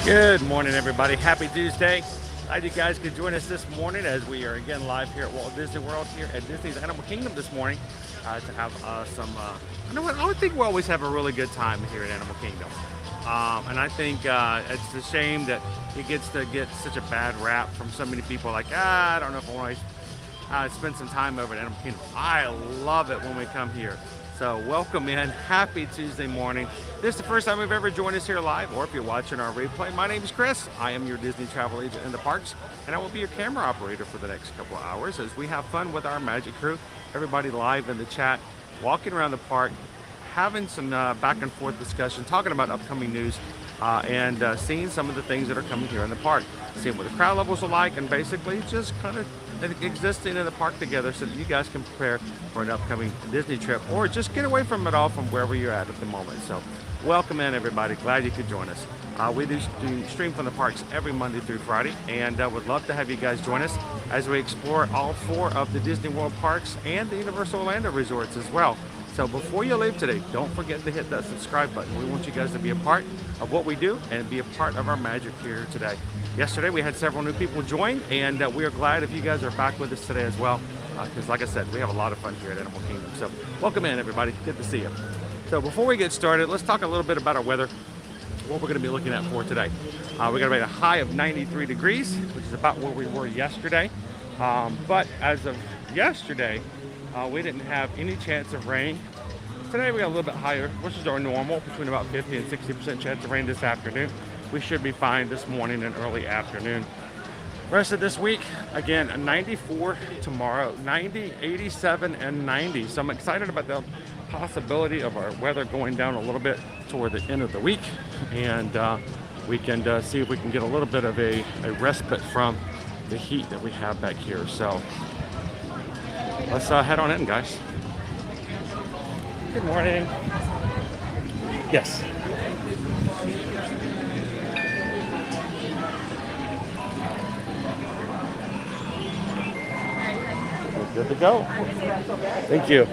Good morning, everybody. Happy Tuesday. Glad you guys could join us this morning as we are again live here at Walt Disney World here at Disney's Animal Kingdom this morning to have you know what, I would think we always have a really good time here at Animal Kingdom. And I think it's a shame that it gets to get such a bad rap from so many people like, I don't know if I want to spend some time over at Animal Kingdom. I love it when we come here. So welcome in. Happy Tuesday morning. This is the first time we've ever joined us here live, or if you're watching our replay, my name is Chris. I am your Disney travel agent in the parks, and I will be your camera operator for the next couple of hours as we have fun with our magic crew. Everybody live in the chat, walking around the park, having some back and forth discussion, talking about upcoming news, and seeing some of the things that are coming here in the park, seeing what the crowd levels are like, and basically just kind of existing in the park together so that you guys can prepare for an upcoming Disney trip or just get away from it all from wherever you're at the moment. So welcome in, everybody. Glad you could join us. We do stream from the parks every Monday through Friday, and would love to have you guys join us as we explore all 4 of the Disney World parks and the Universal Orlando resorts as well. So before you leave today, don't forget to hit that subscribe button. We want you guys to be a part of what we do and be a part of our magic here today. Yesterday we had several new people join, and we are glad if you guys are back with us today as well, because like I said, we have a lot of fun here at Animal Kingdom. So welcome in, everybody. Good to see you. So before we get started, let's talk a little bit about our weather, what we're going to be looking at for today. We're going to be at a high of 93 degrees, which is about where we were yesterday. But as of yesterday, we didn't have any chance of rain. Today we got a little bit higher, which is our normal, between about 50 and 60% chance of rain this afternoon. We should be fine this morning and early afternoon. Rest of this week, again, 94 tomorrow, 90, 87, and 90. So I'm excited about the possibility of our weather going down a little bit toward the end of the week. And we can see if we can get a little bit of a respite from the heat that we have back here. So let's head on in, guys. Good morning. Yes. We're good to go. Thank you.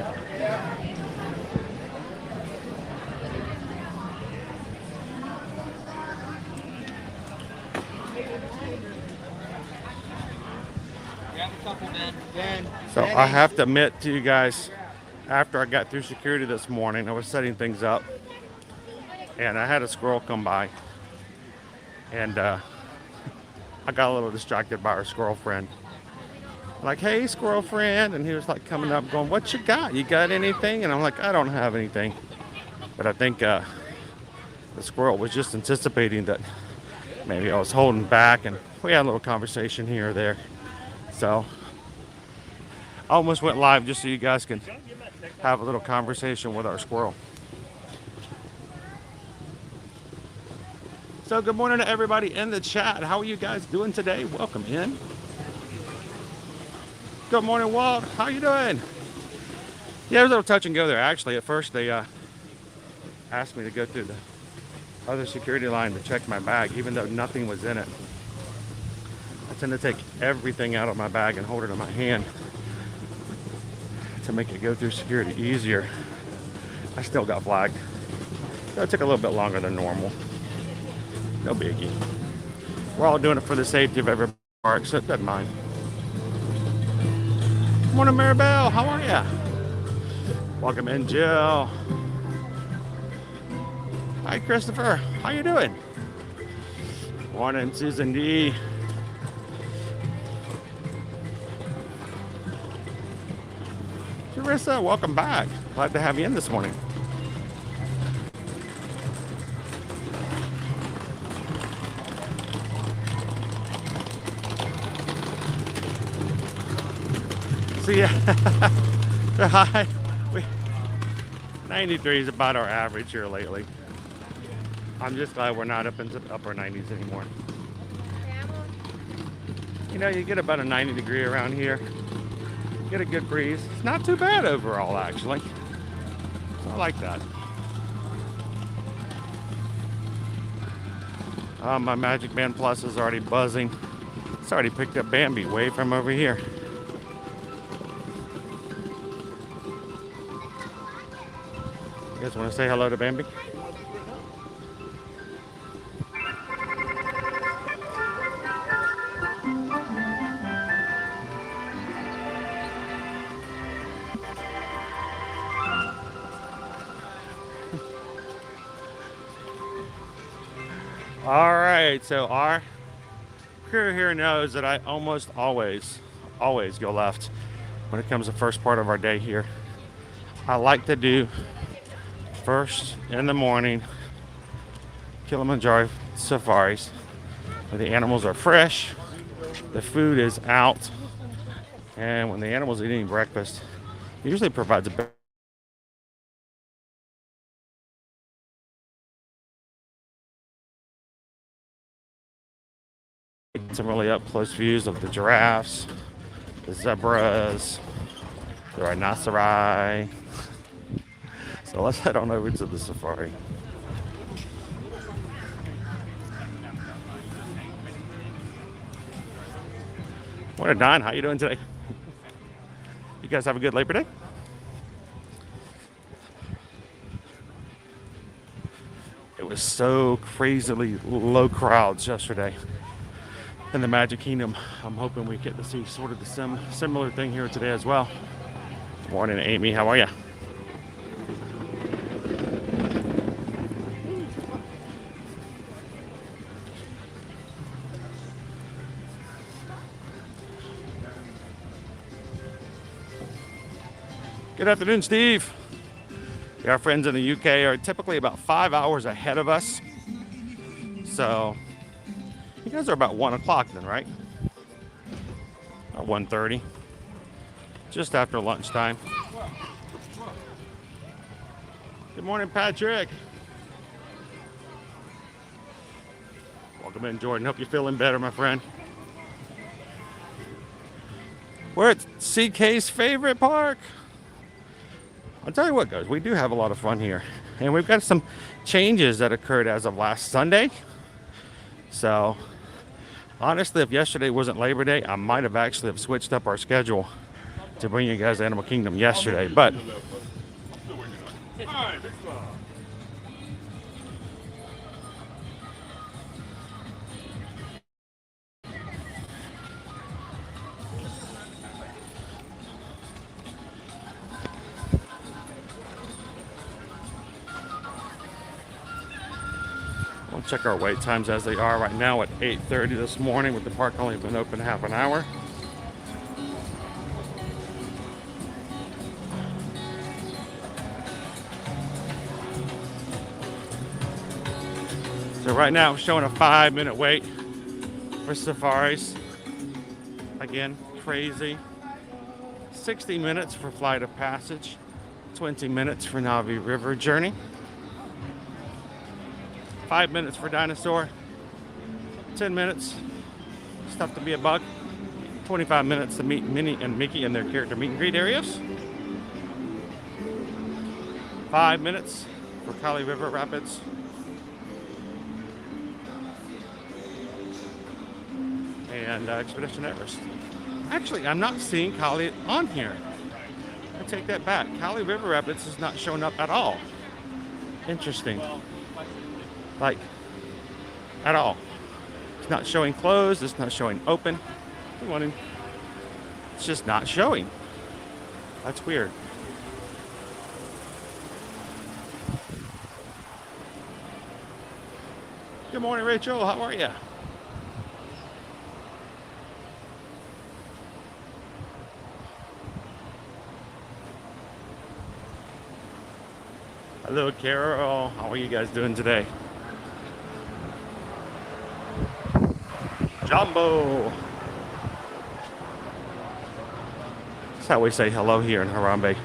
So I have to admit to you guys, after I got through security this morning, I was setting things up, and I had a squirrel come by, and I got a little distracted by our squirrel friend. Like, hey, squirrel friend, and he was like coming up going, what you got? You got anything? And I'm like, I don't have anything. But I think the squirrel was just anticipating that maybe I was holding back, and we had a little conversation here or there. So I almost went live just so you guys can have a little conversation with our squirrel. So good morning to everybody in the chat. How are you guys doing today? Welcome in. Good morning, Walt. How you doing? Yeah, it was a little touch and go there. Actually, at first they asked me to go through the other security line to check my bag, even though nothing was in it. I tend to take everything out of my bag and hold it in my hand to make it go through security easier. I still got flagged. So it took a little bit longer than normal. No biggie. We're all doing it for the safety of everybody, so it doesn't mind. Morning, Maribel. How are ya? Welcome in, Jill. Hi, Christopher. How you doing? Morning, Susan D. Carissa, welcome back. Glad to have you in this morning. So yeah, hi. 93 is about our average here lately. I'm just glad we're not up into the upper 90s anymore. You know, you get about a 90 degree around here. Get a good breeze. It's not too bad overall, actually. So I like that. My Magic Band Plus is already buzzing. It's already picked up Bambi way from over here. You guys want to say hello to Bambi? All right, so our crew here knows that I almost always go left when it comes to the first part of our day here. I like to do first in the morning Kilimanjaro safaris where the animals are fresh, the food is out, and when the animals are eating breakfast, it usually provides a better some really up close views of the giraffes, the zebras, the rhinoceri. So let's head on over to the safari. Morning, Don. How you doing today? You guys have a good Labor Day? It was so crazily low crowds yesterday in the Magic Kingdom. I'm hoping we get to see sort of the similar thing here today as well. Morning, Amy. How are you? Good afternoon, Steve. Our friends in the UK are typically about 5 hours ahead of us. So you guys are about 1 o'clock then, right? Or 1:30. Just after lunchtime. Good morning, Patrick. Welcome in, Jordan. Hope you're feeling better, my friend. We're at CK's favorite park. I'll tell you what, guys, we do have a lot of fun here. And we've got some changes that occurred as of last Sunday. So, honestly, if yesterday wasn't Labor Day, I might have actually have switched up our schedule to bring you guys to Animal Kingdom yesterday. But we'll check our wait times as they are right now at 8:30 this morning, with the park only been open half an hour. So right now we're showing a 5-minute wait for safaris. Again, crazy. 60 minutes for Flight of Passage, 20 minutes for Navi River Journey, 5 minutes for Dinosaur, 10 minutes, Stuff to Be a Bug, 25 minutes to meet Minnie and Mickey in their character meet and greet areas, 5 minutes for Kali River Rapids, and Expedition Everest. Actually, I'm not seeing Kali on here. I take that back. Kali River Rapids is not showing up at all. Interesting. Like, at all. It's not showing closed. It's not showing open. It's just not showing. That's weird. Good morning, Rachel. How are you? Hello, Carol. How are you guys doing today? Jumbo. That's how we say hello here in Harambe.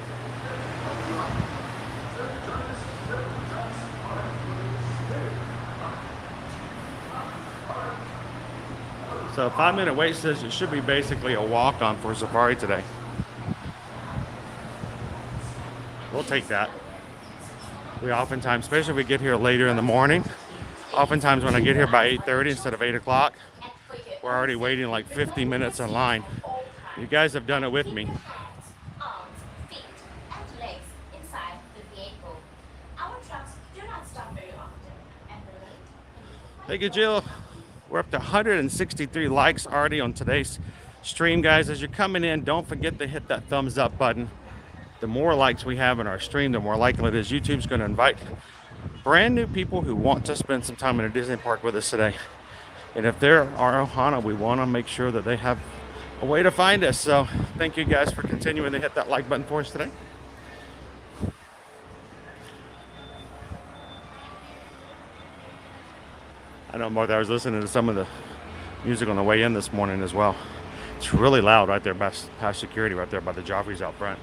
So 5-minute wait says it should be basically a walk-on for safari today. We'll take that. We oftentimes, especially if we get here later in the morning, oftentimes when I get here by 8:30 instead of 8 o'clock, we're already waiting like 50 minutes in line. You guys have done it with me. Thank you, Jill. We're up to 163 likes already on today's stream, guys. As you're coming in, don't forget to hit that thumbs up button. The more likes we have in our stream, the more likely it is YouTube's going to invite brand new people who want to spend some time in a Disney park with us today. And if they're our Ohana, we want to make sure that they have a way to find us. So thank you guys for continuing to hit that like button for us today. I know, Martha, I was listening to some of the music on the way in this morning as well. It's really loud right there past security, right there by the Joffreys out front.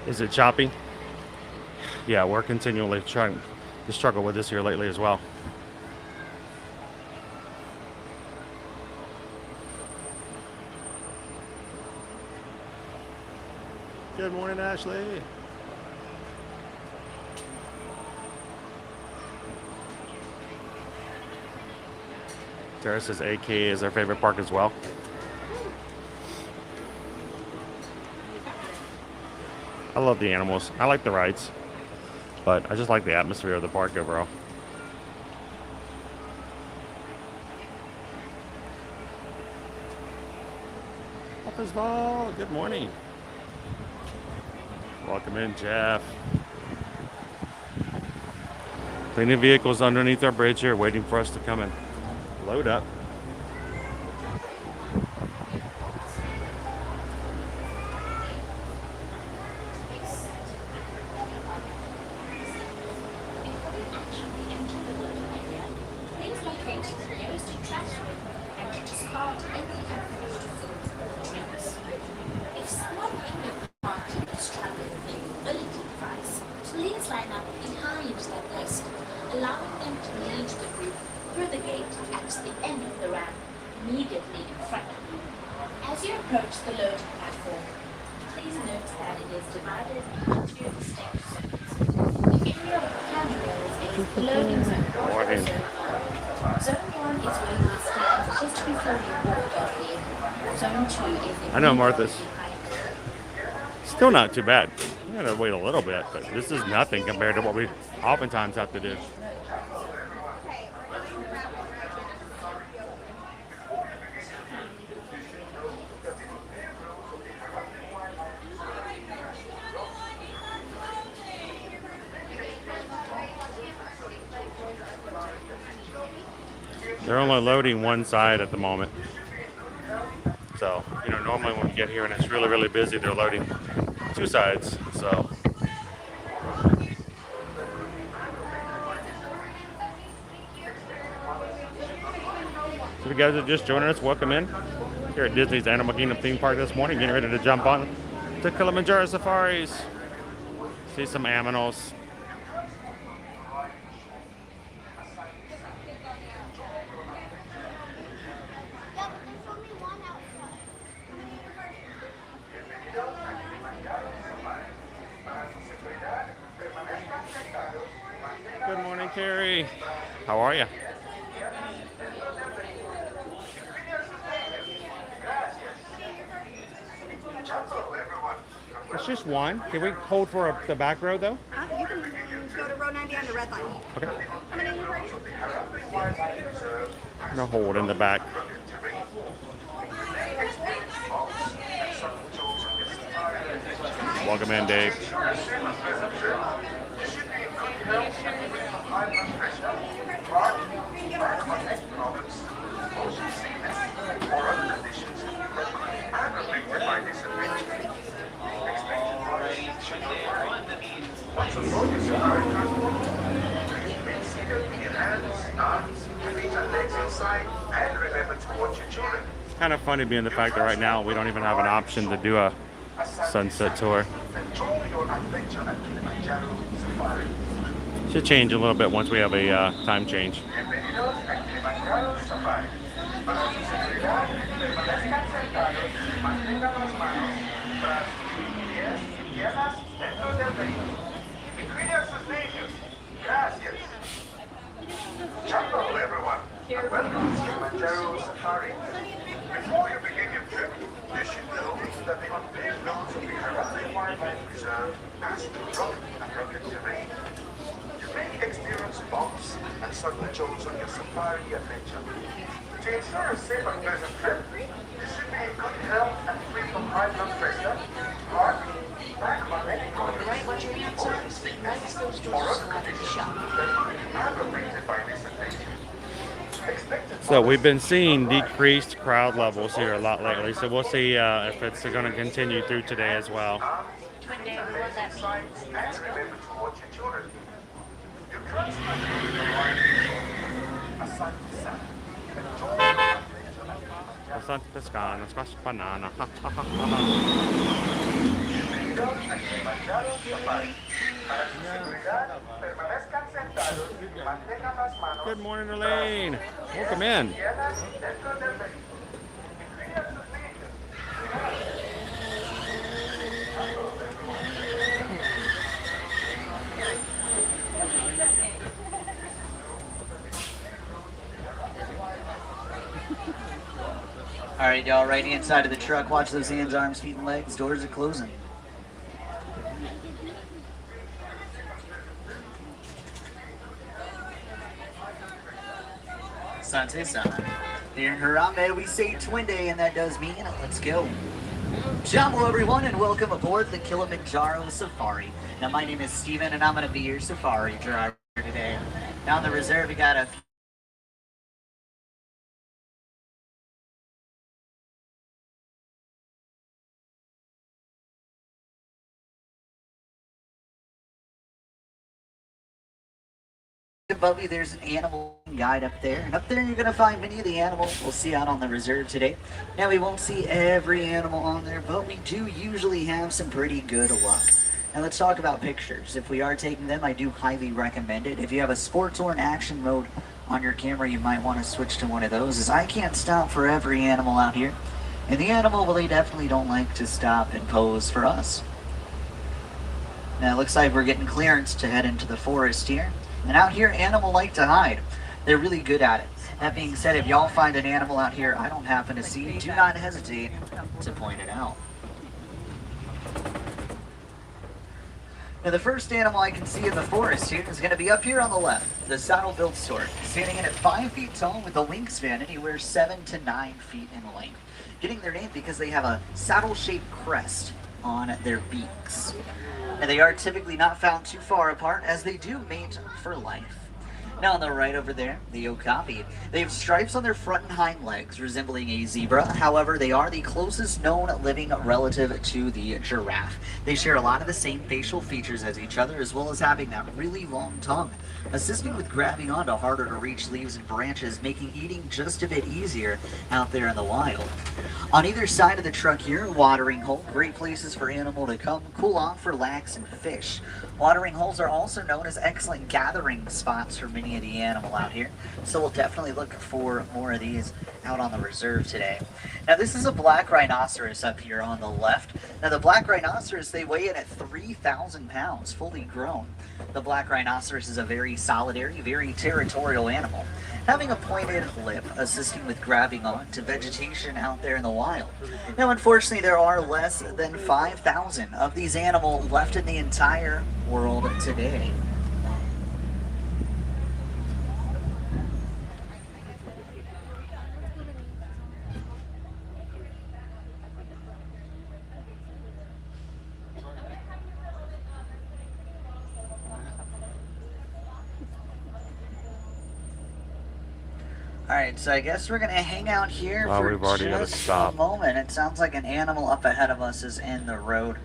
Is it choppy? Yeah, we're continually trying to struggle with this here lately as well. Good morning, Ashley. Tara says AK is our favorite park as well. I love the animals. I like the rides, but I just like the atmosphere of the park overall. Office Ball, good morning. Welcome in, Jeff. Plenty of vehicles underneath our bridge here waiting for us to come and load up. Please line up behind that list, allowing them to lead the group through the gate at the end of the ramp, immediately in front of you. As you approach the loading platform, please note that it is divided into distinct zones. The area of the handrails is the loading zone. Zone 1 is where you will stand just before you board off the end. Zone 2 is I know, Martha's still not too bad. We gotta wait a little bit, but this is nothing compared to what we oftentimes have to do. They're only loading one side at the moment. So, you know, normally when we get here and it's really, really busy, they're loading two sides. So, if you guys are just joining us, welcome in here at Disney's Animal Kingdom theme park this morning, getting ready to jump on to Kilimanjaro safaris, see some aminals. Good morning, Carrie. How are you? It's just one. Can we hold for the back row, though? You can go to row 90 on the red line. Okay. How many are you ready? No hold in the back. Welcome in, Dave. It's kind of funny being the fact that right now we don't even have an option to do a sunset tour. Should change a little bit once we have a time change. Hello everyone, and welcome to Kilimanjaro Safari. Before you begin your trip, you should know that the unpaved roads of the Shoreside Wildlife Reserve pass through rough and rugged terrain. You may experience bumps and sudden jolts on your safari adventure. To ensure a safe and pleasant trip, you should be in good health and free from high blood pressure, heart, back pain, Right, what your answer is? Next, those or doors other are like a conditions shop. that could be aggravated by this infection. Expected So we've been seeing decreased crowd levels here a lot lately. So we'll see if it's going to continue through today as well. Twin Day, what that means. and remember to watch your children. Your trust must be the right aside to sun. Bastante pescado, squash banana. Bienvenidos a Kilimanjaro Safari. Para su seguridad, permanezcan sentados y mantengan las manos Good morning, Elaine. Welcome in. llenas dentro del vehículo. Incluye a sus niños. All right, y'all, right inside of the truck. Watch those hands, arms, feet, and legs. Doors are closing. Sante Sana. Here in Harambe, we say Twin Day, and that does mean let's go. Jumbo, everyone, and welcome aboard the Kilimanjaro Safari. Now, my name is Steven, and I'm going to be your safari driver today. Now, on the reserve, we got a above you, there's an animal guide up there, and up there you're going to find many of the animals we'll see out on the reserve today. Now, we won't see every animal on there, but we do usually have some pretty good luck. Now, let's talk about pictures. If we are taking them, I do highly recommend it. If you have a sports or an action mode on your camera, you might want to switch to one of those, as I can't stop for every animal out here, and the animal, well, they definitely don't like to stop and pose for us. Now, it looks like we're getting clearance to head into the forest here. And out here, animals like to hide. They're really good at it. That being said, if y'all find an animal out here I don't happen to see, do not hesitate to point it out. Now, the first animal I can see in the forest here is going to be up here on the left, the saddle-built stork, standing in at 5 feet tall with a wingspan anywhere 7 to 9 feet in length. Getting their name because they have a saddle-shaped crest on their beaks. And they are typically not found too far apart, as they do mate for life. Now, on the right over there, the okapi. They have stripes on their front and hind legs, resembling a zebra. However, they are the closest known living relative to the giraffe. They share a lot of the same facial features as each other, as well as having that really long tongue, assisting with grabbing onto harder to reach leaves and branches, making eating just a bit easier out there in the wild. On either side of the truck here, watering hole, great places for animal to come cool off, relax, and fish. Watering holes are also known as excellent gathering spots for many of the animal out here, so we'll definitely look for more of these out on the reserve today. Now, this is a black rhinoceros up here on the left. Now, the black rhinoceros, they weigh in at 3,000 pounds, fully grown. The black rhinoceros is a very solitary, very territorial animal, having a pointed lip, assisting with grabbing on to vegetation out there in the wild. Now, unfortunately, there are less than 5,000 of these animals left in the entire world today. Alright, so I guess we're going to hang out here Wow, for we've already gotta just stop. a moment. It sounds like an animal up ahead of us is in the road.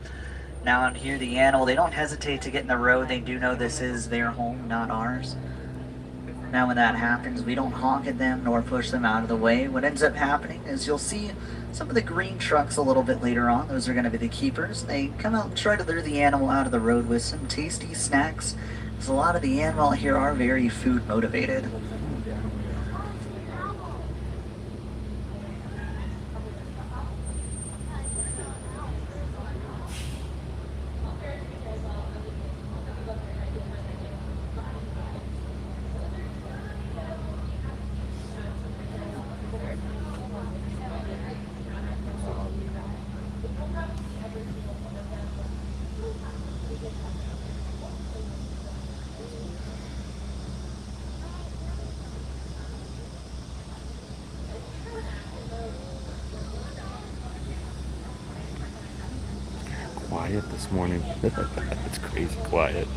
Now, on here, the animal, they don't hesitate to get in the road. They do know this is their home, not ours. Now, when that happens, we don't honk at them nor push them out of the way. What ends up happening is you'll see some of the green trucks a little bit later on. Those are going to be the keepers. They come out and try to lure the animal out of the road with some tasty snacks, because a lot of the animal here are very food motivated. quiet this morning. It's crazy quiet.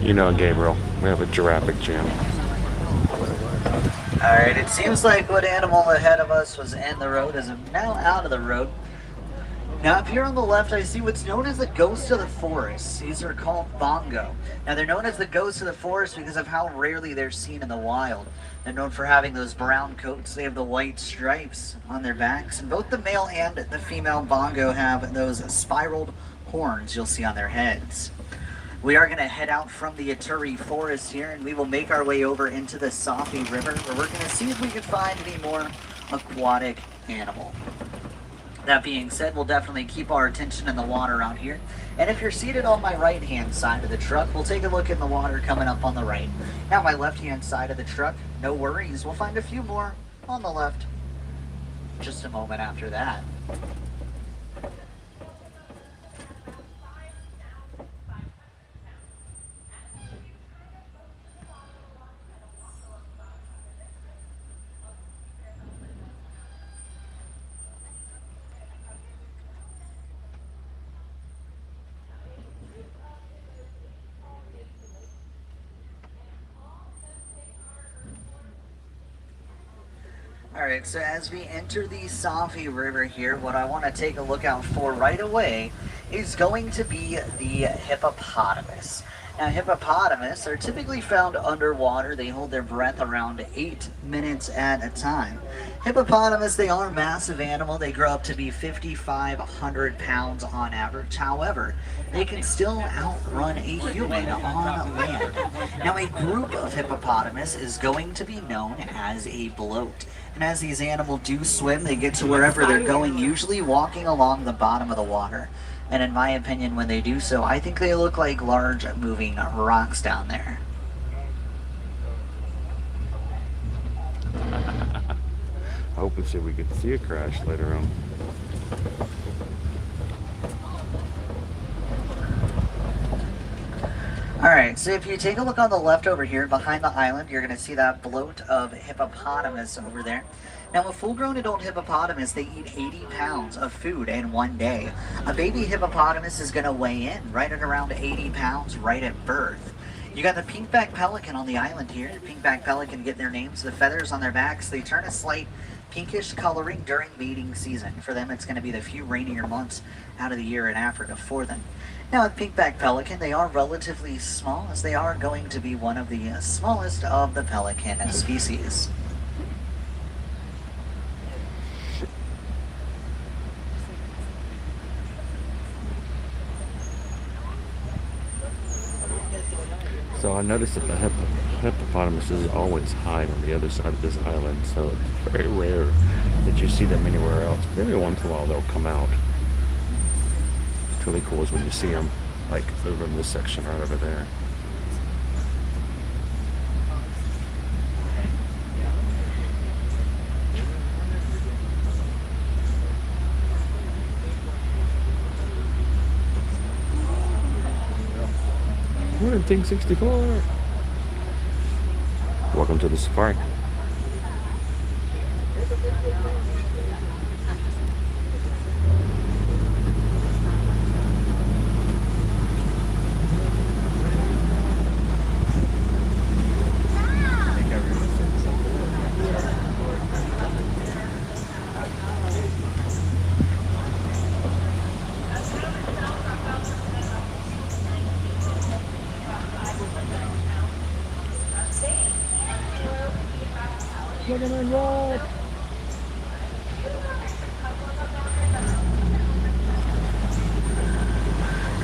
You know, Gabriel, we have a giraffe jam. Alright, it seems like what animal ahead of us was in the road is now out of the road. Now up here on the left, I see what's known as the ghost of the forest. These are called bongo. Now they're known as the ghosts of the forest because of how rarely they're seen in the wild. They're known for having those brown coats. They have the white stripes on their backs. And both the male and the female bongo have those spiraled horns you'll see on their heads. We are going to head out from the Ituri forest here, and we will make our way over into the Safi River, where we're going to see if we can find any more aquatic animal. That being said, we'll definitely keep our attention in the water out here. And if you're seated on my right-hand side of the truck, we'll take a look in the water coming up on the right. Now, my left-hand side of the truck, no worries. We'll find a few more on the left just a moment after that. Alright, so as we enter the Safi River here, what I want to take a look out for right away is going to be the hippopotamus. Now, hippopotamus are typically found underwater. They hold their breath around 8 minutes at a time. Hippopotamus, they are a massive animal. They grow up to be 5,500 pounds on average. However, they can still outrun a human on land. Now, a group of hippopotamus is going to be known as a bloat. And as these animals do swim, they get to wherever they're going, usually walking along the bottom of the water. And in my opinion, when they do so, I think they look like large moving rocks down there. I hope and see we get to see a crash later on. Alright, so if you take a look on the left over here, behind the island, you're going to see that bloat of hippopotamus over there. Now, a full-grown adult hippopotamus, they eat 80 pounds of food in one day. A baby hippopotamus is going to weigh in right at around 80 pounds right at birth. You got the pink-backed pelican on the island here. The pink-backed pelican get their names. The feathers on their backs, they turn a slight pinkish coloring during mating season. For them, it's going to be the few rainier months out of the year in Africa for them. Now, with pink-backed pelican, they are relatively small, as they are going to be one of the smallest of the pelican species. So I noticed that the hippopotamus is always hide on the other side of this island, so it's very rare that you see them anywhere else. But every once in a while they'll come out. What's really cool is when you see them, like over in this section right over there. We're in Thing 64. Welcome to the safari.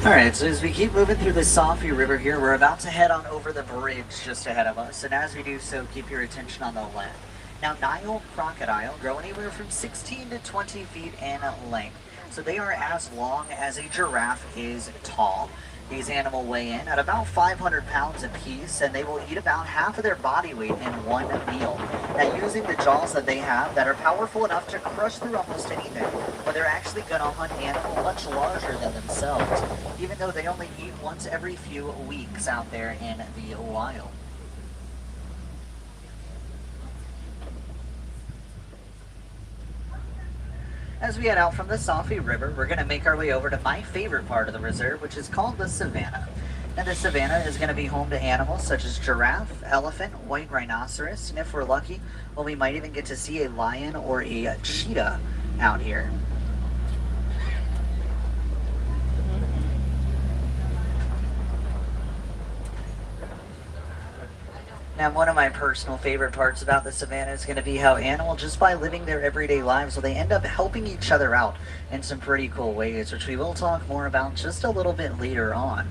Alright, so as we keep moving through the Safi River here, we're about to head on over the bridge just ahead of us. And as we do so, keep your attention on the left. Now, Nile crocodile grow anywhere from 16 to 20 feet in length. So they are as long as a giraffe is tall. These animals weigh in at about 500 pounds apiece, and they will eat about half of their body weight in one meal. Now, using the jaws that they have that are powerful enough to crush through almost anything, but they're actually going to hunt animals much larger than themselves, even though they only eat once every few weeks out there in the wild. As we head out from the Safi River, we're going to make our way over to my favorite part of the reserve, which is called the Savannah. And the Savannah is going to be home to animals such as giraffe, elephant, white rhinoceros, and if we're lucky, well, we might even get to see a lion or a cheetah out here. Now, one of my personal favorite parts about the Savannah is going to be how animals, just by living their everyday lives, well, they end up helping each other out in some pretty cool ways, which we will talk more about just a little bit later on.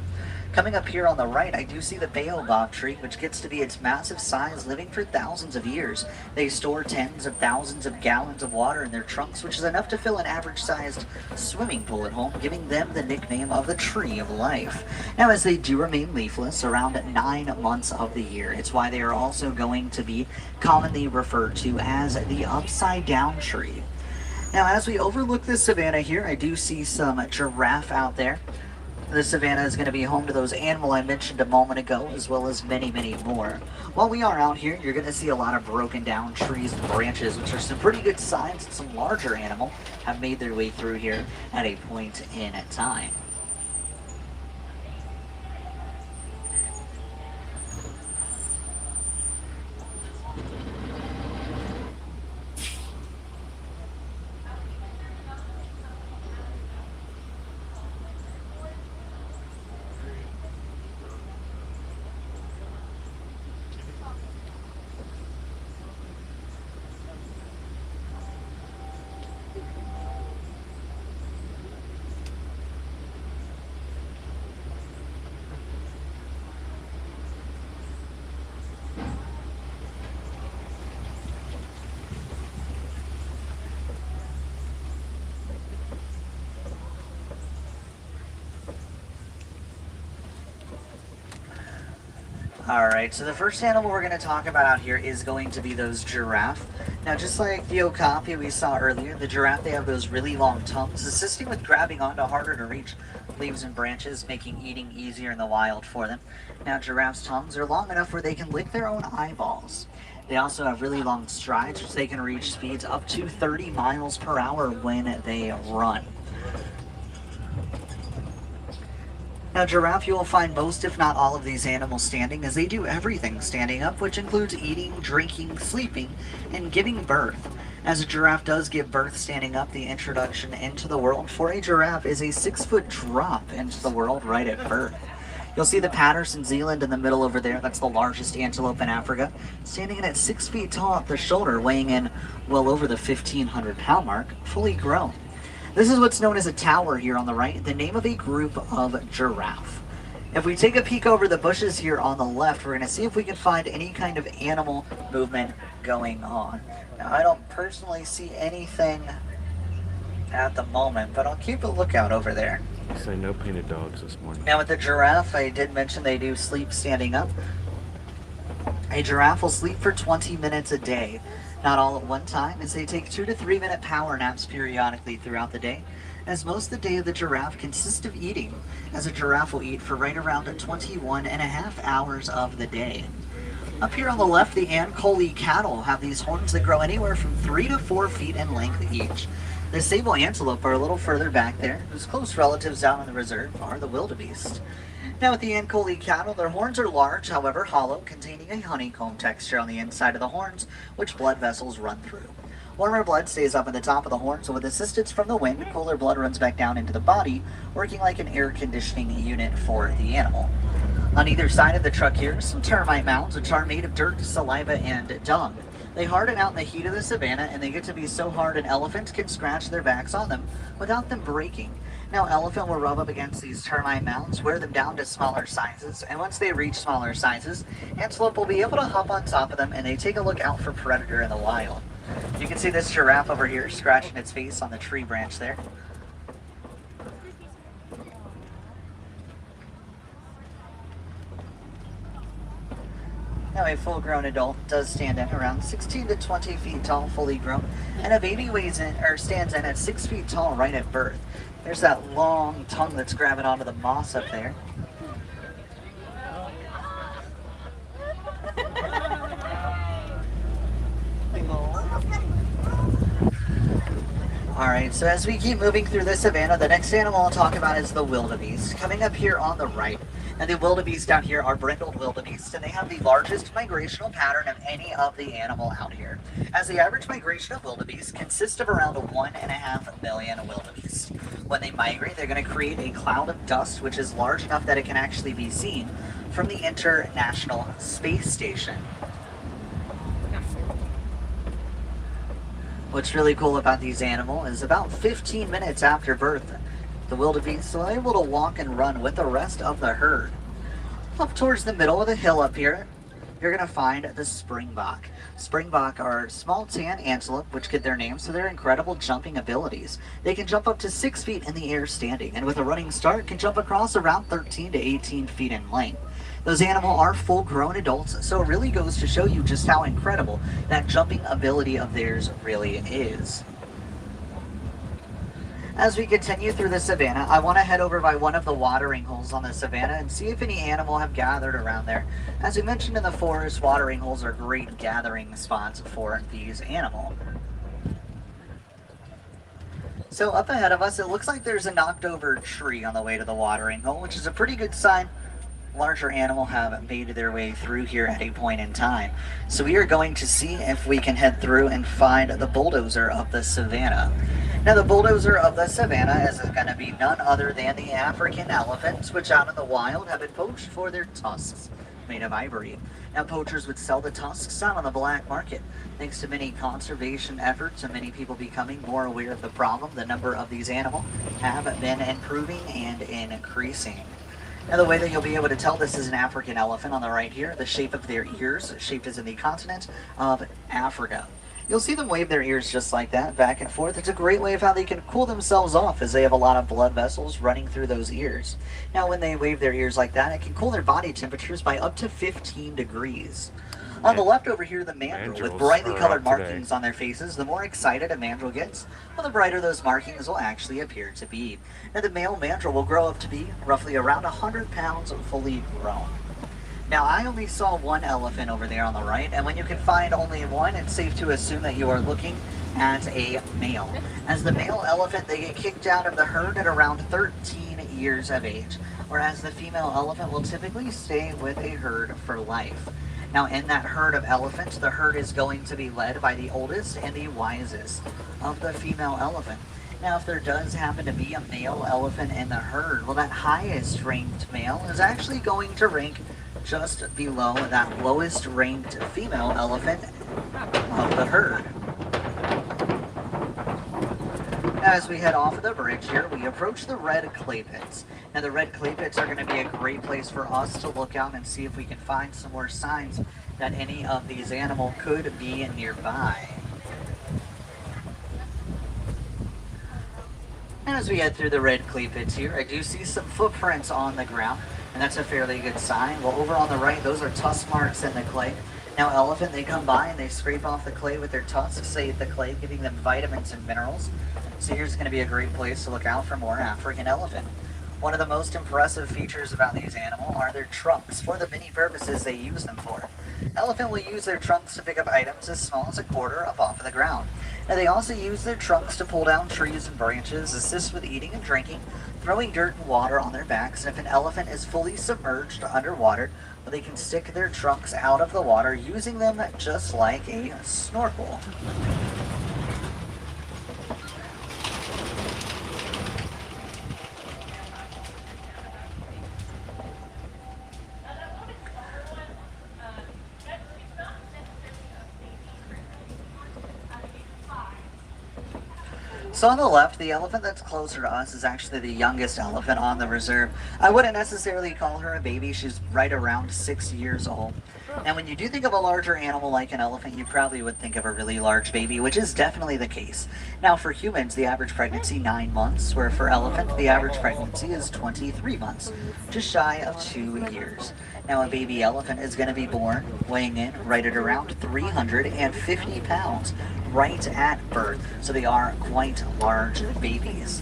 Coming up here on the right, I do see the baobab tree, which gets to be its massive size, living for thousands of years. They store tens of thousands of gallons of water in their trunks, which is enough to fill an average-sized swimming pool at home, giving them the nickname of the Tree of Life. Now, as they do remain leafless around 9 months of the year, it's why they are also going to be commonly referred to as the upside-down tree. Now, as we overlook the Savannah here, I do see some giraffe out there. The Savannah is going to be home to those animals I mentioned a moment ago, as well as many, many more. While we are out here, you're going to see a lot of broken down trees and branches, which are some pretty good signs that some larger animals have made their way through here at a point in time. Alright, so the first animal we're going to talk about out here is going to be those giraffe. Now, just like the okapi we saw earlier, the giraffe, they have those really long tongues, assisting with grabbing onto harder to reach leaves and branches, making eating easier in the wild for them. Now, giraffes' tongues are long enough where they can lick their own eyeballs. They also have really long strides, which they can reach speeds up to 30 miles per hour when they run. Now, giraffe, you will find most, if not all, of these animals standing, as they do everything standing up, which includes eating, drinking, sleeping, and giving birth. As a giraffe does give birth standing up, the introduction into the world for a giraffe is a 6-foot drop into the world right at birth. You'll see the Patterson Zealand in the middle over there. That's the largest antelope in Africa, standing in at 6 feet tall at the shoulder, weighing in well over the 1,500-pound mark, fully grown. This is what's known as a tower here on the right, the name of a group of giraffe. If we take a peek over the bushes here on the left, we're going to see if we can find any kind of animal movement going on. Now, I don't personally see anything at the moment, but I'll keep a lookout over there. Say no painted dogs this morning. Now, with the giraffe, I did mention they do sleep standing up. A giraffe will sleep for 20 minutes a day. Not all at one time, as they take 2 to 3 minute power naps periodically throughout the day, as most of the day of the giraffe consists of eating, as a giraffe will eat for right around 21.5 hours of the day. Up here on the left, the Ankole cattle have these horns that grow anywhere from 3 to 4 feet in length each. The sable antelope are a little further back there, whose close relatives down in the reserve are the wildebeest. Now, with the Ankole cattle, their horns are large, however hollow, containing a honeycomb texture on the inside of the horns, which blood vessels run through. Warmer blood stays up at the top of the horn, so with assistance from the wind, cooler blood runs back down into the body, working like an air conditioning unit for the animal. On either side of the truck here, some termite mounds, which are made of dirt, saliva, and dung. They harden out in the heat of the savannah, and they get to be so hard an elephant can scratch their backs on them without them breaking. Now, elephant will rub up against these termite mounds, wear them down to smaller sizes, and once they reach smaller sizes, antelope will be able to hop on top of them, and they take a look out for predator in the wild. You can see this giraffe over here scratching its face on the tree branch there. Now a full-grown adult does stand in around 16 to 20 feet tall, fully grown, and a baby weighs in or stands in at 6 feet tall right at birth. There's that long tongue that's grabbing onto the moss up there. Alright, so as we keep moving through the savannah, the next animal I'll talk about is the wildebeest. Coming up here on the right, and the wildebeest out here are brindled wildebeest, and they have the largest migrational pattern of any of the animal out here. As the average migration of wildebeest consists of around 1.5 million wildebeest. When they migrate, they're going to create a cloud of dust, which is large enough that it can actually be seen from the International Space Station. What's really cool about these animals is about 15 minutes after birth, the wildebeest are able to walk and run with the rest of the herd. Up towards the middle of the hill up here, you're going to find the springbok. Springbok are small tan antelope, which get their name, so they're incredible jumping abilities. They can jump up to 6 feet in the air standing, and with a running start, can jump across around 13 to 18 feet in length. Those animals are full-grown adults, so it really goes to show you just how incredible that jumping ability of theirs really is. As we continue through the savannah, I want to head over by one of the watering holes on the savannah and see if any animal have gathered around there. As we mentioned in the forest, watering holes are great gathering spots for these animals. So up ahead of us, it looks like there's a knocked over tree on the way to the watering hole, which is a pretty good sign. Larger animal have made their way through here at a point in time. So we are going to see if we can head through and find the bulldozer of the savannah. Now the bulldozer of the savannah is going to be none other than the African elephants, which out in the wild have been poached for their tusks made of ivory. Now poachers would sell the tusks out on the black market. Thanks to many conservation efforts and many people becoming more aware of the problem, the number of these animals have been improving and increasing. Now the way that you'll be able to tell this is an African elephant on the right here, the shape of their ears, shaped as in the continent of Africa. You'll see them wave their ears just like that, back and forth. It's a great way of how they can cool themselves off, as they have a lot of blood vessels running through those ears. Now when they wave their ears like that, it can cool their body temperatures by up to 15 degrees. On the left over here, the mandrill, with brightly colored markings on their faces. The more excited a mandrill gets, well, the brighter those markings will actually appear to be. Now, the male mandrill will grow up to be roughly around 100 pounds fully grown. Now, I only saw one elephant over there on the right, and when you can find only one, it's safe to assume that you are looking at a male. As the male elephant, they get kicked out of the herd at around 13 years of age, whereas the female elephant will typically stay with a herd for life. Now in that herd of elephants, the herd is going to be led by the oldest and the wisest of the female elephant. Now if there does happen to be a male elephant in the herd, well, that highest ranked male is actually going to rank just below that lowest ranked female elephant of the herd. As we head off of the bridge here, we approach the red clay pits. Now the red clay pits are going to be a great place for us to look out and see if we can find some more signs that any of these animals could be nearby. And as we head through the red clay pits here, I do see some footprints on the ground, and that's a fairly good sign. Well, over on the right, those are tusk marks in the clay. Now elephant, they come by and they scrape off the clay with their tusks, save the clay, giving them vitamins and minerals. So here's going to be a great place to look out for more African elephant. One of the most impressive features about these animals are their trunks, for the many purposes they use them for. Elephant will use their trunks to pick up items as small as a quarter up off of the ground. Now they also use their trunks to pull down trees and branches, assist with eating and drinking, throwing dirt and water on their backs, and if an elephant is fully submerged underwater, well, they can stick their trunks out of the water, using them just like a snorkel. So on the left, the elephant that's closer to us is actually the youngest elephant on the reserve. I wouldn't necessarily call her a baby. She's right around 6 years old. Now, when you do think of a larger animal like an elephant, you probably would think of a really large baby, which is definitely the case. Now, for humans, the average pregnancy 9 months, where for elephant, the average pregnancy is 23 months, just shy of 2 years. Now, a baby elephant is going to be born weighing in right at around 350 pounds, right at birth, so they are quite large babies.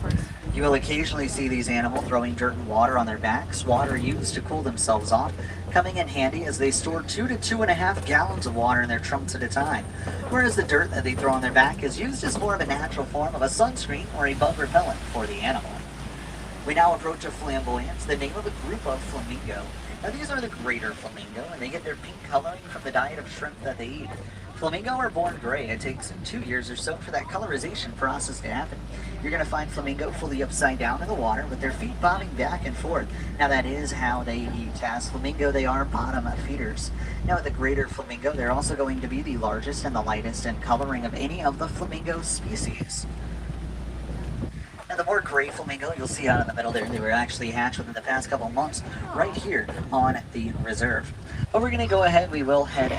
You will occasionally see these animals throwing dirt and water on their backs, water used to cool themselves off, coming in handy as they store 2 to 2.5 gallons of water in their trunks at a time, whereas the dirt that they throw on their back is used as more of a natural form of a sunscreen or a bug repellent for the animal. We now approach a flamboyance, the name of a group of flamingo. Now these are the greater flamingo, and they get their pink coloring from the diet of shrimp that they eat. Flamingo are born gray. It takes 2 years or so for that colorization process to happen. You're going to find flamingo fully upside down in the water with their feet bobbing back and forth. Now that is how they eat. As flamingo, they are bottom feeders. Now with the greater flamingo, they're also going to be the largest and the lightest in coloring of any of the flamingo species. Now the more gray flamingo you'll see out in the middle there, they were actually hatched within the past couple months right here on the reserve. But we're going to go ahead, we will head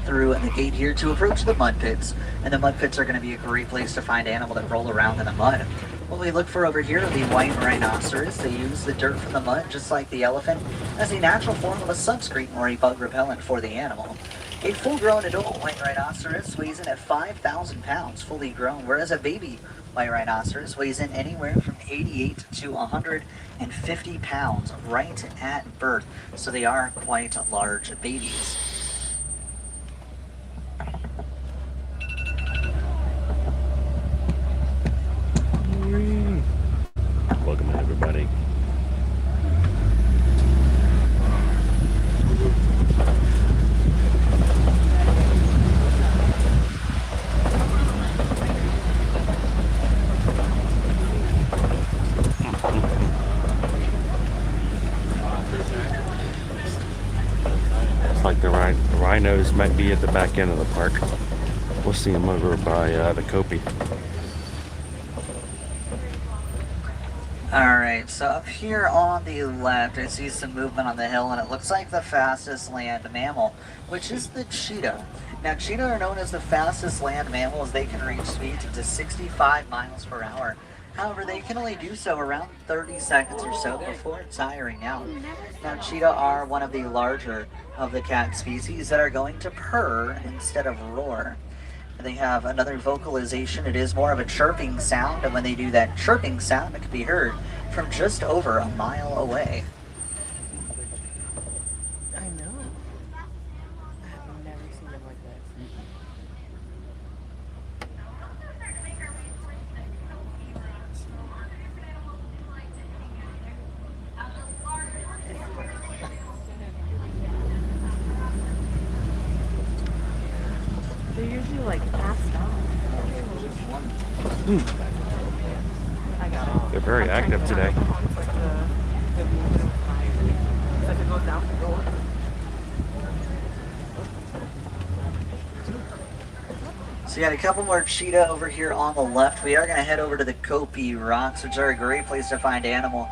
through the gate here to approach the mud pits, and the mud pits are going to be a great place to find animals that roll around in the mud. What we look for over here are the white rhinoceros. They use the dirt from the mud, just like the elephant, as a natural form of a sunscreen or a bug repellent for the animal. A full-grown adult white rhinoceros weighs in at 5,000 pounds, fully grown, whereas a baby white rhinoceros weighs in anywhere from 88 to 150 pounds right at birth, so they are quite large babies. Welcome everybody. It's like the rhinos might be at the back end of the park. We'll see them over by the Kopi. Alright, so up here on the left, I see some movement on the hill, and it looks like the fastest land mammal, which is the cheetah. Now, cheetah are known as the fastest land mammal as they can reach speeds up to 65 miles per hour. However, they can only do so around 30 seconds or so before tiring out. Now, cheetah are one of the larger of the cat species that are going to purr instead of roar. They have another vocalization. It is more of a chirping sound, and when they do that chirping sound, it can be heard from just over a mile away. I know. I've never seen them like that. They're usually like passed out. I got it. They're very active today. It's like the movement of fire. It's like it goes out the door. So you got a couple more cheetah over here on the left. We are going to head over to the Kopi Rocks, which are a great place to find animal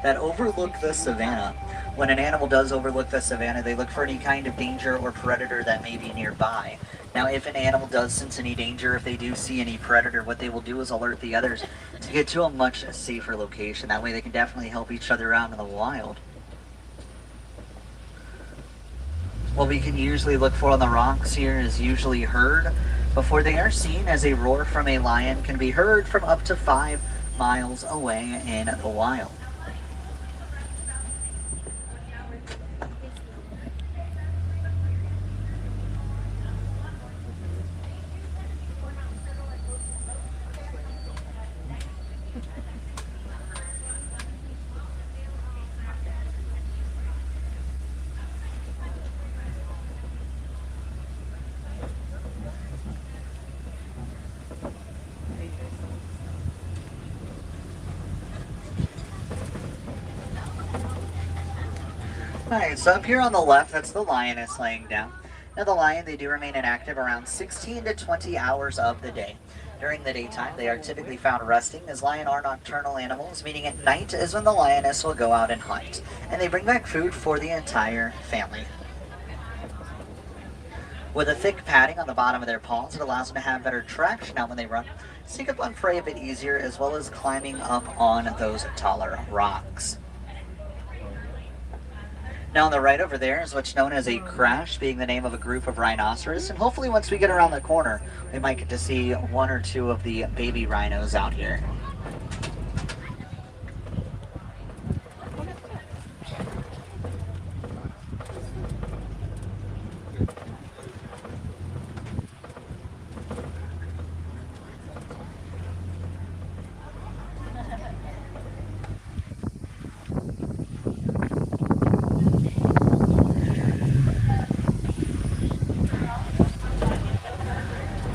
that overlook the savanna. When an animal does overlook the savanna, they look for any kind of danger or predator that may be nearby. Now, if an animal does sense any danger, if they do see any predator, what they will do is alert the others to get to a much safer location. That way they can definitely help each other out in the wild. What we can usually look for on the rocks here is usually heard before they are seen, as a roar from a lion can be heard from up to 5 miles away in the wild. Alright, so up here on the left, that's the lioness laying down. Now the lion, they do remain inactive around 16 to 20 hours of the day. During the daytime, they are typically found resting, as lions are nocturnal animals, meaning at night is when the lioness will go out and hunt. And they bring back food for the entire family. With a thick padding on the bottom of their paws, it allows them to have better traction out when they run, sneak up on prey a bit easier, as well as climbing up on those taller rocks. Now on the right over there is what's known as a crash, being the name of a group of rhinoceros, and hopefully once we get around the corner, we might get to see one or two of the baby rhinos out here.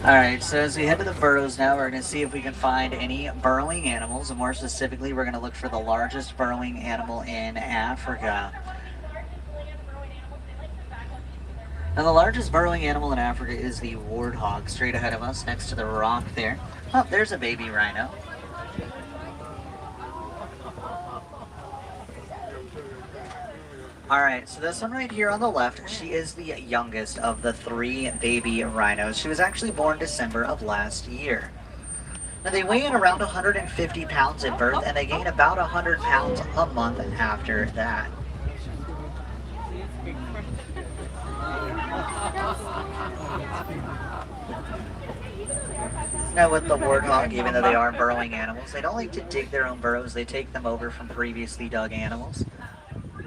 Alright, so as we head to the burrows now, we're going to see if we can find any burrowing animals, and more specifically, we're going to look for the largest burrowing animal in Africa. Now, the largest burrowing animal in Africa is the warthog, straight ahead of us, next to the rock there. Oh, there's a baby rhino. Alright, so this one right here on the left, she is the youngest of the 3 baby rhinos. She was actually born December of last year. Now they weigh in around 150 pounds at birth, and they gain about 100 pounds a month after that. Now with the warthog, even though they are burrowing animals, they don't like to dig their own burrows, they take them over from previously dug animals.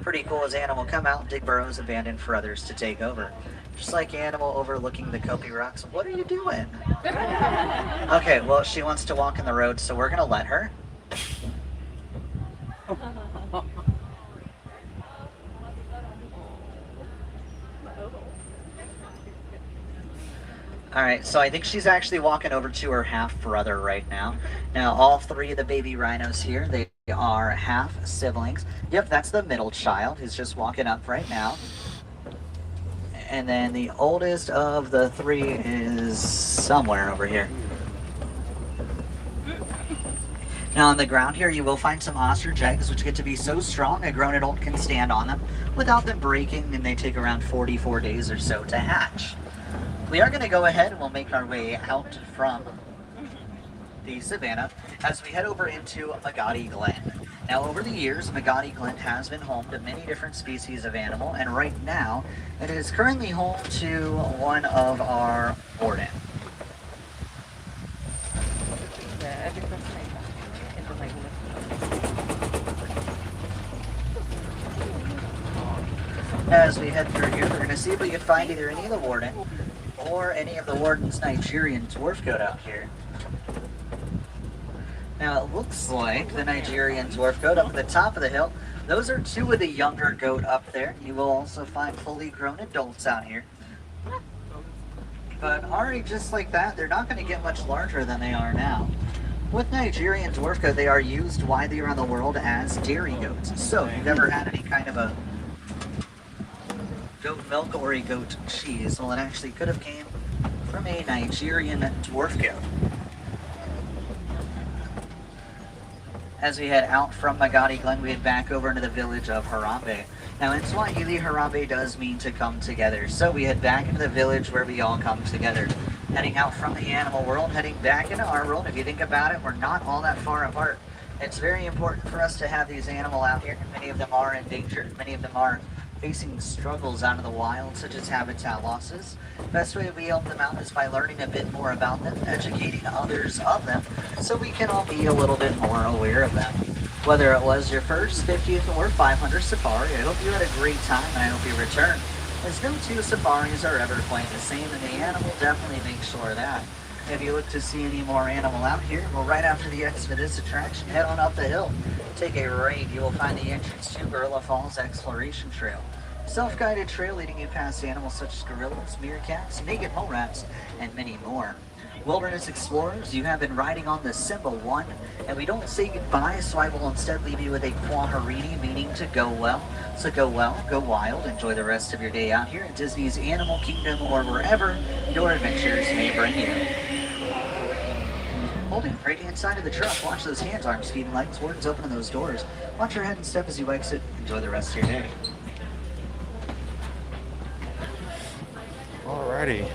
Pretty cool as animal come out, dig burrows abandoned for others to take over. Just like animal overlooking the Kopi rocks. What are you doing? Okay, well she wants to walk in the road, so we're gonna let her. Alright, so I think she's actually walking over to her half-brother right now. Now, all 3 of the baby rhinos here, they are half-siblings. Yep, that's the middle child who's just walking up right now. And then the oldest of the 3 is somewhere over here. Now, on the ground here, you will find some ostrich eggs, which get to be so strong a grown adult can stand on them without them breaking, and they take around 44 days or so to hatch. We are going to go ahead and we'll make our way out from the savannah as we head over into Magadi Glen. Now over the years, Magadi Glen has been home to many different species of animal, and right now it is currently home to one of our warden. As we head through here, we're going to see if we can find either any of the warden or any of the warden's Nigerian dwarf goat out here. Now it looks like the Nigerian dwarf goat up at the top of the hill. Those are 2 of the younger goat up there. You will also find fully grown adults out here. But already just like that, they're not going to get much larger than they are now. With Nigerian dwarf goat, they are used widely around the world as dairy goats. So if you've ever had any kind of a goat milk or a goat cheese, well, it actually could have came from a Nigerian dwarf goat. As we head out from Magadi Glen, we head back over into the village of Harambe. Now in Swahili, Harambe does mean to come together, so we head back into the village where we all come together. Heading out from the animal world, heading back into our world. If you think about it, we're not all that far apart. It's very important for us to have these animals out here. Many of them are endangered, many of them are facing struggles out of the wild, such as habitat losses. Best way we help them out is by learning a bit more about them, educating others of them, so we can all be a little bit more aware of them. Whether it was your first, 50th, or 500th safari, I hope you had a great time, and I hope you return. As no 2 safaris are ever quite the same, and the animal definitely makes sure of that. If you look to see any more animal out here, well, right after the exit of this attraction, head on up the hill. Take a right, you will find the entrance to Gorilla Falls Exploration Trail. Self-guided trail leading you past animals such as gorillas, meerkats, naked mole rats, and many more. Wilderness explorers, you have been riding on the Simba 1, and we don't say goodbye, so I will instead leave you with a Kwaherini, meaning to go well. So go well, go wild, enjoy the rest of your day out here at Disney's Animal Kingdom or wherever your adventures may bring you. Holding right hand side of the truck, watch those hands, arms, feet, and legs, wardens opening those doors. Watch your head and step as you exit. Enjoy the rest of your day. All right. Alrighty.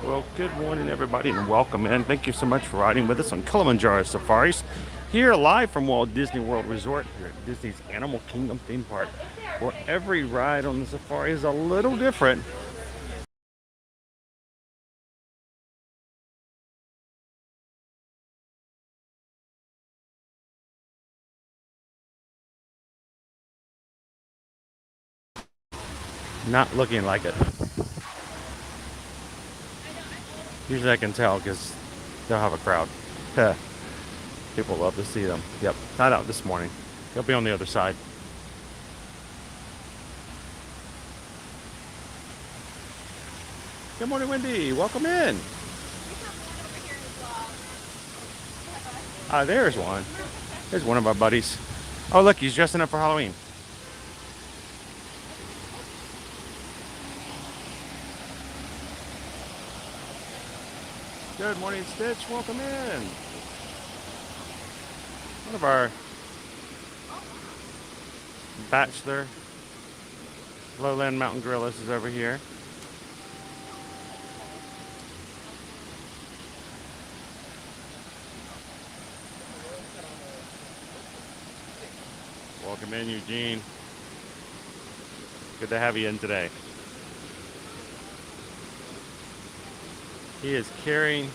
Well, good morning, everybody, and welcome in. Thank you so much for riding with us on Kilimanjaro Safaris, here live from Walt Disney World Resort here at Disney's Animal Kingdom theme park, where every ride on the safari is a little different. Not looking like it. Usually I can tell because they'll have a crowd. People love to see them. Yep, not out this morning. They'll be on the other side. Good morning, Wendy. Welcome in. There's one. There's one of our buddies. Oh, look, he's dressing up for Halloween. Good morning, Stitch. Welcome in. One of our bachelor lowland mountain gorillas is over here. Welcome in, Eugene. Good to have you in today. He is carrying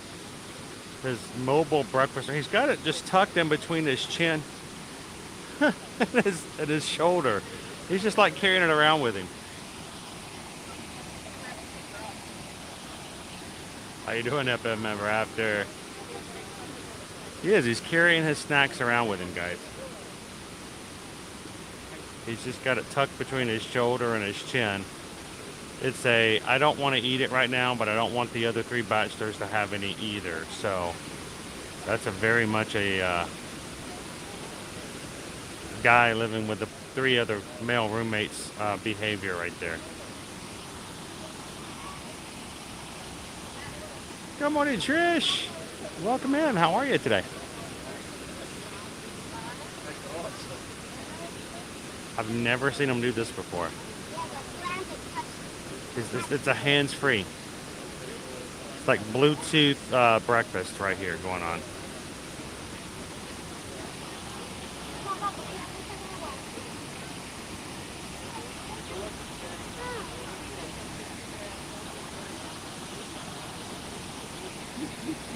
his mobile breakfast. He's got it just tucked in between his chin and his shoulder. He's just like carrying it around with him. How you doing, FM Ever After? He is. He's carrying his snacks around with him, guys. He's just got it tucked between his shoulder and his chin. It's I don't want to eat it right now, but I don't want the other three bachelors to have any either. So that's very much a guy living with the three other male roommates behavior right there. Good morning, Trish. Welcome in. How are you today? I've never seen him do this before. It's a hands-free. It's like Bluetooth breakfast right here going on.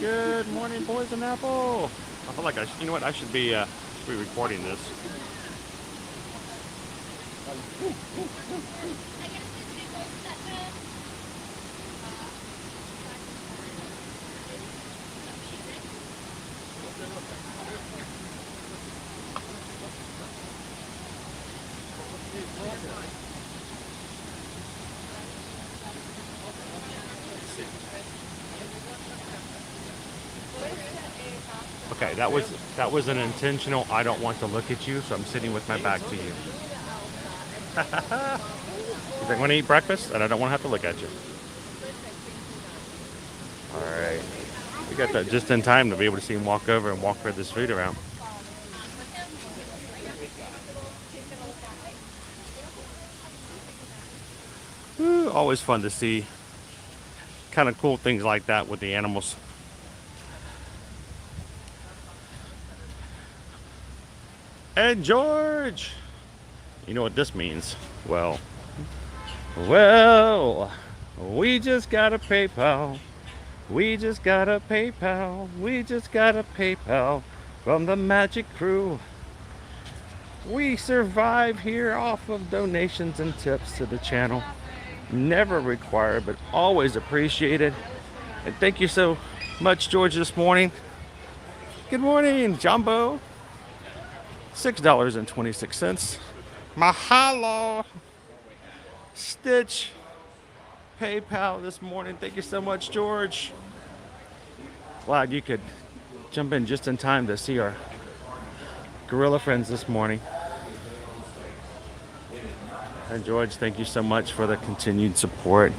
Good morning, Poison Apple. I feel like you know what? I should be recording this. Okay, that was an intentional. I don't want to look at you, so I'm sitting with my back to you. He's like, want to eat breakfast, and I don't want to have to look at you. All right, we got that just in time to be able to see him walk over and walk this food around. Ooh, always fun to see kind of cool things like that with the animals. And George, you know what this means? Well, we just got a PayPal. We just got a PayPal. We just got a PayPal from the Magic Crew. We survive here off of donations and tips to the channel. Never required, but always appreciated. And thank you so much, George, this morning. Good morning, Jumbo. $6.26. Mahalo. Stitch. PayPal this morning. Thank you so much, George. Glad you could jump in just in time to see our gorilla friends this morning. And George, thank you so much for the continued support.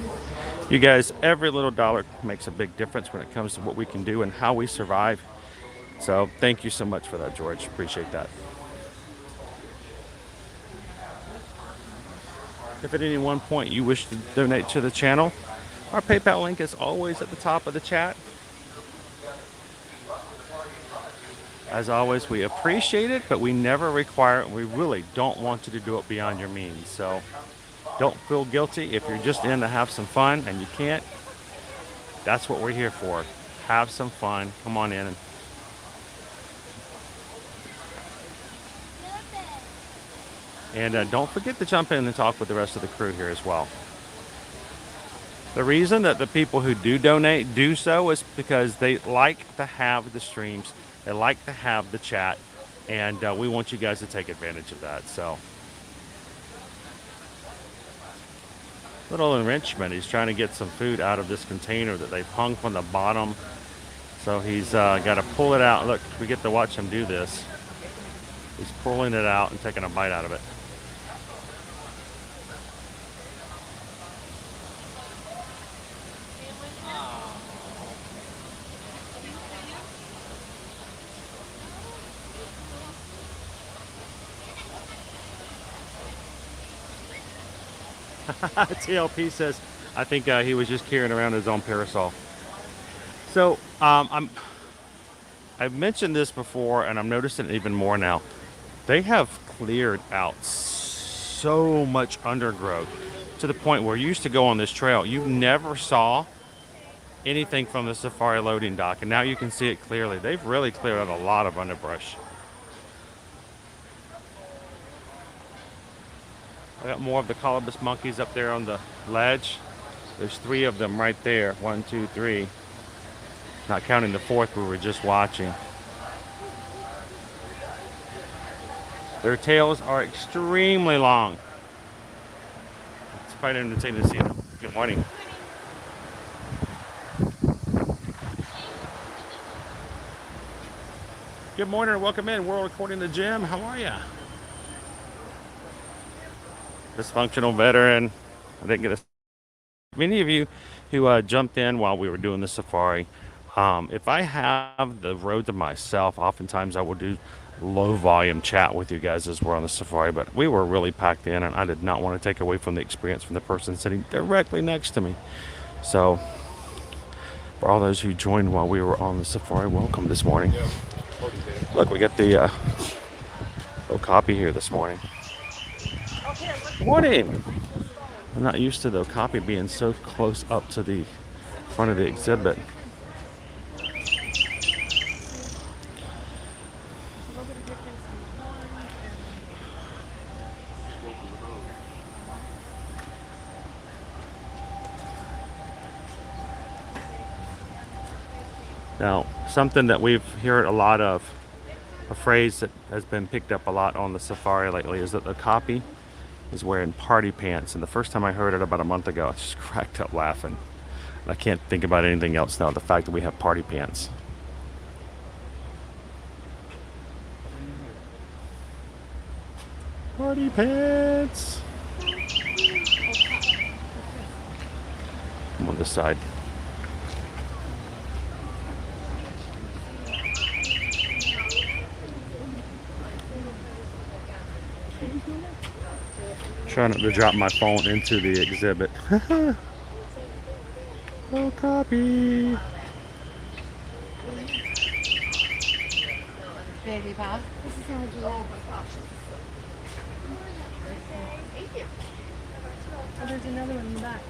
You guys, every little dollar makes a big difference when it comes to what we can do and how we survive. So thank you so much for that, George. Appreciate that. If at any one point you wish to donate to the channel, our PayPal link is always at the top of the chat. As always, we appreciate it, but we never require it. We really don't want you to do it beyond your means. So don't feel guilty if you're just in to have some fun and you can't. That's what we're here for. Have some fun. Come on in. And don't forget to jump in and talk with the rest of the crew here as well. The reason that the people who do donate do so is because they like to have the streams. They like to have the chat. And we want you guys to take advantage of that. So, little enrichment. He's trying to get some food out of this container that they've hung from the bottom. So he's got to pull it out. Look, we get to watch him do this. He's pulling it out and taking a bite out of it. TLP says, I think he was just carrying around his own parasol. So I've mentioned this before, and I'm noticing it even more now. They have cleared out so much undergrowth to the point where you used to go on this trail, you never saw anything from the safari loading dock, and now you can see it clearly. They've really cleared out a lot of underbrush. I got more of the colobus monkeys up there on the ledge. There's 3 of them right there. 1, 2, 3. Not counting the 4th we were just watching. Their tails are extremely long. It's quite entertaining to see them. Good morning. Good morning and welcome in. We're recording the gym. How are you? Dysfunctional veteran. I didn't get a... Many of you who jumped in while we were doing the safari, if I have the road to myself, oftentimes I will do low volume chat with you guys as we're on the safari, but we were really packed in and I did not want to take away from the experience from the person sitting directly next to me. So for all those who joined while we were on the safari, welcome this morning. Look, we got the Okapi here this morning. Morning! I'm not used to the Okapi being so close up to the front of the exhibit. Now, something that we've heard a lot of, a phrase that has been picked up a lot on the safari lately, is that the Okapi is wearing party pants. And the first time I heard it about a month ago, I just cracked up laughing. And I can't think about anything else now, the fact that we have party pants. Party pants! I'm on this side. Trying not to drop my phone into the exhibit. Oh, copy. Baby pop. This is how you love. Thank you. Oh, there's another one in the back.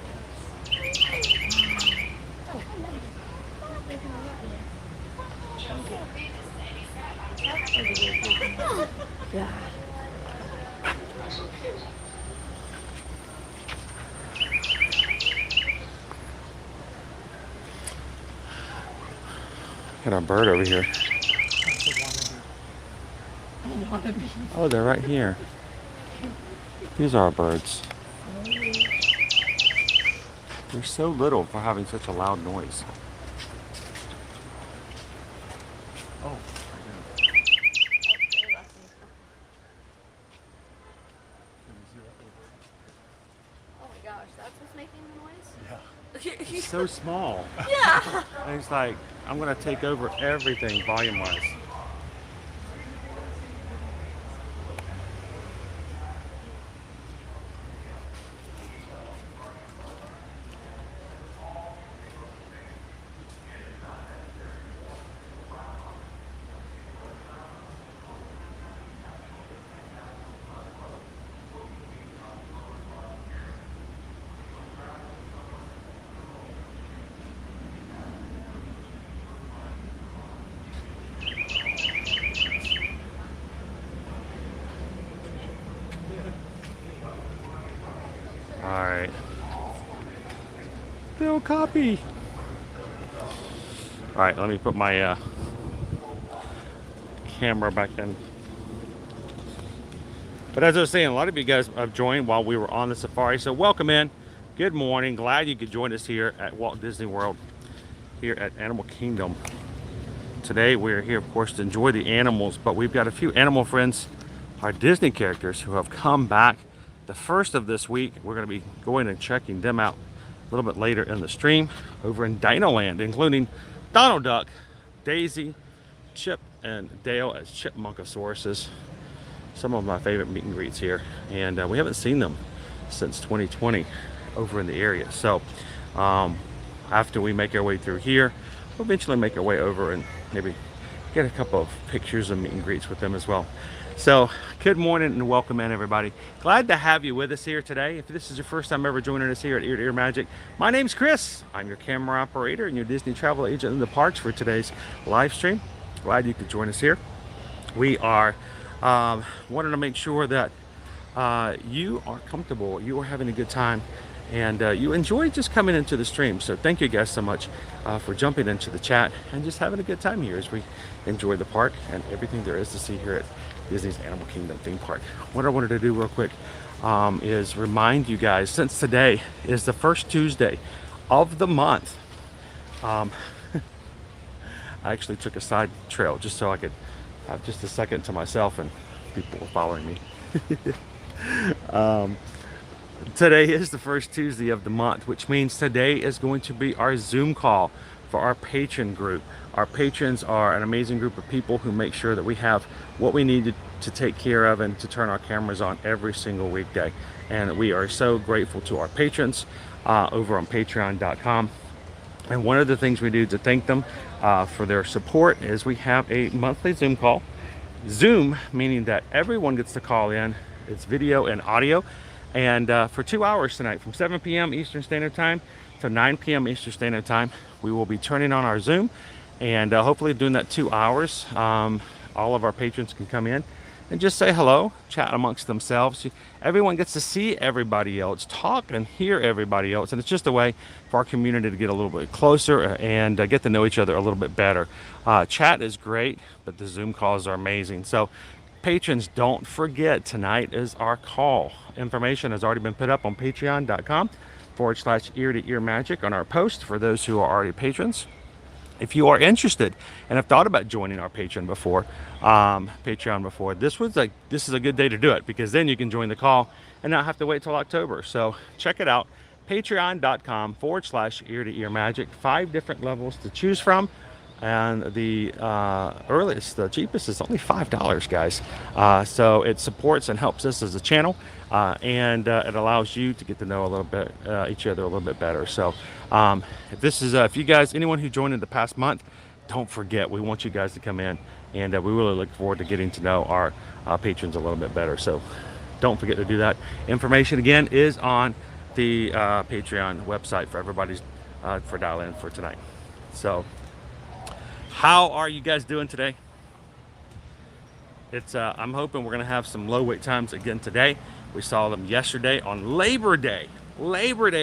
Yeah. Got our bird over here. Oh, they're right here. These are our birds. They're so little for having such a loud noise. Oh. so small. Yeah. And it's like, I'm gonna take over everything volume-wise. All right. Bill copy. All right, let me put my camera back in. But as I was saying, a lot of you guys have joined while we were on the safari. So welcome in. Good morning. Glad you could join us here at Walt Disney World, here at Animal Kingdom. Today we're here, of course, to enjoy the animals, but we've got a few animal friends, our Disney characters, who have come back. The first of this week, we're going to be going and checking them out a little bit later in the stream over in Dinoland, including Donald Duck, Daisy, Chip, and Dale as Chipmunkosauruses. Some of my favorite meet and greets here, and we haven't seen them since 2020 over in the area. So after we make our way through here, we'll eventually make our way over and maybe get a couple of pictures and meet and greets with them as well. So good morning and welcome in, everybody. Glad to have you with us here today. If this is your first time ever joining us here at Ear to Ear Magic, my name's Chris. I'm your camera operator and your Disney travel agent in the parks for today's live stream. Glad you could join us here. We are wanting to make sure that you are comfortable, you are having a good time, and you enjoy just coming into the stream. So thank you guys so much for jumping into the chat and just having a good time here as we enjoy the park and everything there is to see here at Disney's Animal Kingdom theme park. What I wanted to do real quick is remind you guys, since today is the first Tuesday of the month, I actually took a side trail just so I could have just a second to myself and people were following me. Today is the first Tuesday of the month, which means today is going to be our Zoom call for our patron group. Our patrons are an amazing group of people who make sure that we have what we need to take care of and to turn our cameras on every single weekday. And we are so grateful to our patrons over on patreon.com. And one of the things we do to thank them for their support is we have a monthly Zoom call. Zoom, meaning that everyone gets to call in. It's video and audio. And for 2 hours tonight, from 7 p.m. Eastern Standard Time to 9 p.m. Eastern Standard Time, we will be turning on our Zoom. And hopefully during that 2 hours, all of our patrons can come in and just say hello, chat amongst themselves. Everyone gets to see everybody else, talk and hear everybody else. And it's just a way for our community to get a little bit closer and get to know each other a little bit better. Chat is great, but the Zoom calls are amazing. So patrons, don't forget, tonight is our call. Information has already been put up on patreon.com/ear to ear magic on our post for those who are already patrons. If you are interested and have thought about joining our Patreon before, this is a good day to do it, because then you can join the call and not have to wait till October. So check it out, patreon.com/ear to ear magic. 5 different levels to choose from. And the earliest, the cheapest is only $5, guys. So it supports and helps us as a channel, and it allows you to get to know a little bit each other a little bit better. So if you guys, anyone who joined in the past month, don't forget, we want you guys to come in, and we really look forward to getting to know our patrons a little bit better. So don't forget to do that. Information again is on the Patreon website for everybody's for dial in for tonight. So how are you guys doing today? It's I'm hoping we're gonna have some low wait times again today. We saw them yesterday on Labor Day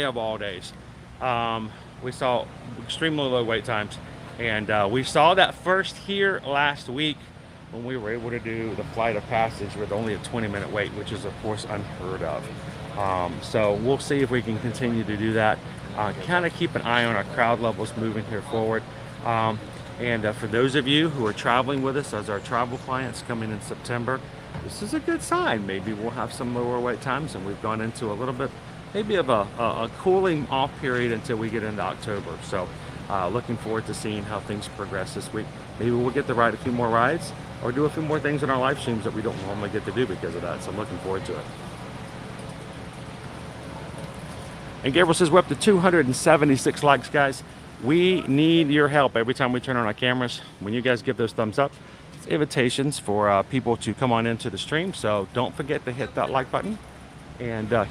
of all days. We saw extremely low wait times, and we saw that first here last week when we were able to do the Flight of Passage with only a 20-minute wait, which is of course unheard of. So we'll see if we can continue to do that. Kind of keep an eye on our crowd levels moving here forward. And for those of you who are traveling with us as our travel clients coming in September, this is a good sign. Maybe we'll have some lower wait times, and we've gone into a little bit maybe of a cooling off period until we get into October. So looking forward to seeing how things progress this week. Maybe we'll get to ride a few more rides or do a few more things in our live streams that we don't normally get to do because of that. So I'm looking forward to it. And Gabriel says we're up to 276 likes, guys. We need your help every time we turn on our cameras. When you guys give those thumbs up, it's invitations for people to come on into the stream. So don't forget to hit that like button. And here,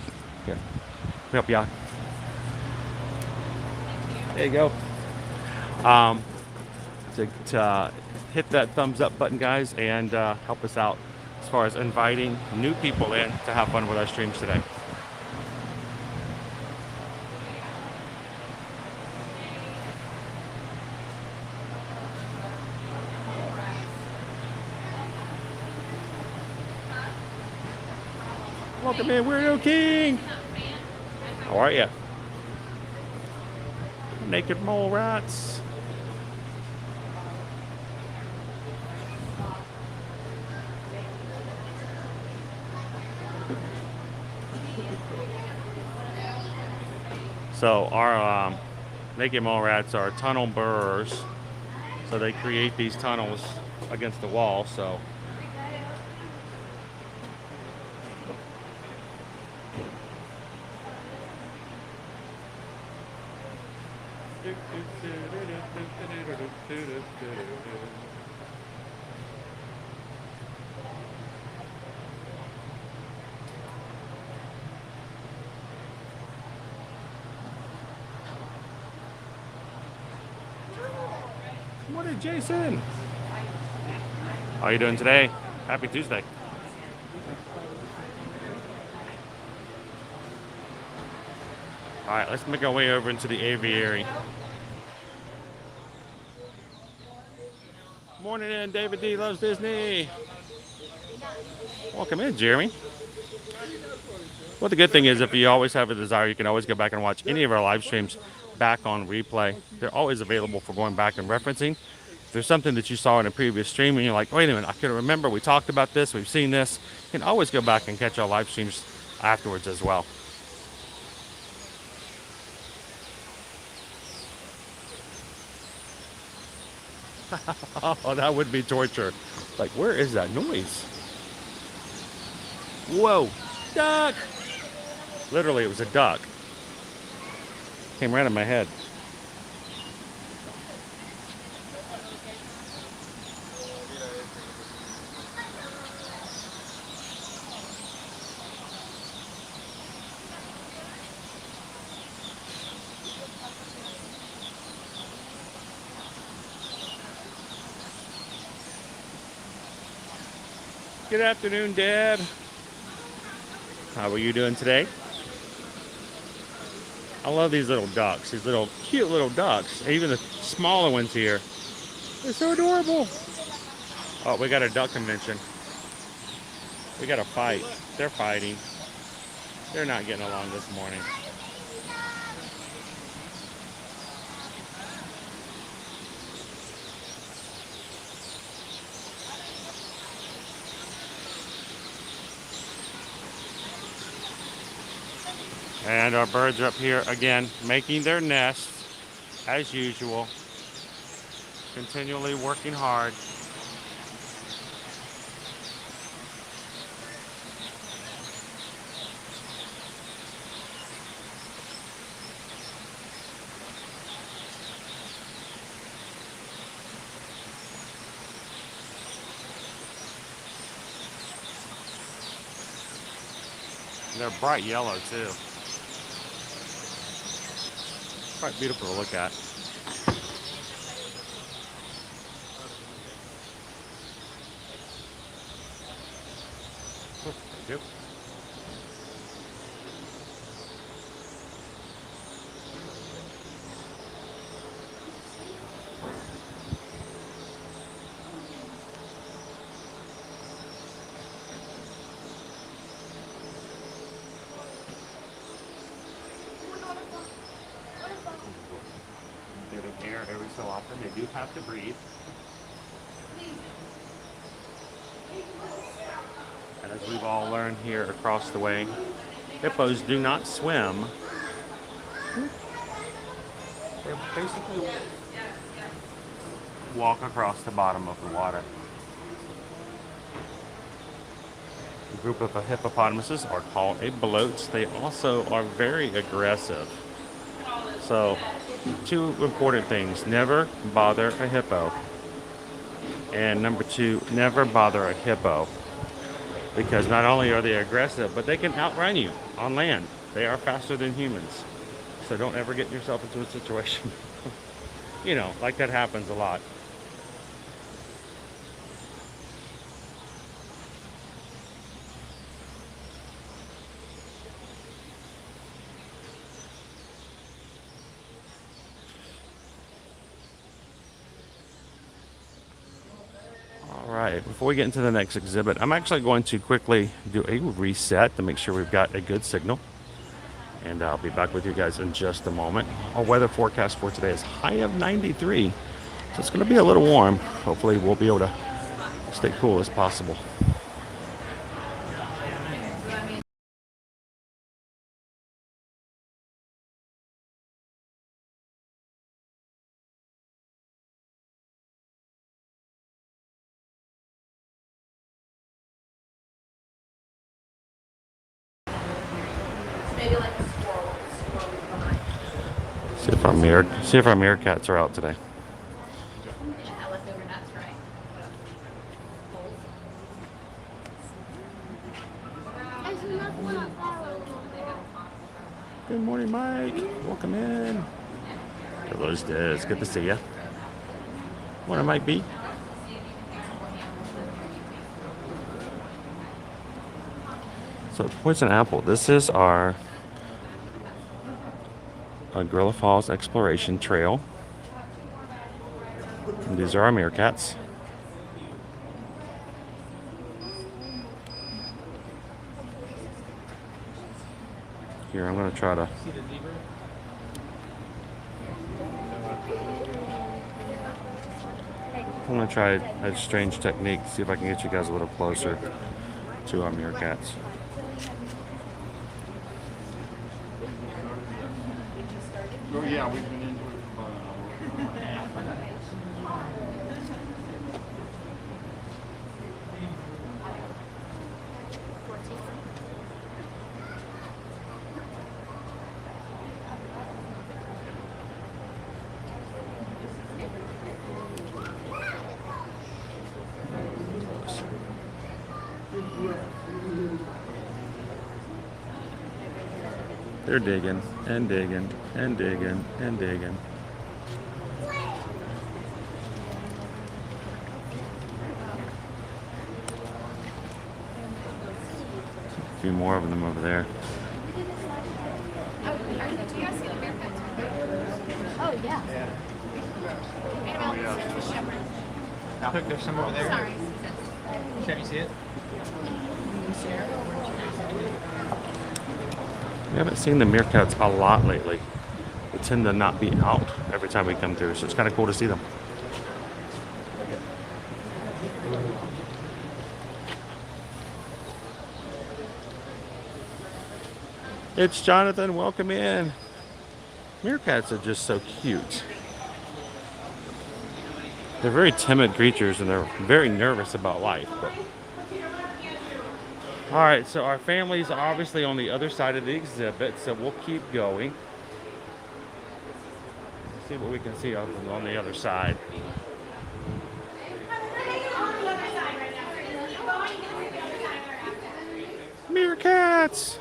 we help you out. There you go. To hit that thumbs up button, guys, and help us out as far as inviting new people in to have fun with our streams today. Welcome in, Weirdo King. How are you? Naked mole rats. So our naked mole rats are tunnel burrowers. So they create these tunnels against the wall. So what is Jason? How are you doing today? Happy Tuesday. All right, let's make our way over into the aviary. Morning in, David D. Loves Disney. Welcome in, Jeremy. Well, the good thing is if you always have a desire, you can always go back and watch any of our live streams back on replay. They're always available for going back and referencing. If there's something that you saw in a previous stream and you're like, wait a minute, I can remember we talked about this, we've seen this, you can always go back and catch our live streams afterwards as well. Oh, that would be torture. Like, where is that noise? Whoa, duck! Literally, it was a duck. Came right in my head. Good afternoon, Dad. How are you doing today? I love these little ducks, these little cute little ducks. Even the smaller ones here. They're so adorable. Oh, we got a duck convention. We got a fight. They're fighting. They're not getting along this morning. And our birds are up here again, making their nest as usual, continually working hard. They're bright yellow too. Quite beautiful to look at. Thank you. Air every so often. They do have to breathe. And as we've all learned here across the way, Hippos do not swim. They basically walk across the bottom of the water. A group of hippopotamuses are called a bloat. They also are very aggressive. So, two important things. Never bother a hippo. And number two, never bother a hippo. Because not only are they aggressive, but they can outrun you on land. They are faster than humans. So don't ever get yourself into a situation, you know, like that happens a lot. Alright, before we get into the next exhibit, I'm actually going to quickly do a reset to make sure we've got a good signal. And I'll be back with you guys in just a moment. Our weather forecast for today is high of 93. So it's going to be a little warm. Hopefully we'll be able to stay cool as possible. Maybe like a squirrel behind. See if our meerkats are out today. Yeah, leftover nuts, right? There's another one on fire. Good morning, Mike. Welcome in. Hello, Des. Good to see you. Morning, Mike B. So, Poison Apple. This is our Gorilla Falls Exploration Trail. And these are our meerkats. Here, I'm going to try to... I'm going to try a strange technique, see if I can get you guys a little closer to our meerkats. Oh yeah, we've been into it for about an hour. They're digging and digging and digging and digging. A few more of them over there. Do you guys see the meerkats? Oh, yeah. Animal Shepherd. Look, there's some over there. Sorry. Can you see it? We haven't seen the meerkats a lot lately. They tend to not be out every time we come through, so it's kind of cool to see them. It's Jonathan, welcome in. Meerkats are just so cute. They're very timid creatures and they're very nervous about life. But... All right, so our family's obviously on the other side of the exhibit, so we'll keep going. Let's see what we can see on the other side. Meerkats!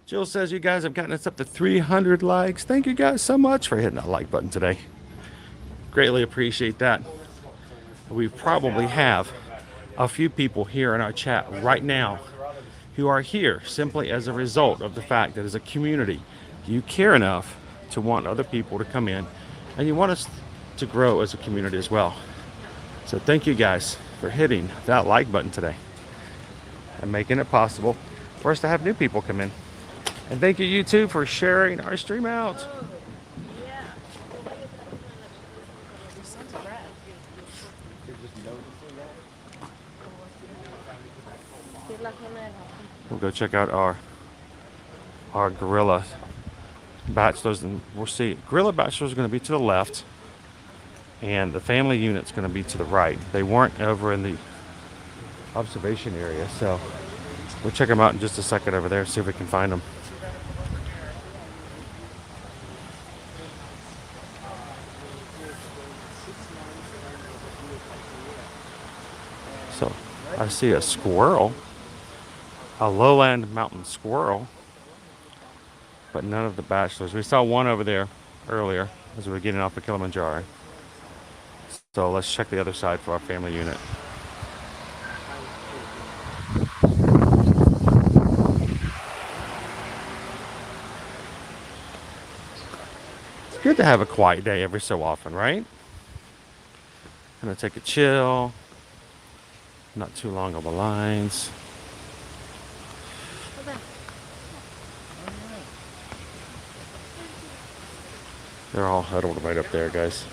Jill says you guys have gotten us up to 300 likes. Thank you guys so much for hitting that like button today. Greatly appreciate that. We probably have a few people here in our chat right now who are here simply as a result of the fact that as a community, you care enough to want other people to come in and you want us to grow as a community as well. So thank you guys for hitting that like button today and making it possible for us to have new people come in. And thank you, YouTube, for sharing our stream out. We'll go check out our gorilla bachelors, and we'll see. Gorilla bachelors are going to be to the left, and the family unit's going to be to the right. They weren't over in the observation area, so we'll check them out in just a second over there, see if we can find them. So I see a squirrel, a lowland mountain squirrel, but none of the bachelors. We saw one over there earlier as we were getting off the Kilimanjaro. So let's check the other side for our family unit. It's good to have a quiet day every so often, right? Gonna take a chill. Not too long on the lines. They're all huddled right up there, guys.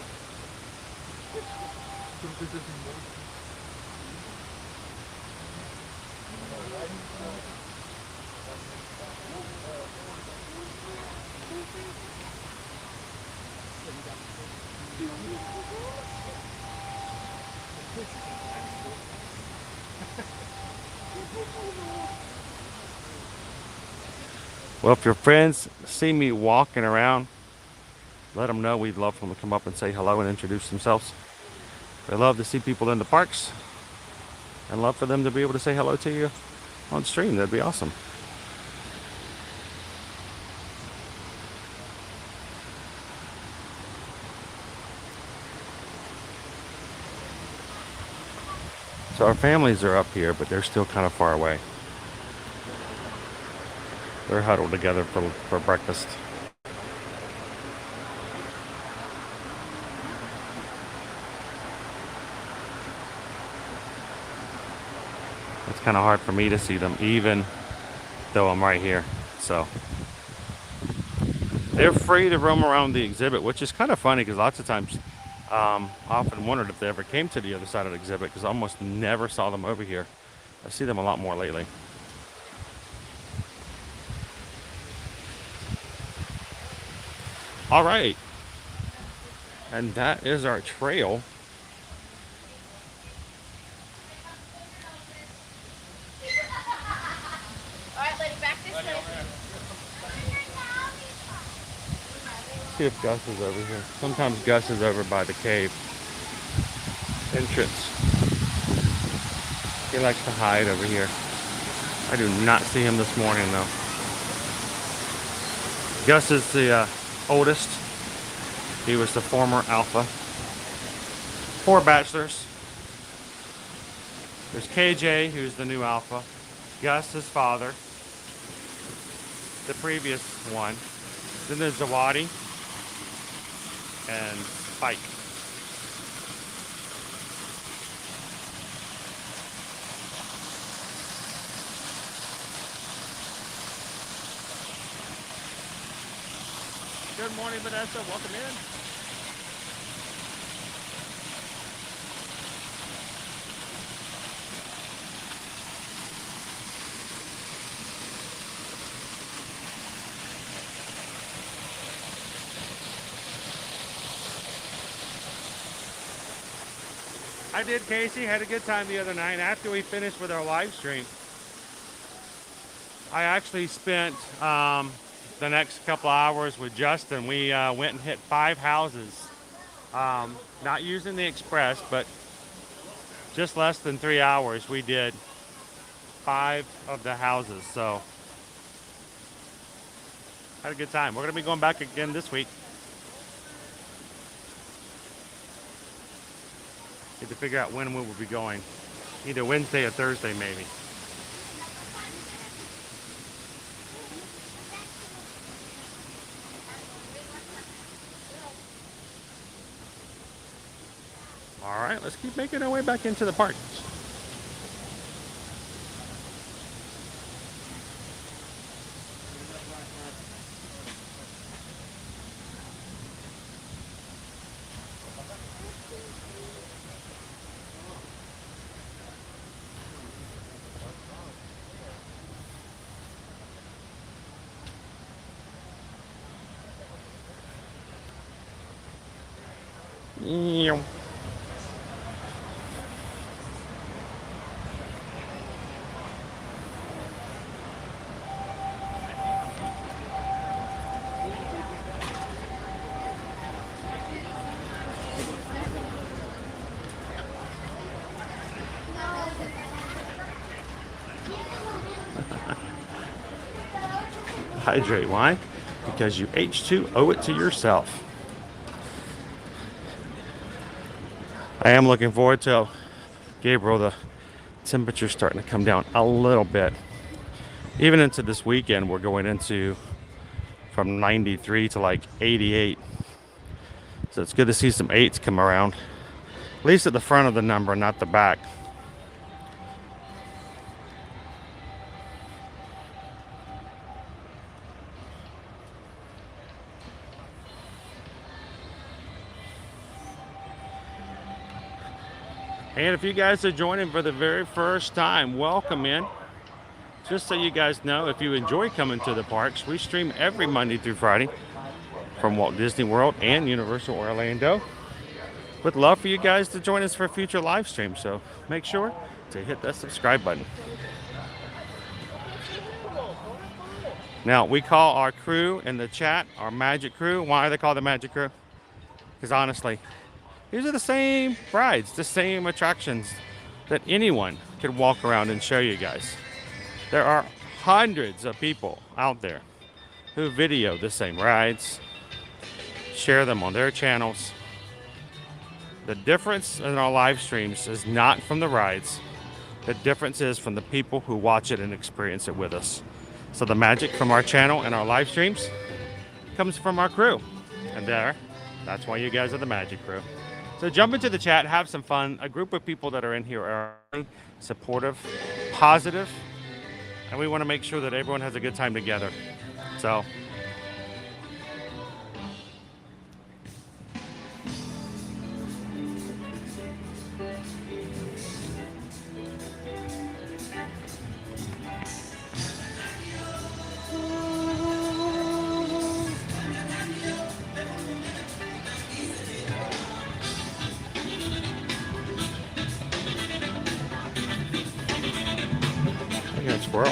Well, if your friends see me walking around, let them know we'd love for them to come up and say hello and introduce themselves. They love to see people in the parks and love for them to be able to say hello to you on stream. That'd be awesome. So our families are up here, but they're still kind of far away. They're huddled together for breakfast. It's kind of hard for me to see them, even though I'm right here. So they're free to roam around the exhibit, which is kind of funny because lots of times I often wondered if they ever came to the other side of the exhibit because I almost never saw them over here. I see them a lot more lately. All right, and that is our trail. All right, lady, back this way. See if Gus is over here. Sometimes Gus is over by the cave entrance. He likes to hide over here. I do not see him this morning though. Gus is the oldest. He was the former alpha. 4 bachelors. There's KJ, who's the new alpha. Gus, his father, the previous one. Then there's Zawadi and Spike. Good morning, Vanessa. Welcome in. I did, Casey. Had a good time the other night. After we finished with our live stream, I actually spent the next couple hours with Justin. We went and hit 5 houses. Not using the express, but just less than 3 hours. We did 5 of the houses. So had a good time. We're going to be going back again this week. Need to figure out when we will be going. Either Wednesday or Thursday, maybe. All right, let's keep making our way back into the park. Ew. Hydrate. Why? Because you H2 owe it to yourself. I am looking forward to Gabriel. The temperature's starting to come down a little bit. Even into this weekend, we're going into from 93 to like 88. So it's good to see some 8s come around. At least at the front of the number, not the back. And if you guys are joining for the very first time, welcome in. Just so you guys know, if you enjoy coming to the parks, we stream every Monday through Friday from Walt Disney World and Universal Orlando. Would love for you guys to join us for future live streams, so make sure to hit that subscribe button. Now, we call our crew in the chat our Magic Crew. Why are they called the Magic Crew? Because honestly, these are the same rides, the same attractions that anyone could walk around and show you guys. There are hundreds of people out there who video the same rides, share them on their channels. The difference in our live streams is not from the rides. The difference is from the people who watch it and experience it with us. So the magic from our channel and our live streams comes from our crew. And that's why you guys are the Magic Crew. So jump into the chat, have some fun. A group of people that are in here are really supportive, positive, and we want to make sure that everyone has a good time together. So squirrel.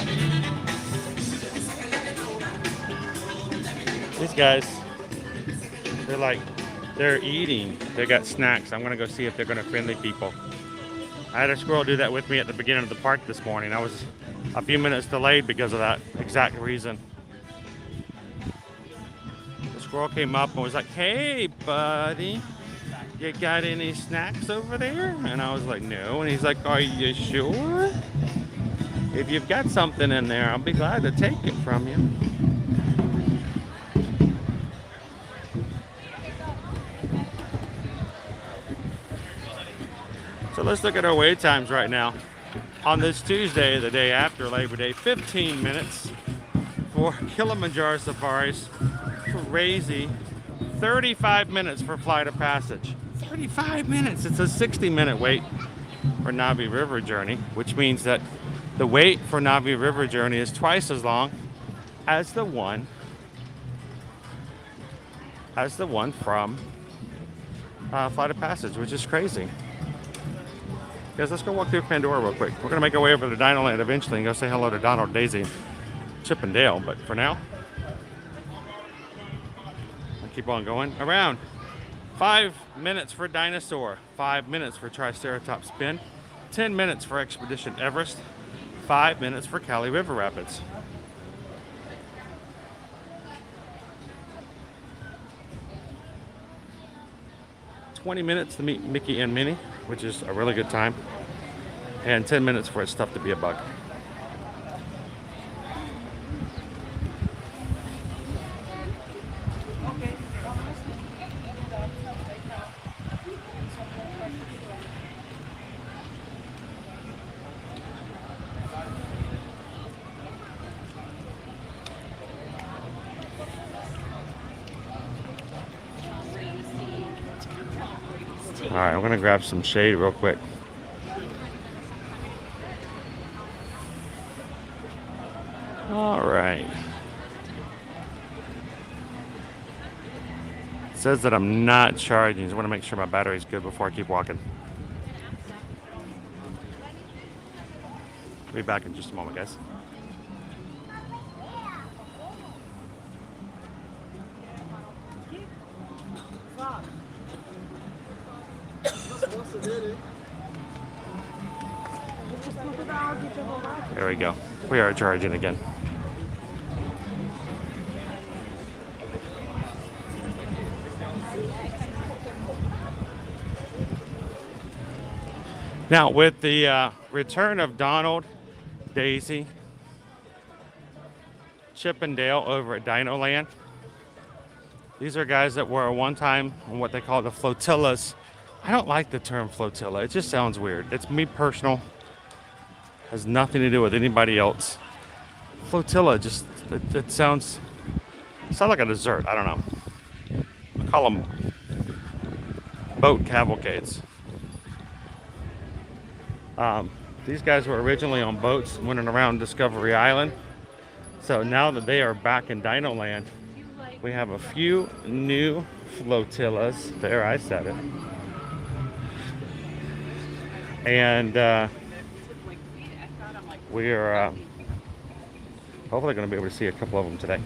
These guys, they're eating. They got snacks. I'm gonna go see if they're gonna friendly people. I had a squirrel do that with me at the beginning of the park this morning. I was a few minutes delayed because of that exact reason. The squirrel came up and was like, "Hey, buddy, you got any snacks over there?" And I was like, "No." And he's like, "Are you sure? If you've got something in there, I'll be glad to take it from you." So let's look at our wait times right now. On this Tuesday, the day after Labor Day, 15 minutes for Kilimanjaro safaris. Crazy. 35 minutes for Flight of Passage. 35 minutes. It's a 60-minute wait for Navi River Journey, which means that the wait for Navi River Journey is twice as long as the one from Flight of Passage, which is crazy. Guys, let's go walk through Pandora real quick. We're gonna make our way over to Dinoland eventually and go say hello to Donald, Daisy, Chip and Dale. But for now, I'll keep on going around. 5 minutes for Dinosaur, 5 minutes for Triceratops Spin, 10 minutes for Expedition Everest, 5 minutes for Cali River Rapids. "20 minutes to meet Mickey and Minnie," which is a really good time, and 10 minutes for It's Tough to Be a Bug. All right, I'm gonna grab some shade real quick. All right. says that I'm not charging. Just want to make sure my battery's good before I keep walking. Be back in just a moment, guys. There we go. We are charging again. Now, with the return of Donald, Daisy, Chip and Dale over at Dinoland, these are guys that were one time on what they call the flotillas. I don't like the term flotilla. It just sounds weird. It's me personal. Has nothing to do with anybody else. Flotilla just, it sounds like a dessert. I don't know. I call them boat cavalcades. These guys were originally on boats running around Discovery Island. So now that they are back in Dinoland, we have a few new flotillas. There, I said it. And we are hopefully going to be able to see a couple of them today.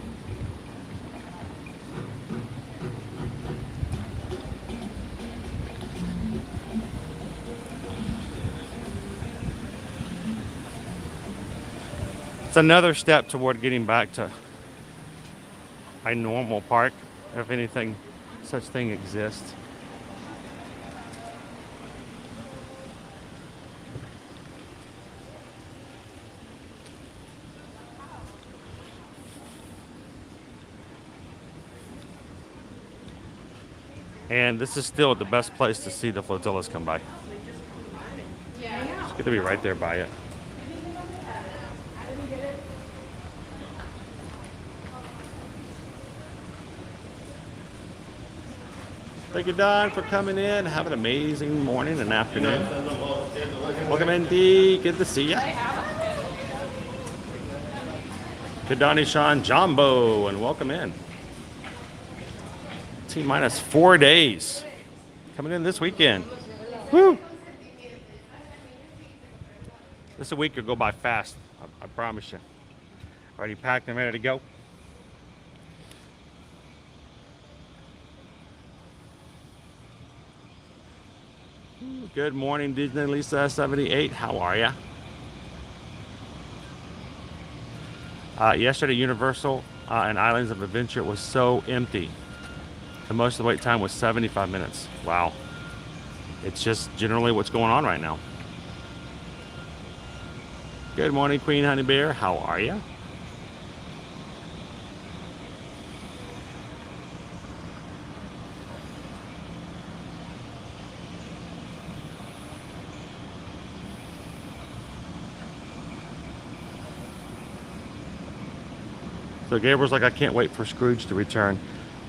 It's another step toward getting back to a normal park, if anything, such thing exists. And this is still the best place to see the flotillas come by. It's good to be right there by it. Thank you, Don, for coming in. Have an amazing morning and afternoon. Welcome in, Dee. Good to see you. Good Donnie, Sean, Jumbo, and welcome in. T-minus 4 days. Coming in this weekend. Woo! This week will go by fast. I promise you. Already packed and ready to go. Good morning, Disney Lisa 78. How are ya? Yesterday, Universal and Islands of Adventure was so empty. The most of the wait time was 75 minutes. Wow. It's just generally what's going on right now. Good morning, Queen Honey Bear. How are ya? So Gabriel's like, I can't wait for Scrooge to return.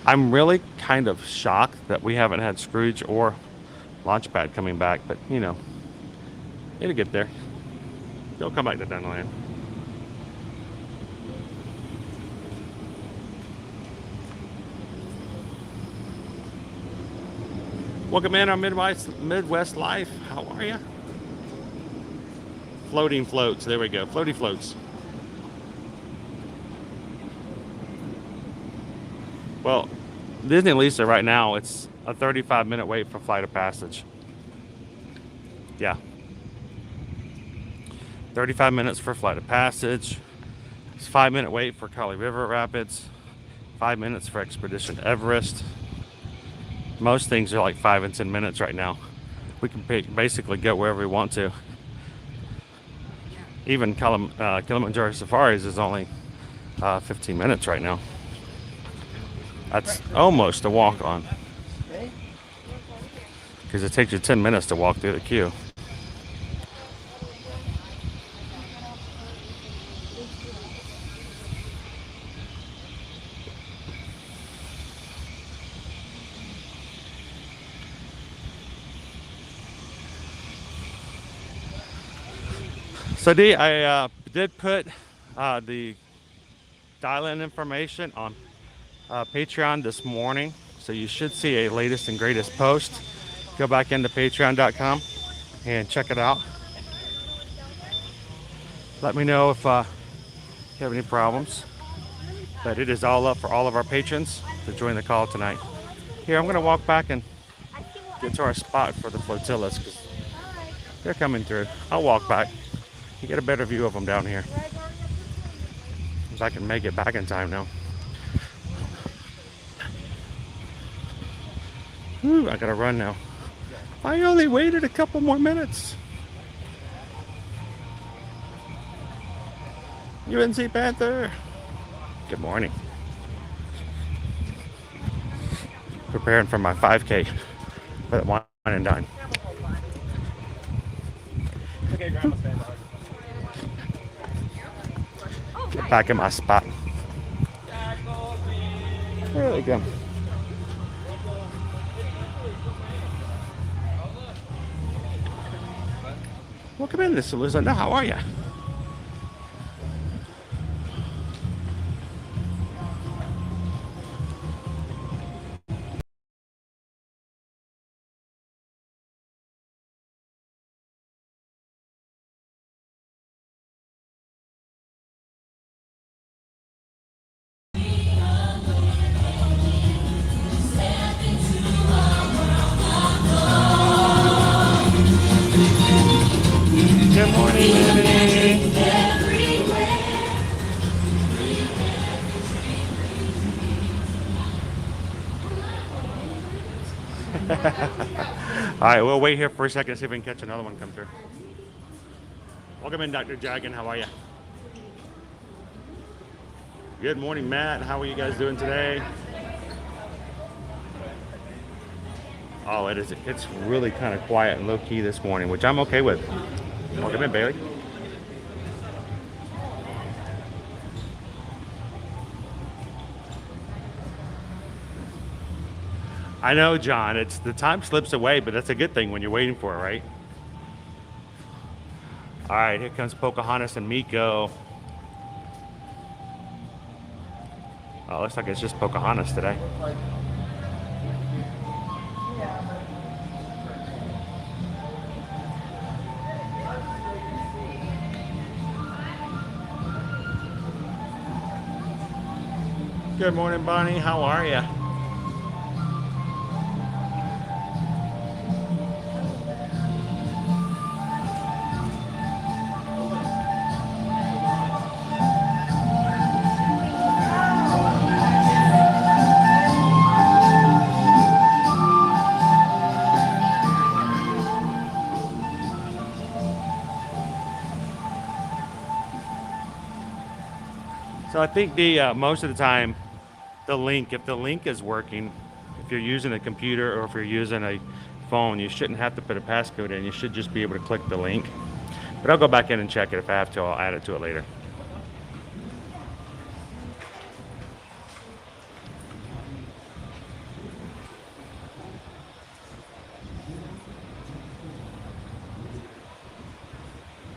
I'm really kind of shocked that we haven't had Scrooge or Launchpad coming back, but you know, it'll get there. They'll come back to Dinoland. Welcome in our Midwest Life. How are you? Floating floats. There we go. Floaty floats. Well, Disney Lisa right now, it's a 35-minute wait for Flight of Passage. Yeah. 35 minutes for Flight of Passage. It's 5-minute wait for Kali River Rapids. 5 minutes for Expedition Everest. Most things are like 5 and 10 minutes right now. We can basically go wherever we want to. Even Kilimanjaro Safaris is only 15 minutes right now. That's almost a walk on. Because it takes you 10 minutes to walk through the queue. So Dee, I did put the dial-in information on Patreon this morning, So you should see a latest and greatest post. Go back into patreon.com and check it out. Let me know if you have any problems. But it is all up for all of our patrons to join the call tonight. Here, I'm going to walk back and get to our spot for the flotillas because they're coming through. I'll walk back. You get a better view of them down here. If I can make it back in time now. Ooh, I gotta run now. I only waited a couple more minutes. UNC Panther. Good morning. Preparing for my 5K for the wine and dine. Okay, Grandma's fan dog. Get back in my spot. There they go. Welcome in, Miss Lucinda. How are you? Good morning, Libby. All right, we'll wait here for a second, see if we can catch another one come through. Welcome in, Dr. Jagan. How are you? Good morning, Matt. How are you guys doing today? Oh, it is. It's really kind of quiet and low key this morning, which I'm okay with. Welcome in, Bailey. I know, John. It's the time slips away, but that's a good thing when you're waiting for it, right? All right, here comes Pocahontas and Miko. Oh, looks like it's just Pocahontas today. Good morning, Bonnie. How are you? So I think the most of the time, if the link is working, if you're using a computer or if you're using a phone, you shouldn't have to put a passcode in. You should just be able to click the link. But I'll go back in and check it. If I have to, I'll add it to it later.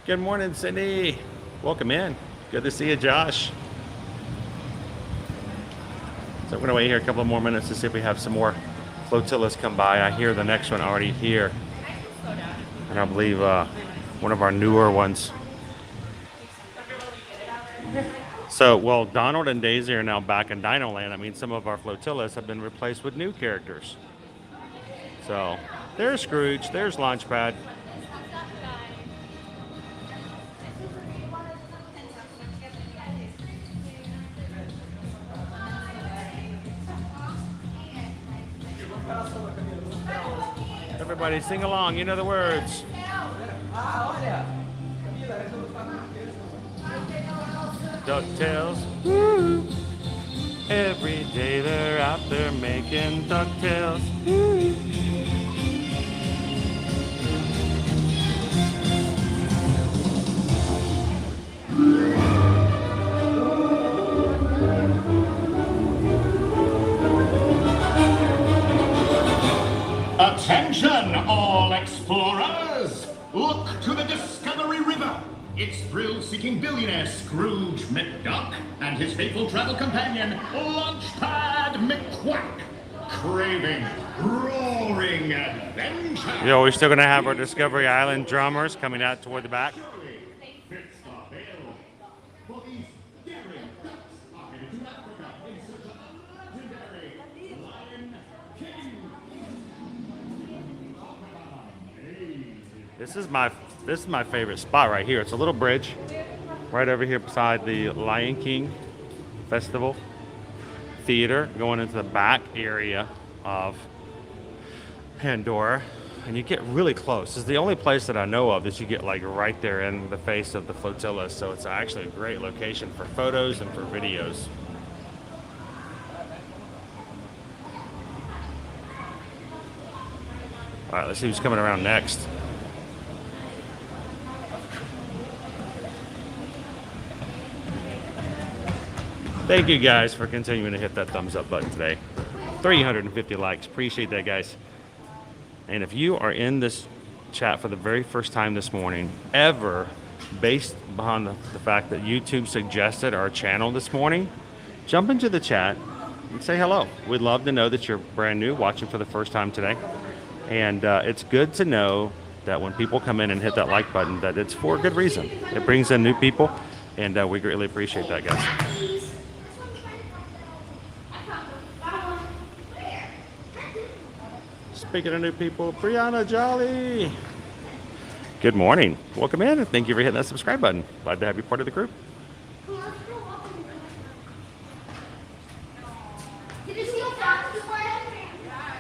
Good morning, Cindy. Welcome in. Good to see you, Josh. So we're going to wait here a couple more minutes to see if we have some more flotillas come by. I hear the next one already here. And I believe one of our newer ones. So, well, Donald and Daisy are now back in Dinoland. I mean, some of our flotillas have been replaced with new characters. So, there's Scrooge, there's Launchpad. Everybody sing along, you know the words. DuckTales. Woo. Every day they're out there making DuckTales. Woo. Attention, all explorers! Look to the Discovery River. It's thrill-seeking billionaire Scrooge McDuck and his faithful travel companion, Launchpad McQuack. craving roaring adventure. You know, we're still going to have our Discovery Island drummers coming out toward the back. This is my favorite spot right here. It's a little bridge right over here beside the Lion King Festival Theater, going into the back area of Pandora, and you get really close. It's the only place that I know of that you get like right there in the face of the flotilla, so it's actually a great location for photos and for videos. All right, let's see who's coming around next. Thank you guys for continuing to hit that thumbs up button today. 350 likes. Appreciate that, guys. And if you are in this chat for the very first time this morning, ever, based upon the fact that YouTube suggested our channel this morning, jump into the chat and say hello. We'd love to know that you're brand new, watching for the first time today. And it's good to know that when people come in and hit that like button, that it's for a good reason. It brings in new people, and we greatly appreciate that, guys. Speaking of new people, Brianna Jolly. Good morning. Welcome in, and thank you for hitting that subscribe button. Glad to have you part of the group.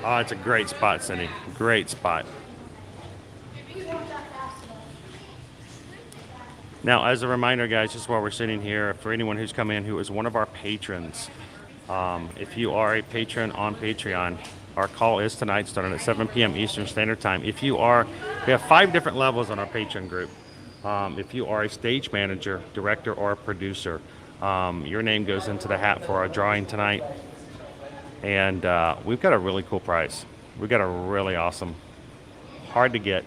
Oh, it's a great spot, Cindy. Great spot. Now, as a reminder, guys, just while we're sitting here, for anyone who's come in who is one of our patrons, if you are a patron on Patreon, our call is tonight, starting at 7 p.m. Eastern Standard Time. If you are, we have 5 different levels on our patron group. If you are a stage manager, director, or a producer, your name goes into the hat for our drawing tonight. And we've got a really cool prize. We've got a really awesome, hard to get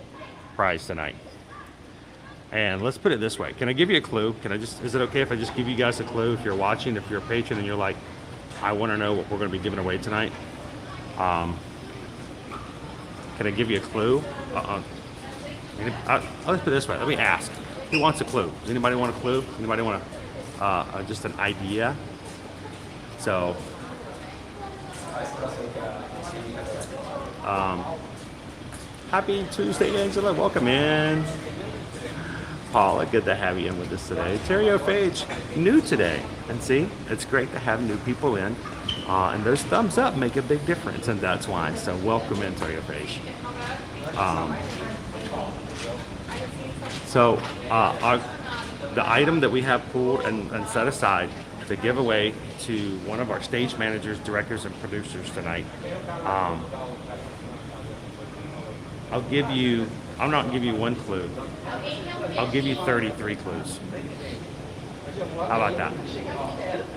prize tonight. And let's put it this way. Can I give you a clue? Is it okay if I just give you guys a clue? If you're watching, if you're a patron and you're like, I want to know what we're going to be giving away tonight. Can I give you a clue? Let's put it this way. Let me ask. Who wants a clue? Does anybody want a clue? Anybody want just an idea? So, happy Tuesday, Angela. Welcome in. Paula, good to have you in with us today. Terry O'Fage, new today. And see, it's great to have new people in. And those thumbs up make a big difference, and that's why. So welcome in, Terry O'Fage. The item that we have pulled and set aside to give away to one of our stage managers, directors, and producers tonight, I'm not give you one clue. I'll give you 33 clues. How about that?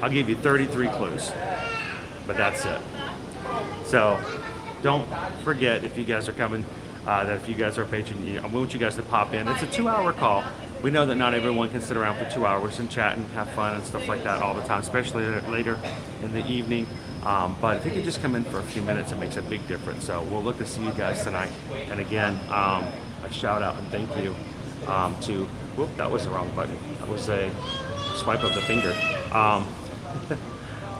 I'll give you 33 clues, but that's it. So don't forget, if you guys are coming, that if you guys are a patron, I want you guys to pop in. It's a 2-hour call. We know that not everyone can sit around for 2 hours and chat and have fun and stuff like that all the time, especially later in the evening. But if you could just come in for a few minutes, it makes a big difference. So we'll look to see you guys tonight. And again, a shout out and thank you to, whoop, that was the wrong button. That was a swipe of the finger. I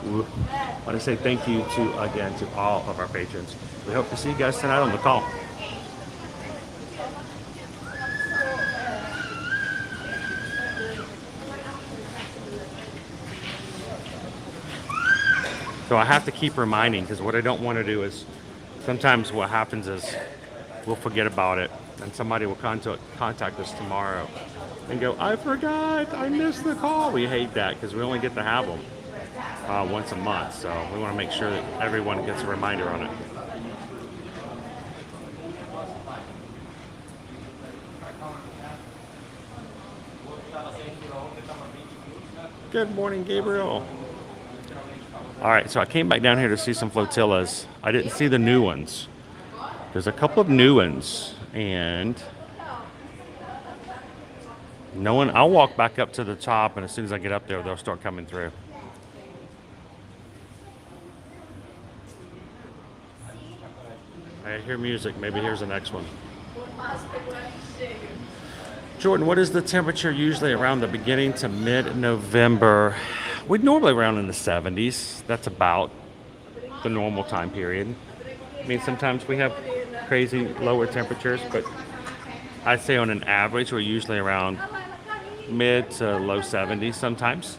want to say thank you to all of our patrons. We hope to see you guys tonight on the call. So I have to keep reminding, because what I don't want to do is, sometimes what happens is we'll forget about it, and somebody will contact us tomorrow and go, I forgot, I missed the call. We hate that because we only get to have them once a month, so we want to make sure that everyone gets a reminder on it. Good morning, Gabriel. All right, so I came back down here to see some flotillas. I didn't see the new ones. There's a couple of new ones, and no one. I'll walk back up to the top, and as soon as I get up there, they'll start coming through. I hear music. Maybe here's the next one. Jordan, what is the temperature usually around the beginning to mid-November? We'd normally around in the 70s. That's about the normal time period. I mean, sometimes we have crazy lower temperatures, but I'd say on an average, we're usually around mid to low 70s sometimes.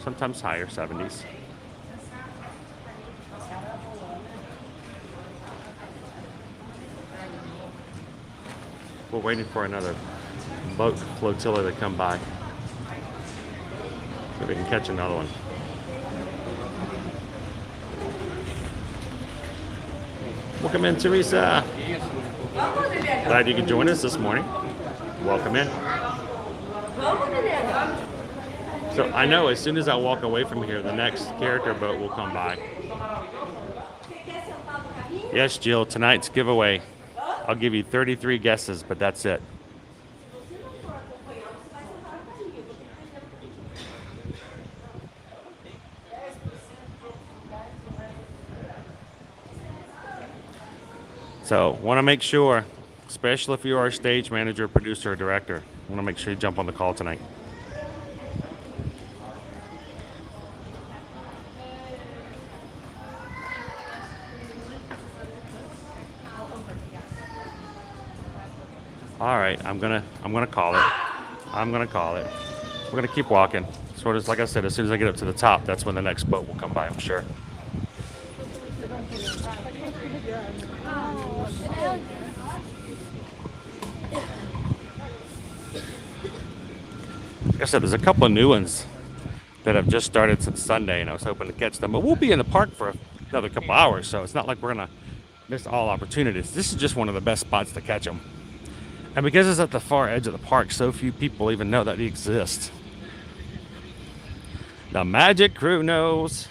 Sometimes higher 70s. We're waiting for another boat flotilla to come by so we can catch another one. Welcome in, Teresa. Glad you could join us this morning. Welcome in. So I know as soon as I walk away from here, the next character boat will come by. Yes, Jill, tonight's giveaway. I'll give you 33 guesses, but that's it. So, want to make sure, especially if you are a stage manager, producer, or director, want to make sure you jump on the call tonight. All right, I'm gonna call it. I'm gonna call it. We're gonna keep walking. Sort of like I said, as soon as I get up to the top, that's when the next boat will come by, I'm sure. Like I said, there's a couple of new ones that have just started since Sunday, and I was hoping to catch them. But we'll be in the park for another couple hours, so it's not like we're gonna miss all opportunities. This is just one of the best spots to catch them. And because it's at the far edge of the park, so few people even know that it exists. The Magic Crew knows.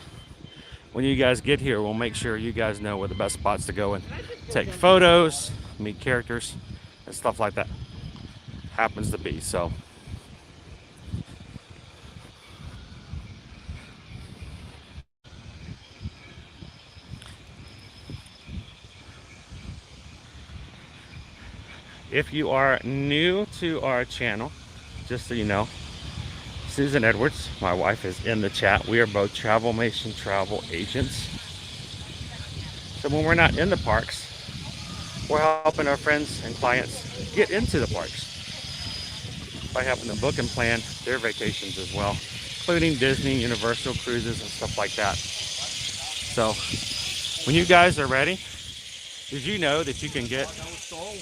When you guys get here, we'll make sure you guys know where the best spots to go and take photos, meet characters, and stuff like that happens to be. So if you are new to our channel, just so you know, Susan Edwards, my wife, is in the chat. We are both Travelmation travel agents. So when we're not in the parks, we're helping our friends and clients get into the parks by helping them book and plan their vacations as well, including Disney, Universal cruises, and stuff like that. So when you guys are ready, did you know that you can get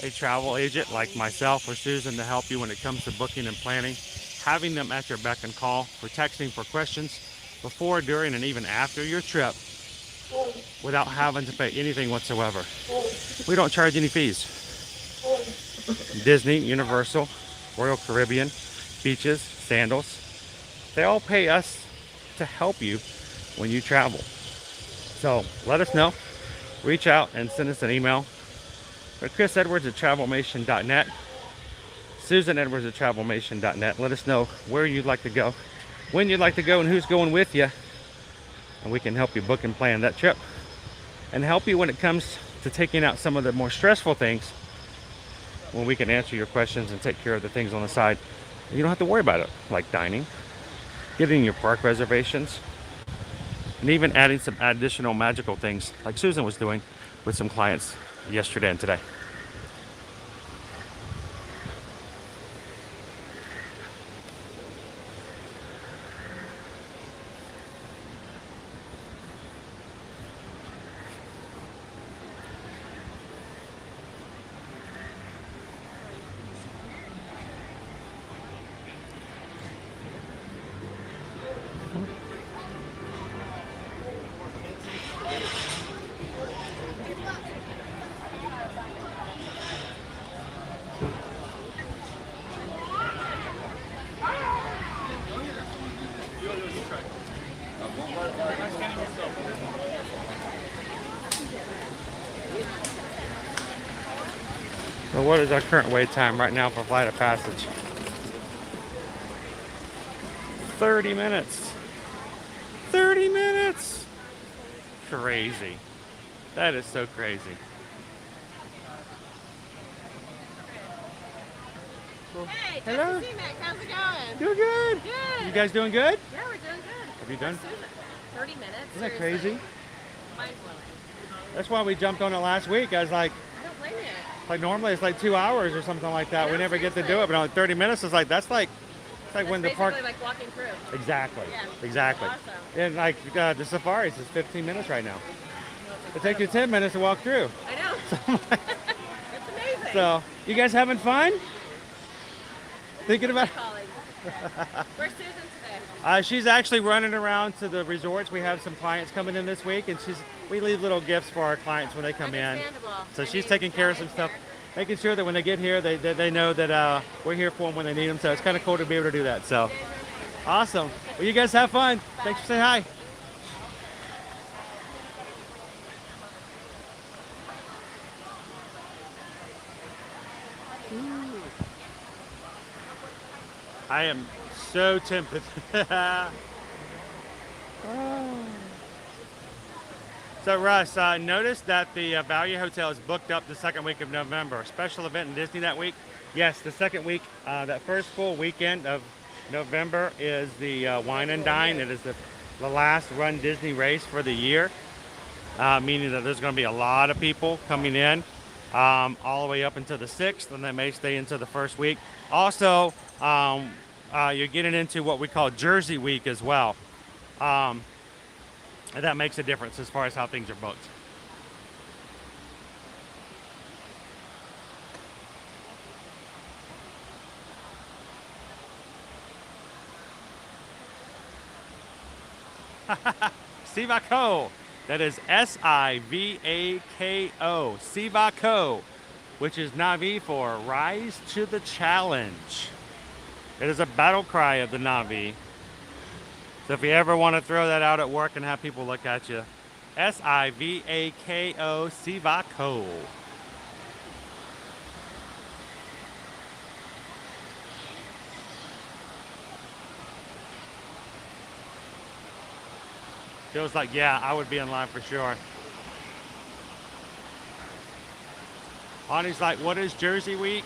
a travel agent like myself or Susan to help you when it comes to booking and planning, having them at your beck and call for texting for questions before, during, and even after your trip without having to pay anything whatsoever? We don't charge any fees. Disney, Universal, Royal Caribbean, beaches, sandals, they all pay us to help you when you travel. So let us know. Reach out and send us an email. But chrisedwards@travelmation.net, susanedwards@travelmation.net. Let us know where you'd like to go, when you'd like to go, and who's going with you. And we can help you book and plan that trip and help you when it comes to taking out some of the more stressful things, when we can answer your questions and take care of the things on the side. You don't have to worry about it, like dining, getting your park reservations, and even adding some additional magical things like Susan was doing with some clients yesterday and today. So what is our current wait time right now for Flight of Passage? 30 minutes. 30 minutes! Crazy. That is so crazy. Hey, Hello. good to see you, Max. How's it going? Doing good. Good. You guys doing good? Yeah, we're doing good. Have you done? 30 minutes. Isn't that seriously. crazy? Mind-blowing. That's why we jumped on it last week. I was like, I don't blame you. like normally it's like 2 hours or something like that. We Yeah, never get to do seriously. it, but on 30 minutes it's like that's like That's when the basically park. like walking through. Exactly. Yeah. Exactly. Awesome. And like the safaris is 15 minutes right now. It takes you 10 minutes to walk through. I know. It's amazing. So, you guys having fun? Thinking about? Colleagues. Where's Susan today? She's actually running around to the resorts. We have some clients coming in this week, and we leave little gifts for our clients when they come in. Understandable. So I she's mean, taking care of some stuff, making sure that when they get here, they know that we're here for them when they need them. So it's kind of cool to be able to do that. So awesome. Well, you guys have fun. Thanks for saying hi. I am so tempted. So Russ, notice that the Value Hotel is booked up the second week of November. Special event in Disney that week. Yes, the second week, that first full weekend of November is the Wine and Dine. It is the last Run Disney race for the year, meaning that there's going to be a lot of people coming in all the way up until the 6th, and they may stay into the first week. Also, you're getting into what we call Jersey Week as well. And that makes a difference as far as how things are booked. Sivako. That is Sivako. Sivako, which is Na'vi for Rise to the Challenge. It is a battle cry of the Na'vi. So if you ever want to throw that out at work and have people look at you, Sivako, Sivako. Feels like, yeah, I would be in line for sure. Bonnie's like, what is Jersey Week?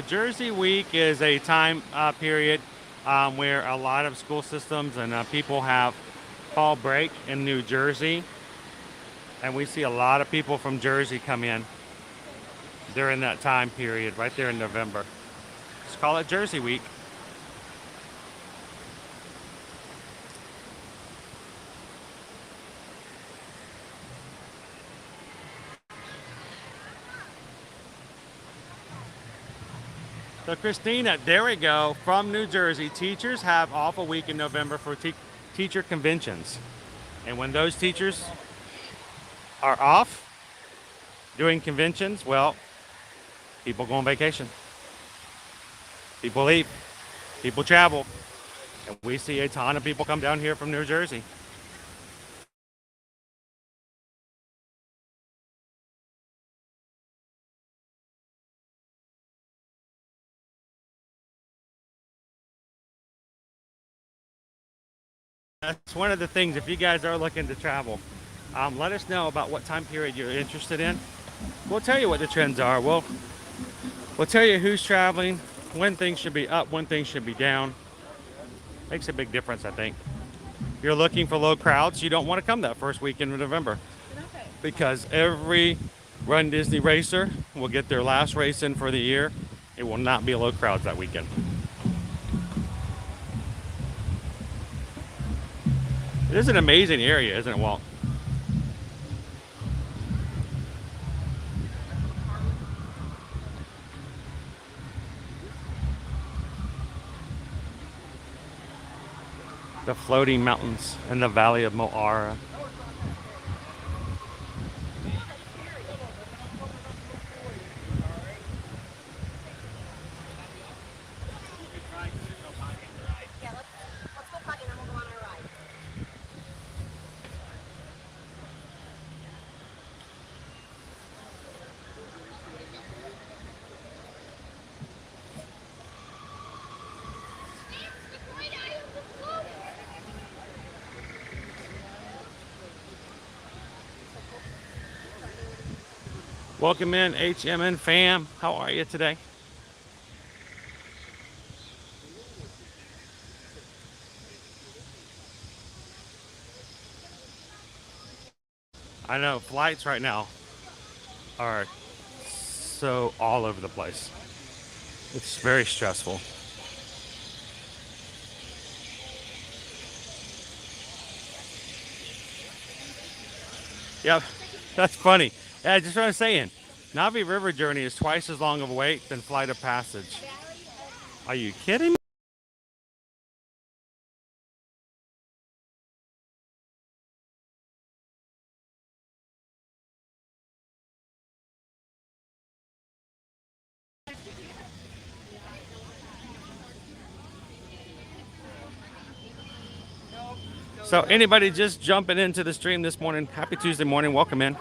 Jersey Week is a time period where a lot of school systems and people have fall break in New Jersey. And we see a lot of people from Jersey come in during that time period, right there in November. Let's call it Jersey Week. So Christina, there we go, from New Jersey. Teachers have off a week in November for teacher conventions. And when those teachers are off doing conventions, well, people go on vacation. People leave. People travel. And we see a ton of people come down here from New Jersey. That's one of the things, if you guys are looking to travel, let us know about what time period you're interested in. We'll tell you what the trends are. We'll tell you who's traveling, when things should be up, when things should be down. Makes a big difference, I think. If you're looking for low crowds, you don't want to come that first weekend of November, because every Run Disney racer will get their last race in for the year. It will not be low crowds that weekend. It is an amazing area, isn't it, Walt? The floating mountains in the Valley of Mo'ara. Welcome in, HMN fam. How are you today? I know flights right now are so all over the place. It's very stressful. Yep, that's funny. Yeah, just what I'm saying. Navi River journey is twice as long of a wait than Flight of Passage. Are you kidding me? So anybody just jumping into the stream this morning, happy Tuesday morning, welcome in.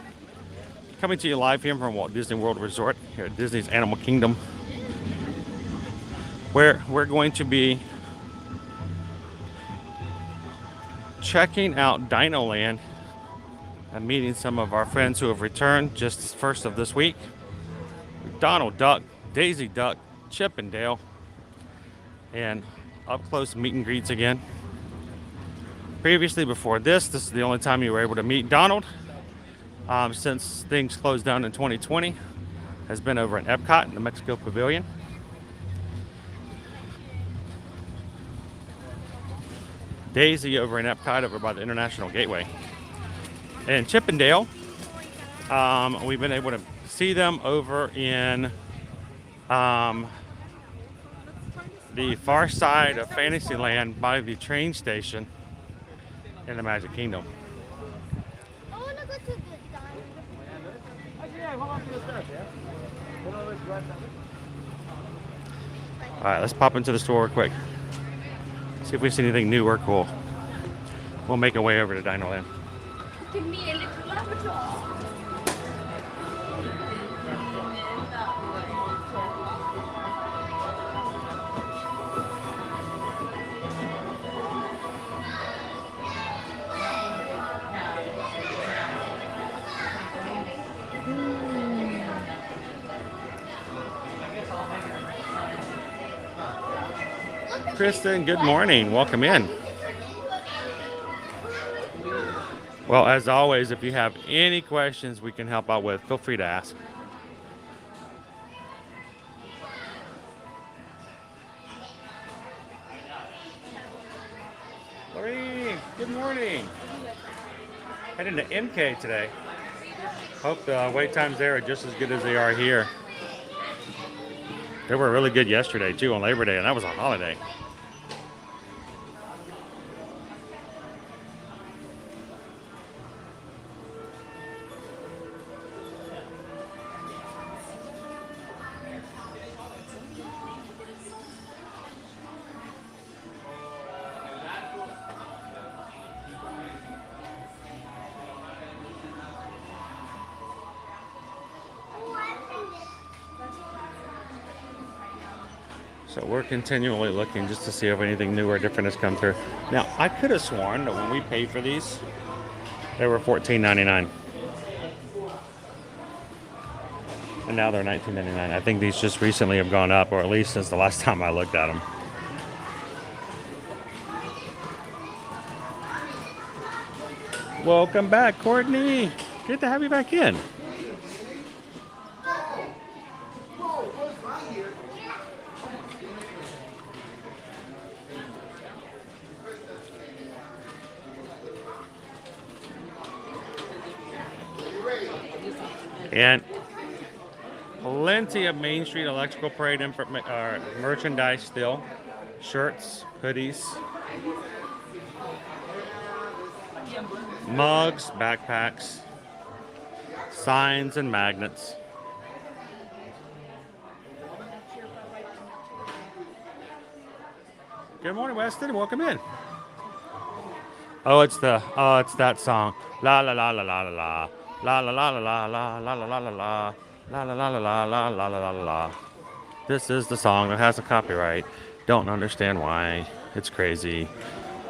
Coming to you live here from Walt Disney World Resort here at Disney's Animal Kingdom, where we're going to be checking out Dinoland and meeting some of our friends who have returned just first of this week. Donald Duck, Daisy Duck, Chip and Dale, and up close meet and greets again. Previously, before this is the only time you were able to meet Donald since things closed down in 2020. Has been over in Epcot in the Mexico Pavilion. Daisy over in Epcot over by the International Gateway. And Chip and Dale, we've been able to see them over in the far side of Fantasyland by the train station in the Magic Kingdom. I want to go to the All right, let's pop into the store real quick. See if we see anything new or cool. We'll make our way over to Dinoland. Give me a little Labrador. Kristen, good morning. Welcome in. Well, as always, if you have any questions we can help out with, feel free to ask. Lorraine, good morning. Heading to MK today. Hope the wait times there are just as good as they are here. They were really good yesterday, too, on Labor Day, and that was a holiday. So we're continually looking just to see if anything new or different has come through. Now, I could have sworn that when we paid for these, they were $14.99. And now they're $19.99. I think these just recently have gone up, or at least since the last time I looked at them. Welcome back, Courtney. Good to have you back in. And plenty of Main Street Electrical Parade merchandise still. Shirts, hoodies, mugs, backpacks, signs, and magnets. Good morning, Weston. Welcome in. Oh, it's that song. La la la la la la la. La la la la la la la la la la la la la la la la la la la la. This is the song that has a copyright. Don't understand why. It's crazy.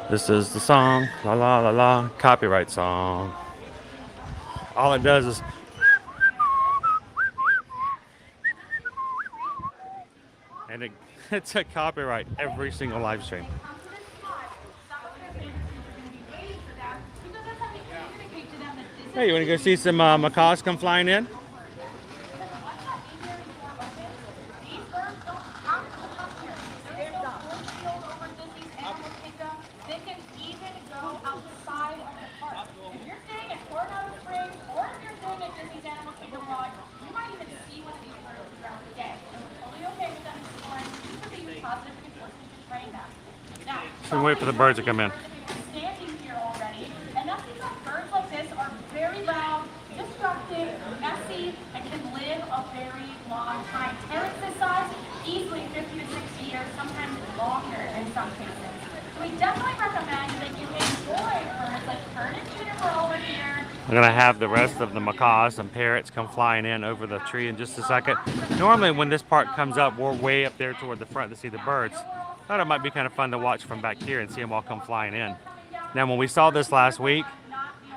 This is the song. La la la la. Copyright song. All it does is and it's a copyright every single live stream. Hey, you want to go see some macaws come flying in? These birds don't have to come here. There is no force field over Disney's Animal Kingdom. They can even go outside of the park. If you're staying at Coronado Springs or if you're staying at Disney's Animal Kingdom Lodge, you might even see one of these birds throughout the day. And we're totally okay with them exploring. These are being positive reinforcement to train them. Now, Should wait for the birds to come in. standing here already, and that's because birds like this are very loud, destructive, messy, and can live a very long time. Parrots this size, easily 50 to 60 years, sometimes longer in some cases. So we definitely recommend that you enjoy birds like Kern and Juniper over here. I'm gonna have the rest of the macaws and parrots come flying in over the tree in just a second. Normally when this part comes up, we're way up there toward the front to see the birds. Thought it might be kind of fun to watch from back here and see them all come flying in. Now when we saw this last week,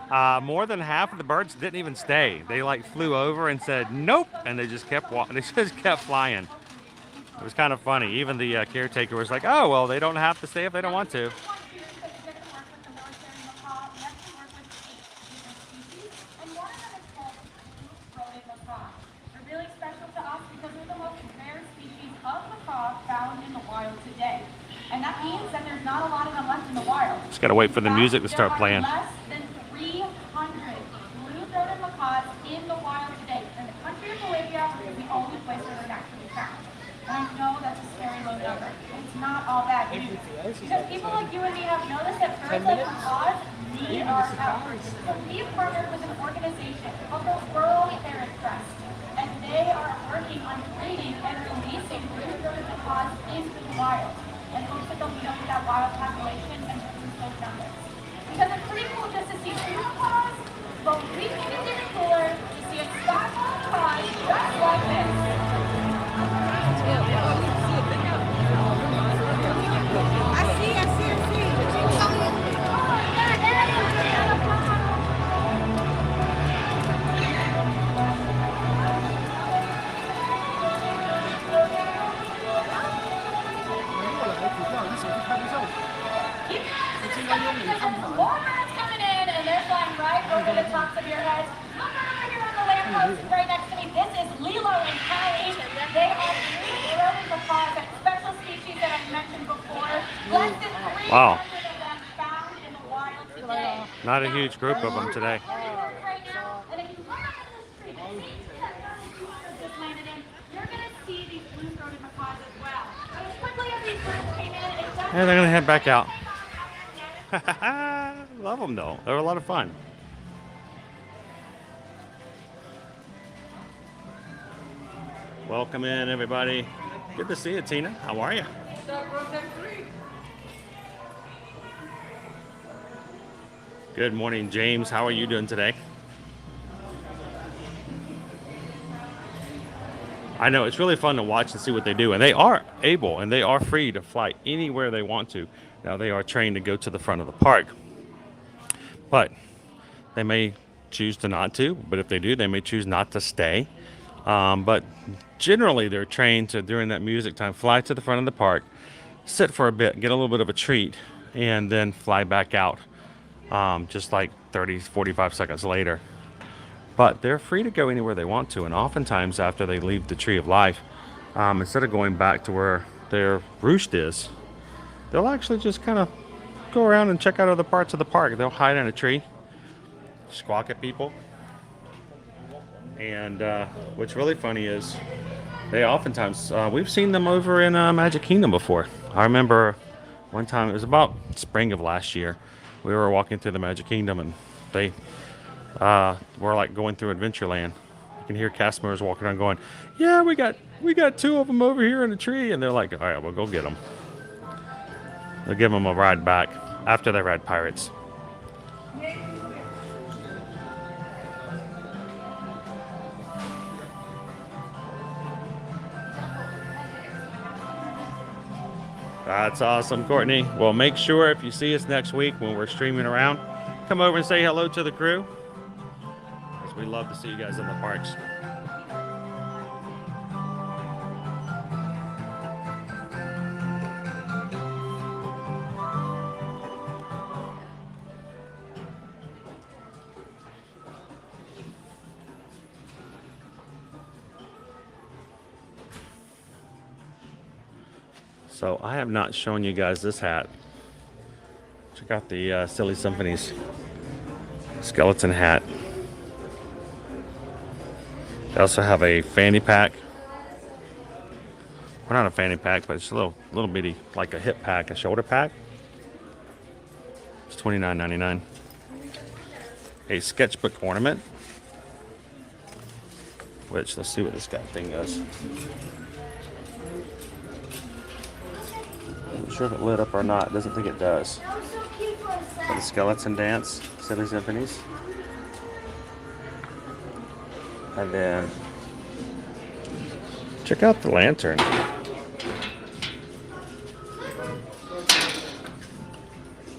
more than half of the birds didn't even stay. They like flew over and said nope, and they just kept walking. They just kept flying. It was kind of funny. Even the caretaker was like, "Oh well, they don't have to stay if they don't want to." They're really special to us because they're the most rare species of macaw found in the wild today. And that means that there's not a lot of them left in the wild. Just gotta wait for the music to start playing. There are less than 300 blue-throated macaws in the wild today. In the country of Bolivia is the only place where they're actually found. And I know that's a scary low number. It's not all bad news. Because people like you and me have noticed that birds like macaws need our help. So we've partnered with an organization called the World Parrot Trust. And they are working on breeding and releasing blue-throated macaws into the wild. And hopes that they'll meet up with that wild population and reduce those numbers. Because it's pretty cool just to see two macaws, but we think it's even cooler to see a stock of macaws just like this. More birds coming in, and they're flying right over the tops of your heads. Look over here on the lamppost right next to me. This is Lilo and Kylie. They are blue-throated macaws, that special species that I mentioned before. Less than 300 Wow. of them found in the wild today. Not a huge group of them today. Right now, and if you look up into the street, see that just landed in, you're going to see these blue-throated macaws as well. And as quickly as these birds came in, it does. Yeah, they're gonna head back out. Love them though. They were a lot of fun. Welcome in, everybody. Good to see you, Tina. How are you? Good morning, James. How are you doing today? I know it's really fun to watch and see what they do, and they are able and they are free to fly anywhere they want to. Now they are trained to go to the front of the park, but they may choose to not to. But if they do, they may choose not to stay. But generally, they're trained to, during that music time, fly to the front of the park, sit for a bit, get a little bit of a treat, and then fly back out just like 30, 45 seconds later. But they're free to go anywhere they want to, and oftentimes after they leave the Tree of Life, instead of going back to where their roost is, they'll actually just kind of go around and check out other parts of the park. They'll hide in a tree, squawk at people. And what's really funny is they oftentimes, we've seen them over in Magic Kingdom before. I remember one time, it was about spring of last year, we were walking through the Magic Kingdom and they were like going through Adventureland. You can hear cast members walking around going, yeah, we got 2 of them over here in the tree. And they're like, all right, well, go get them. They'll give them a ride back after they ride Pirates. That's awesome, Courtney. Well, make sure if you see us next week when we're streaming around, come over and say hello to the crew, because we love to see you guys in the parks. So I have not shown you guys this hat. Check out the Silly Symphonies skeleton hat. They also have a fanny pack. Well, not a fanny pack, but it's a little bitty, like a hip pack, a shoulder pack. It's $29.99. A sketchbook ornament, which, let's see what this guy thing does. I'm not sure if it lit up or not. Doesn't think it does. For the skeleton dance, Silly Symphonies. And then check out the lantern.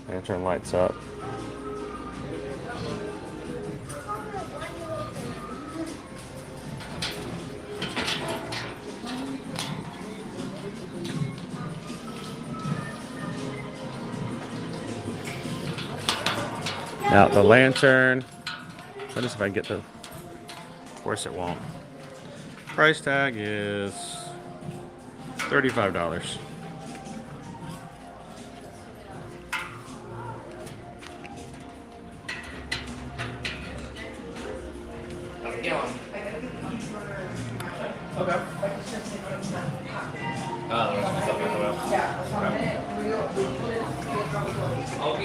Lantern lights up. Now the lantern, let us see if I can get the, of course it won't. Price tag is $35.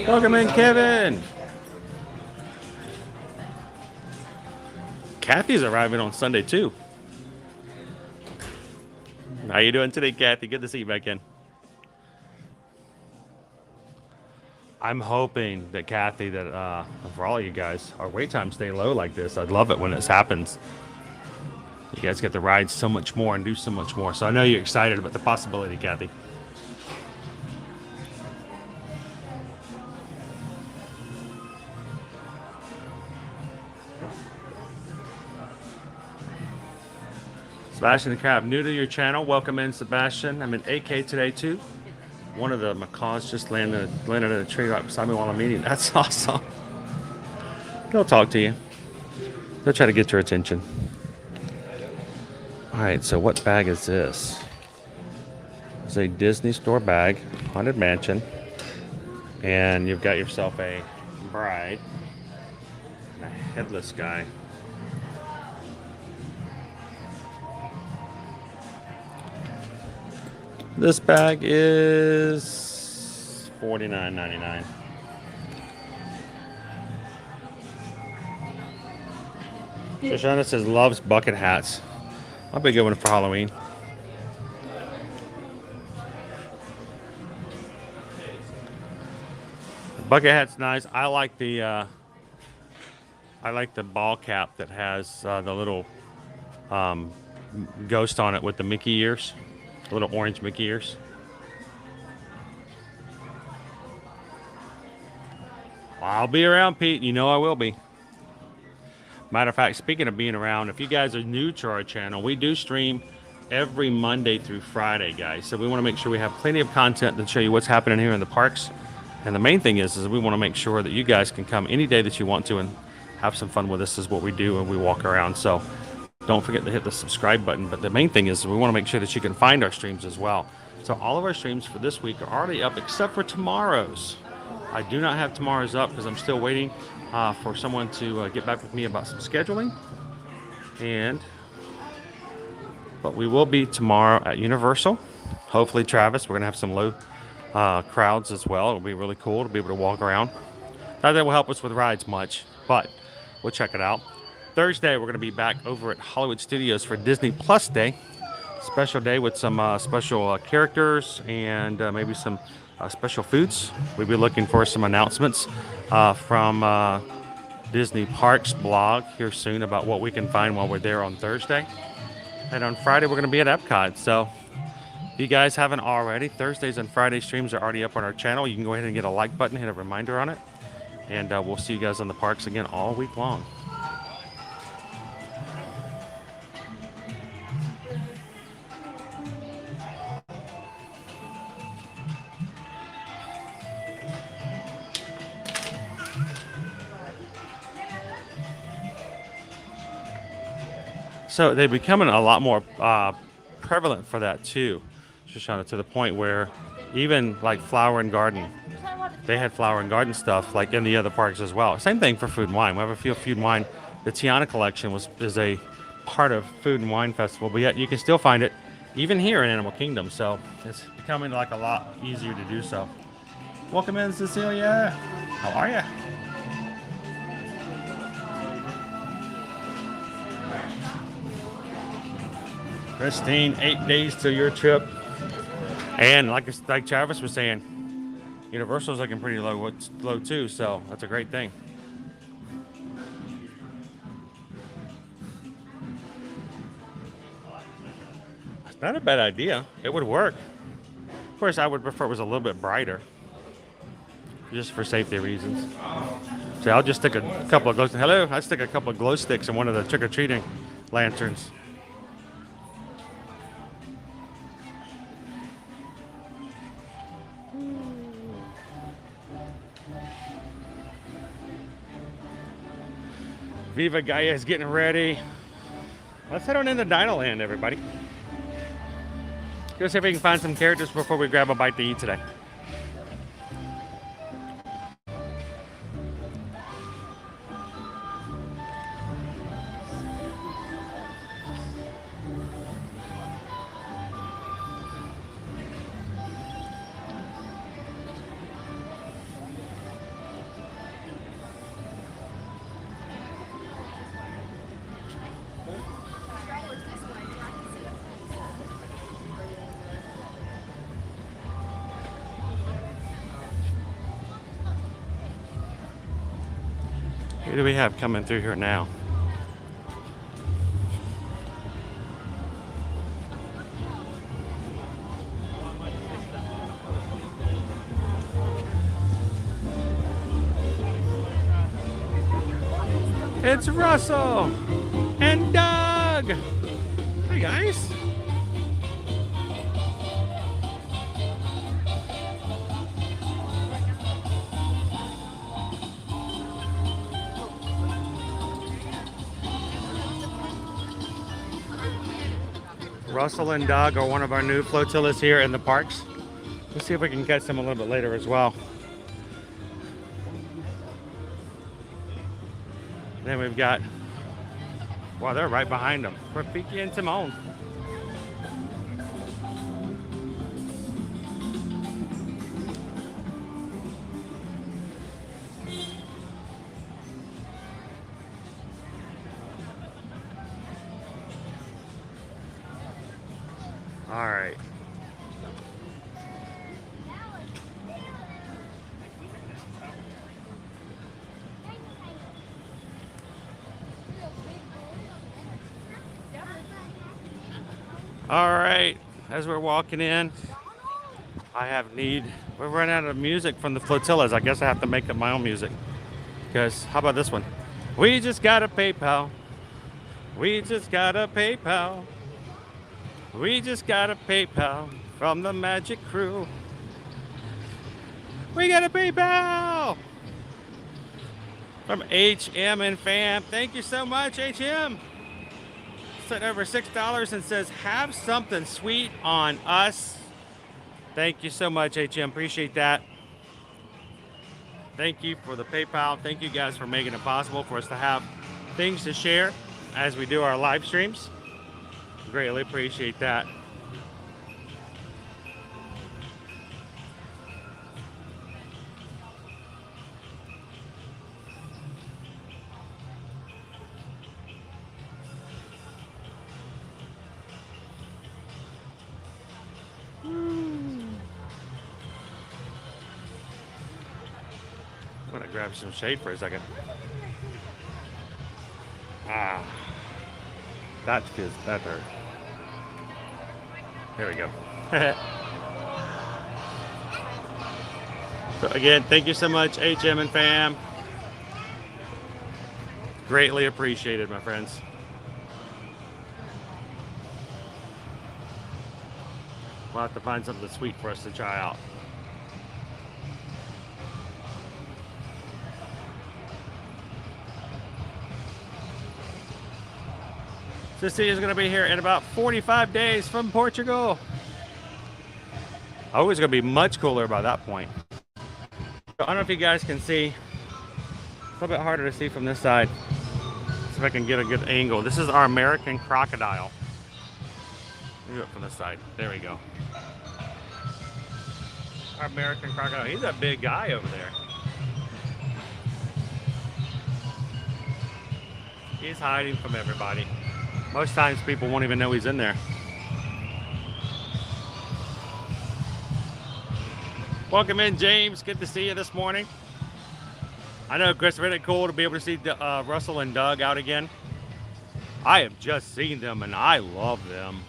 Welcome in, Kevin. Kathy's arriving on Sunday too. How you doing today, Kathy? Good to see you back in. I'm hoping that Kathy, that for all you guys, our wait times stay low like this. I'd love it when this happens. You guys get to ride so much more and do so much more. So I know you're excited about the possibility, Kathy. Sebastian the Crab, new to your channel. Welcome in, Sebastian. I'm in AK today too. One of the macaws just landed in a tree right beside me while I'm eating. That's awesome. They'll talk to you. They'll try to get your attention. All right, so what bag is this? It's a Disney store bag, Haunted Mansion. And you've got yourself a bride and a headless guy. This bag is $49.99. Shoshana says loves bucket hats. I'll be a good one for Halloween. The bucket hat's nice. I like the ball cap that has the little ghost on it with the Mickey ears. Little orange Mickey ears. I'll be around, Pete. You know I will be. Matter of fact, speaking of being around, if you guys are new to our channel, we do stream every Monday through Friday, guys. So we want to make sure we have plenty of content to show you what's happening here in the parks. And the main thing is we want to make sure that you guys can come any day that you want to and have some fun with us, is what we do, and we walk around. So don't forget to hit the subscribe button. But the main thing is we want to make sure that you can find our streams as well. So all of our streams for this week are already up except for tomorrow's. I do not have tomorrow's up because I'm still waiting for someone to get back with me about some scheduling. But we will be tomorrow at Universal. Hopefully, Travis, we're going to have some low crowds as well. It'll be really cool to be able to walk around. Not that it will help us with rides much, but we'll check it out. Thursday, we're going to be back over at Hollywood Studios for Disney Plus Day. Special day with some special characters and maybe some special foods. We'll be looking for some announcements from Disney Parks blog here soon about what we can find while we're there on Thursday. And on Friday, we're going to be at Epcot. So if you guys haven't already, Thursdays and Friday streams are already up on our channel. You can go ahead and get a like button, hit a reminder on it. And we'll see you guys on the parks again all week long. So they're becoming a lot more prevalent for that too. Shoshana, to the point where even like flower and garden, they had flower and garden stuff like in the other parks as well. Same thing for food and wine. We have a few food and wine. The Tiana collection is a part of Food and Wine Festival, but yet you can still find it even here in Animal Kingdom. So it's becoming like a lot easier to do so. Welcome in, Cecilia. How are you? Christine, 8 days till your trip. And like Travis was saying, Universal's looking pretty low too, so that's a great thing. It's not a bad idea. It would work. Of course, I would prefer it was a little bit brighter, just for safety reasons. So I'll just stick a couple of I stick a couple of glow sticks in one of the trick-or-treating lanterns. Viva Gaia is getting ready. Let's head on into Dinoland, everybody. Go see if we can find some characters before we grab a bite to eat today. Who do we have coming through here now? It's Russell and Doug. Hey guys. Russell and Doug are one of our new flotillas here in the parks. Let's see if we can catch them a little bit later as well. Then we've got, wow, they're right behind them. Rafiki and Timon. All right. All right, as we're walking in, we're running out of music from the flotillas. I guess I have to make up my own music. Because, how about this one? We just got a PayPal. We just got a PayPal. We just got a PayPal from the Magic Crew. We got a PayPal from HM and Fam. Thank you so much, HM. Sent over $6 and says, have something sweet on us. Thank you so much, HM. Appreciate that. Thank you for the PayPal. Thank you guys for making it possible for us to have things to share as we do our live streams. Greatly appreciate that. I'm gonna grab some shade for a second. Ah, that feels better. There we go. So again, thank you so much, HM and Fam. Greatly appreciated, my friends. We'll have to find something sweet for us to try out. Cecilia's going to be here in about 45 days from Portugal. Oh, it's going to be much cooler by that point. So I don't know if you guys can see. It's a little bit harder to see from this side. See if I can get a good angle. This is our American crocodile. Let me do it from this side. There we go. Our American crocodile. He's a big guy over there. He's hiding from everybody. Most times people won't even know he's in there. Welcome in, James. Good to see you this morning. I know, Chris, really cool to be able to see Russell and Doug out again. I have just seen them and I love them.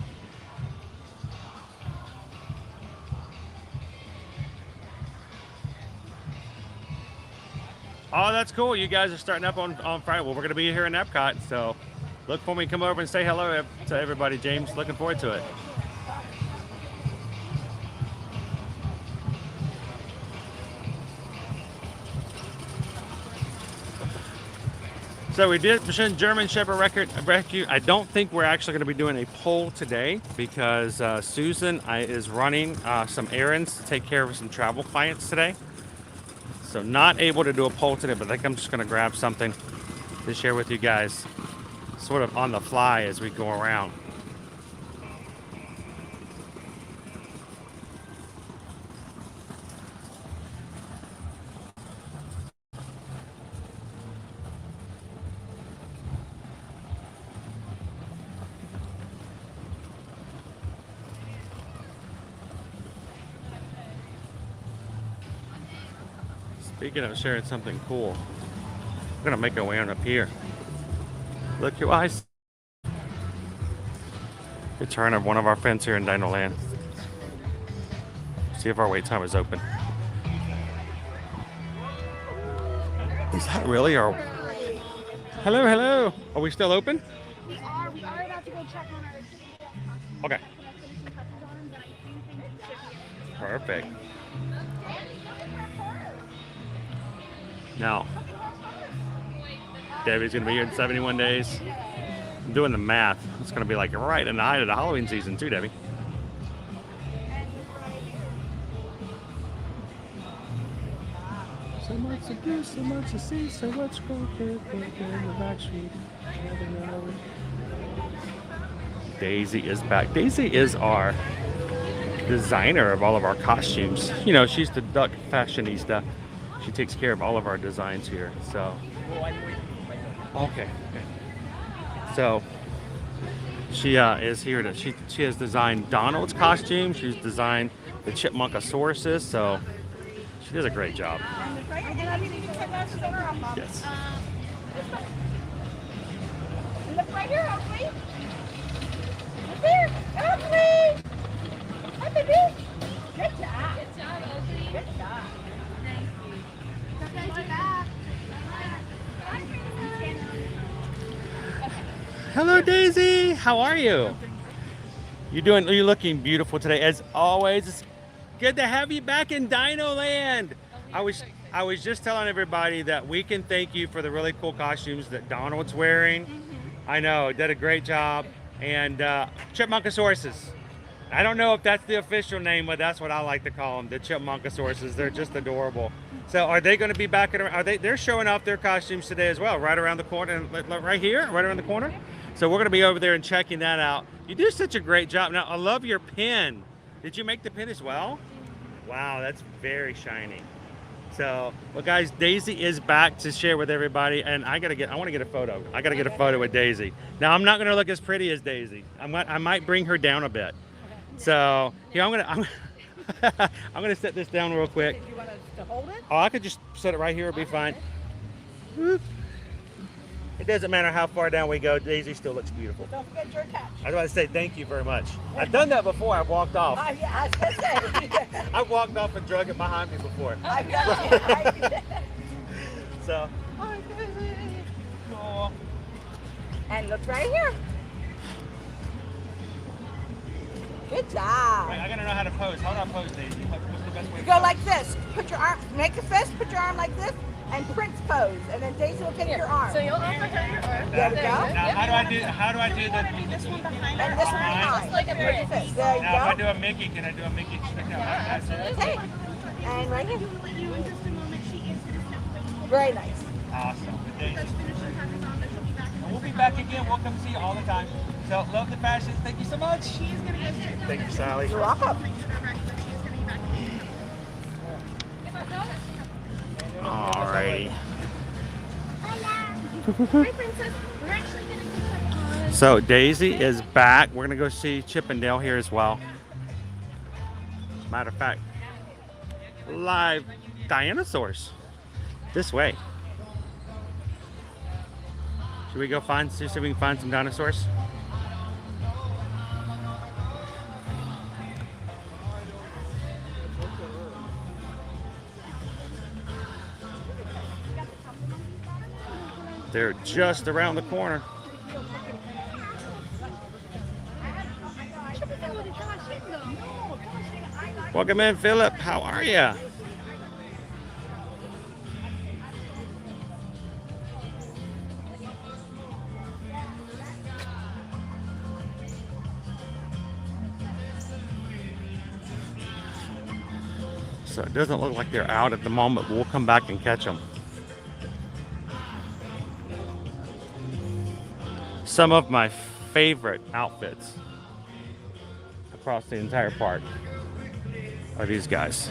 Oh, that's cool. You guys are starting up on Friday. Well, we're going to be here in Epcot, so look for me to come over and say hello to everybody, James. Looking forward to it. So we did German Shepherd Rescue. I don't think we're actually going to be doing a poll today because Susan is running some errands to take care of some travel clients today. So not able to do a poll today, but I think I'm just going to grab something to share with you guys sort of on the fly as we go around. Speaking of sharing something cool, we're gonna make our way on up here. Look who I see. Return of one of our friends here in Dinoland. See if our wait time is open. Is that really our... Hello, hello. Are we still open? We are about to go check on our... Okay. Perfect. Now, Debbie's gonna be here in 71 days. I'm doing the math. It's gonna be like right in the height of the Halloween season too, Debbie. So much to do, so much to see, so much go in the back street. Daisy is back. Daisy is our designer of all of our costumes. You know, she's the duck fashionista. She takes care of all of our designs here. So, okay. So, she is here to. She has designed Donald's costume. She's designed the Chipmunkasauruses. So, she does a great job. Yes. Look right here, Oakley. Look here, Oakley. Hi, baby. Good job. Good job, Oakley. Good job. Hello, Daisy. How are you? You're looking beautiful today, as always. It's good to have you back in Dinoland. I was just telling everybody that we can thank you for the really cool costumes that Donald's wearing. I know, did a great job. And Chipmunkasauruses. I don't know if that's the official name, but that's what I like to call them, the Chipmunkasauruses. They're just adorable. So are they going to be back at? They're showing off their costumes today as well, right around the corner, right here, right around the corner. So we're going to be over there and checking that out. You do such a great job. Now I love your pin. Did you make the pin as well? Wow, that's very shiny. So, well, guys, Daisy is back to share with everybody, and I want to get a photo. I got to get a photo with Daisy. Now I'm not going to look as pretty as Daisy. I might bring her down a bit. So here I'm gonna set this down real quick. Do you want us to hold it? Oh, I could just set it right here. It'll be fine. Whoop. It doesn't matter how far down we go. Daisy still looks beautiful. Don't forget your attach. I was about to say thank you very much. I've done that before. I've walked off. Yeah, I was gonna say. I've walked off and drug it behind me before. I got you. So. Cool. And look right here. Good job. Right, I gotta know how to pose. How do I pose, Daisy? What's the best way? You go like this. Put your arm, make a fist, put your arm like this, and Prince pose, and then Daisy will take your arm. So you'll offer her your arm. There we go. Now, how do I do that? This one behind And her. this one behind. Like a bridge. There you Now, if I go. do a Mickey, can I do a Mickey? Okay. And right here. Very nice. Awesome. And we'll be back again. We'll come see you all the time. So, love the fashions. Thank you so much. Thank you, Sally. You're welcome. Alrighty. Hi, Princess. We're actually going to go So Daisy is back. We're gonna go see Chip and Dale here as well. Matter of fact, live dinosaurs this way. Should we go see if we can find some dinosaurs? They're just around the corner. Welcome in, Philip. How are you? So it doesn't look like they're out at the moment, but we'll come back and catch them. Some of my favorite outfits across the entire park are these guys.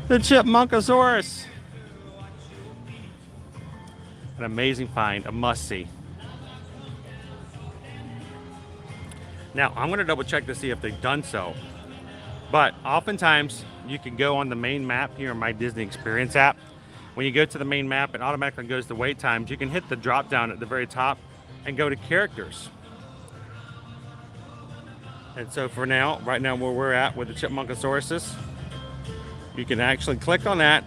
The Chipmunkosaurus. An amazing find, a must-see. Now, I'm gonna double check to see if they've done so. But oftentimes, you can go on the main map here in My Disney Experience app. When you go to the main map, it automatically goes to wait times. You can hit the drop down at the very top and go to characters. And so for now, right now where we're at with the Chipmunkosauruses, you can actually click on that.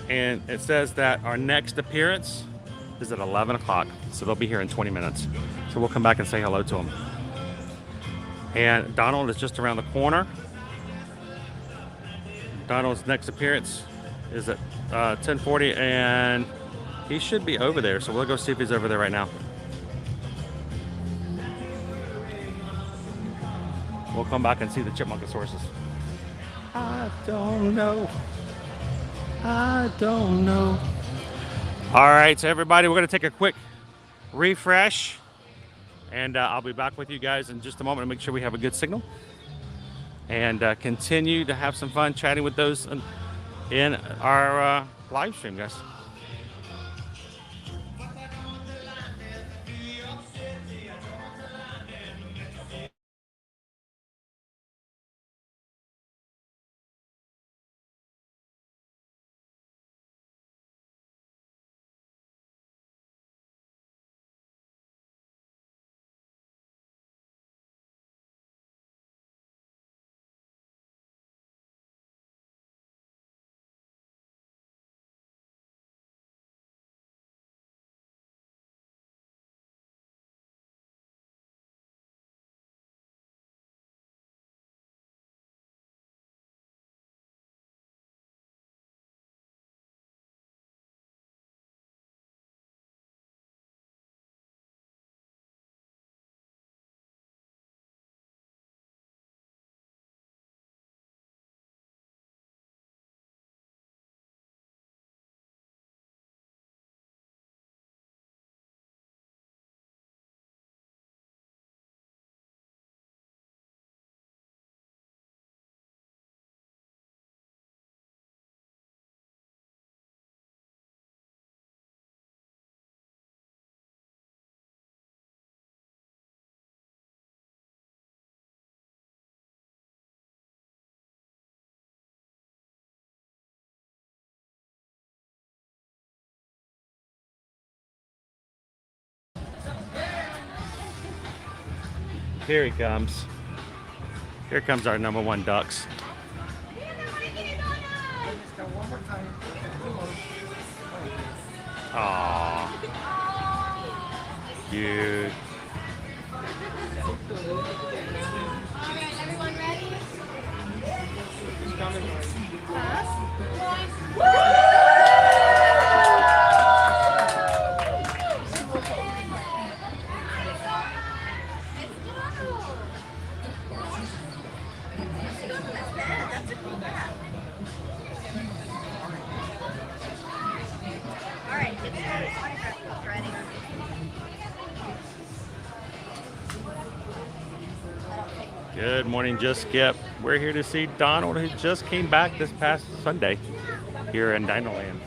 And it says that our next appearance is at 11 o'clock. So they'll be here in 20 minutes. So we'll come back and say hello to them. And Donald is just around the corner. Donald's next appearance is at 10:40, and he should be over there. So we'll go see if he's over there right now. We'll come back and see the Chipmunkosauruses. I don't know. I don't know. All right, so everybody, we're going to take a quick refresh. And I'll be back with you guys in just a moment to make sure we have a good signal. And continue to have some fun chatting with those in our live stream, guys. Here he comes. Here comes our #1 ducks. Aww. Cute. Alright, everyone ready? Huh? That's a cool cat. All right, get the autograph ready. Good morning, Just Skip. We're here to see Donald, who just came back this past Sunday here in Dinoland.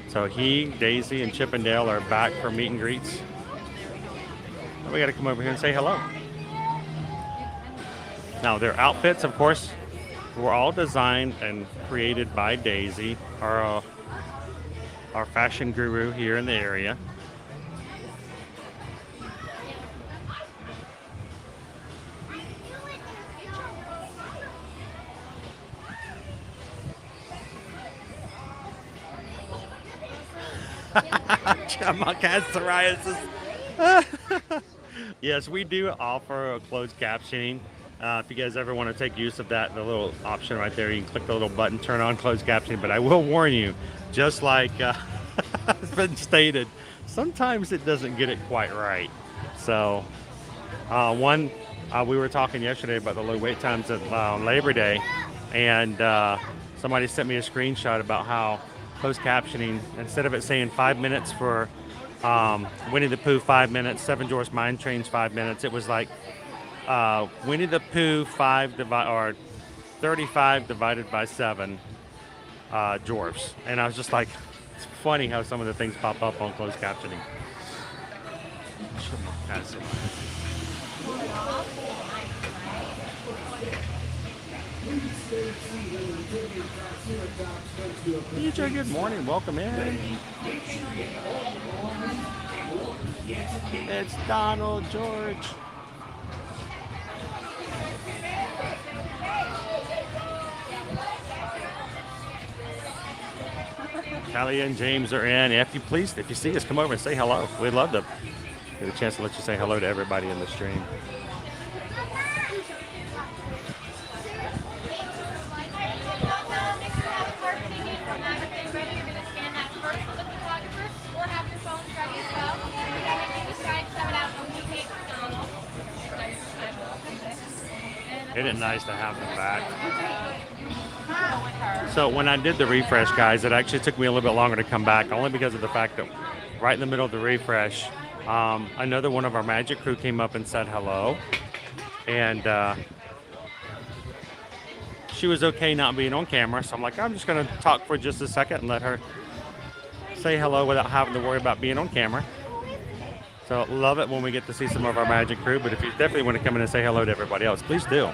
So he, Daisy, and Chip and Dale are back for meet and greets. We got to come over here and say hello. Now, their outfits, of course, were all designed and created by Daisy, our fashion guru here in the area. Chipmunk has psoriasis. Yes, we do offer a closed captioning. If you guys ever want to take use of that, the little option right there, you can click the little button, turn on closed captioning. But I will warn you, just like has been stated, sometimes it doesn't get it quite right. So, we were talking yesterday about the low wait times at Labor Day, and somebody sent me a screenshot about how closed captioning, instead of it saying 5 minutes for Winnie the Pooh 5 minutes, Seven Dwarfs Mine Trains 5 minutes, it was like Winnie the Pooh 35 divided by 7 dwarfs. And I was just like, it's funny how some of the things pop up on closed captioning. DJ, good morning. Welcome in. It's Donald George. Callie and James are in. If you see us, come over and say hello. We'd love to get a chance to let you say hello to everybody in the stream. Isn't it nice to have them back? So when I did the refresh, guys, it actually took me a little bit longer to come back, only because of the fact that right in the middle of the refresh, another one of our magic crew came up and said hello. And she was okay not being on camera, so I'm like, I'm just going to talk for just a second and let her say hello without having to worry about being on camera. So love it when we get to see some of our magic crew, but if you definitely want to come in and say hello to everybody else, please do.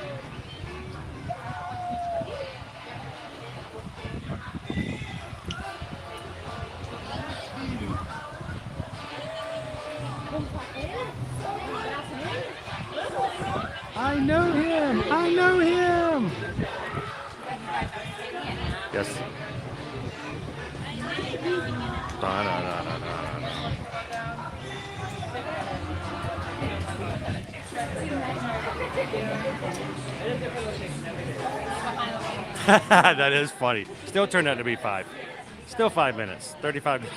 I know him! I know him! Yes. That is funny. Still turned out to be 5. Still 5 minutes. 35.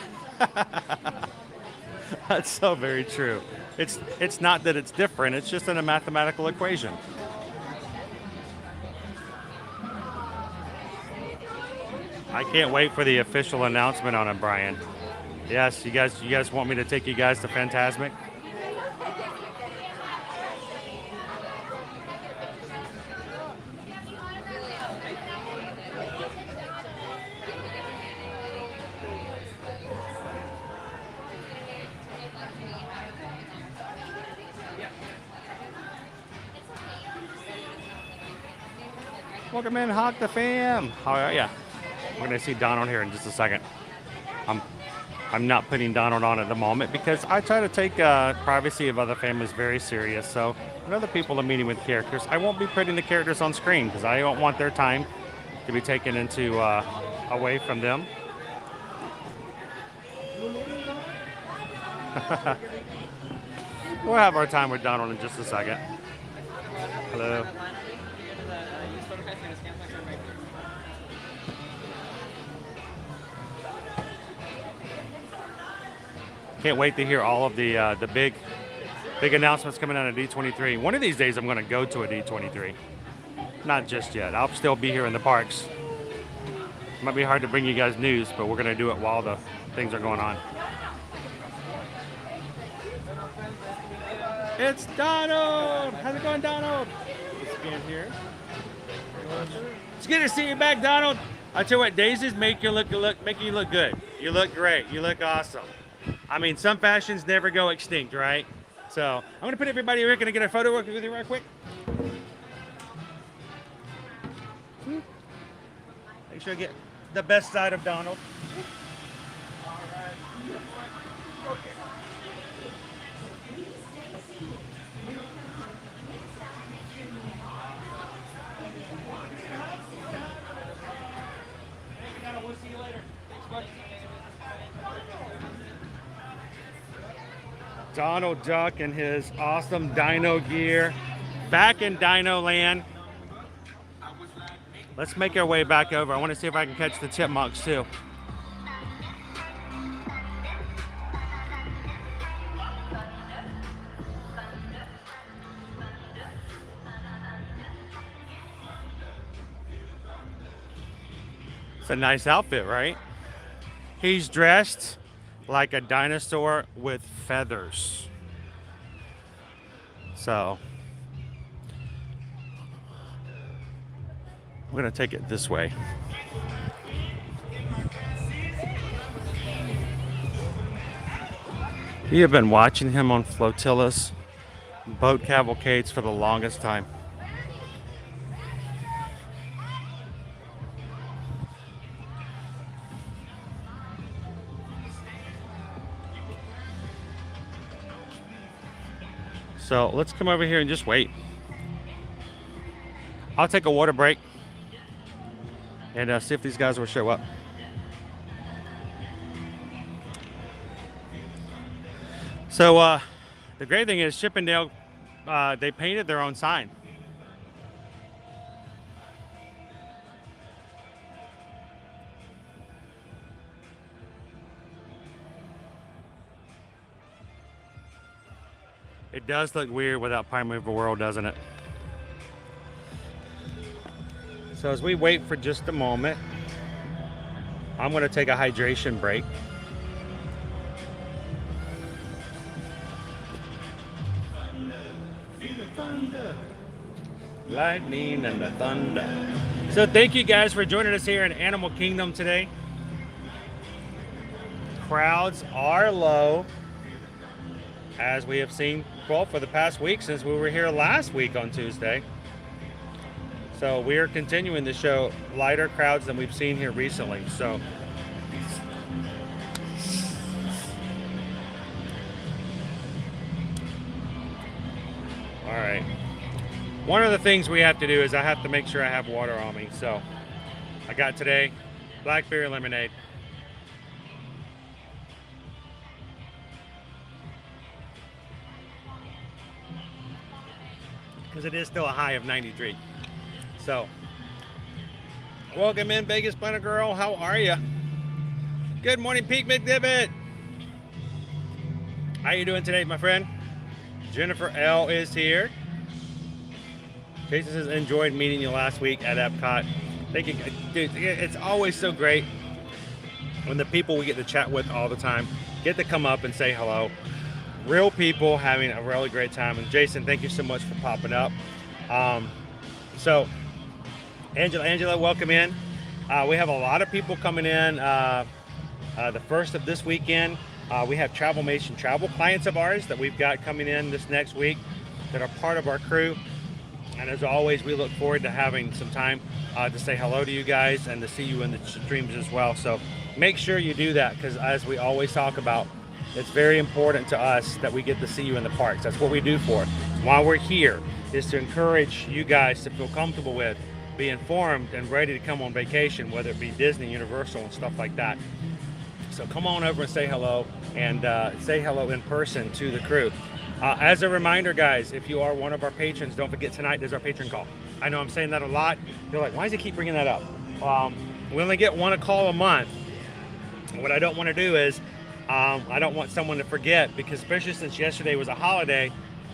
That's so very true. It's not that it's different. It's just in a mathematical equation. I can't wait for the official announcement on it, Brian. Yes, you guys want me to take you guys to Fantasmic? Welcome in, Hawk the Fam. How are ya? We're gonna see Donald here in just a second. I'm not putting Donald on at the moment because I try to take privacy of other families very serious. So when other people are meeting with characters, I won't be putting the characters on screen because I don't want their time to be taken into away from them. We'll have our time with Donald in just a second. Hello. Can't wait to hear all of the big announcements coming out of D23. One of these days, I'm going to go to a D23. not just yet. I'll still be here in the parks. Might be hard to bring you guys news, but we're gonna do it while the things are going on. It's Donald! How's it going, Donald? Let's scan here. It's good to see you back, Donald. I tell you what, daisies make you look good. You look great. You look awesome. I mean, some fashions never go extinct, right? So I'm gonna put everybody here. Gonna get a photo with you real quick. Make sure I get the best side of Donald. We'll see you later. Donald Duck and his awesome dino gear back in Dinoland. Let's make our way back over. I want to see if I can catch the chipmunks too. It's a nice outfit, right? He's dressed like a dinosaur with feathers. So we're gonna take it this way. We have been watching him on flotillas, boat cavalcades for the longest time. So let's come over here and just wait. I'll take a water break and see if these guys will show up. So the great thing is Chippendale, they painted their own sign. It does look weird without Primeval World, doesn't it? So as we wait for just a moment, I'm going to take a hydration break. Lightning and the thunder. So thank you guys for joining us here in Animal Kingdom today. Crowds are low, as we have seen, well, for the past week since we were here last week on Tuesday. So we are continuing to show lighter crowds than we've seen here recently. So all right. One of the things we have to do is I have to make sure I have water on me. So I got today blackberry lemonade. Because it is still a high of 93. So, welcome in, Vegas Planet Girl. How are you? Good morning, Peak McDivitt. How you doing today, my friend? Jennifer L is here. Jason says, enjoyed meeting you last week at Epcot. Thank you, dude. It's always so great when the people we get to chat with all the time get to come up and say hello. Real people having a really great time. And Jason, thank you so much for popping up. So Angela, welcome in. We have a lot of people coming in the first of this weekend. We have Travelmation travel clients of ours that we've got coming in this next week that are part of our crew. And as always, we look forward to having some time to say hello to you guys and to see you in the streams as well. So make sure you do that, because as we always talk about, it's very important to us that we get to see you in the parks. That's what we do for it. While we're here is to encourage you guys to feel comfortable with, be informed, and ready to come on vacation, whether it be Disney, Universal, and stuff like that. So come on over and say hello, and say hello in person to the crew. As a reminder, guys, if you are one of our patrons, don't forget tonight is our patron call. I know I'm saying that a lot. You're like, why does he keep bringing that up? We only get one call a month. What I don't want to do is, I don't want someone to forget, because especially since yesterday was a holiday,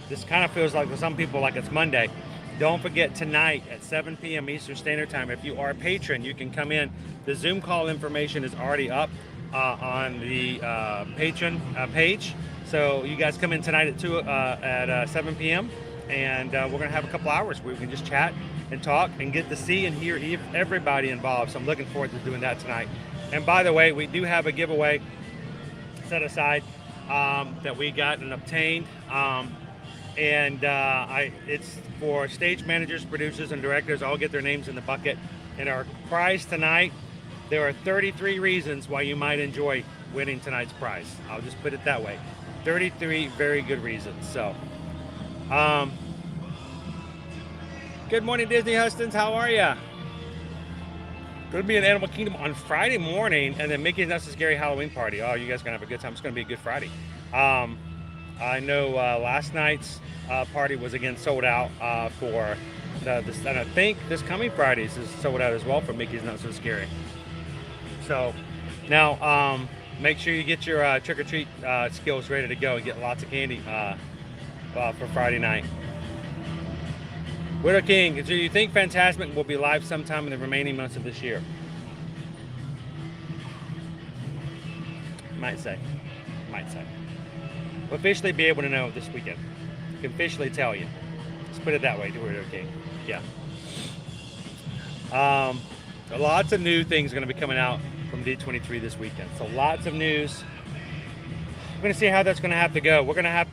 this kind of feels like for some people like it's Monday. Don't forget, tonight at 7 p.m. Eastern Standard Time, if you are a patron, you can come in. The Zoom call information is already up on the patron page. So you guys come in tonight at 7 p.m. and we're going to have a couple hours where we can just chat and talk and get to see and hear everybody involved. So I'm looking forward to doing that tonight. And by the way, we do have a giveaway set aside that we got and obtained. It's for stage managers, producers, and directors. All get their names in the bucket. And our prize tonight, there are 33 reasons why you might enjoy winning tonight's prize. I'll just put it that way. 33 very good reasons. So, good morning, Disney Hustons. How are you? Going to be in Animal Kingdom on Friday morning, and then Mickey's Not So Scary Halloween party. Oh, you guys are going to have a good time. It's going to be a good Friday. I know last night's party was again sold out for this, and I think this coming Friday's is sold out as well for Mickey's Not So Scary. So now make sure you get your trick-or-treat skills ready to go and get lots of candy for Friday night. Widow King, do you think Fantasmic will be live sometime in the remaining months of this year? Might say. We'll officially be able to know this weekend. Can officially tell you. Let's put it that way, Widow King. Yeah. Lots of new things are going to be coming out from D23 this weekend. So lots of news. We're going to see how that's going to have to go. We're going to have,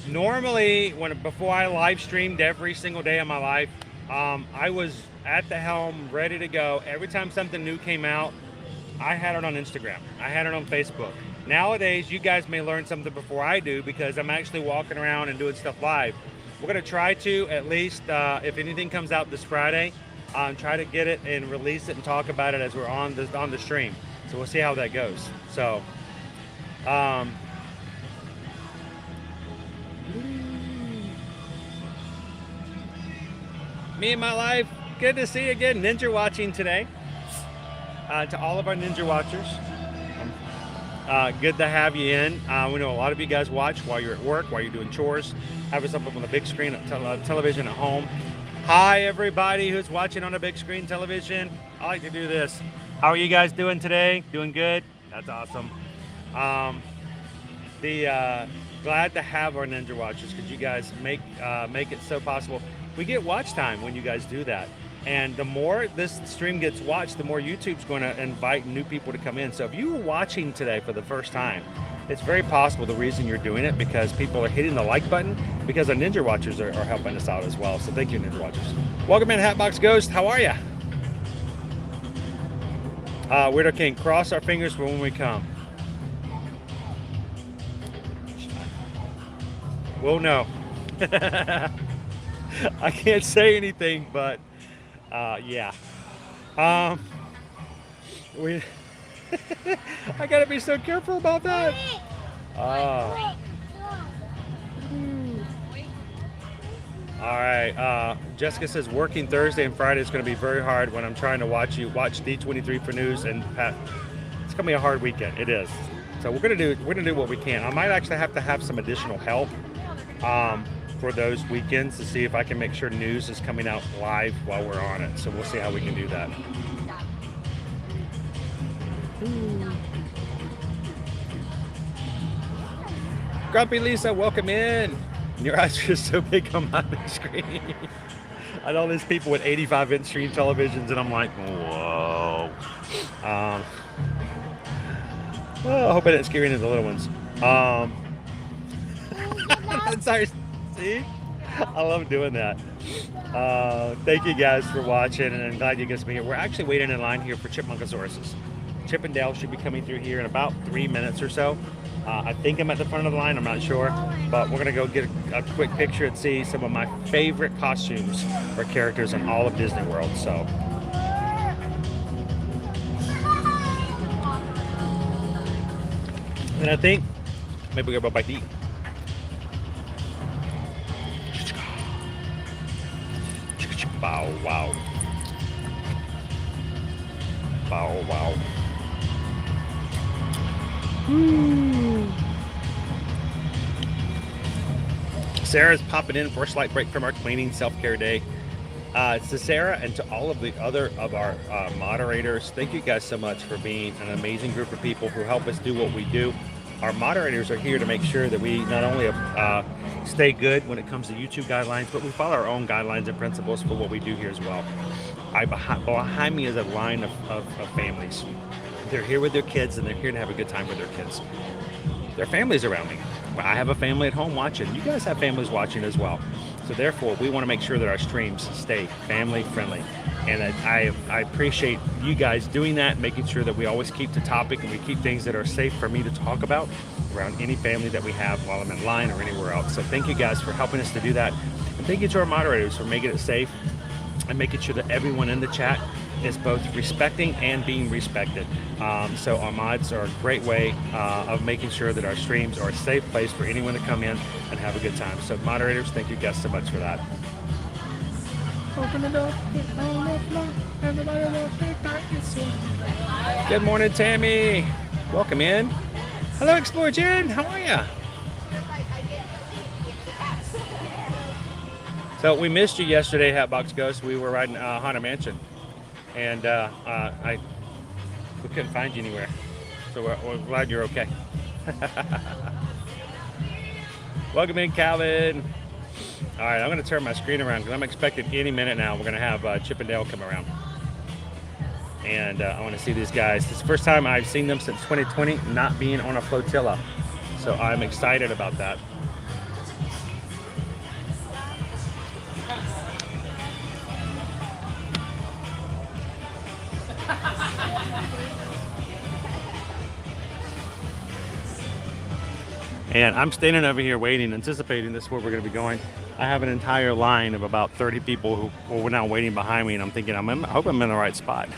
normally before I live streamed every single day of my life, I was at the helm, ready to go. Every time something new came out, I had it on Instagram. I had it on Facebook. Nowadays, you guys may learn something before I do because I'm actually walking around and doing stuff live. We're going to try to, at least, if anything comes out this Friday, try to get it and release it and talk about it as we're on the stream. So we'll see how that goes. So, me and my life, good to see you again. Ninja watching today. To all of our Ninja watchers, good to have you in. We know a lot of you guys watch while you're at work, while you're doing chores, having something up on the big screen at television at home. Hi, everybody who's watching on a big screen television. I like to do this. How are you guys doing today? Doing good? That's awesome. Glad to have our Ninja watchers because you guys make it so possible. We get watch time when you guys do that. And the more this stream gets watched, the more YouTube's going to invite new people to come in. So if you were watching today for the first time, it's very possible the reason you're doing it because people are hitting the like button because our Ninja Watchers are helping us out as well. So thank you, Ninja Watchers. Welcome in, Hatbox Ghost. How are you? Weirdo King, cross our fingers for when we come. We'll know. I can't say anything, but yeah. I gotta be so careful about that. All right. Jessica says working Thursday and Friday is going to be very hard when I'm trying to watch D23 for news and Pat. It's going to be a hard weekend. It is. So we're going to do what we can. I might actually have to have some additional help for those weekends to see if I can make sure news is coming out live while we're on it. So we'll see how we can do that. Grumpy Lisa, welcome in. Your eyes are just so big on my big screen. I know there's people with 85-inch screen televisions, and I'm like, whoa. I hope I didn't scare any of the little ones. Sorry. See? I love doing that. Thank you guys for watching, and I'm glad you guys are here. We're actually waiting in line here for Chipmunkasauruses. Chip and Dale should be coming through here in about 3 minutes or so. I think I'm at the front of the line, I'm not sure, but we're gonna go get a quick picture and see some of my favorite costumes for characters in all of Disney World. So, and I think maybe we'll go bite to eat. Bow wow. Bow wow. Sarah's popping in for a slight break from our cleaning self-care day. To Sarah and to all of the other of our moderators, thank you guys so much for being an amazing group of people who help us do what we do. Our moderators are here to make sure that we not only stay good when it comes to YouTube guidelines, but we follow our own guidelines and principles for what we do here as well. Behind me is a line of families. They're here with their kids, and they're here to have a good time with their kids. Their families around me. I have a family at home watching. You guys have families watching as well. So therefore, we want to make sure that our streams stay family friendly. And I appreciate you guys doing that, making sure that we always keep the topic and we keep things that are safe for me to talk about around any family that we have while I'm in line or anywhere else. So thank you guys for helping us to do that. And thank you to our moderators for making it safe and making sure that everyone in the chat is both respecting and being respected. So our mods are a great way of making sure that our streams are a safe place for anyone to come in and have a good time. So moderators, thank you guys so much for that. Open the door, get on the floor. Everybody wants to start. Good morning, Tammy. Welcome in. Hello, Explorer Jen. How are you? So we missed you yesterday, Hatbox Ghost. We were riding Haunted Mansion, and we couldn't find you anywhere. So we're glad you're okay. Welcome in, Calvin. All right, I'm going to turn my screen around because I'm expecting any minute now we're going to have Chip and Dale come around. And I want to see these guys. This is the first time I've seen them since 2020 not being on a flotilla. So I'm excited about that. And I'm standing over here waiting, anticipating this is where we're going to be going. I have an entire line of about 30 people who are now waiting behind me, and I'm thinking, I hope I'm in the right spot.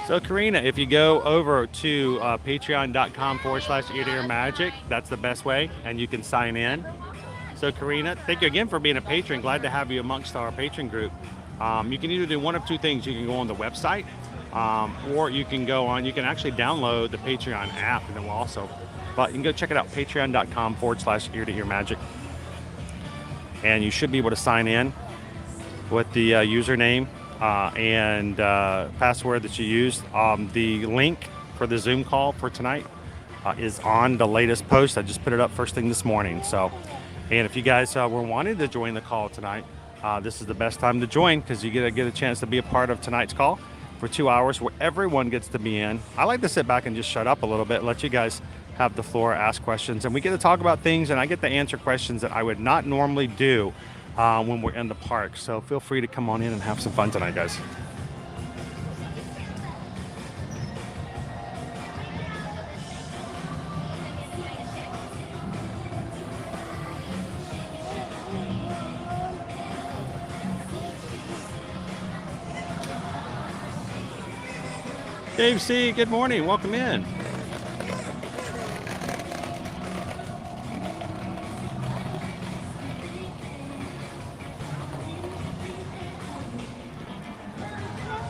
So Karina, if you go over to patreon.com/ear-to-ear-magic, that's the best way, and you can sign in. So Karina, thank you again for being a patron. Glad to have you amongst our patron group. You can either do one of two things. You can go on the website, or you can actually download the Patreon app, and then but you can go check it out, patreon.com/ear-to-ear-magic. And you should be able to sign in with the username and password that you used. The link for the Zoom call for tonight is on the latest post. I just put it up first thing this morning. So, and if you guys were wanting to join the call tonight, this is the best time to join because you get a chance to be a part of tonight's call for 2 hours where everyone gets to be in. I like to sit back and just shut up a little bit, let you guys have the floor, ask questions, and we get to talk about things, and I get to answer questions that I would not normally do when we're in the park. So feel free to come on in and have some fun tonight, guys. Dave C., good morning. Welcome in.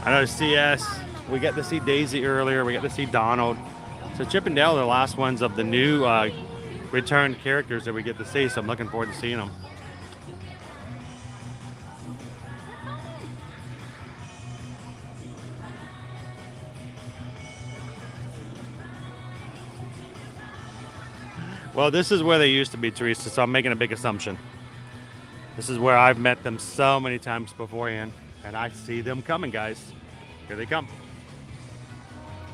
I know CS, we got to see Daisy earlier. We got to see Donald. So Chip and Dale are the last ones of the new return characters that we get to see. So I'm looking forward to seeing them. Well, this is where they used to be, Teresa, so I'm making a big assumption. This is where I've met them so many times beforehand, and I see them coming, guys. Here they come.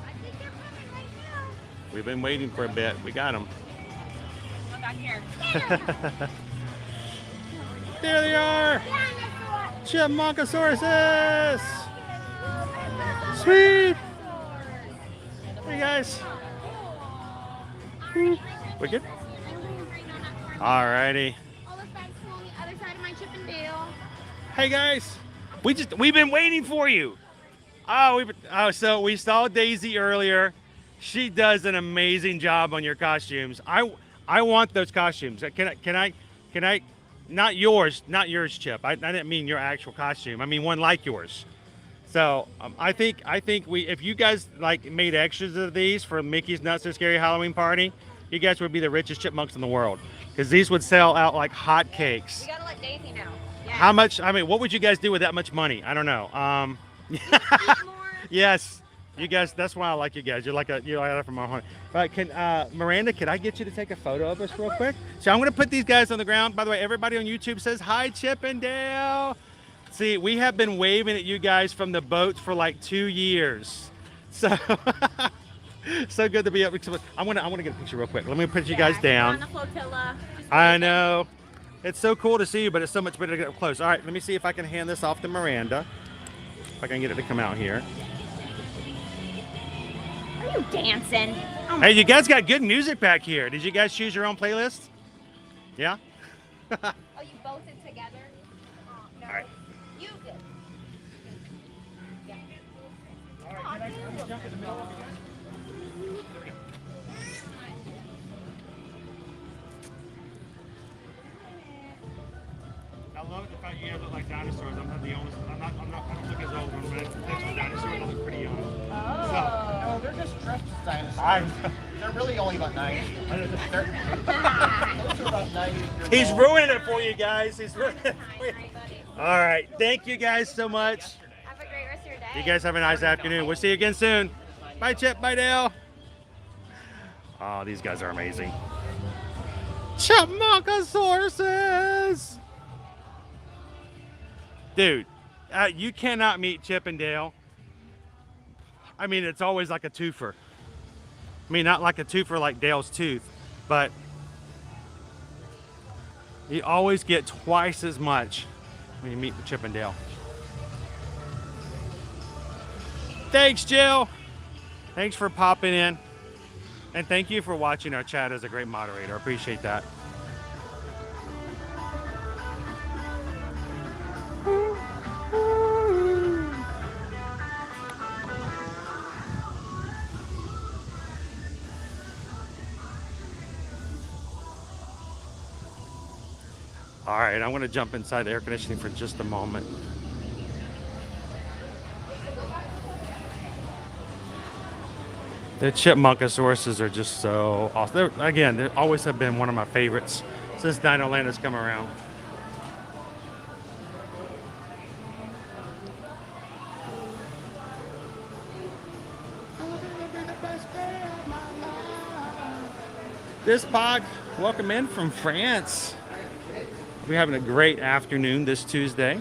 I think they're coming right now. We've been waiting for a bit. We got them. Go back here. There they are! Chipmunkasauruses! Sweet! Hey, guys. We good? Alrighty. All the bags on the other side of my Chip and Dale. Hey guys, we've been waiting for you. So we saw Daisy earlier. She does an amazing job on your costumes. I want those costumes. Can I? Not yours, Chip. I didn't mean your actual costume. I mean one like yours. So I think we, if you guys like made extras of these for Mickey's Not So Scary Halloween Party, you guys would be the richest chipmunks in the world, because these would sell out like hotcakes. We gotta let Daisy know. Yeah. How much? I mean, what would you guys do with that much money? I don't know. Eat more. Yes, you guys. That's why I like you guys. You're like a from our home. But can Miranda? Can I get you to take a photo of us real quick? So I'm gonna put these guys on the ground. By the way, everybody on YouTube says hi, Chip and Dale. See, we have been waving at you guys from the boats for like 2 years. So so good to be up. I want to get a picture real quick. Let me put you guys down. On the flotilla. I know. It's so cool to see you, but it's so much better to get up close. All right, let me see if I can hand this off to Miranda. If I can get it to come out here. Are you dancing? Oh, Hey, you guys got good music back here. Did you guys choose your own playlist? Yeah? oh, you both it together? Oh, no. All right. You did. Yeah. I love the fact you guys look like dinosaurs. I'm not the only. I don't look as old. I'm next to dinosaurs. I look pretty young. No, they're just dressed as dinosaurs. They're really only about 90. Those are about 90. He's ruining it for you guys. He's ruining it for you. All right. Thank you guys so much. Have a great rest of your day. You guys have a nice afternoon. We'll see you again soon. Bye, Chip. Bye, Dale. Oh, these guys are amazing. Chipmunkasauruses. Dude, you cannot meet Chip and Dale. I mean, it's always like a twofer. I mean, not like a twofer like Dale's tooth, but you always get twice as much when you meet with Chip and Dale. Thanks, Jill. Thanks for popping in. And thank you for watching our chat as a great moderator. I appreciate that. All right, I'm going to jump inside the air conditioning for just a moment. The Chipmunkasauruses are just so awesome. They always have been one of my favorites since Dinoland has come around. This pod, welcome in from France. We're having a great afternoon this Tuesday.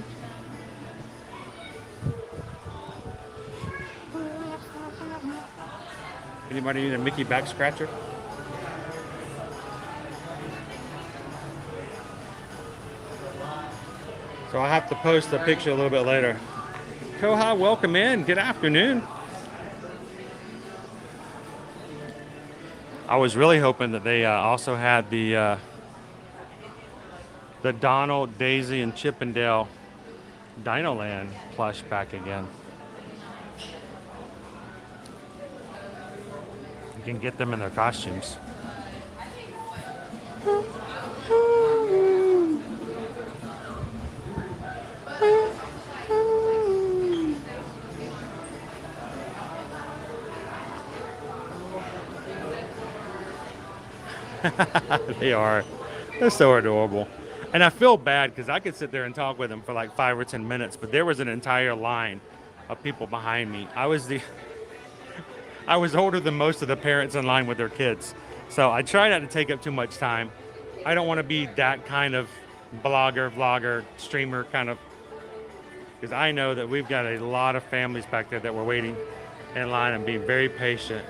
Anybody need a Mickey back scratcher? So I'll have to post a picture a little bit later. Koha, welcome in. Good afternoon. I was really hoping that they also had the Donald, Daisy, and Chip and Dale Dinoland plush back again. You can get them in their costumes. They are. They're so adorable. And I feel bad because I could sit there and talk with them for like 5 or 10 minutes, but there was an entire line of people behind me. I was older than most of the parents in line with their kids. So I try not to take up too much time. I don't want to be that kind of blogger, vlogger, streamer kind of, because I know that we've got a lot of families back there that were waiting in line and being very patient.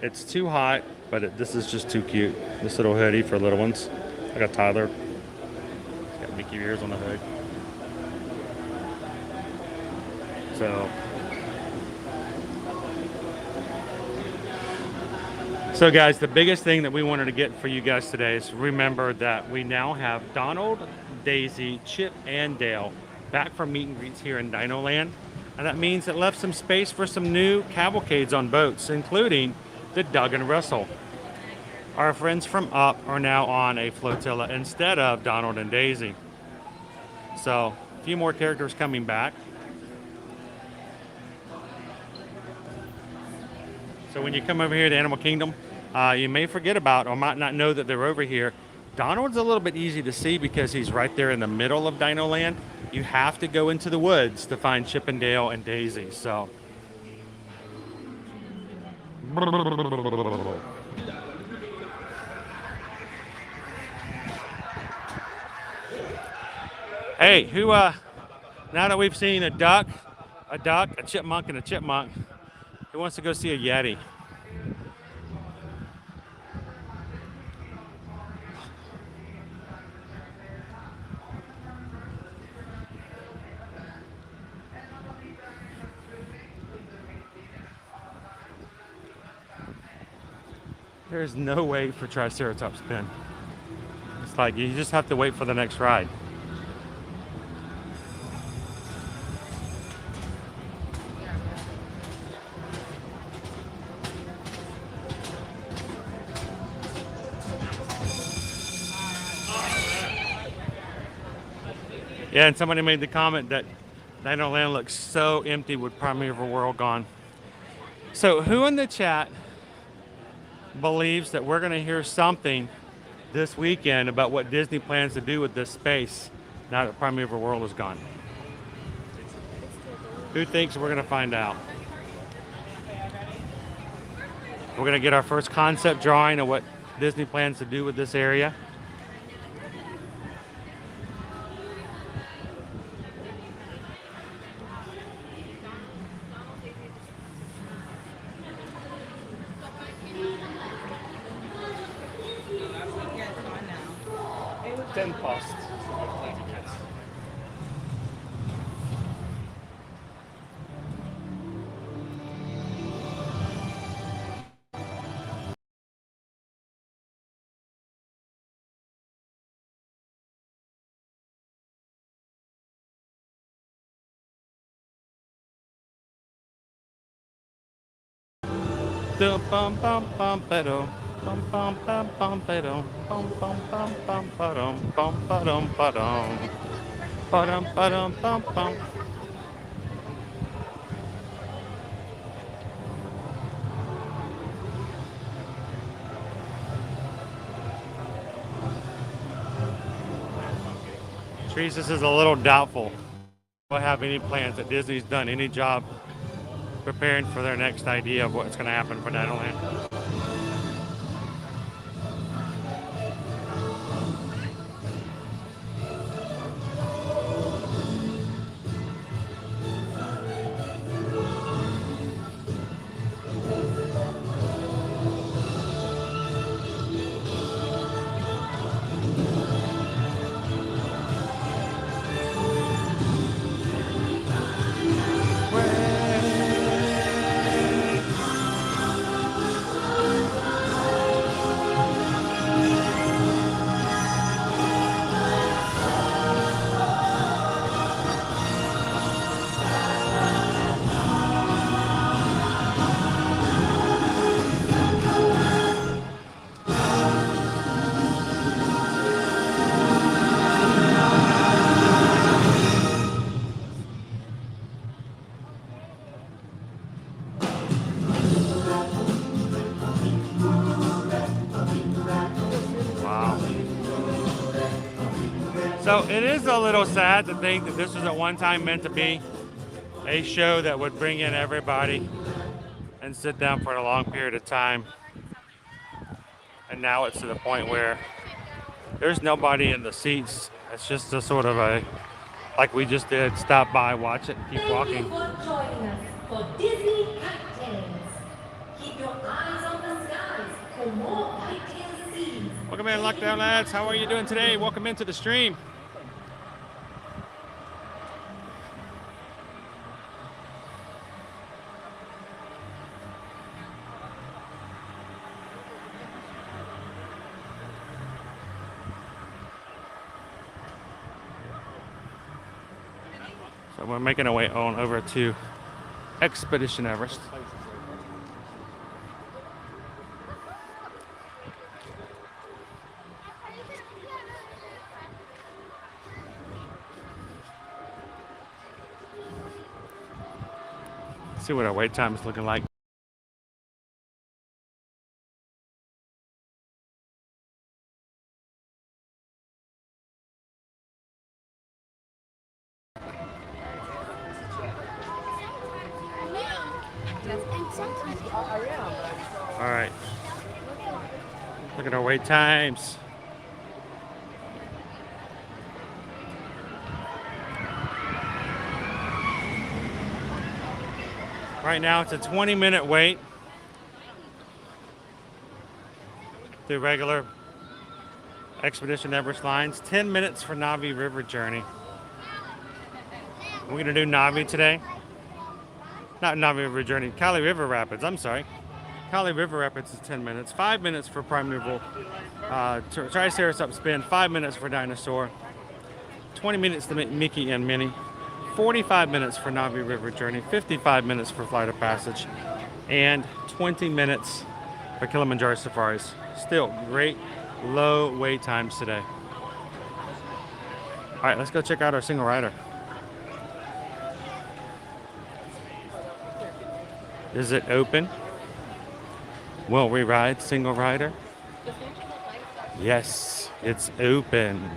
It's too hot, but this is just too cute. This little hoodie for little ones. I got Tyler. He's got Mickey ears on the hood. So guys, the biggest thing that we wanted to get for you guys today is remember that we now have Donald, Daisy, Chip, and Dale back from meet and greets here in Dinoland. And that means it left some space for some new cavalcades on boats, including the Doug and Russell. Our friends from Up are now on a flotilla instead of Donald and Daisy. So, a few more characters coming back. So when you come over here to Animal Kingdom, you may forget about or might not know that they're over here. Donald's a little bit easy to see because he's right there in the middle of Dinoland. You have to go into the woods to find Chip and Dale and Daisy. So. Hey, who, now that we've seen a duck, a chipmunk, and a chipmunk, who wants to go see a Yeti? There's no wait for Triceratops spin. It's like you just have to wait for the next ride. Yeah, and somebody made the comment that Dinoland looks so empty with Primeval World gone. So who in the chat believes that we're going to hear something this weekend about what Disney plans to do with this space now that Primeval World is gone? Who thinks we're going to find out? We're going to get our first concept drawing of what Disney plans to do with this area. Post. Bum bum bum pero. Bum bum bum bum ba-dum, bum bum bum bum ba-dum, bum ba-dum ba-dum, ba-dum ba-dum bum bum. Teresa is a little doubtful. We'll have any plans that Disney's done any job preparing for their next idea of what's going to happen for Dinoland. So it is a little sad to think that this was at one time meant to be a show that would bring in everybody and sit down for a long period of time. And now it's to the point where there's nobody in the seats. It's just a sort of a, like we just did, stop by, watch it, and keep walking. Thank you for joining us for Disney Kite Tales. Keep your eyes on the skies for more kite tail scenes. Welcome in, Lockdown Lads. How are you doing today? Welcome into the stream. So we're making our way on over to Expedition Everest. See what our wait time is looking like. All right. Look at our wait times. Right now it's a 20-minute wait through regular Expedition Everest lines. 10 minutes for Navi River journey. We're gonna do Navi today. Not Navi River journey, Kali River Rapids, I'm sorry. Kali River Rapids is 10 minutes. 5 minutes for Primeval Triceratops spin. 5 minutes for Dinosaur. 20 minutes to Mickey and Minnie. 45 minutes for Navi River journey. 55 minutes for Flight of Passage. And 20 minutes for Kilimanjaro Safaris. Still great low wait times today. All right, let's go check out our single rider. Is it open? Will we ride single rider? Yes, it's open.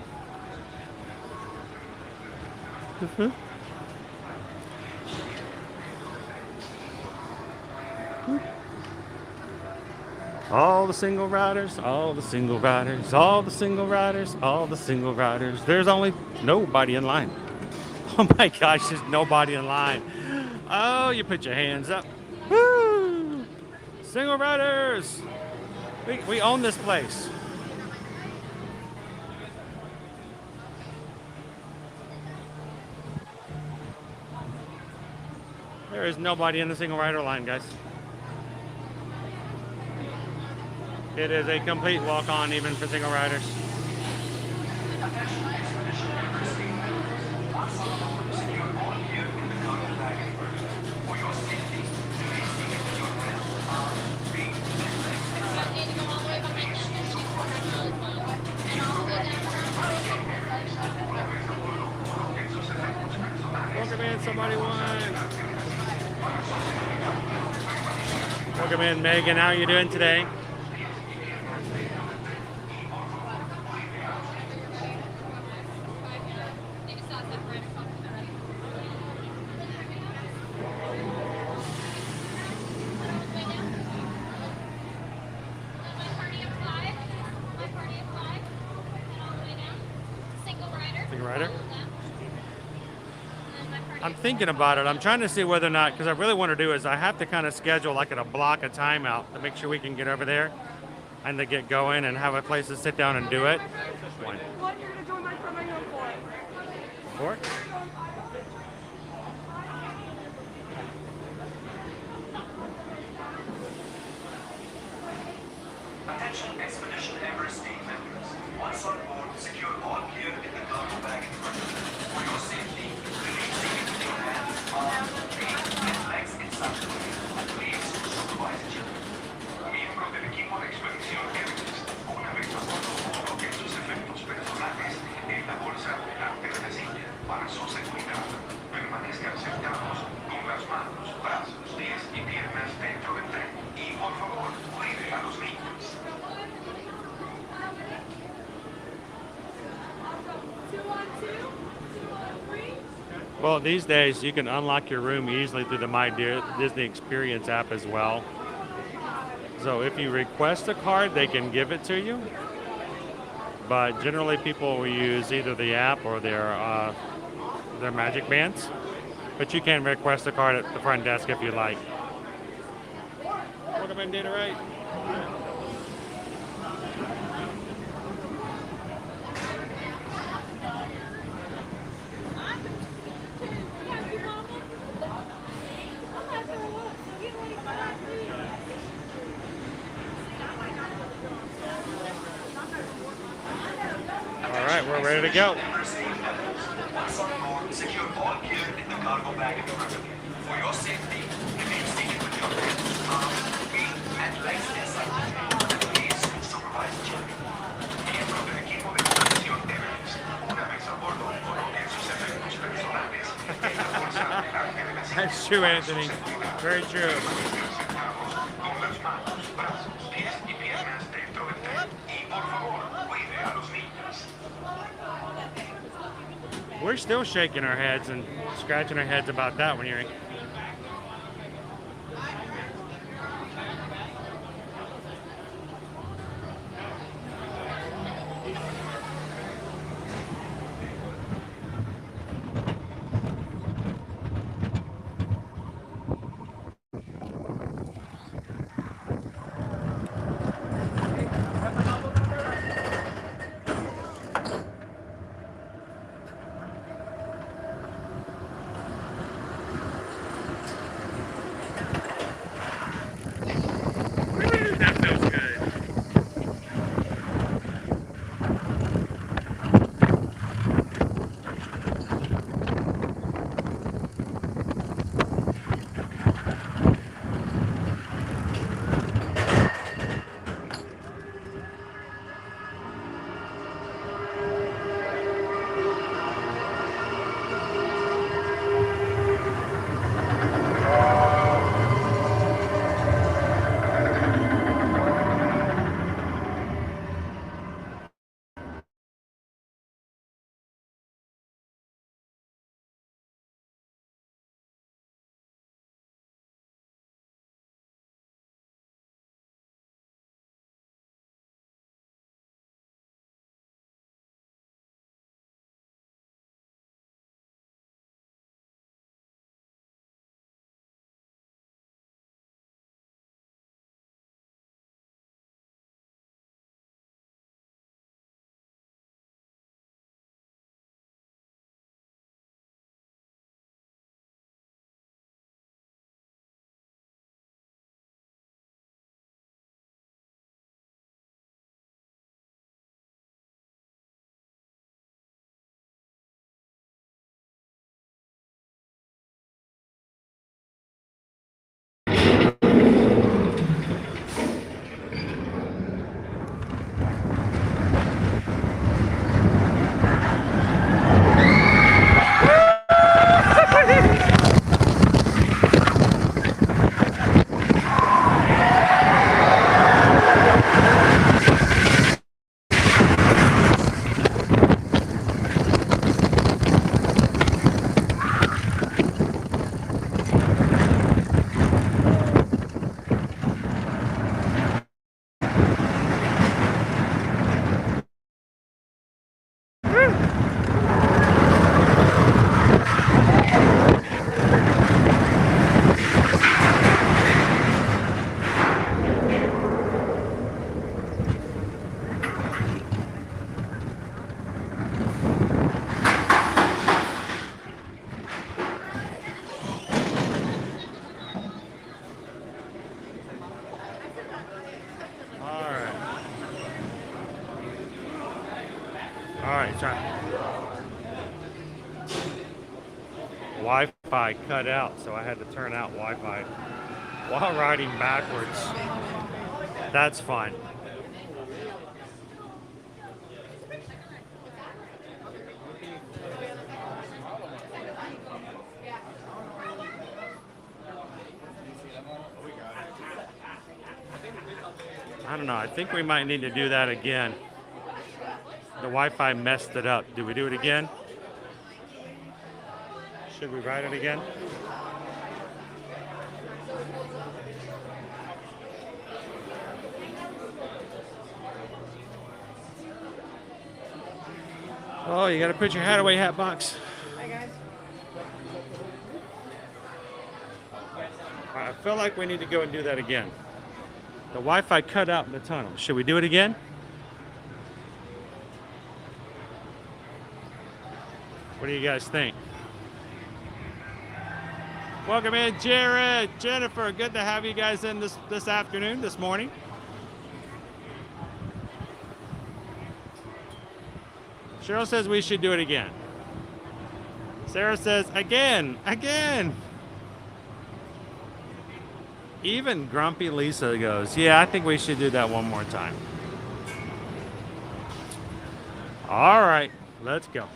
All the single riders, all the single riders, all the single riders, all the single riders. There's only nobody in line. Oh my gosh, there's nobody in line. Oh, you put your hands up. Woo! Single riders! We own this place. There is nobody in the single rider line, guys. It is a complete walk-on even for single riders. Welcome in, somebody won. Welcome in, Megan. How are you doing today? I'm thinking about it. I'm trying to see whether or not, because I really want to do is I have to kind of schedule like at a block of time out to make sure we can get over there and to get going and have a place to sit down and do it. One. Four? Attention Expedition Everest team members. Once on board, secure all gear in the cargo bag in front of you. For your safety, releasing into your hands, arms, feet, and legs in such a way. Please supervise each other. Miembros del equipo de expedición Everest, una vez a bordo, coloquen sus efectos personales en la bolsa delante de la silla para su seguridad. Permanezcan sentados con las manos, brazos, pies y piernas dentro del tren. Y por favor, cuide a los niños. Well, these days you can unlock your room easily through the My Disney Experience app as well. So if you request a card, they can give it to you. But generally people will use either the app or their Magic Bands. But you can request a card at the front desk if you like. Welcome in, Data Right. All right, we're ready to go. Secure all gear in the cargo bag in front of you. For your safety, remain seated with your hands, arms, feet, and legs inside. Please supervise children. Miembros del equipo de exploración Everest, una vez a bordo coloquen sus efectos personales en la bolsa delante de la silla. That's true, Anthony. Very true. Con las manos, brazos, pies y piernas dentro del tren. Y por favor, cuide a los niños. We're still shaking our heads and scratching our heads about that one, Erie. That feels good. Alright, try. Wi-Fi cut out, so I had to turn out Wi-Fi while riding backwards. That's fun. I don't know, I think we might need to do that again. The Wi-Fi messed it up. Do we do it again? Should we ride it again? Oh, you gotta put your hat away, Hatbox. Hi, guys. I feel like we need to go and do that again. The Wi-Fi cut out in the tunnel. Should we do it again? What do you guys think? Welcome in, Jared, Jennifer. Good to have you guys in this afternoon, this morning. Cheryl says we should do it again. Sarah says again. Even Grumpy Lisa goes, yeah, I think we should do that one more time. All right, let's go.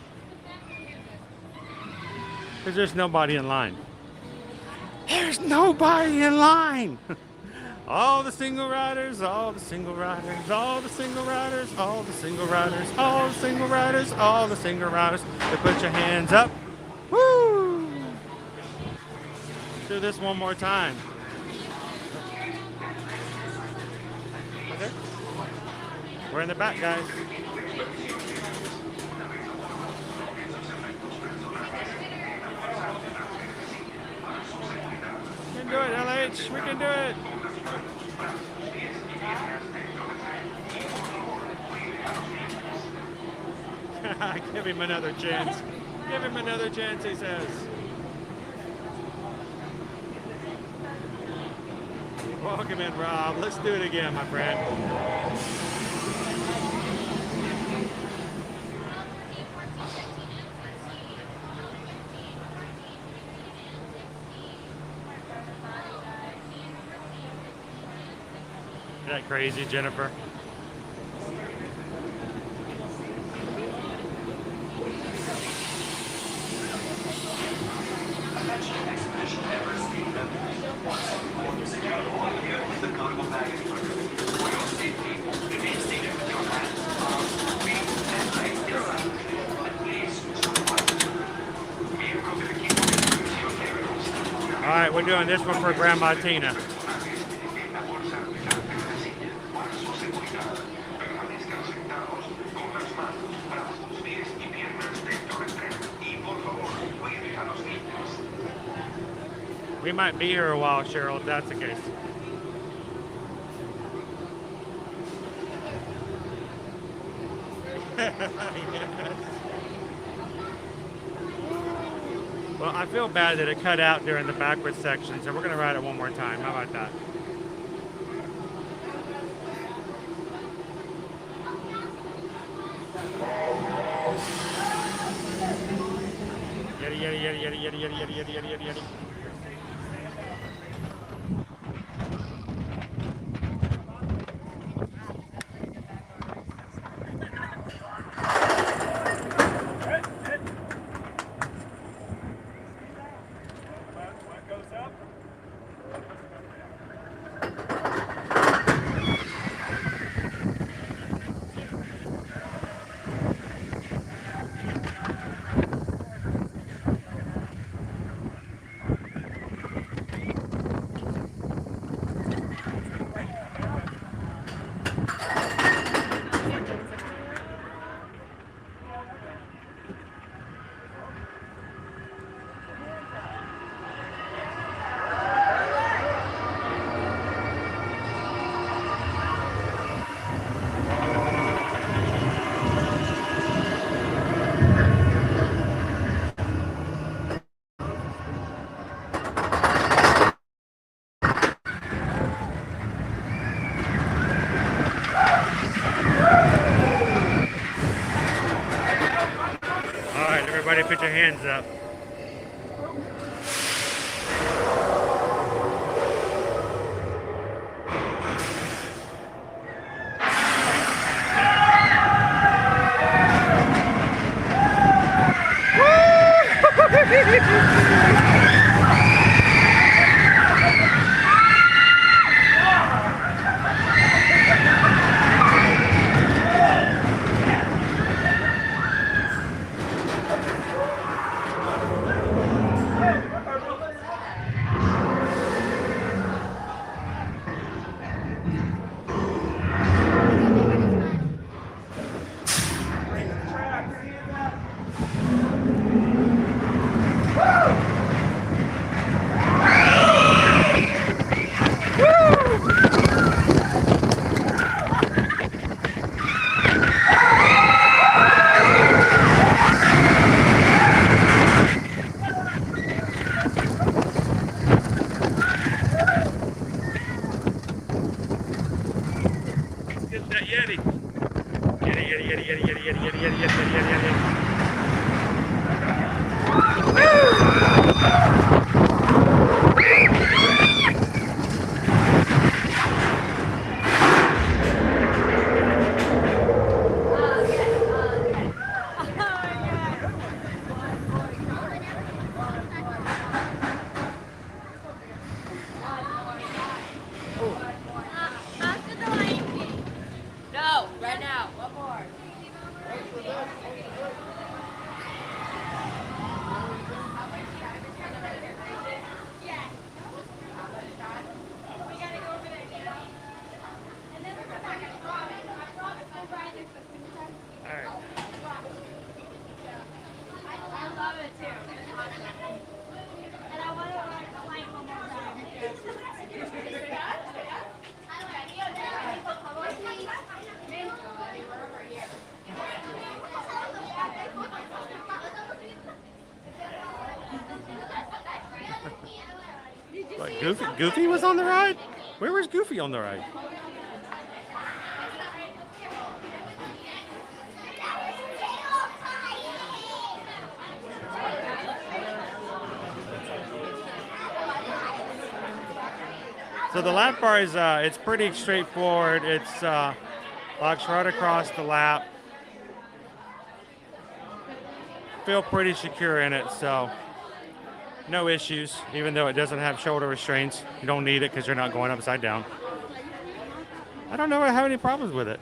Because there's nobody in line. There's nobody in line. All the single riders, all the single riders, all the single riders, all the single riders, all the single riders, all the single riders. So put your hands up. Woo! Do this one more time. Okay. We're in the back, guys. We can do it, LH. We can do it. Give him another chance. Give him another chance, he says. Welcome in, Rob. Let's do it again, my friend. Isn't that crazy, Jennifer? All right, we're doing this one for Grandma Tina. We might be here a while, Cheryl, if that's the case. Well, I feel bad that it cut out during the backwards section, so we're going to ride it one more time. How about that? Yeti, yeti, yeti, yeti, yeti, yeti, yeti, yeti, yeti, yeti, yeti. Everybody put your hands up. Goofy was on the ride? Where was Goofy on the ride? So the lap bar is it's pretty straightforward. It's locks right across the lap. Feel pretty secure in it, so no issues. Even though it doesn't have shoulder restraints, you don't need it because you're not going upside down. I don't know if I have any problems with it.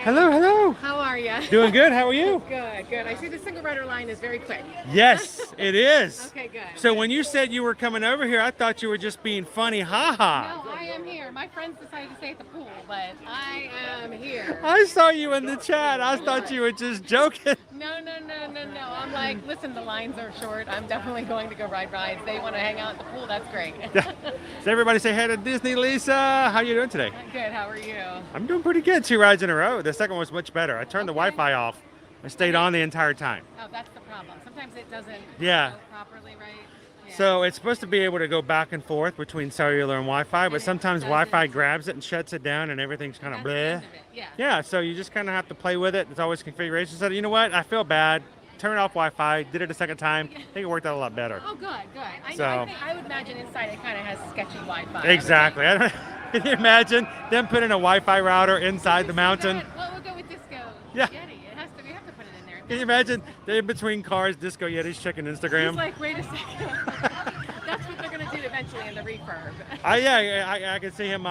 Hello, hello. How are you? Doing good. How are you? Good, good. I see the single rider line is very quick. Yes, it is. Okay, good. So when you said you were coming over here, I thought you were just being funny. Ha ha. No, I am here. My friends decided to stay at the pool, but I am here. I saw you in the chat. I thought you were just joking. No. I'm like, listen, the lines are short. I'm definitely going to go ride rides. They want to hang out at the pool. That's great. So everybody say hey to Disney Lisa. How you doing today? I'm good. How are you? I'm doing pretty good. 2 rides in a row. The second one was much better. I turned the Wi-Fi off. I stayed on the entire time. Oh, that's the problem. Sometimes it doesn't Yeah. go properly, right? Yeah. So it's supposed to be able to go back and forth between cellular and Wi-Fi, but sometimes Wi-Fi grabs it and shuts it down and everything's kind of That's the end bleh. of it. Yeah. Yeah, so you just kind of have to play with it. It's always configuration. So you know what? I feel bad. Turn off Wi-Fi. Did it a second time. I think it worked out a lot better. Oh, good. I So- think I would imagine inside it kind of has sketchy Wi-Fi. Exactly. Can you imagine them putting a Wi-Fi router inside the mountain? Well, we'll go with Disco Yeah. Yeti. It has to. We have to put it in there. Can you imagine they're in between cars, Disco Yeti's checking Instagram? He's like, wait a second. That's what they're gonna do eventually in the refurb. I can see him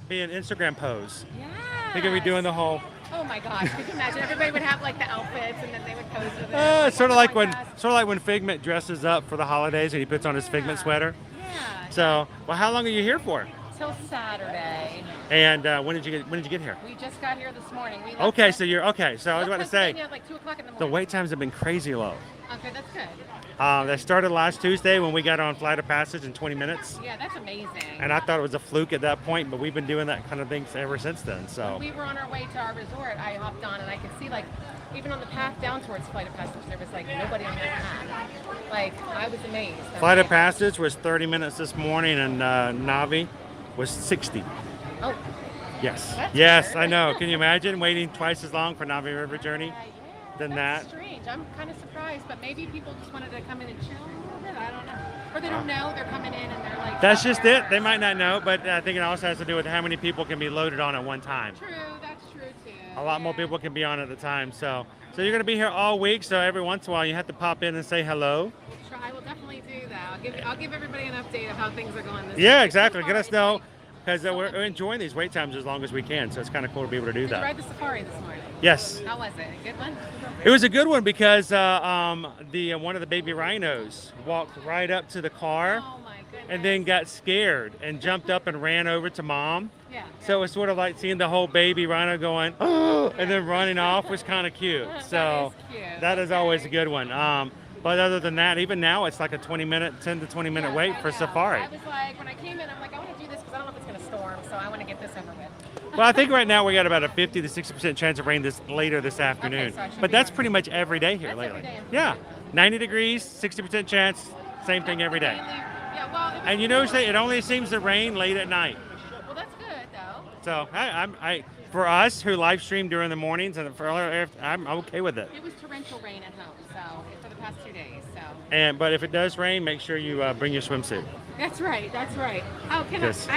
being Instagram pose. Yeah. He could be doing the whole. Oh my gosh! Could you imagine? Everybody would have like the outfits, and then they would pose with it. Sort of like when Figment dresses up for the holidays and he puts on his Figment sweater. Yeah. So, well, how long are you here for? Till Saturday. And when did you get here? We just got here this morning. We left Okay, so you're okay. So I was about to say Pennsylvania at like 2 o'clock in the the morning. wait times have been crazy low. Okay, that's good. They started last Tuesday when we got on Flight of Passage in 20 minutes. Yeah, that's amazing. And I thought it was a fluke at that point, but we've been doing that kind of thing ever since then. So When we were on our way to our resort, I hopped on and I could see like, even on the path down towards Flight of Passage, there was like nobody on that path. Like, I was amazed. Flight of Passage was 30 minutes this morning, and Navi was 60. Oh. Yes. That's Yes, weird. I know. Can you imagine waiting twice as long for Navi River Journey than That's that? strange. I'm kind of surprised, but maybe people just wanted to come in and chill a little bit. I don't know. Or they don't know. They're coming in and they're like... That's just it. They might not know, but I think it also has to do with how many people can be loaded on at one time. True. That's true, too. A lot more people can be on at a time. So you're going to be here all week, so every once in a while you have to pop in and say hello. Sure, I will definitely do that. I'll give everybody an update of how things are going this Yeah, week. exactly. So Let far, us know, because we're enjoying these wait times as long as we can, so it's kind of cool to be able to do Did you that. ride the safari this morning? Yes. How was it? A good one? It was a good one because one of the baby rhinos walked right up to the car Oh my goodness. and then got scared and jumped up and ran over to mom. Yeah. So it was sort of like seeing the whole baby rhino going, oh, and then running off was kind of cute. So That is cute. that is always a good one. But other than that, even now it's like a 10 to 20 minute Yes, wait I for know. safari. I was like, when I came in, I'm like, I want to do this because I don't know if it's going to storm, so I want to get this over with. Well, I think right now we got about a 50 to 60% chance of rain later this afternoon. so I should But be that's all right. pretty much every day here That's lately. every day in Yeah, 90 degrees, 60% chance, same thing every day. Yeah, well, it was And you notice that it only seems to rain late at night. Well, that's good, though. So for us who live stream during the mornings and I'm okay with it. It was torrential rain at home, so for the past 2 days, so. But if it does rain, make sure you bring your swimsuit. That's right, that's right. Oh, Yes.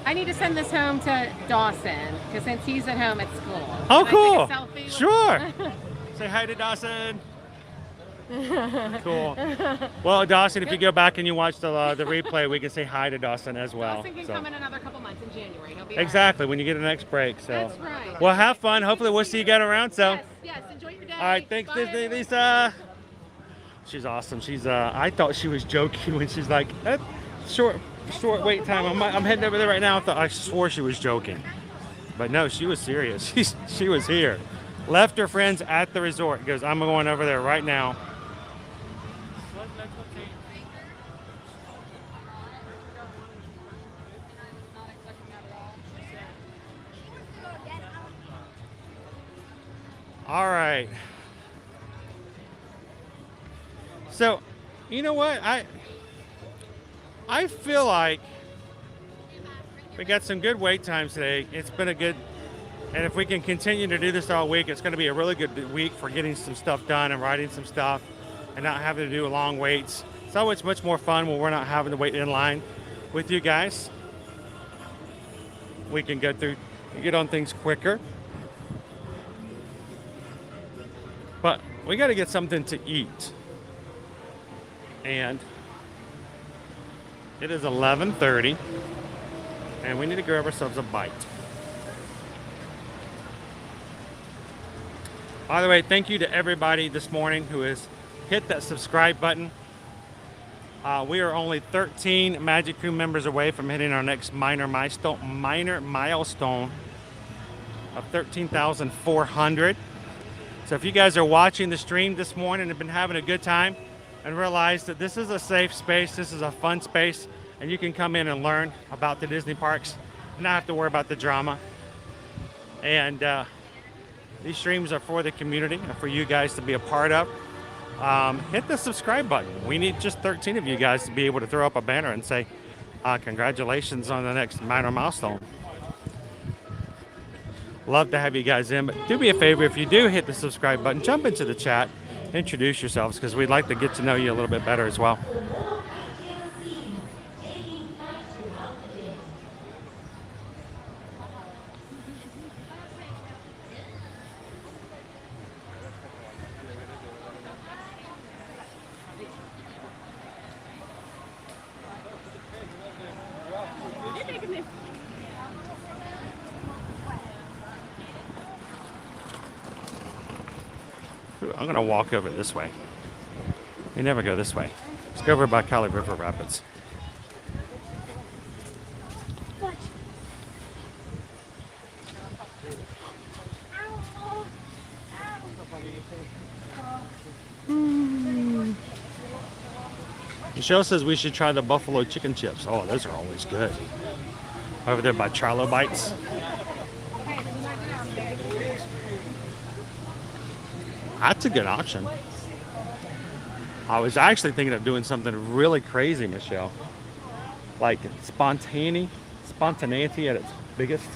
I need to send this home to Dawson, because since he's at home at school. Oh, Can cool. I take a selfie with- Sure. Say hi to Dawson. Cool. Well, Dawson, if you go back and you watch the replay, we can say hi to Dawson as well. Dawson can So- come in another couple months in January. He'll be all Exactly, when you get the next break. So. That's right. Well, have fun. Hopefully, we'll see you again around. So. right. Yes, enjoy your day. All right, thanks, Bye, Disney everyone. Lisa. She's awesome. She's I thought she was joking when she's like, short wait time. I'm heading over there right now. I swore she was joking, but no, she was serious. She was here. Left her friends at the resort. Goes, I'm going over there right now. All right. So, you know what? I feel like we got some good wait times today. It's been a good, and if we can continue to do this all week, it's going to be a really good week for getting some stuff done and writing some stuff and not having to do long waits. It's always much more fun when we're not having to wait in line with you guys. We can go through, get on things quicker. But we got to get something to eat. And it is 11:30. And we need to grab ourselves a bite. By the way, thank you to everybody this morning who has hit that subscribe button. We are only 13 Magic Crew members away from hitting our next minor milestone of 13,400. So if you guys are watching the stream this morning and have been having a good time and realize that this is a safe space, this is a fun space, and you can come in and learn about the Disney parks and not have to worry about the drama. And these streams are for the community and for you guys to be a part of. Hit the subscribe button. We need just 13 of you guys to be able to throw up a banner and say, congratulations on the next minor milestone. Love to have you guys in, but do me a favor, if you do hit the subscribe button, jump into the chat, introduce yourselves, because we'd like to get to know you a little bit better as well. I'm gonna walk over this way. We never go this way. Let's go over by Cali River Rapids. Michelle says we should try the buffalo chicken chips. Oh, those are always good. Over there by Charlo Bites. That's a good option. I was actually thinking of doing something really crazy, Michelle. Like spontaneity at its biggest.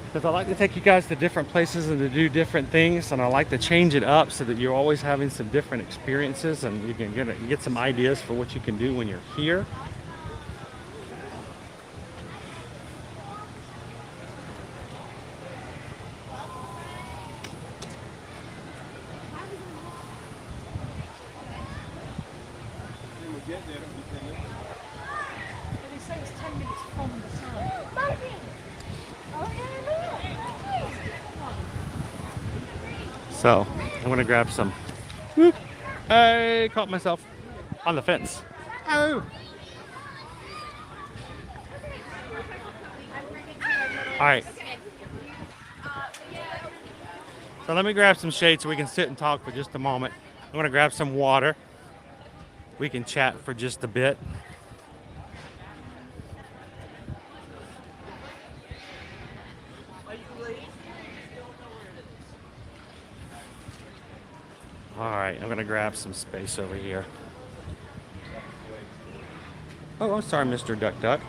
Because I like to take you guys to different places and to do different things, and I like to change it up so that you're always having some different experiences and you can get some ideas for what you can do when you're here. So, I'm going to grab some. Whoop. I caught myself on the fence. Oh. All right. So let me grab some shade so we can sit and talk for just a moment. I'm going to grab some water. We can chat for just a bit. All right, I'm gonna grab some space over here. Oh, I'm sorry, Mr. Duck Duck.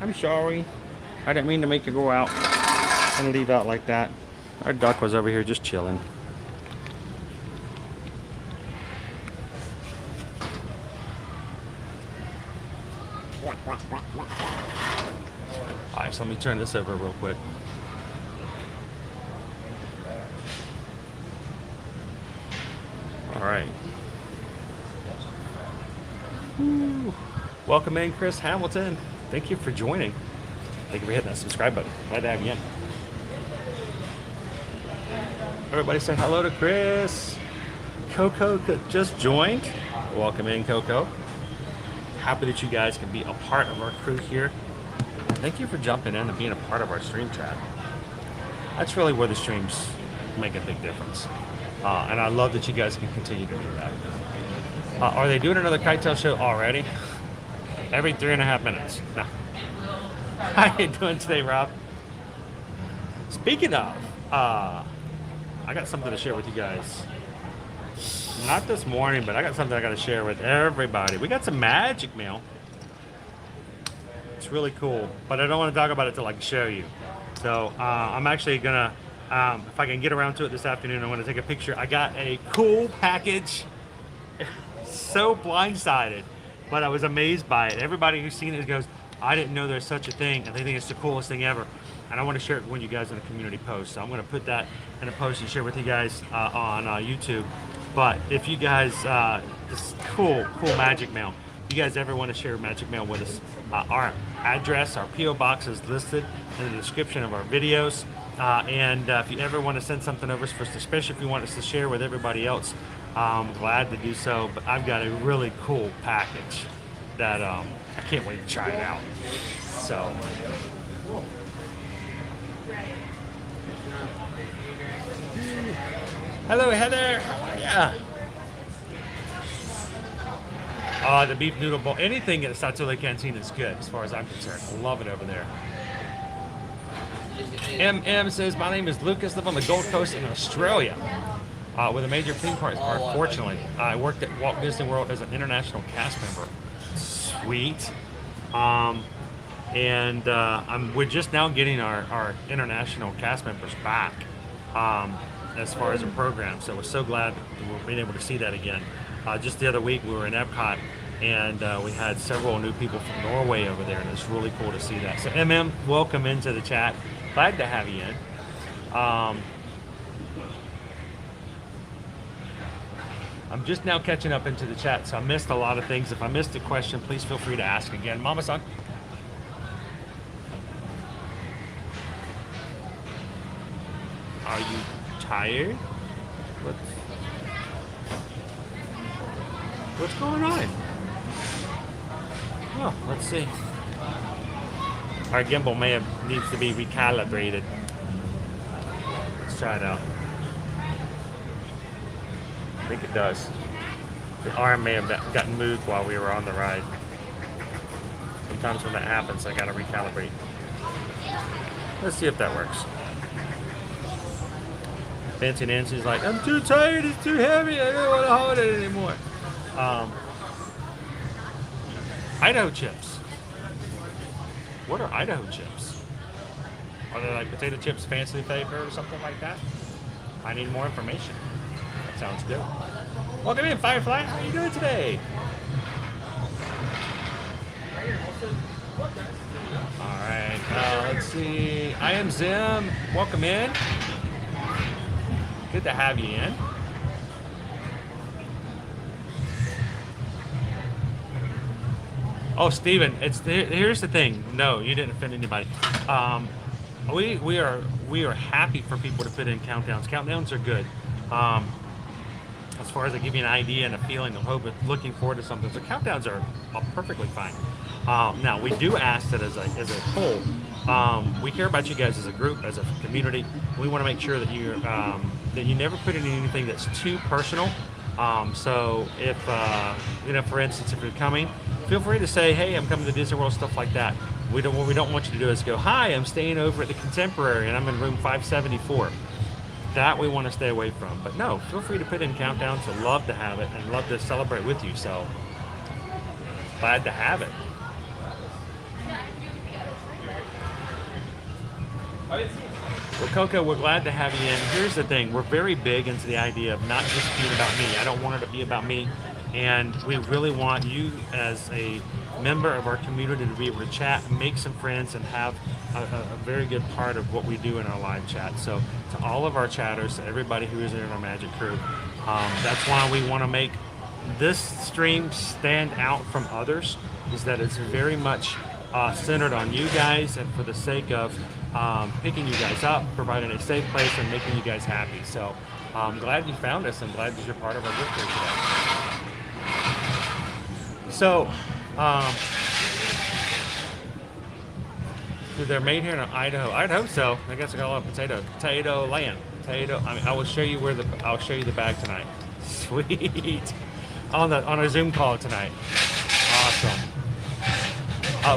I'm sorry. I didn't mean to make you go out and leave out like that. Our duck was over here just chilling. All right, so let me turn this over real quick. All right. Woo. Welcome in, Chris Hamilton. Thank you for joining. Thank you for hitting that subscribe button. Glad to have you in. Everybody say hello to Chris. Coco just joined. Welcome in, Coco. Happy that you guys can be a part of our crew here. Thank you for jumping in and being a part of our stream chat. That's really where the streams make a big difference. And I love that you guys can continue to do that. Are they doing another kite tail show already? Every 3.5 minutes. No. How you doing today, Rob? Speaking of, I got something to share with you guys. Not this morning, but I got something I got to share with everybody. We got some magic mail. It's really cool, but I don't want to talk about it till I can show you. So I'm actually gonna, if I can get around to it this afternoon, I'm gonna take a picture. I got a cool package. So blindsided, but I was amazed by it. Everybody who's seen it goes, I didn't know there's such a thing, and they think it's the coolest thing ever. And I want to share it with you guys in a community post. So I'm going to put that in a post and share with you guys on YouTube. But if you guys, this cool magic mail, if you guys ever want to share magic mail with us, our address, our P.O. box is listed in the description of our videos. And if you ever want to send something over for us, especially if you want us to share with everybody else, I'm glad to do so. But I've got a really cool package that I can't wait to try it out. So. Hello, Heather. How are ya? The beef noodle bowl. Anything at the Satole Cantina is good, as far as I'm concerned. I love it over there. MM says, my name is Lucas. Live on the Gold Coast in Australia, with a major theme park. Fortunately, I worked at Walt Disney World as an international cast member. Sweet. We're just now getting our international cast members back. As far as a program, so we're so glad we're being able to see that again. Just the other week we were in Epcot, and we had several new people from Norway over there, and it's really cool to see that. So MM, welcome into the chat. Glad to have you in. I'm just now catching up into the chat, so I missed a lot of things. If I missed a question, please feel free to ask again. Mama-san. Are you tired? What's going on? Oh, let's see. Our gimbal needs to be recalibrated. Let's try it out. I think it does. The arm may have gotten moved while we were on the ride. Sometimes when that happens, I gotta recalibrate. Let's see if that works. Fancy Nancy's like, I'm too tired, it's too heavy, I don't want to hold it anymore. Idaho chips. What are Idaho chips? Are they like potato chips, fancy flavor or something like that? I need more information. That sounds good. Welcome in, Firefly. How are you doing today? Alright, let's see. I am Zim. Welcome in. Good to have you in. Oh, Steven, here's the thing. No, you didn't offend anybody. We are happy for people to put in countdowns. Countdowns are good. As far as they give you an idea and a feeling of hope, looking forward to something. So countdowns are perfectly fine. Now we do ask that as a whole. We care about you guys as a group, as a community. We want to make sure that you never put in anything that's too personal. So if for instance, if you're coming, feel free to say, hey, I'm coming to Disney World, stuff like that. What we don't want you to do is go, hi, I'm staying over at the Contemporary and I'm in room 574. That we want to stay away from. But no, feel free to put in countdowns. I'd love to have it and love to celebrate with you. So glad to have it. Well, Coco, we're glad to have you in. Here's the thing. We're very big into the idea of not just being about me. I don't want it to be about me. And we really want you as a member of our community to be able to chat, make some friends, and have a very good part of what we do in our live chat. So to all of our chatters, to everybody who is in our Magic crew, that's why we want to make this stream stand out from others, is that it's very much centered on you guys and for the sake of picking you guys up, providing a safe place, and making you guys happy. So I'm glad you found us. I'm glad that you're part of our group here today. So, they're made here in Idaho. I'd hope so. I guess I got a lot of potato land. I will show you I'll show you the bag tonight. Sweet. On a Zoom call tonight. Awesome.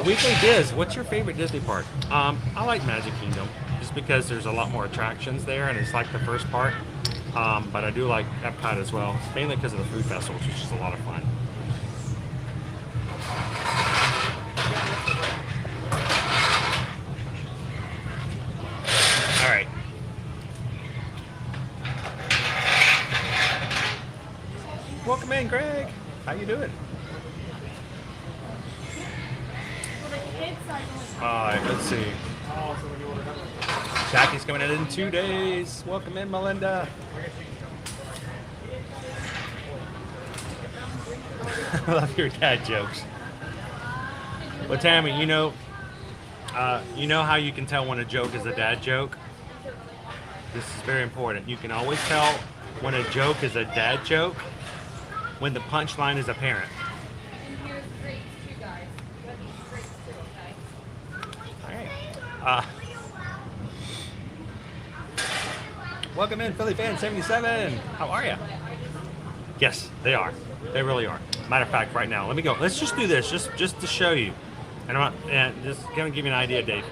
Weekly Diz, what's your favorite Disney park? I like Magic Kingdom, just because there's a lot more attractions there, and it's like the first park. But I do like Epcot as well, mainly because of the food festival, which is just a lot of fun. All right. Welcome in, Greg. How you doing? All right, let's see. Jackie's coming in 2 days. Welcome in, Melinda. I love your dad jokes. Well, Tammy, you know how you can tell when a joke is a dad joke? This is very important. You can always tell when a joke is a dad joke when the punchline is apparent. Welcome in, Philly fan 77. How are you? Yes, they are. They really are. Matter of fact, right now, let me go. Let's just do this, just to show you, and just gonna give you an idea, Dave.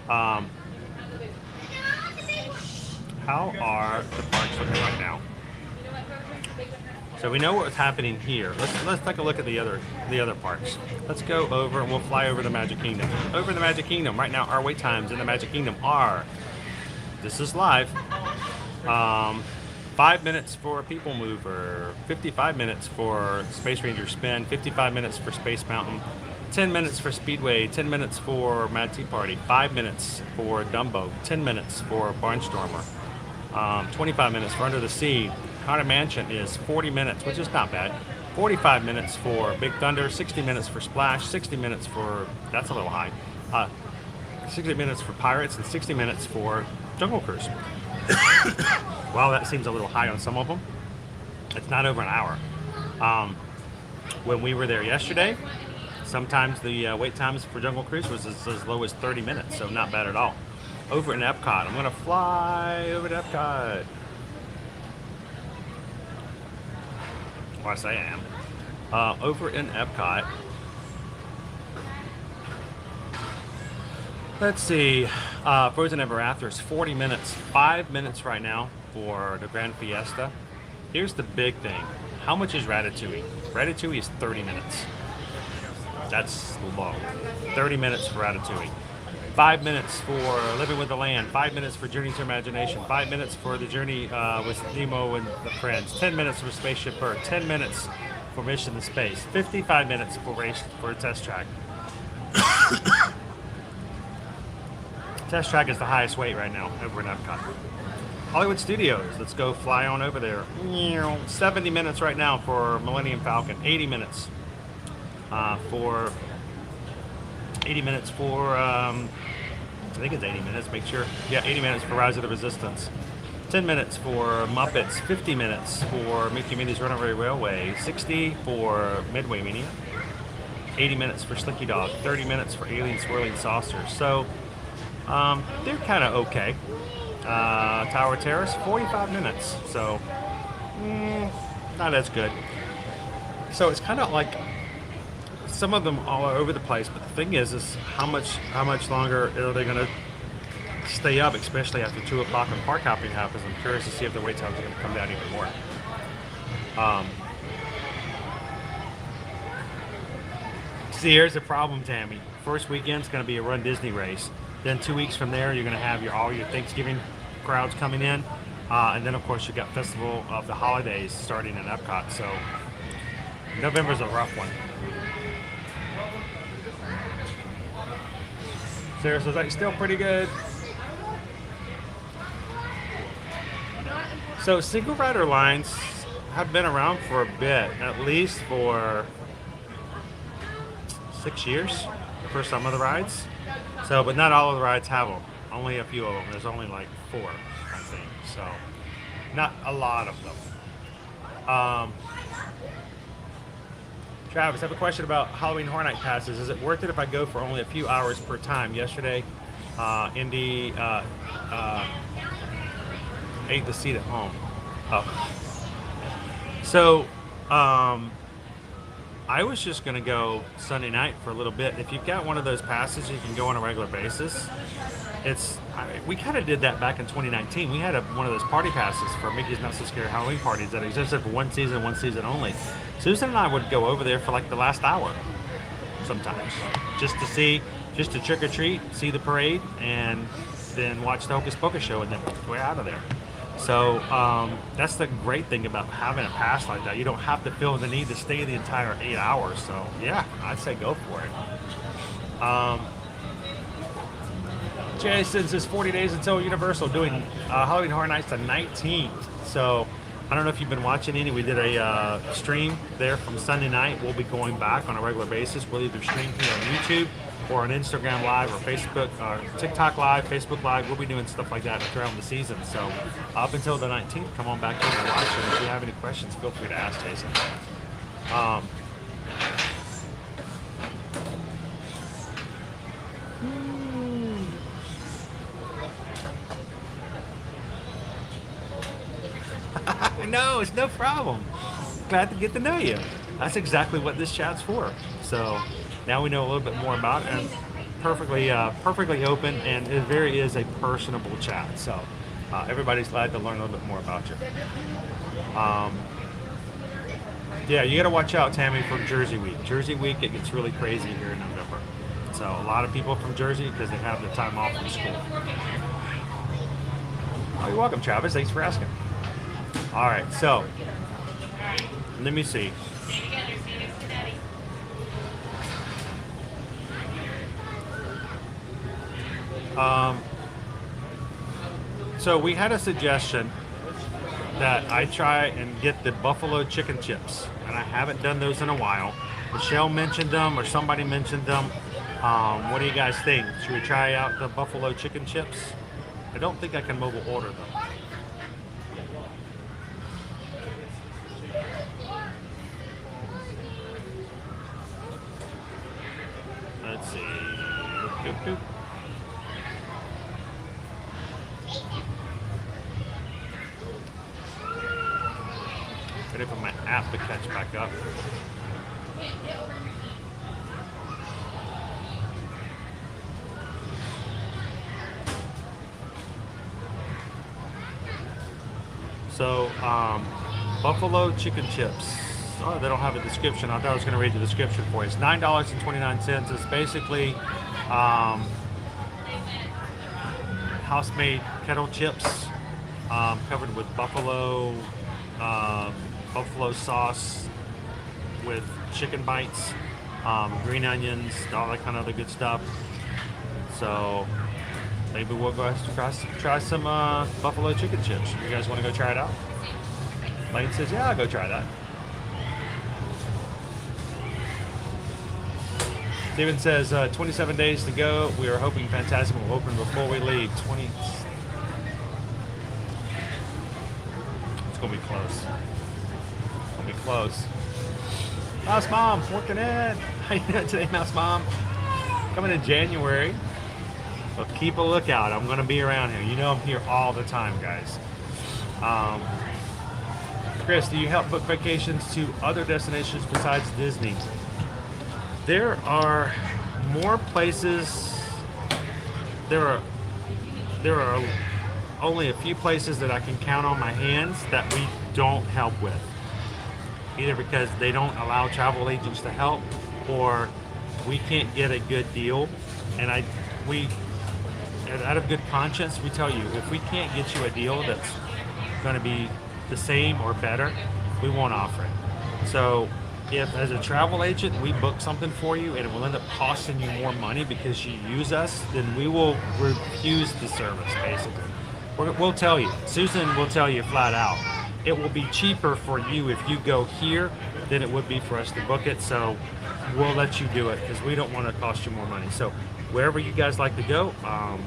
How are the parks looking right now? So we know what's happening here. Let's take a look at the other parks. Let's go over and we'll fly over to Magic Kingdom. Over the Magic Kingdom right now, our wait times in the Magic Kingdom are. This is live. 5 minutes for People Mover, 55 minutes for Space Ranger Spin, 55 minutes for Space Mountain, 10 minutes for Speedway, 10 minutes for Mad Tea Party, 5 minutes for Dumbo, 10 minutes for Barnstormer, 25 minutes for Under the Sea. Haunted Mansion is 40 minutes, which is not bad. 45 minutes for Big Thunder, 60 minutes for Splash, 60 minutes for, that's a little high, 60 minutes for Pirates, and 60 minutes for Jungle Cruise. Wow, that seems a little high on some of them. It's not over an hour. When we were there yesterday, sometimes the wait times for Jungle Cruise was as low as 30 minutes, so not bad at all. Over in Epcot, I'm gonna fly over to Epcot. Well, I say I am. Over in Epcot, let's see, Frozen Ever After is 40 minutes, 5 minutes right now for the Grand Fiesta. Here's the big thing. How much is Ratatouille? Ratatouille is 30 minutes. That's long. 30 minutes for Ratatouille. 5 minutes for Living with the Land, 5 minutes for Journey to Imagination, 5 minutes for the journey with Nemo and the friends, 10 minutes for Spaceship Earth, 10 minutes for Mission to Space, 55 minutes for race for Test Track. Test Track is the highest wait right now over in Epcot. Hollywood Studios, let's go fly on over there. 70 minutes right now for Millennium Falcon, 80 minutes for 80 minutes for I think it's 80 minutes, make sure. Yeah, 80 minutes for Rise of the Resistance. 10 minutes for Muppets, 50 minutes for Mickey Minnie's Runaway Railway, 60 for Midway Mania, 80 minutes for Slinky Dog, 30 minutes for Alien Swirling Saucers. So they're kind of okay. Tower Terrace, 45 minutes, so not as good. So it's kind of like some of them all are over the place, but the thing is how much longer are they going to stay up, especially after 2 o'clock when park hopping happens. I'm curious to see if the wait times are going to come down even more. See, here's the problem, Tammy. First weekend's going to be a Run Disney race. Then 2 weeks from there, you're going to have all your Thanksgiving crowds coming in. And then, of course, you've got Festival of the Holidays starting in Epcot. So November's a rough one. Sarah says, like, still pretty good. So single rider lines have been around for a bit, at least for 6 years for some of the rides. So, but not all of the rides have them. Only a few of them. There's only like 4, I think. So, not a lot of them. Travis, I have a question about Halloween Horror Night passes. Is it worth it if I go for only a few hours per time? Yesterday, Indy ate the seat at home. Oh. So, I was just going to go Sunday night for a little bit. If you've got one of those passes, you can go on a regular basis. we kind of did that back in 2019. We had one of those party passes for Mickey's Not So Scary Halloween parties that existed for one season only. Susan and I would go over there for like the last hour sometimes, just to trick or treat, see the parade, and then watch the Hocus Pocus show, and then we're out of there. So that's the great thing about having a pass like that. You don't have to feel the need to stay the entire 8 hours. So yeah, I'd say go for it. Jason says 40 days until Universal, doing Halloween Horror Nights the 19th. So I don't know if you've been watching any. We did a stream there from Sunday night. We'll be going back on a regular basis. We'll either stream here on YouTube or on Instagram Live or Facebook, TikTok Live, Facebook Live. We'll be doing stuff like that throughout the season. So up until the 19th, come on back in and watch. And if you have any questions, feel free to ask Jason. No, it's no problem. Glad to get to know you. That's exactly what this chat's for. So now we know a little bit more about it, and perfectly open, and it is a personable chat. So everybody's glad to learn a little bit more about you. Yeah, you got to watch out, Tammy, for Jersey Week. Jersey Week, it gets really crazy here in November. So a lot of people from Jersey because they have the time off from school. Oh, you're welcome, Travis. Thanks for asking. All right, so let me see. So we had a suggestion that I try and get the buffalo chicken chips, and I haven't done those in a while. Michelle mentioned them, or somebody mentioned them. What do you guys think? Should we try out the buffalo chicken chips? I don't think I can mobile order them. Let's see. Doop. Ready for my app to catch back up. So, buffalo chicken chips. Oh, they don't have a description. I thought I was going to read the description for you. It's $9.29. It's basically house-made kettle chips covered with buffalo sauce with chicken bites, green onions, all that kind of other good stuff. So maybe we'll go try some buffalo chicken chips. You guys want to go try it out? Lane says, yeah, I'll go try that. Steven says, 27 days to go. We are hoping Fantastic will open before we leave. It's going to be close. It's going to be close. Mouse Mom, working in. How you doing today, Mouse Mom? Coming in January. But keep a lookout. I'm going to be around here. You know I'm here all the time, guys. Chris, do you help book vacations to other destinations besides Disney? There are more places. There are only a few places that I can count on my hands that we don't help with. Either because they don't allow travel agents to help, or we can't get a good deal. And out of good conscience, we tell you, if we can't get you a deal that's going to be the same or better, we won't offer it. So if as a travel agent we book something for you and it will end up costing you more money because you use us, then we will refuse the service, basically. We'll tell you. Susan will tell you flat out. It will be cheaper for you if you go here than it would be for us to book it. So we'll let you do it because we don't want to cost you more money. So wherever you guys like to go,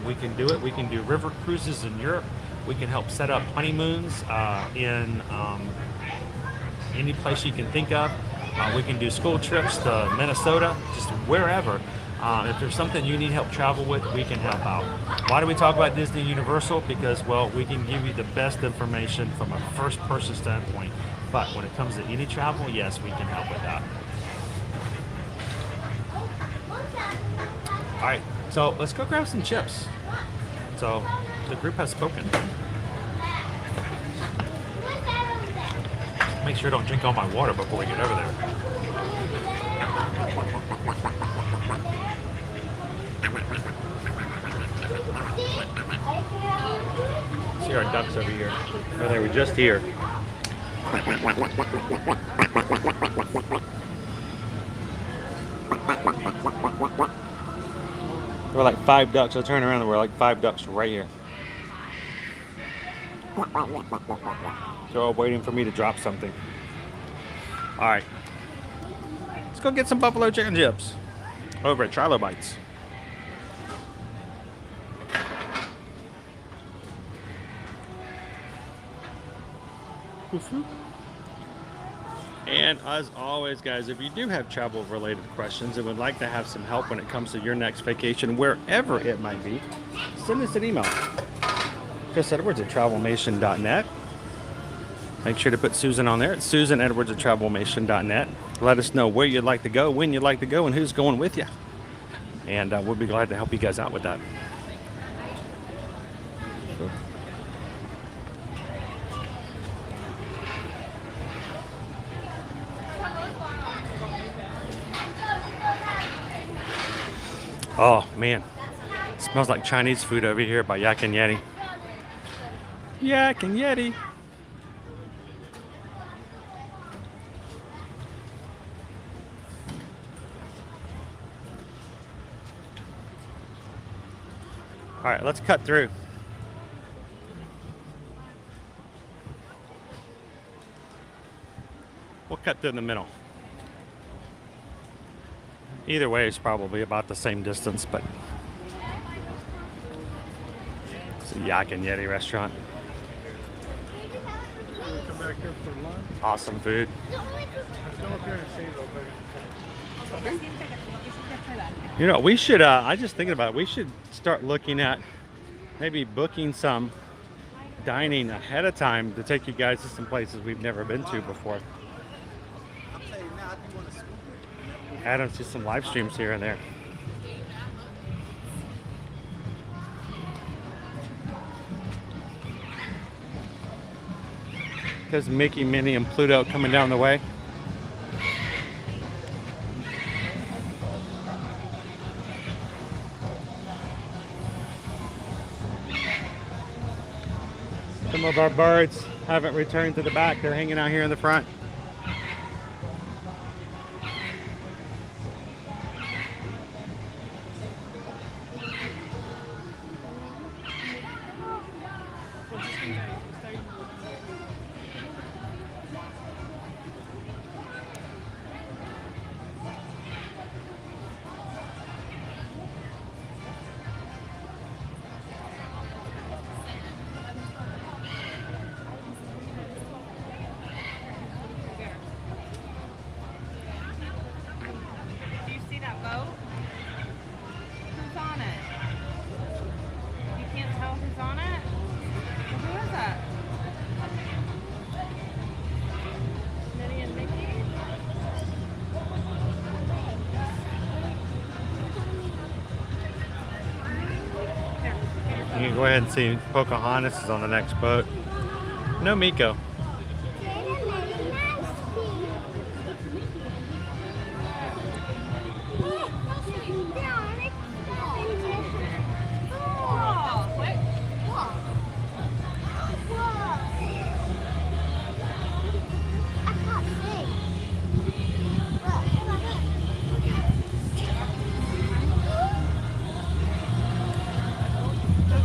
we can do it. We can do river cruises in Europe. We can help set up honeymoons in any place you can think of. We can do school trips to Minnesota, just wherever. If there's something you need help travel with, we can help out. Why do we talk about Disney Universal? Because, well, we can give you the best information from a first-person standpoint. But when it comes to any travel, yes, we can help with that. All right, so let's go grab some chips. So the group has spoken. Make sure I don't drink all my water before we get over there. See our ducks over here. Oh, they were just here. There were like 5 ducks. I turned around, there were like 5 ducks right here. They're all waiting for me to drop something. Alright. Let's go get some buffalo chicken chips over at Trilobites. And as always, guys, if you do have travel related questions and would like to have some help when it comes to your next vacation, wherever it might be, send us an email. chrisedwards at travelmation.net. Make sure to put Susan on there. It's susanedwards at travelmation.net. Let us know where you'd like to go, when you'd like to go, and who's going with you. And we'll be glad to help you guys out with that. Oh man, it smells like Chinese food over here by Yak and Yeti. Yak and Yeti. All right, let's cut through. We'll cut through in the middle. Either way, it's probably about the same distance, but it's a Yak and Yeti restaurant. Come back here for lunch. Awesome food. Let's go up here and see though, You know, we should, I just thinking about it, we should start looking at maybe booking some dining ahead of time to take you guys to some places we've never been to before. Add them to some live streams here and there. Because Mickey, Minnie, and Pluto coming down the way. Some of our birds haven't returned to the back. They're hanging out here in the front. Do you see that boat? Who's on it? You can't tell who's on it? Well, who is that? Minnie and Mickey? You can go ahead and see Pocahontas is on the next boat. No Miko.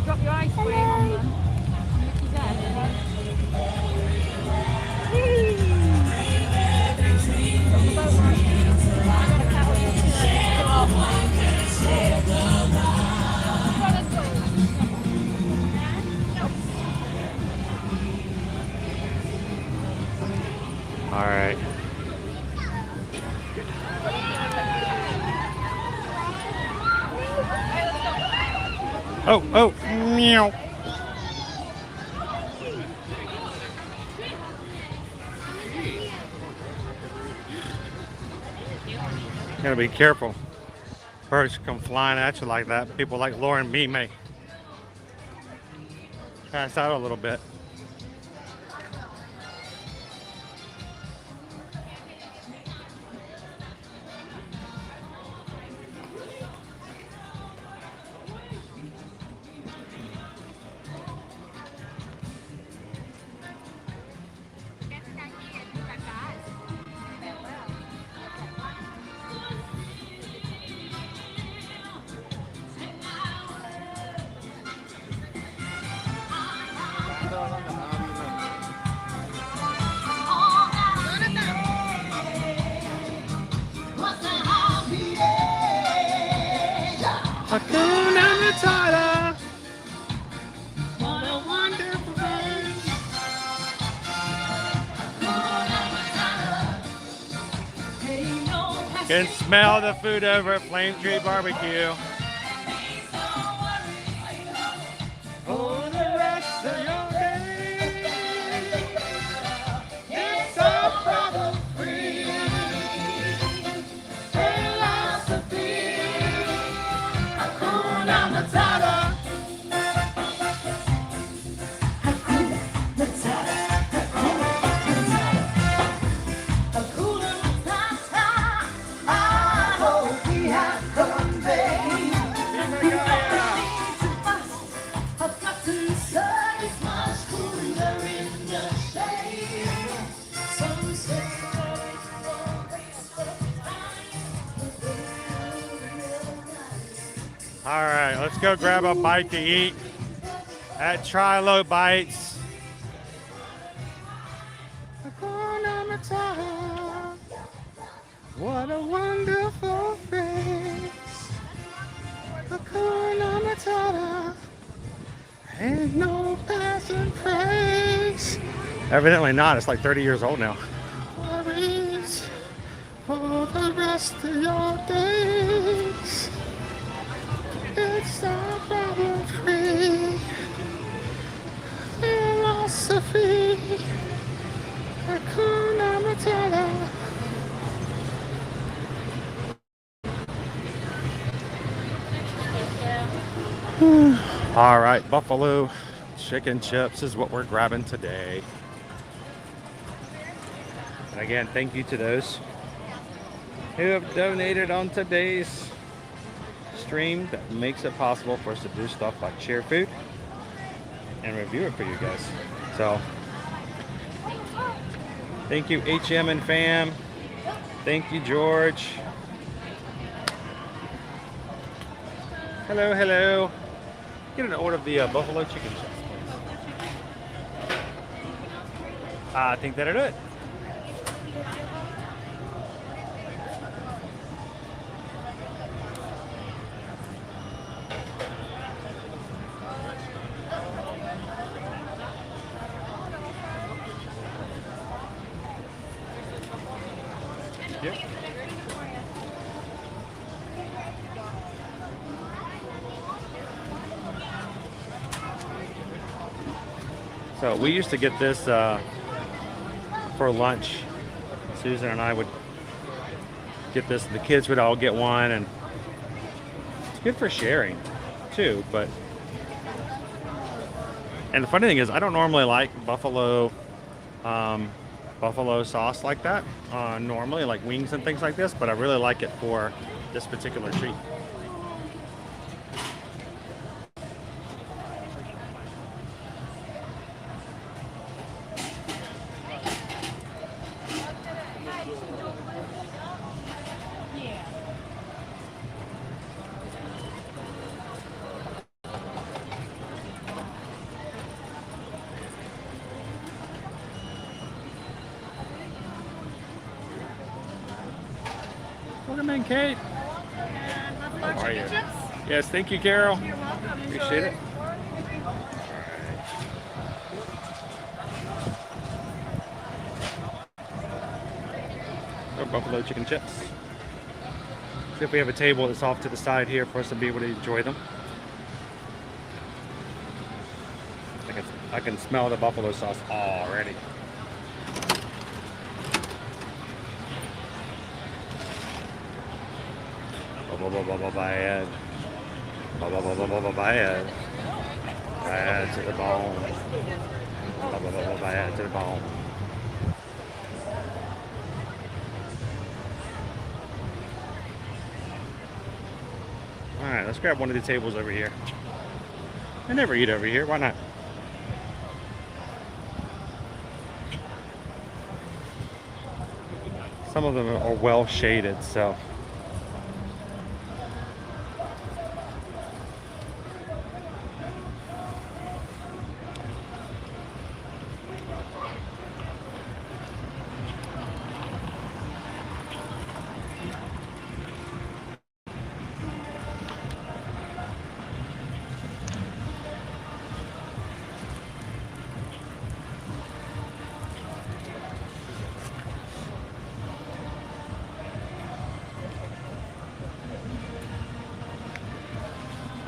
Drop your ice cream. All right. Oh, meow. Gotta be careful. Birds come flying at you like that. People like Lauren B. may pass out a little bit. Hakuna Matata. What a wonderful place. Can smell the food over at Flame Tree Barbecue. For the rest of your day, it's all problem free. Philosophy. Hakuna Matata. Hakuna Matata. Hakuna Matata. I hope we have conveyed. A button sun is much cooler in the shade. Some say that it's always the time. All right, let's go grab a bite to eat at Trilo Bites. Hakuna Matata. What a wonderful face. Hakuna Matata. Ain't no passing phrase. Evidently not. It's like 30 years old now. Worries for the rest of your days. It's all problem free. Philosophy. Hakuna Matata. All right, buffalo chicken chips is what we're grabbing today. And again, thank you to those who have donated on today's stream that makes it possible for us to do stuff like share food and review it for you guys. So thank you HM and fam. Thank you George. Hello, hello. Get an order of the buffalo chicken chips, please. I think that'll do it. Yep. So we used to get this for lunch. Susan and I would get this. The kids would all get one, and it's good for sharing too. And the funny thing is, I don't normally like buffalo sauce like that. Normally, like wings and things like this, but I really like it for this particular treat. Welcome in, Kate. How are you? Yes, thank you, Carol. You're welcome. Appreciate it. Buffalo chicken chips. See if we have a table that's off to the side here for us to be able to enjoy them. I can smell the buffalo sauce already. Bad. Bad to the bone. Bad to the bone. Alright, let's grab one of the tables over here. I never eat over here, why not? Some of them are well shaded, so.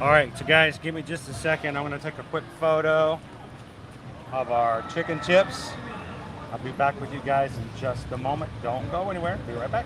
All right, so guys, give me just a second. I'm gonna take a quick photo of our chicken chips. I'll be back with you guys in just a moment. Don't go anywhere, be right back.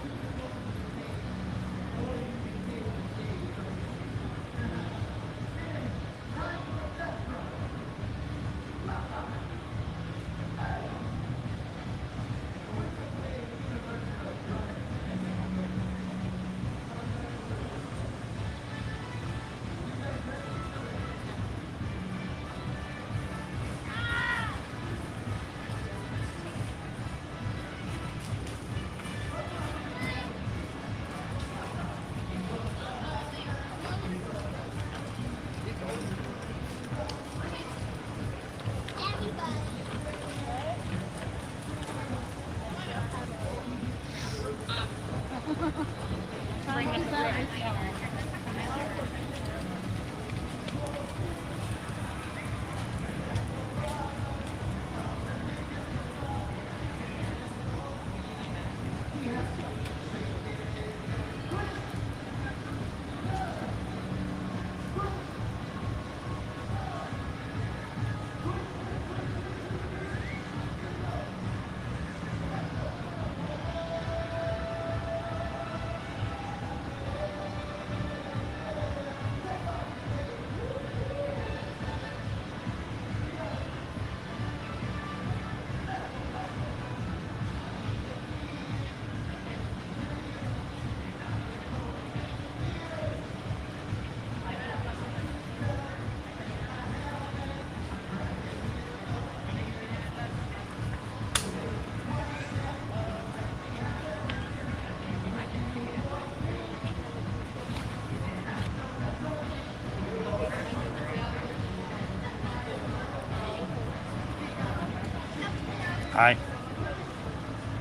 Hi.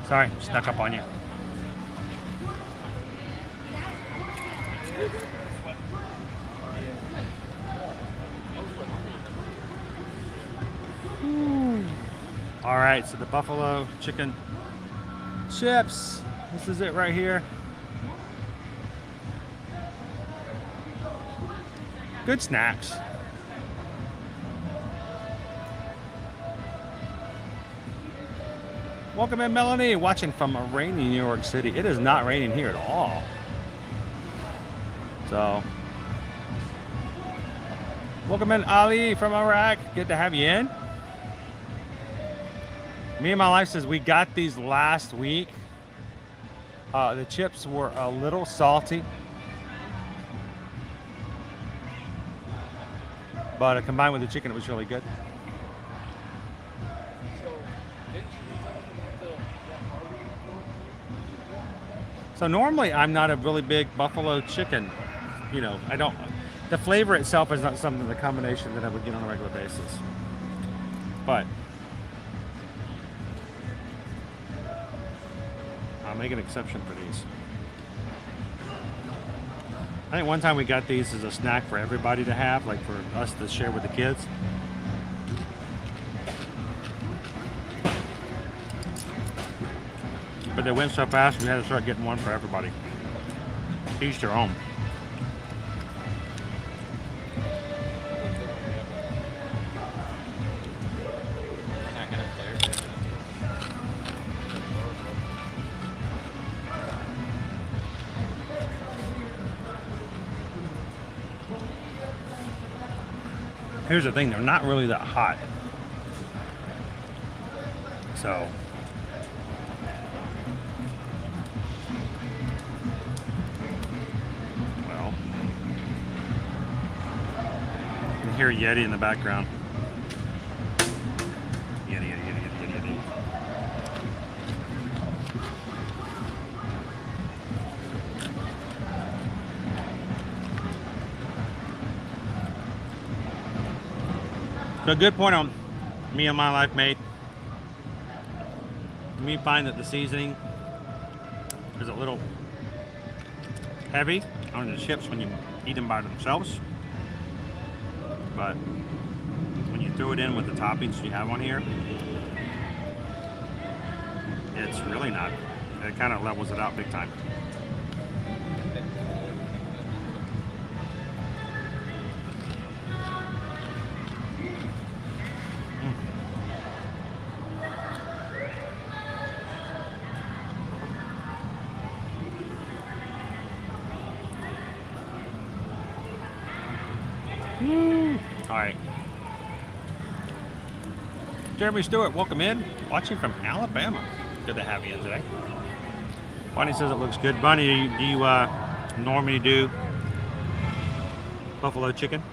Sorry, snuck up on you. All right, so the buffalo chicken chips. This is it right here. Good snacks. Welcome in, Melanie, watching from a rainy New York City. It is not raining here at all. So, welcome in, Ali from Iraq. Good to have you in. Me and my wife says we got these last week. The chips were a little salty, but combined with the chicken, it was really good. So normally I'm not a really big buffalo chicken, you know, the flavor itself is not something, the combination that I would get on a regular basis. But I'll make an exception for these. I think one time we got these as a snack for everybody to have, like for us to share with the kids. But they went so fast we had to start getting one for everybody. Each their own. Here's the thing, they're not really that hot. So well, you can hear Yeti in the background. Yeti. So, good point on me and my life mate. We find that the seasoning is a little heavy on the chips when you eat them by themselves, but when you throw it in with the toppings you have on here, it's really not. It kind of levels it out big time. All right. Jeremy Stewart, welcome in. Watching from Alabama. Good to have you in today. Bunny says it looks good. Bunny, do you normally do buffalo chicken?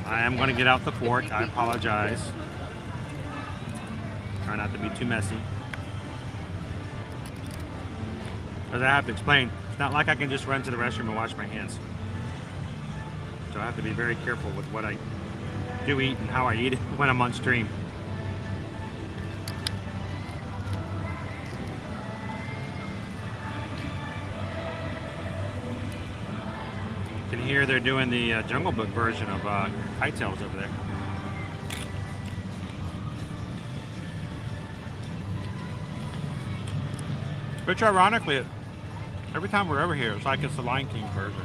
I am going to get out the fork. I apologize. Try not to be too messy. Because I have to explain, it's not like I can just run to the restroom and wash my hands. So I have to be very careful with what I do eat and how I eat it when I'm on stream. You can hear they're doing the Jungle Book version of Kite-Tails over there. Which ironically, every time we're over here, it's like it's the Lion King version.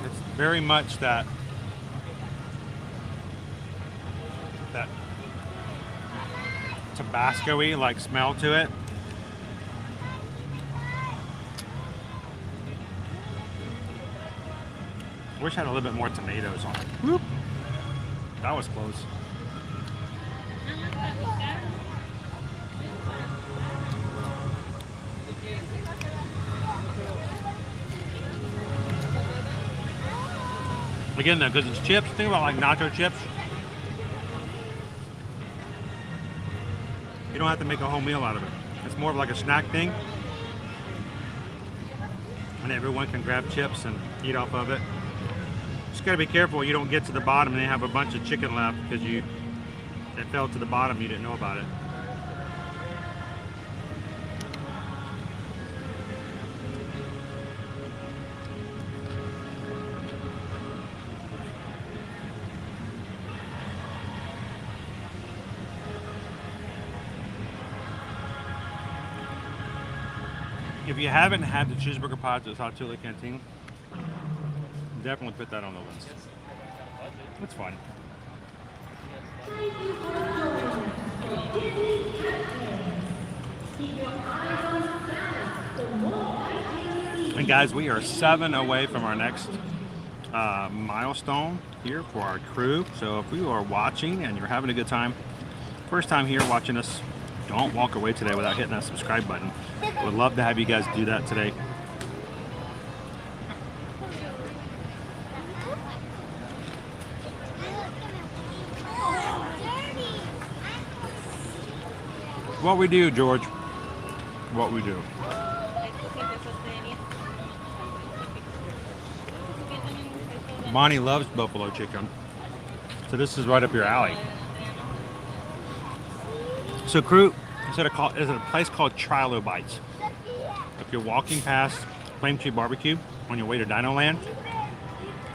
It's very much that Tabasco-y like smell to it. Wish I had a little bit more tomatoes on it. Whoop. That was close. Again though, because it's chips, think about like nacho chips. You don't have to make a whole meal out of it. It's more of like a snack thing. And everyone can grab chips and eat off of it. Just gotta be careful you don't get to the bottom and they have a bunch of chicken left because it fell to the bottom, you didn't know about it. If you haven't had the cheeseburger pods at Hot Chili Canteen, definitely put that on the list. It's fun. And guys, we are 7 away from our next milestone here for our crew. So if you are watching and you're having a good time, first time here watching us, don't walk away today without hitting that subscribe button. Would love to have you guys do that today. What we do, George. What we do. Bonnie loves buffalo chicken, so this is right up your alley. So crew, is it a place called Trilo Bites. If you're walking past Flame Tree Barbecue on your way to Dinoland,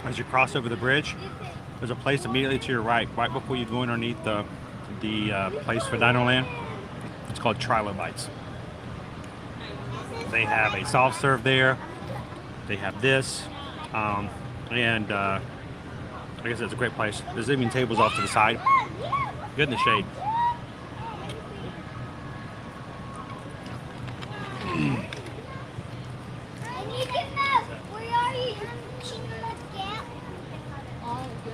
as you cross over the bridge, there's a place immediately to your right before you go underneath the place for Dinoland. It's called Trilo Bites. They have a soft serve there. They have this. And like I said, it's a great place. There's even tables off to the side. Good in the shade. Where are you? Oh, good.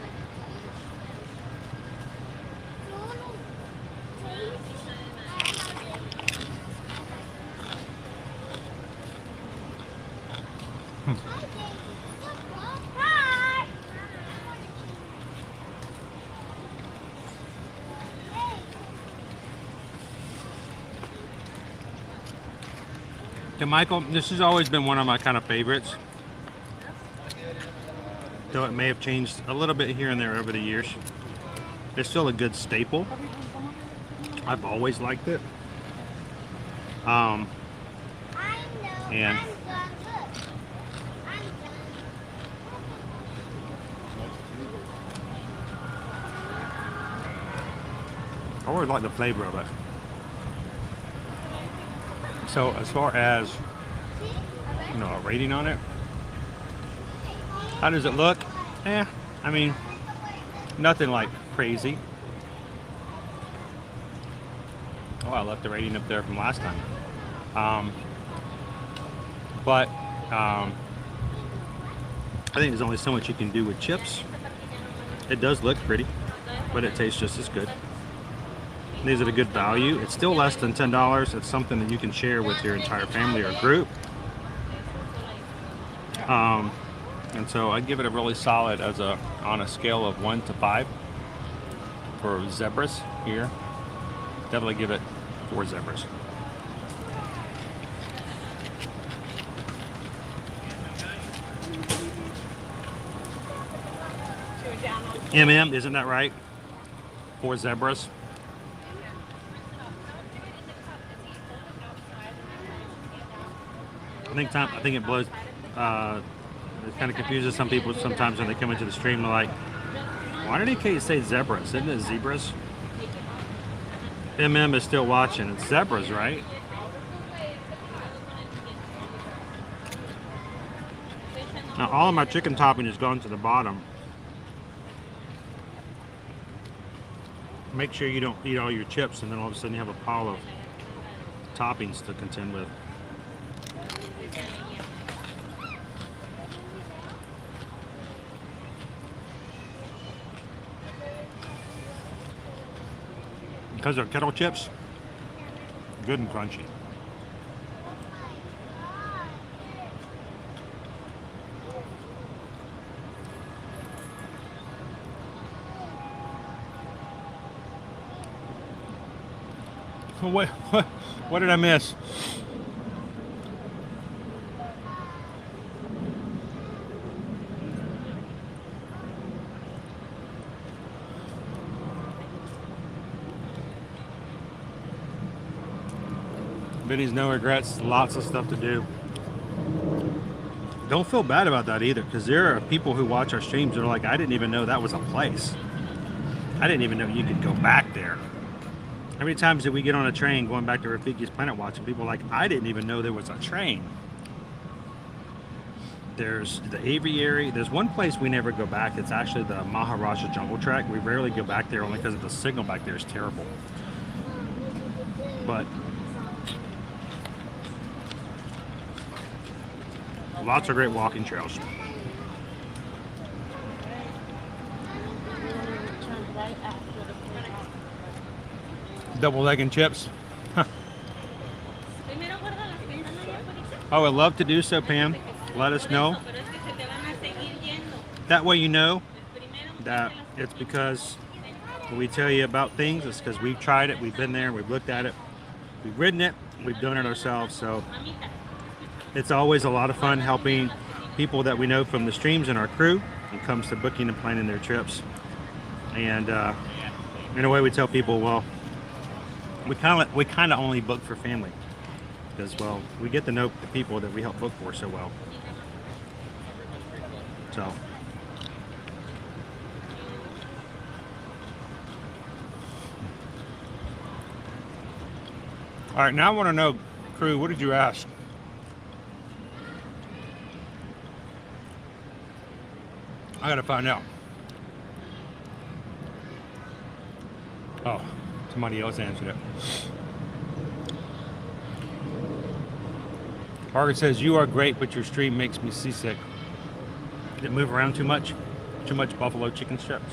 Yeah, Michael, this has always been one of my kind of favorites. Though it may have changed a little bit here and there over the years. It's still a good staple. I've always liked it. And I always like the flavor of it. So as far as, you know, a rating on it, how does it look? I mean, nothing like crazy. Oh, I left the rating up there from last time. But I think there's only so much you can do with chips. It does look pretty, but it tastes just as good. These are a good value. It's still less than $10. It's something that you can share with your entire family or group. And so I give it a really solid on a scale of 1 to 5 for zebras here. Definitely give it 4 zebras. Isn't that right? 4 zebras. I think it blows. It kind of confuses some people sometimes when they come into the stream. They're like, "Why did he say zebras? Isn't it zebras?" Is still watching. It's zebras, right? Now all of my chicken topping is going to the bottom. Make sure you don't eat all your chips, and then all of a sudden you have a pile of toppings to contend with. Because they're kettle chips, good and crunchy. What did I miss? Vinny's no regrets, lots of stuff to do. Don't feel bad about that either, because there are people who watch our streams that are like, I didn't even know that was a place. I didn't even know you could go back there. How many times did we get on a train going back to Rafiki's Planet watching people like, I didn't even know there was a train. There's the aviary. There's one place we never go back. It's actually the Maharaja Jungle Track. We rarely go back there only because the signal back there is terrible. But lots of great walking trails. Double leg and chips. Huh. I would love to do so, Pam. Let us know. That way you know that it's because when we tell you about things, it's because we've tried it, we've been there, we've looked at it, we've ridden it, we've done it ourselves. So it's always a lot of fun helping people that we know from the streams and our crew when it comes to booking and planning their trips. And in a way we tell people, well, we kind of only book for family because, well, we get to know the people that we help book for so well. So all right, now I want to know, crew, what did you ask? I gotta find out. Oh, somebody else answered it. Margaret says, you are great, but your stream makes me seasick. Did it move around too much? Too much buffalo chicken strips?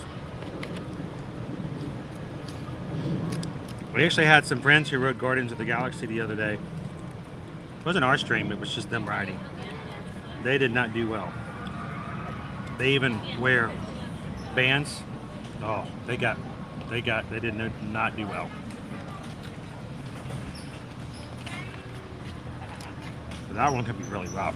We actually had some friends who rode Guardians of the Galaxy the other day. It wasn't our stream, it was just them riding. They did not do well. They even wear bands. Oh, they did not do well. But that one could be really rough.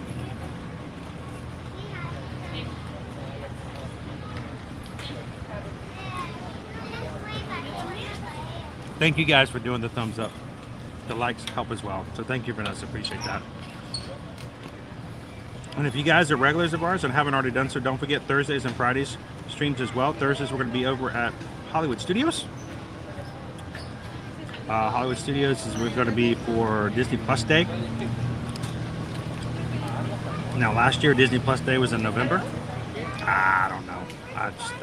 Thank you guys for doing the thumbs up. The likes help as well. So thank you, Vanessa. Appreciate that. And if you guys are regulars of ours and haven't already done so, don't forget Thursdays and Fridays streams as well. Thursdays we're going to be over at Hollywood Studios. Hollywood Studios is going to be for Disney Plus Day. Now last year Disney Plus Day was in November. I don't know.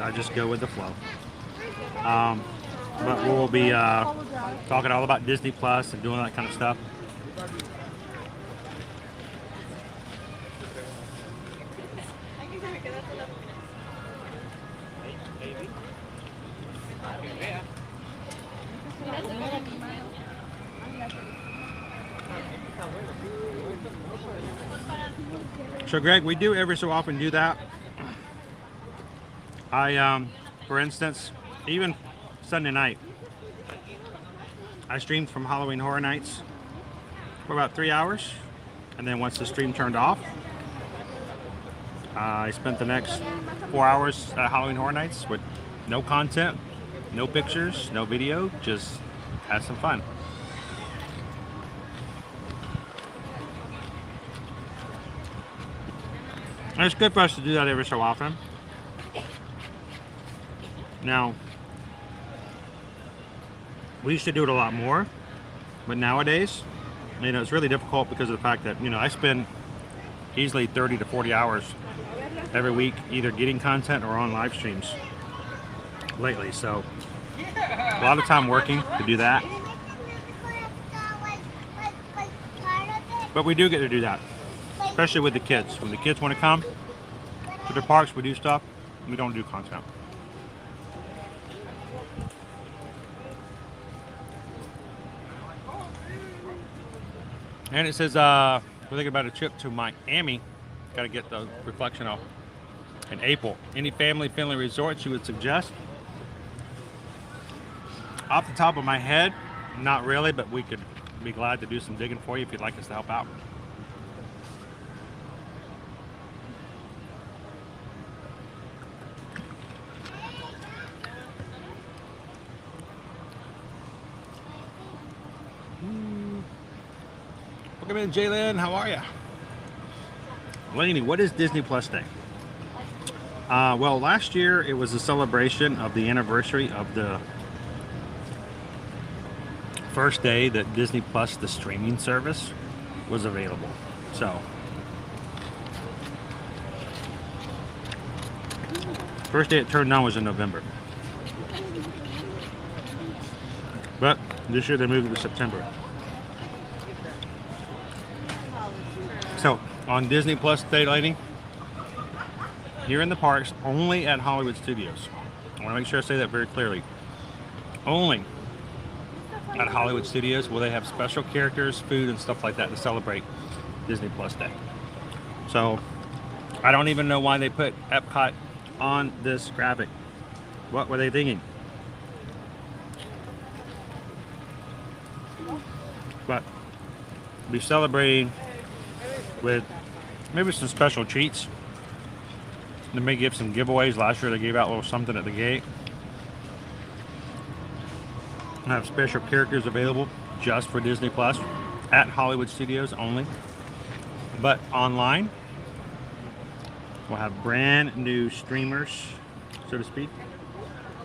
I just go with the flow. But we'll be talking all about Disney Plus and doing that kind of stuff. So Greg, we do every so often do that. For instance, even Sunday night, I streamed from Halloween Horror Nights for about 3 hours, and then once the stream turned off, I spent the next 4 hours at Halloween Horror Nights with no content, no pictures, no video, just had some fun. And it's good for us to do that every so often. Now, we used to do it a lot more, but nowadays, you know, it's really difficult because of the fact that, you know, I spend easily 30 to 40 hours every week either getting content or on live streams lately. So, a lot of time working to do that. But we do get to do that, especially with the kids. When the kids want to come to the parks, we do stuff. We don't do content. And it says, we're thinking about a trip to Miami. Got to get the reflection off. In April. Any family-friendly resorts you would suggest? Off the top of my head, not really, but we could be glad to do some digging for you if you'd like us to help out. Welcome in, Jalen. How are you? Lainey, what is Disney Plus Day? Well, last year it was a celebration of the anniversary of the first day that Disney Plus, the streaming service, was available. So, first day it turned on was in November. But this year they moved it to September. So, on Disney Plus Day, Lady, here in the parks, only at Hollywood Studios. I want to make sure I say that very clearly. Only at Hollywood Studios will they have special characters, food, and stuff like that to celebrate Disney Plus Day. So, I don't even know why they put Epcot on this graphic. What were they thinking? But, we'll be celebrating with maybe some special treats. They may give some giveaways. Last year they gave out a little something at the gate. I have special characters available just for Disney Plus at Hollywood Studios only. But online, we'll have brand new streamers, so to speak.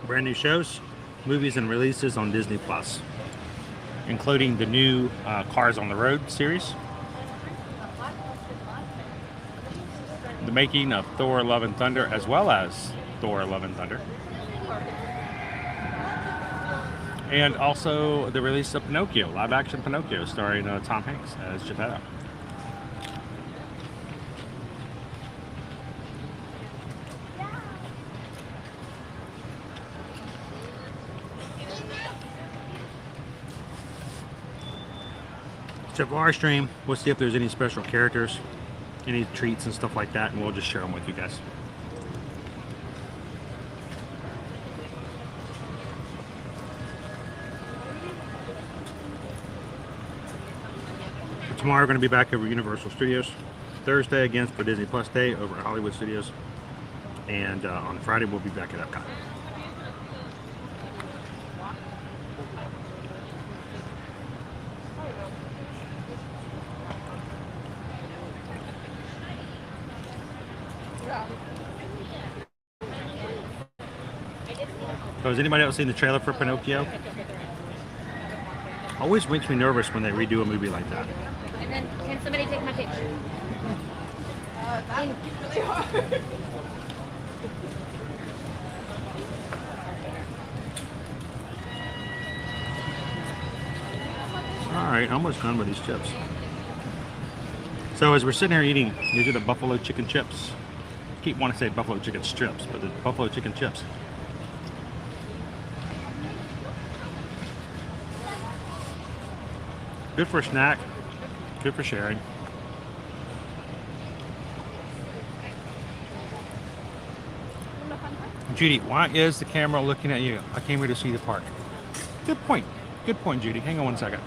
Brand new shows, movies, and releases on Disney Plus, including the new Cars on the Road series. the making of Thor: Love and Thunder, as well as Thor: Love and Thunder. And also the release of Pinocchio, live-action Pinocchio, starring Tom Hanks as Geppetto. So for our stream, we'll see if there's any special characters, any treats and stuff like that, and we'll just share them with you guys. Tomorrow we're going to be back over at Universal Studios. Thursday again for Disney Plus Day over at Hollywood Studios. And on Friday we'll be back at Epcot. So has anybody else seen the trailer for Pinocchio? Always makes me nervous when they redo a movie like that. And then, can somebody take my picture? That's really hard. Alright, almost done with these chips. So as we're sitting here eating, these are the buffalo chicken chips. I keep wanting to say buffalo chicken strips, but the buffalo chicken chips. Good for a snack, good for sharing. Judy, why is the camera looking at you? I came here to see the park. Good point, Judy. Hang on one second.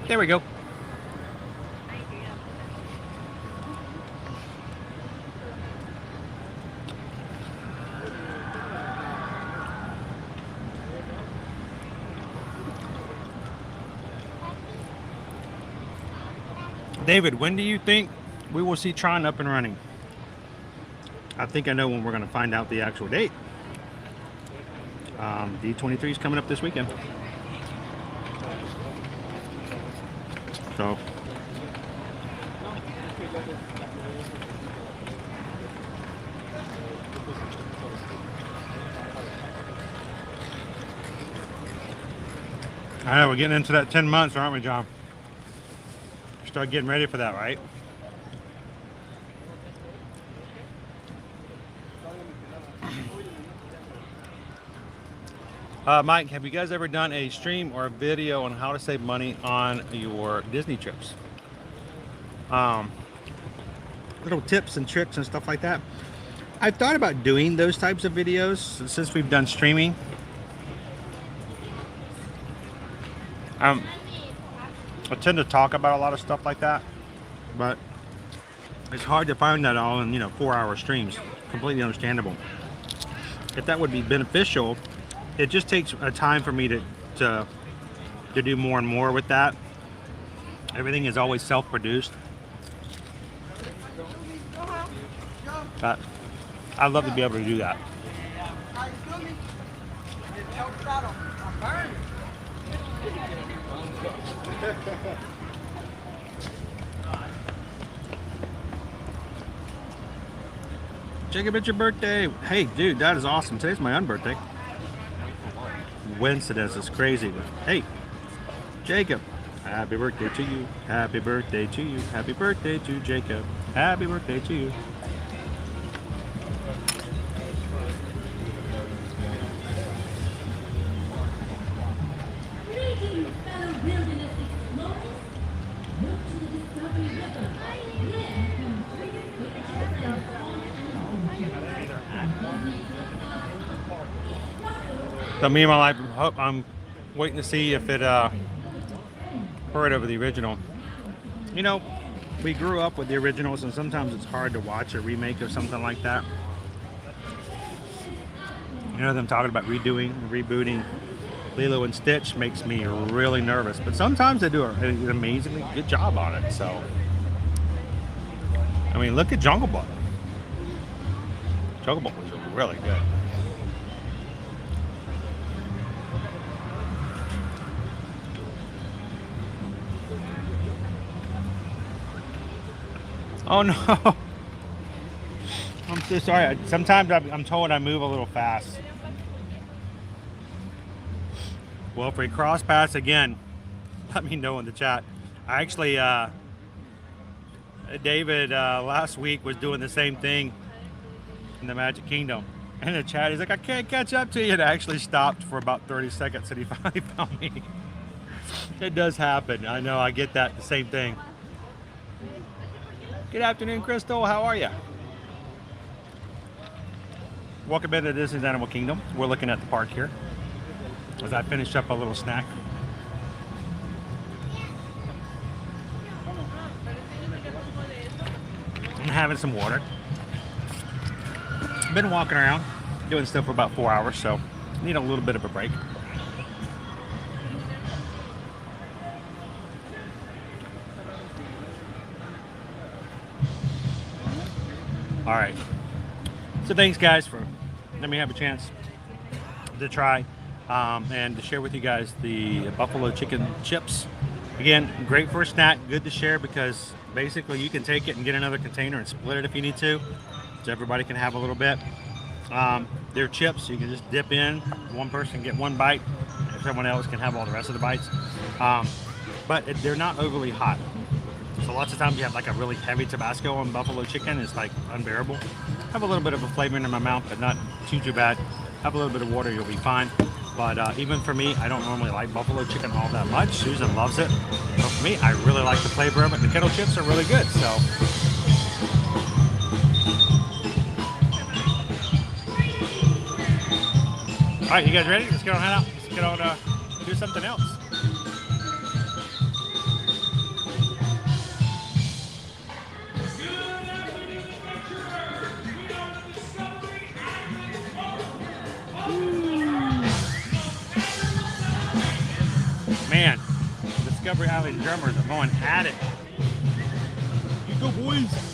There we go. David, when do you think we will see Tron up and running? I think I know when we're going to find out the actual date. D23 is coming up this weekend. So I know we're getting into that 10 months, aren't we, John? Start getting ready for that, right? Mike, have you guys ever done a stream or a video on how to save money on your Disney trips? Little tips and tricks and stuff like that. I've thought about doing those types of videos since we've done streaming. I tend to talk about a lot of stuff like that, but it's hard to find that all in 4-hour streams. Completely understandable. If that would be beneficial, it just takes a time for me to do more and more with that. Everything is always self-produced, but I'd love to be able to do that. Jacob, it's your birthday. Hey, dude, that is awesome. Today's my unbirthday. Coincidence is crazy, but hey, Jacob, happy birthday to you. Happy birthday to you. Happy birthday to Jacob. Happy birthday to you. Greetings, fellow wilderness explorers. Look to the Discovery River. Then come frigates with captains So me and my life, I'm waiting to see if it heard over the original. We grew up with the originals, and sometimes it's hard to watch a remake of something like that. Them talking about rebooting Lilo and Stitch makes me really nervous, but sometimes they do an amazingly good job on it. So, I mean, look at Jungle Book. Jungle Book was really good. Oh no. I'm so sorry. Sometimes I'm told I move a little fast. Well, if we cross paths again, let me know in the chat. I actually, David last week was doing the same thing in the Magic Kingdom. And in the chat, he's like, I can't catch up to you. And I actually stopped for about 30 seconds and he finally found me. It does happen. I know, I get that, the same thing. Good afternoon, Crystal. How are you? Welcome into Disney's Animal Kingdom. We're looking at the park here as I finish up a little snack. I'm having some water. Been walking around doing stuff for about 4 hours, so need a little bit of a break. All right, so thanks guys for letting me have a chance to try and to share with you guys the buffalo chicken chips. Again, great for a snack, good to share because basically you can take it and get another container and split it if you need to, so everybody can have a little bit. They're chips, you can just dip in, one person get one bite, and someone else can have all the rest of the bites. But they're not overly hot. So lots of times you have like a really heavy Tabasco on buffalo chicken, it's like unbearable. Have a little bit of a flavor in my mouth, but not too bad. Have a little bit of water, you'll be fine. But even for me, I don't normally like buffalo chicken all that much. Susan loves it. But for me, I really like the flavor of it. The kettle chips are really good, so. All right, you guys ready? Let's get on head out. Let's get on do something else. Man, Discovery Island drummers are going at it. You go, boys.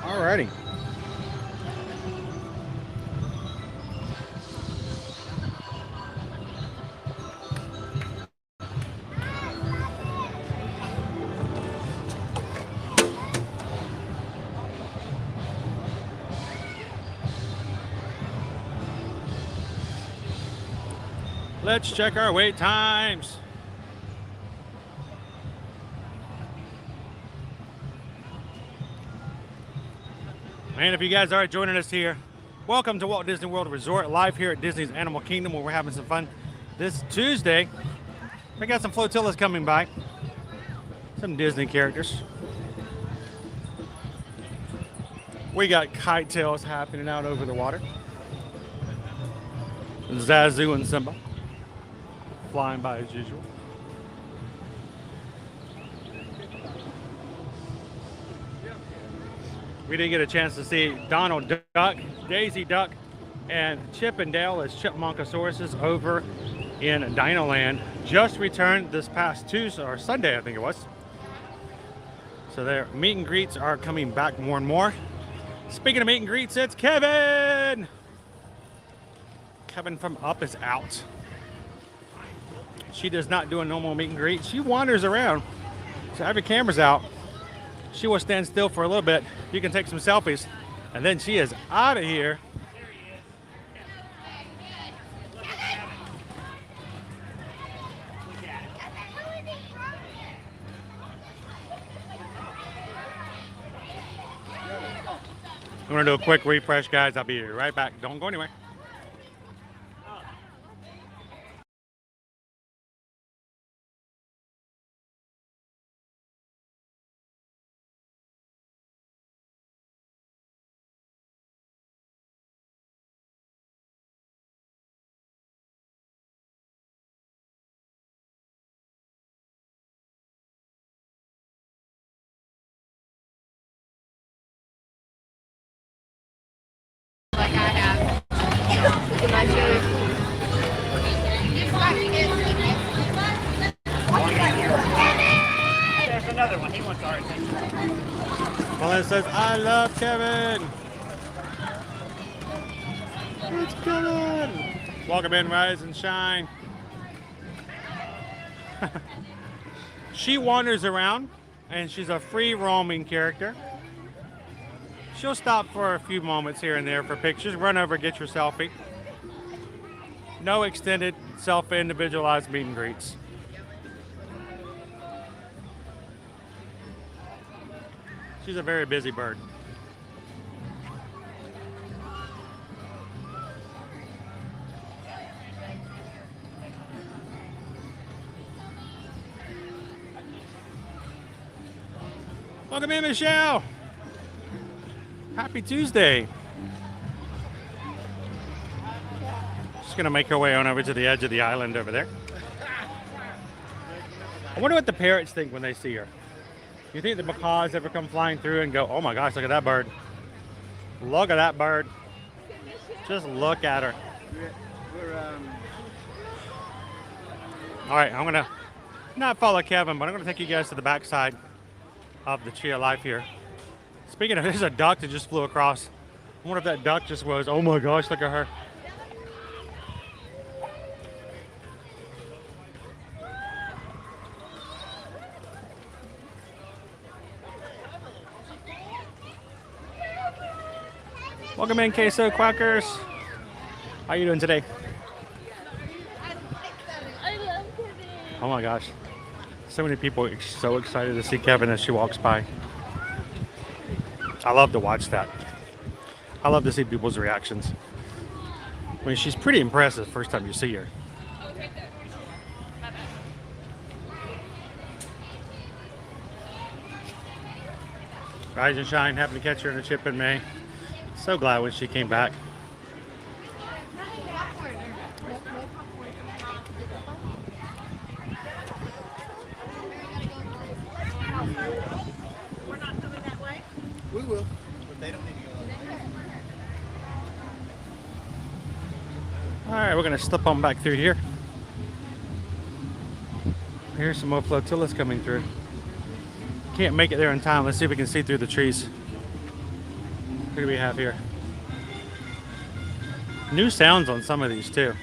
Alrighty. Let's check our wait times. And if you guys are joining us here, welcome to Walt Disney World Resort, live here at Disney's Animal Kingdom, where we're having some fun this Tuesday. We got some flotillas coming by, some Disney characters. We got kite tails happening out over the water. Zazu and Simba flying by as usual. We didn't get a chance to see Donald Duck, Daisy Duck, and Chip and Dale as Chipmunkasauruses over in Dinoland. Just returned this past Tuesday or Sunday, I think it was. So their meet and greets are coming back more and more. Speaking of meet and greets, it's Kevin. Kevin from Up is out. She does not do a normal meet and greet. She wanders around. So have your cameras out. She will stand still for a little bit. You can take some selfies. And then she is out of here. I'm going to do a quick refresh, guys. I'll be right back. Don't go anywhere. Like I have. wants our attention. Melissa says, I love Kevin. It's Kevin. Welcome in, Rise and Shine. She wanders around, and she's a free roaming character. She'll stop for a few moments here and there for pictures. Run over, get your selfie. No extended self-individualized meet and greets. She's a very busy bird. Welcome in, Michelle. Happy Tuesday. Just gonna make her way on over to the edge of the island over there. I wonder what the parrots think when they see her. You think the macaws ever come flying through and go, oh my gosh, look at that bird. Look at that bird. Just look at her. All right, I'm gonna not follow Kevin, but I'm gonna take you guys to the backside of the Tree of Life here. Speaking of, there's a duck that just flew across. I wonder if that duck just was, oh my gosh, look at her. Welcome in, Queso Quackers. How are you doing today? I love Kevin. Oh my gosh. So many people are so excited to see Kevin as she walks by. I love to watch that. I love to see people's reactions. I mean, she's pretty impressive first time you see her. Rise and Shine, happened to catch her in a chip in May. So glad when she came back. We're not coming that way. We will, but they don't need to go that way. All right, we're gonna slip on back through here. Here's some more flotillas coming through. Can't make it there in time. Let's see if we can see through the trees. What do we have here? New sounds on some of these too.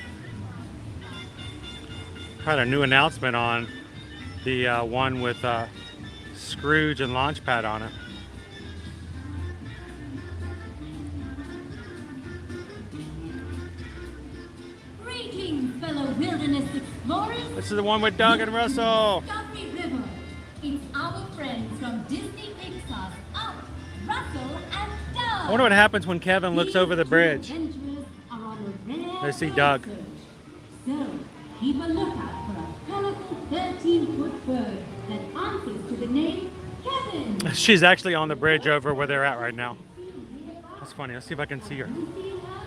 Had a new announcement on the one with Scrooge and Launchpad on it. Greetings, fellow wilderness explorers. This is the one with Doug and Russell. Discovery River. It's our friends from Disney Pixar's Up, Russell, and Doug. I wonder what happens when Kevin looks over the bridge. They see Doug. So, keep a lookout for a colorful 13-foot bird that answers to the name Kevin. She's actually on the bridge over where they're at right now. That's funny. Let's see if I can see her.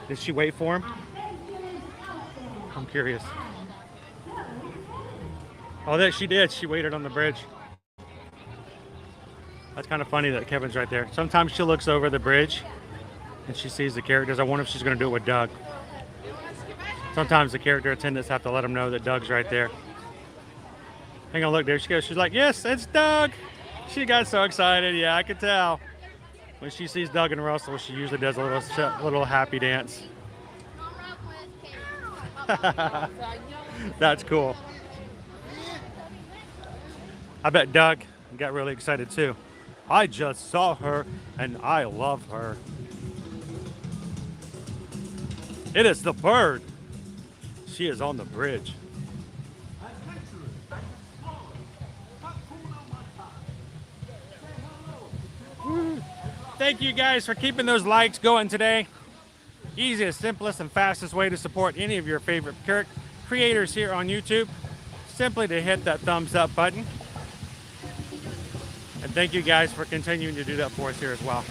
Did she wait for him? I'm curious. Oh, that she did. She waited on the bridge. That's kind of funny that Kevin's right there. Sometimes she looks over the bridge and she sees the characters. I wonder if she's going to do it with Doug. Sometimes the character attendants have to let them know that Doug's right there. Hang on, look, there she goes. She's like, yes, it's Doug. She got so excited. Yeah, I could tell. When she sees Doug and Russell, she usually does a little happy dance. That's cool. I bet Doug got really excited too. I just saw her and I love her. It is the bird. She is on the bridge. Thank you guys for keeping those likes going today. Easiest, simplest, and fastest way to support any of your favorite creators here on YouTube. Simply to hit that thumbs up button. And thank you guys for continuing to do that for us here as well.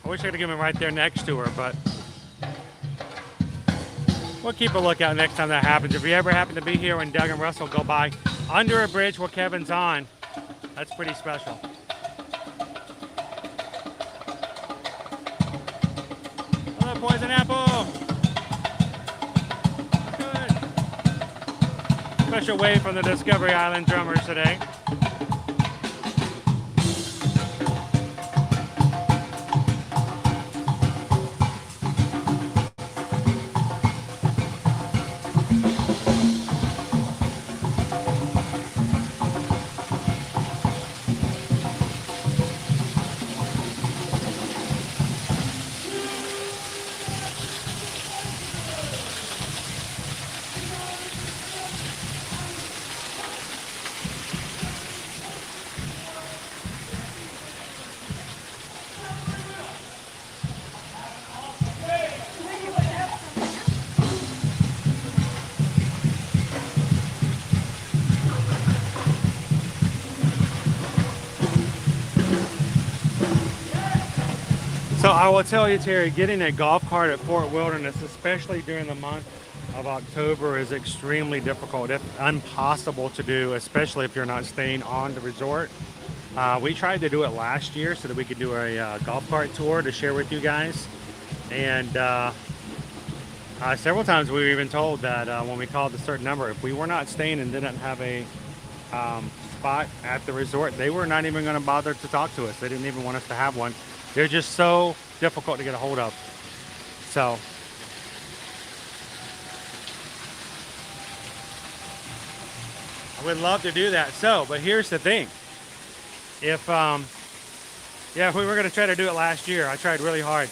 I wish I could have given right there next to her, but we'll keep a lookout next time that happens. If you ever happen to be here when Doug and Russell go by under a bridge where Kevin's on, that's pretty special. poison apple. Good. Special wave from the Discovery Island drummers today. So I will tell you, Terry, getting a golf cart at Fort Wilderness, especially during the month of October, is extremely difficult, if impossible to do, especially if you're not staying on the resort. We tried to do it last year so that we could do a golf cart tour to share with you guys. And several times we were even told that when we called a certain number, if we were not staying and didn't have a spot at the resort, they were not even going to bother to talk to us. They didn't even want us to have one. They're just so difficult to get a hold of. So I would love to do that. So, but here's the thing. If if we were going to try to do it last year, I tried really hard.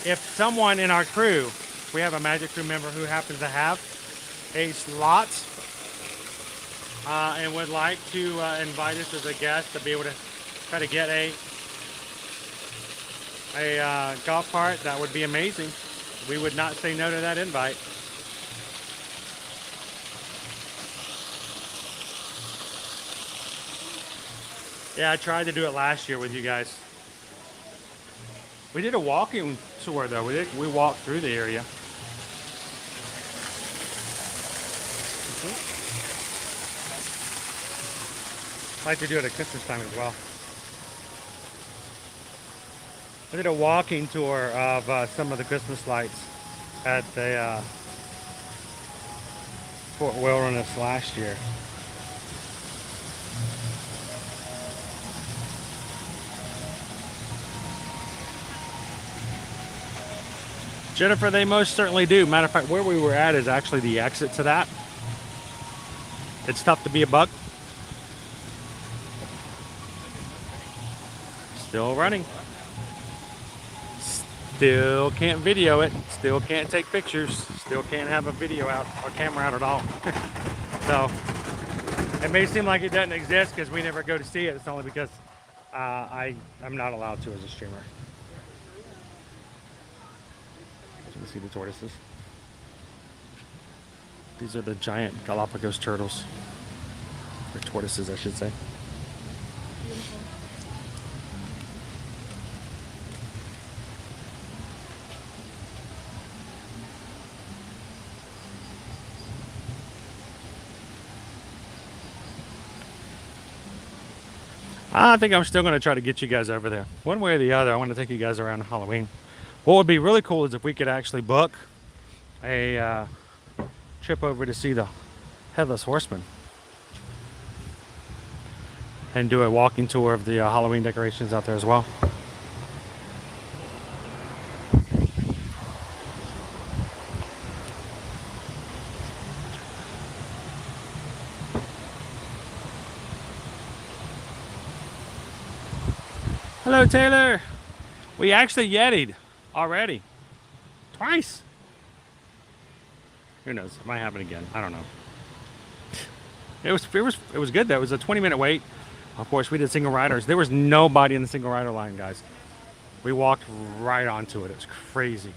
If someone in our crew, we have a Magic Crew member who happens to have a slot and would like to invite us as a guest to be able to try to get a golf cart, that would be amazing. We would not say no to that invite. Yeah, I tried to do it last year with you guys. We did a walking tour though. We walked through the area. I'd like to do it at Christmas time as well. I did a walking tour of some of the Christmas lights at the Fort Wilderness last year. Jennifer, they most certainly do. Matter of fact, where we were at is actually the exit to that. It's tough to be a buck. Still running. Still can't video it, still can't take pictures, still can't have a video out or camera out at all. So it may seem like it doesn't exist because we never go to see it. It's only because I'm not allowed to as a streamer. You can see the tortoises. These are the giant Galapagos turtles, or tortoises I should say. I think I'm still going to try to get you guys over there. One way or the other, I want to take you guys around Halloween. What would be really cool is if we could actually book a trip over to see the Headless Horseman and do a walking tour of the Halloween decorations out there as well. Hello, Taylor. We actually Yeti'd already. Twice. Who knows? It might happen again. I don't know. It was good though. It was a 20-minute wait. Of course, we did single riders. There was nobody in the single rider line, guys. We walked right onto it. It was crazy.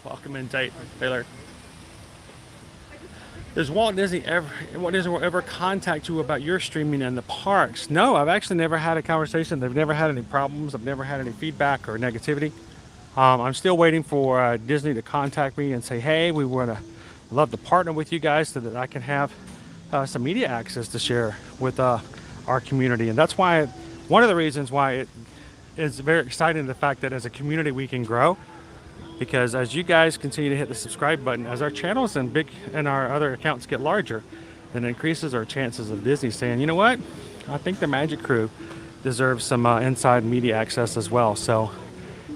Welcome in, Taylor. Does Walt Disney ever contact you about your streaming in the parks? No, I've actually never had a conversation. They've never had any problems. I've never had any feedback or negativity. I'm still waiting for Disney to contact me and say, hey, we would love to partner with you guys so that I can have some media access to share with our community. And that's why, one of the reasons why is very exciting, the fact that as a community we can grow, because as you guys continue to hit the subscribe button, as our channels and our other accounts get larger, then it increases our chances of Disney saying, you know what, I think the Magic Crew deserves some inside media access as well. So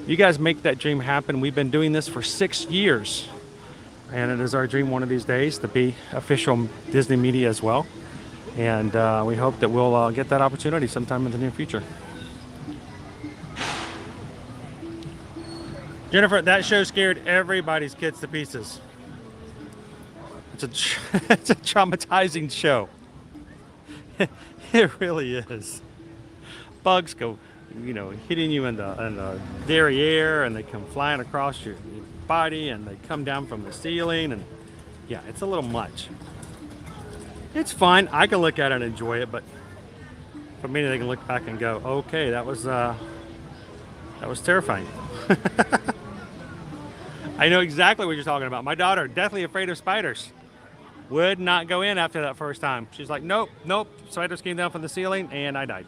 you guys make that dream happen. We've been doing this for 6 years, and it is our dream one of these days to be official Disney media as well. And we hope that we'll get that opportunity sometime in the near future. Jennifer, that show scared everybody's kids to pieces. It's a traumatizing show. It really is. Bugs go, hitting you in the derriere, and they come flying across your body, and they come down from the ceiling, and yeah, it's a little much. It's fine. I can look at it and enjoy it, but for me, they can look back and go, okay, that was terrifying. I know exactly what you're talking about. My daughter, deathly afraid of spiders, would not go in after that first time. She's like, nope. Spiders came down from the ceiling, and I died.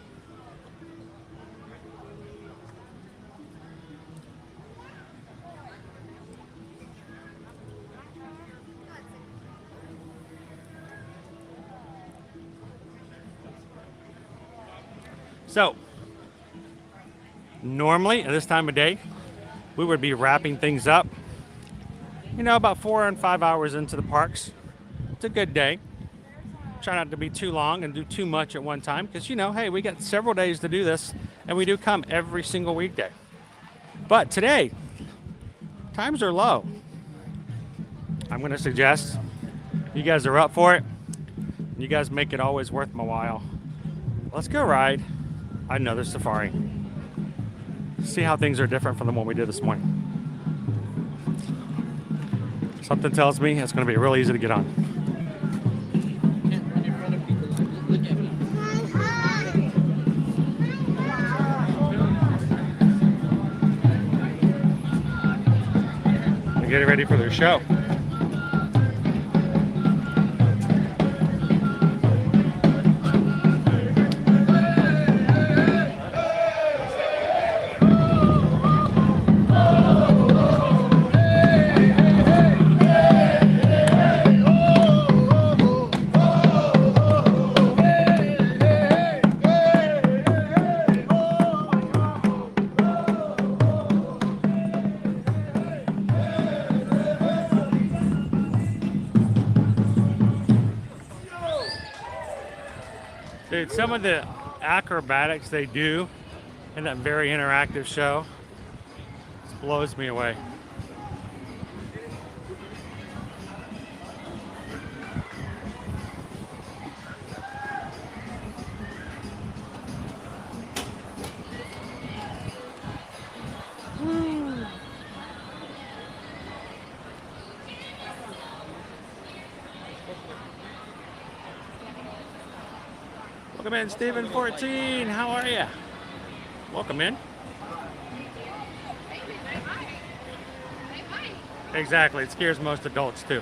So, normally at this time of day, we would be wrapping things up, about 4 and 5 hours into the parks. It's a good day. Try not to be too long and do too much at one time, because, hey, we got several days to do this, and we do come every single weekday. But today, times are low. I'm going to suggest you guys are up for it. You guys make it always worth my while. Let's go ride another safari. See how things are different from the one we did this morning. Something tells me it's going to be real easy to get on. They're getting ready for their show. Dude, some of the acrobatics they do in that very interactive show just blows me away. Welcome in, Stephen 14. How are you? Welcome in. Exactly. It scares most adults too.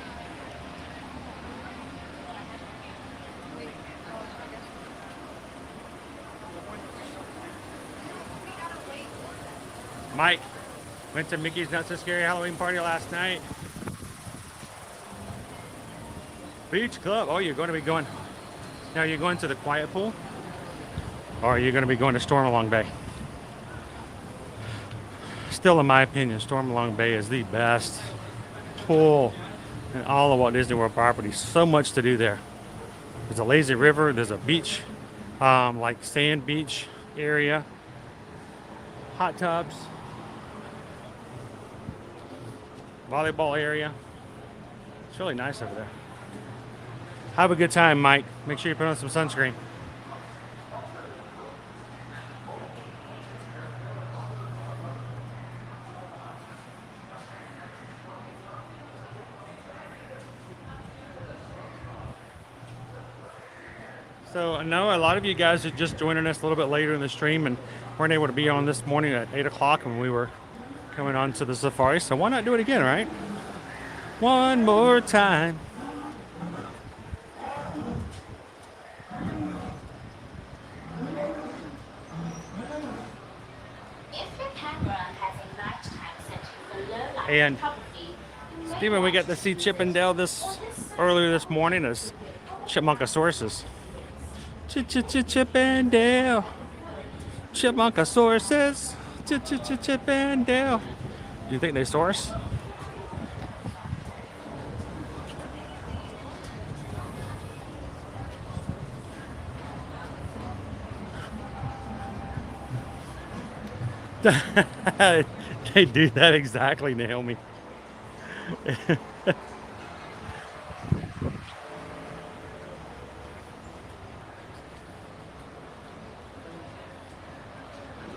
Mike went to Mickey's Not So Scary Halloween party last night. Beach Club. Oh, you're going to be going. Now, are you going to the quiet pool? Or are you going to be going to Stormalong Bay? Still, in my opinion, Stormalong Bay is the best pool in all of Walt Disney World property. So much to do there. There's a lazy river. There's a beach, like sand beach area. Hot tubs. Volleyball area. It's really nice over there. Have a good time, Mike. Make sure you put on some sunscreen. So I know a lot of you guys are just joining us a little bit later in the stream and weren't able to be on this morning at 8 o'clock when we were coming on to the safari. So why not do it again, right? One more time. And Steven, we got to see Chippendale earlier this morning as Chipmunkasauruses. Chippendale. Chipmunkasauruses. Chippendale. Do you think they source? They do that exactly, Naomi.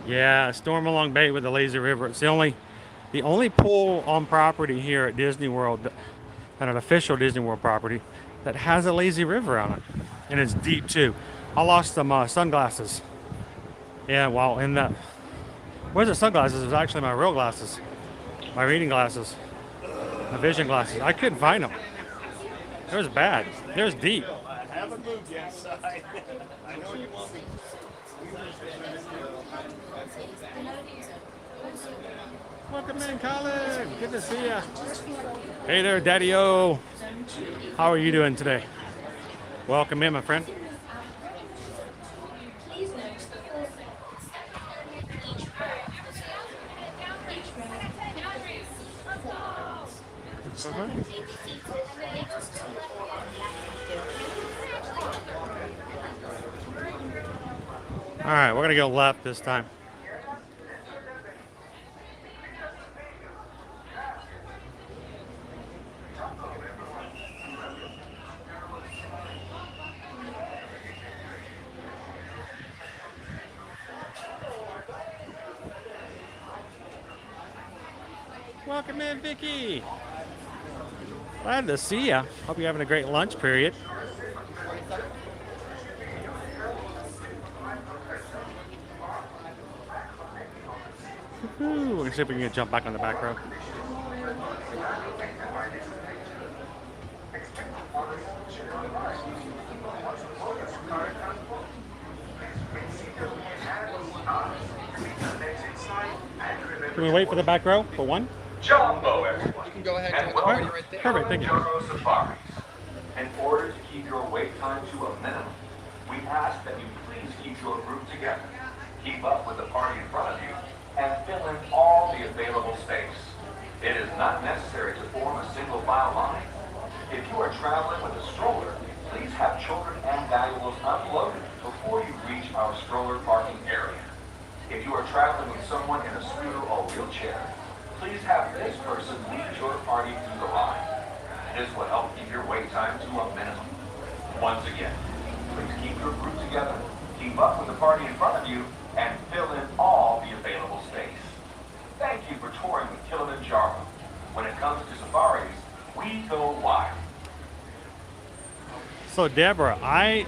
Yeah, Stormalong Bay with the lazy river. It's the only pool on property here at Disney World, at an official Disney World property, that has a lazy river on it, and it's deep too. I lost some sunglasses. Yeah, well, in the where's the sunglasses? It was actually my real glasses, my reading glasses, my vision glasses. I couldn't find them. It was bad. It was deep. I haven't moved yet, so I know you want me. Welcome in, Colin. Good to see ya. Hey there, Daddy-O. How are you doing today? Welcome in, my friend. All right, we're gonna go left this time. Welcome in, Vicky. Glad to see ya. Hope you're having a great lunch period. We're gonna see if we can jump back on the back row. Can we wait for the back row for one? Jumbo, everyone. You can go ahead And and welcome right there. Perfect, thank you. Jumbo Safaris. In order to keep your wait time to a minimum, we ask that you please keep your group together, keep up with the party in front of you, and fill in all the available space. It is not necessary to form a single file line. If you are traveling with a stroller, please have children and valuables unloaded before you reach our stroller parking area. If you are traveling with someone in a scooter or wheelchair, please have this person lead your party through the line. This will help keep your wait time to a minimum. Once again, please keep your group together, keep up with the party in front of you, and fill in all the available space. Thank you for touring with Kilimanjaro. When it comes to safaris, we go wide. So Deborah, I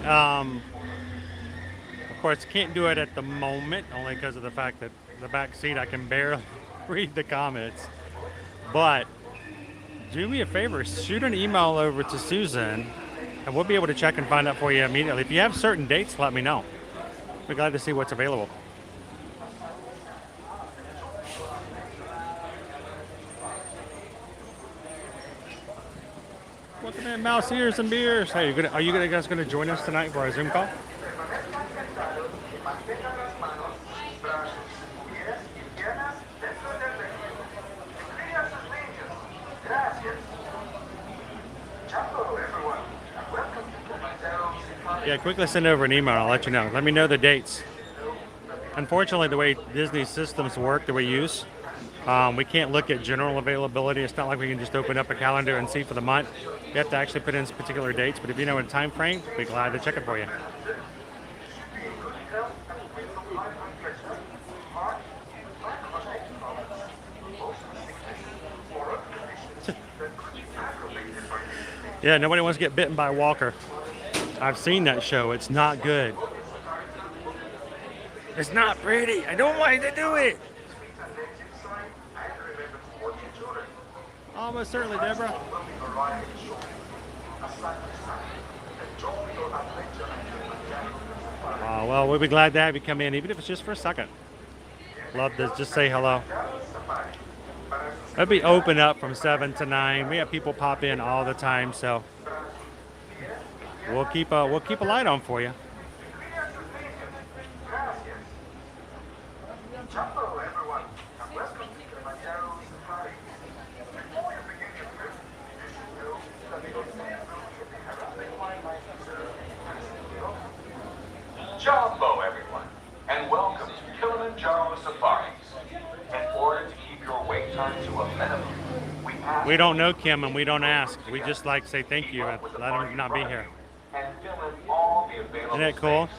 of course can't do it at the moment, only because of the fact that the back seat I can barely read the comments. But do me a favor, shoot an email over to Susan, and we'll be able to check and find out for you immediately. If you have certain dates, let me know. We're glad to see what's available. Welcome in, Mouse Ears and Beers. Hey, are you guys going to join us tonight for our Zoom call? Yeah, quickly send over an email. I'll let you know. Let me know the dates. Unfortunately, the way Disney systems work that we use, we can't look at general availability. It's not like we can just open up a calendar and see for the month. You have to actually put in particular dates. But if you know a time frame, we'll be glad to check it for you. Yeah, nobody wants to get bitten by a walker. I've seen that show. It's not good. It's not pretty. I don't want to do it. Almost certainly, Deborah. Well, we'll be glad to have you come in, even if it's just for a second. Love to just say hello. It'll be open up from 7 to 9. We have people pop in all the time, so we'll keep a light on for you. Hello, everyone, and welcome to Kilimanjaro Safari. Before you begin your trip, you should know that the unmanned route should be heralded by Jumbo, everyone, and welcome to Kilimanjaro Safaris. In order to keep your wait time to a minimum, We don't know Kim and we don't ask. We just like say thank you and let him not be here. and fill in all the available Isn't that cool? space.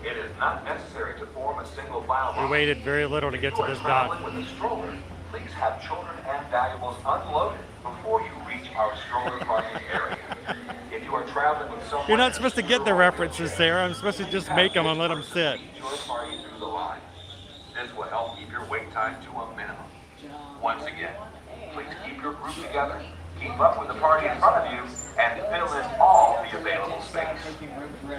It is not necessary to form a single file. We waited very little to get to this dock. With a stroller, please have children and valuables unloaded before you reach our stroller parking area. If you are traveling with someone, You're not supposed to get the references, Sarah. I'm supposed to just make them and let them sit. your party through the line. This will help keep your wait time to a minimum. Once again, please keep your group together, keep up with the party in front of you, and fill in all the available space.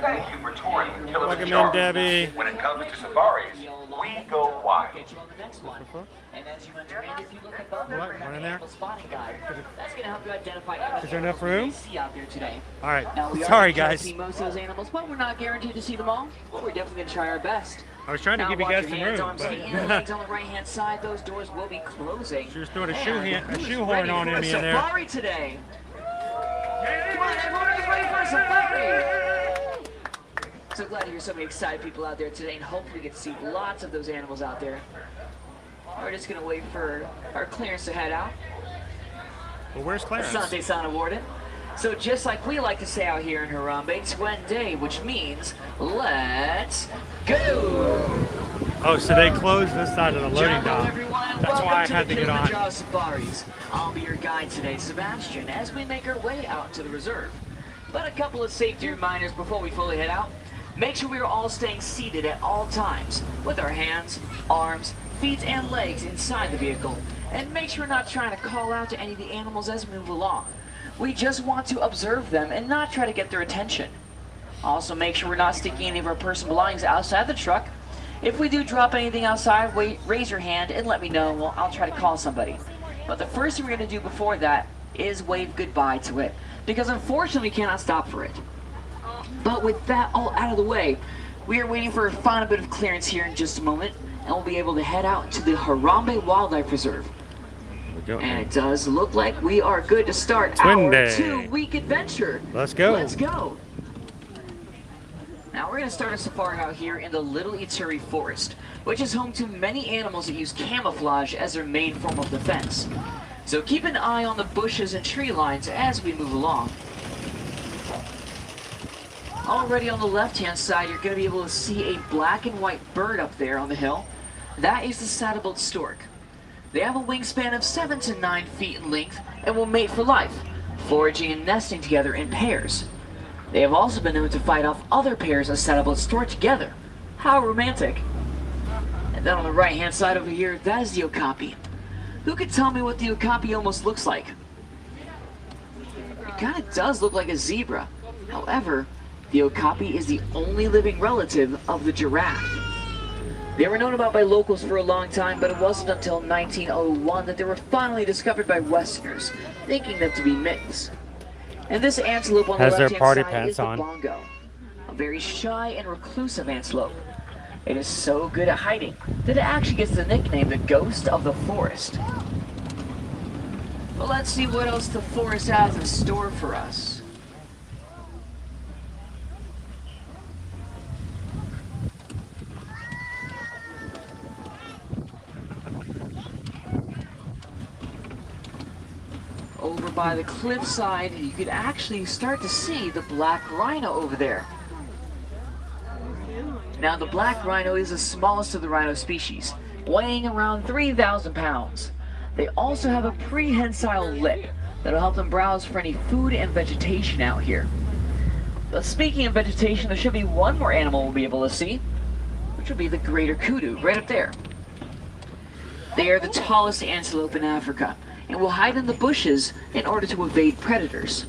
Thank you for touring with Welcome Kilimanjaro. in, Debbie. When it comes to safaris, we go wild. Get you on the next one. And as you enter in, if you look above, What? we have One in an there? animal spotting guide. That's going to help you identify any Is there enough room? you see out there today. All right. Now, we Sorry, are gonna guys. see most of those animals, but we're not guaranteed to see them all. But we're definitely going to try our best. I was trying to Now, give you watch guys your some hands, room, arms, feet, and but legs on the right-hand side. Those doors will be closing. she was throwing a And who's shoehorn ready on for a me in there. safari today? Come on, everyone, get ready for a safari! So glad to hear so many excited people out there today, and hopefully we get to see lots of those animals out there. We're just gonna wait for our clearance to head out. Well, where's Clarence? Asante San awarded. So just like we like to say out here in Harambe, Twende, which means let's go! Oh, so they closed this side of the loading Jumbo, dock. everyone, and That's welcome why I to had the to get on. Kilimanjaro Safaris. I'll be your guide today, Sebastian, as we make our way out to the reserve. But a couple of safety reminders before we fully head out. Make sure we are all staying seated at all times, with our hands, arms, feet, and legs inside the vehicle. And make sure we're not trying to call out to any of the animals as we move along. We just want to observe them and not try to get their attention. Also, make sure we're not sticking any of our personal belongings outside the truck. If we do drop anything outside, raise your hand and let me know. Well, I'll try to call somebody. But the first thing we're going to do before that is wave goodbye to it, because unfortunately we cannot stop for it. But with that all out of the way, we are waiting for a final bit of clearance here in just a moment, and we'll be able to head out to the Harambe Wildlife Reserve. And it does look like we are good to start our Twende. 2-week adventure. Let's go. Let's go. Now we're going to start a safari out here in the Little Ituri Forest, which is home to many animals that use camouflage as their main form of defense. So keep an eye on the bushes and tree lines as we move along. Already on the left-hand side, you're going to be able to see a black and white bird up there on the hill. That is the saddle-billed stork. They have a wingspan of 7 to 9 feet in length and will mate for life, foraging and nesting together in pairs. They have also been known to fight off other pairs of saddle-billed stork together. How romantic. And then on the right-hand side over here, that is the okapi. Who could tell me what the okapi almost looks like? It kind of does look like a zebra. However, the okapi is the only living relative of the giraffe. They were known about by locals for a long time, but it wasn't until 1901 that they were finally discovered by Westerners, thinking them to be myths. And this antelope on the Has their left-hand party side pants is the on. bongo, a very shy and reclusive antelope. It is so good at hiding that it actually gets the nickname the Ghost of the Forest. But let's see what else the forest has in store for us. Over by the cliffside, you could actually start to see the black rhino over there. Now, the black rhino is the smallest of the rhino species, weighing around 3,000 pounds. They also have a prehensile lip that'll help them browse for any food and vegetation out here. But speaking of vegetation, there should be one more animal we'll be able to see, which will be the greater kudu, right up there. They are the tallest antelope in Africa, and will hide in the bushes in order to evade predators.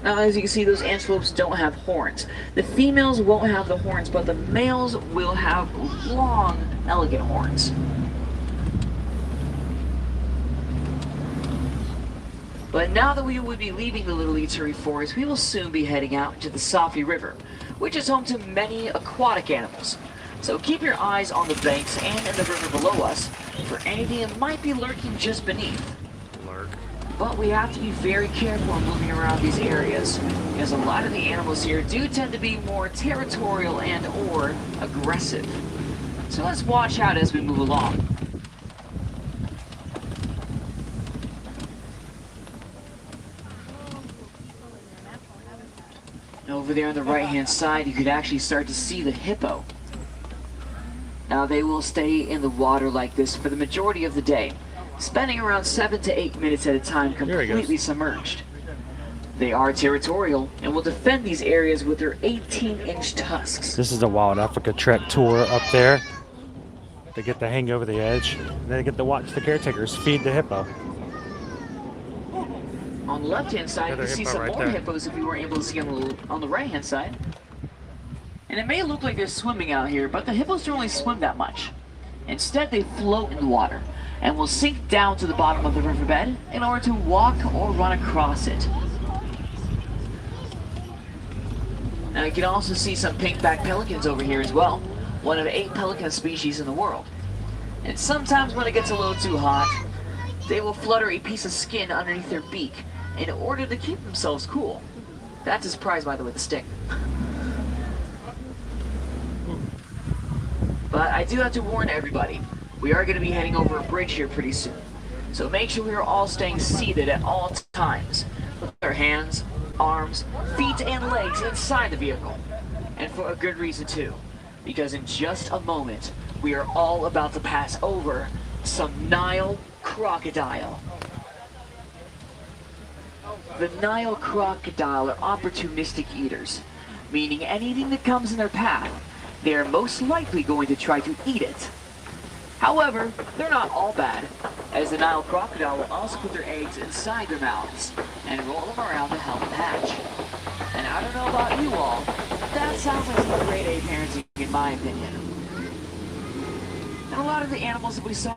Now, as you can see, those antelopes don't have horns. The females won't have the horns, but the males will have long, elegant horns. But now that we will be leaving the Little Eatery Forest, we will soon be heading out to the Safi River, which is home to many aquatic animals. So keep your eyes on the banks and in the river below us for anything that might be lurking just beneath. But we have to be very careful when moving around these areas, because a lot of the animals here do tend to be more territorial and or aggressive. So let's watch out as we move along. Over there on the right-hand side, you could actually start to see the hippo. Now they will stay in the water like this for the majority of the day, spending around 7 to 8 minutes at a time completely submerged. They are territorial and will defend these areas with their 18-inch tusks. This is the Wild Africa Trek tour up there. They get to hang over the edge, and they get to watch the caretakers feed the hippo. On the left-hand side, you can see some right more there. hippos if you weren't able to see on the right-hand side. And it may look like they're swimming out here, but the hippos don't really swim that much. Instead, they float in the water and will sink down to the bottom of the riverbed in order to walk or run across it. Now you can also see some pink-backed pelicans over here as well, one of 8 pelican species in the world. And sometimes when it gets a little too hot, they will flutter a piece of skin underneath their beak in order to keep themselves cool. That's a surprise, by the way, the stick. But I do have to warn everybody, we are going to be heading over a bridge here pretty soon. So make sure we are all staying seated at all times, with our hands, arms, feet, and legs inside the vehicle. And for a good reason too, because in just a moment, we are all about to pass over some Nile crocodile. The Nile crocodile are opportunistic eaters, meaning anything that comes in their path, they are most likely going to try to eat it. However, they're not all bad, as the Nile crocodile will also put their eggs inside their mouths and roll them around to help them hatch. And I don't know about you all, but that sounds like some grade A parenting in my opinion. And a lot of the animals that we saw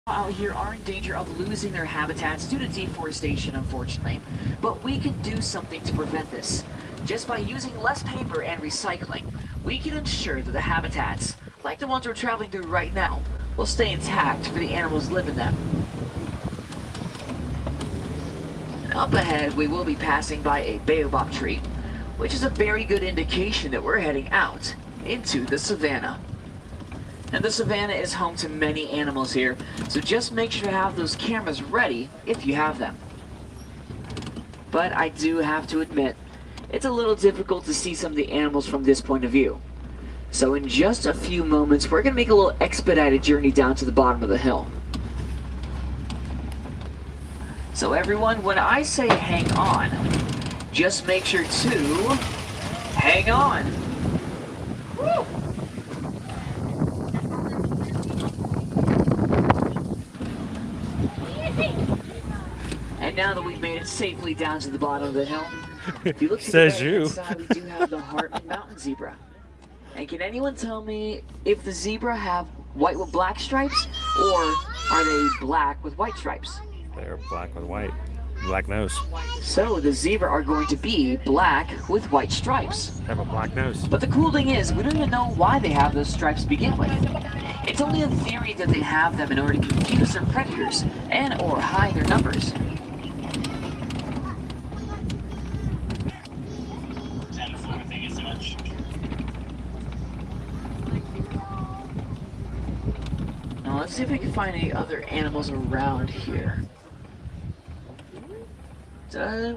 out here are in danger of losing their habitats due to deforestation, unfortunately. But we can do something to prevent this. Just by using less paper and recycling, we can ensure that the habitats, like the ones we're traveling through right now, will stay intact for the animals living in them. And up ahead, we will be passing by a baobab tree, which is a very good indication that we're heading out into the savannah. And the savannah is home to many animals here, so just make sure to have those cameras ready if you have them. But I do have to admit, it's a little difficult to see some of the animals from this point of view. So in just a few moments, we're going to make a little expedited journey down to the bottom of the hill. So everyone, when I say hang on, just make sure to hang on. Woo! And now that we've made it safely down to the bottom of the hill, if you look to Says the you. inside, we do have the Hartman Mountain zebra. And can anyone tell me if the zebra have white with black stripes, or are they black with white stripes? They're black with white. Black nose. So the zebra are going to be black with white stripes. They have a black nose. But the cool thing is, we don't even know why they have those stripes to begin with. It's only a theory that they have them in order to confuse their predators and or hide their numbers. Now let's see if we can find any other animals around here.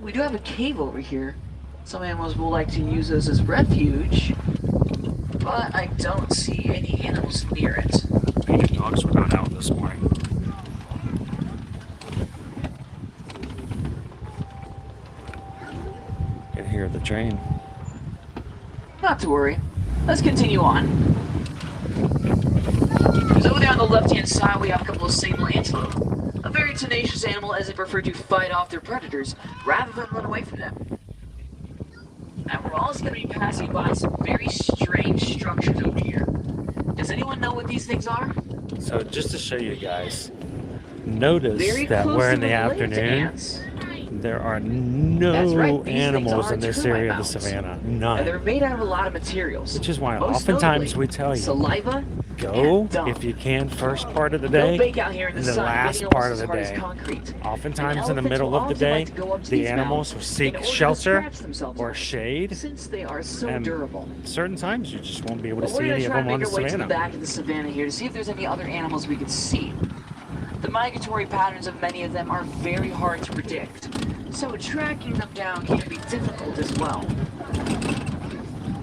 We do have a cave over here. Some animals will like to use this as refuge, but I don't see any animals near it. Maybe dogs were not out this morning. Can hear the train. Not to worry. Let's continue on. So over there on the left-hand side, we have a couple of sable antelope. A very tenacious animal as they prefer to fight off their predators rather than run away from them. And we're also going to be passing by some very strange structures over here. Does anyone know what these things are? So just to show you guys, notice Very that closely we're in the related to afternoon ants. There are no That's right, these animals things are in this termite area of the mounds. savannah. And None. they're made out of a lot of materials. Which is why Most oftentimes notably, we tell you, saliva go and dung. if you can first part of the They'll day, bake out here in the and the sun, last getting part almost of the as hard as day. concrete. Oftentimes in the And middle of the elephants will day, often like to go up to the these animals will mounds in seek order to shelter scratch themselves or up, shade. since they are so And durable. certain times you just won't be able to But we're see going any to of try them to on make the our way to the savannah. back of the savannah here to see if there's any other animals we could see. The migratory patterns of many of them are very hard to predict, so tracking them down can be difficult as well.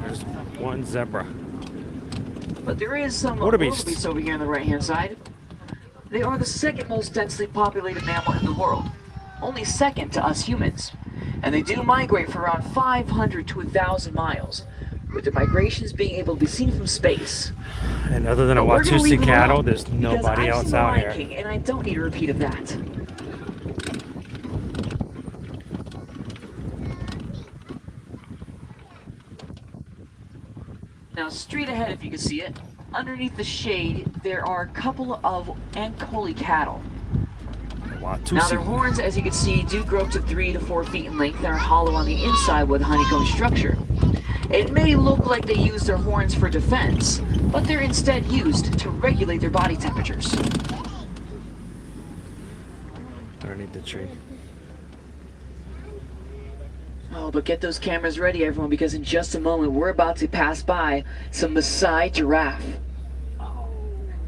There's one zebra. But there is some Wildebeest. wildebeest over here on the right-hand side. They are the second most densely populated mammal in the world, only second to us humans. And they do migrate for around 500 to 1,000 miles, with their migrations being able to be seen from space. And other than a But we're gonna Watusi leave them cattle, alone, there's because nobody I've else seen The out Lion here. King, and I don't need a repeat of that. Now, straight ahead, if you can see it, underneath the shade, there are a couple of Ankoli cattle. Now, their Watusi. horns, as you can see, do grow up to 3 to 4 feet in length and are hollow on the inside with a honeycomb structure. It may look like they use their horns for defense, but they're instead used to regulate their body temperatures. Underneath the tree. Oh, but get those cameras ready, everyone, because in just a moment we're about to pass by some Maasai giraffe.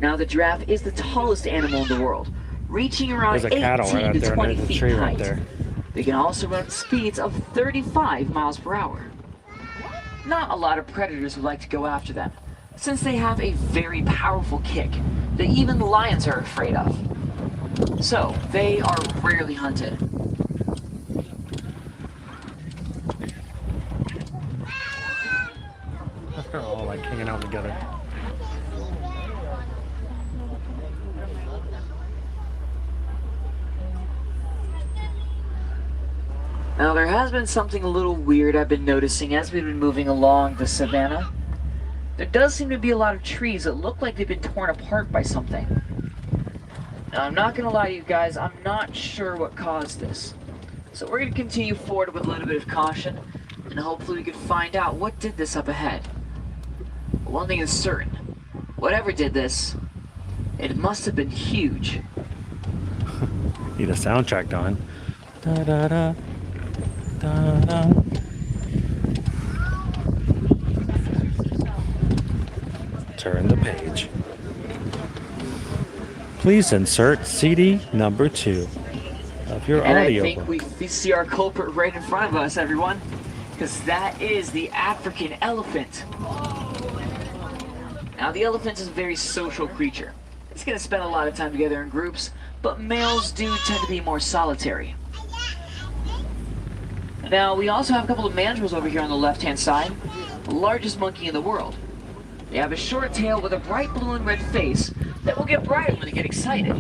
Now, the giraffe is the tallest animal in the world, reaching around There's a cattle 18 right out to there 20 under the feet tree in right height. there. They can also run at speeds of 35 miles per hour. Not a lot of predators would like to go after them, since they have a very powerful kick that even lions are afraid of. So, they are rarely hunted. They're all like hanging out together. Now, there has been something a little weird I've been noticing as we've been moving along the savannah. There does seem to be a lot of trees that look like they've been torn apart by something. Now, I'm not going to lie to you guys, I'm not sure what caused this. So we're going to continue forward with a little bit of caution, and hopefully we can find out what did this up ahead. But one thing is certain, whatever did this, it must have been huge. Need a soundtrack on. Da da da. Da da. Turn the page. Please insert CD number 2 of your And I audio think book. we see our culprit right in front of us, everyone. Because that is the African elephant. Now, the elephant is a very social creature. It's going to spend a lot of time together in groups, but males do tend to be more solitary. Now, we also have a couple of mandrills over here on the left-hand side, the largest monkey in the world. They have a short tail with a bright blue and red face that will get brighter when they get excited.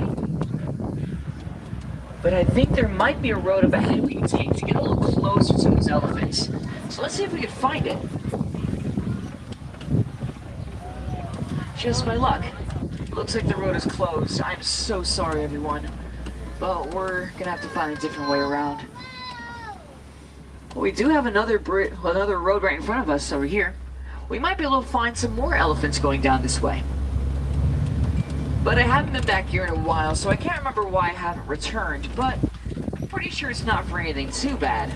But I think there might be a road up ahead we can take to get a little closer to those elephants. So let's see if we can find it. Just my luck. Looks like the road is closed. I'm so sorry, everyone. But we're gonna have to find a different way around. Well, we do have another road right in front of us over here. We might be able to find some more elephants going down this way. But I haven't been back here in a while, so I can't remember why I haven't returned, but I'm pretty sure it's not for anything too bad.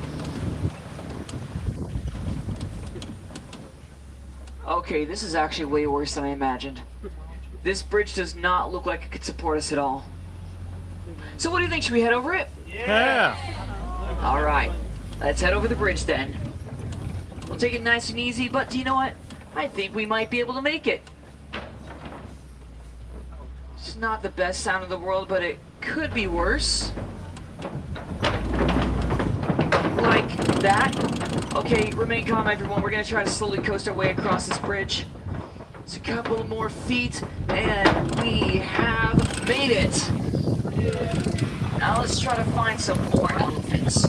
Okay, this is actually way worse than I imagined. This bridge does not look like it could support us at all. So what do you think? Should we head over it? Yeah. Alright, let's head over the bridge then. We'll take it nice and easy, but do you know what? I think we might be able to make it. It's not the best sound in the world, but it could be worse. Like that. Okay, remain calm, everyone. We're gonna try to slowly coast our way across this bridge. It's a couple more feet, and we have made it. Now let's try to find some more elephants.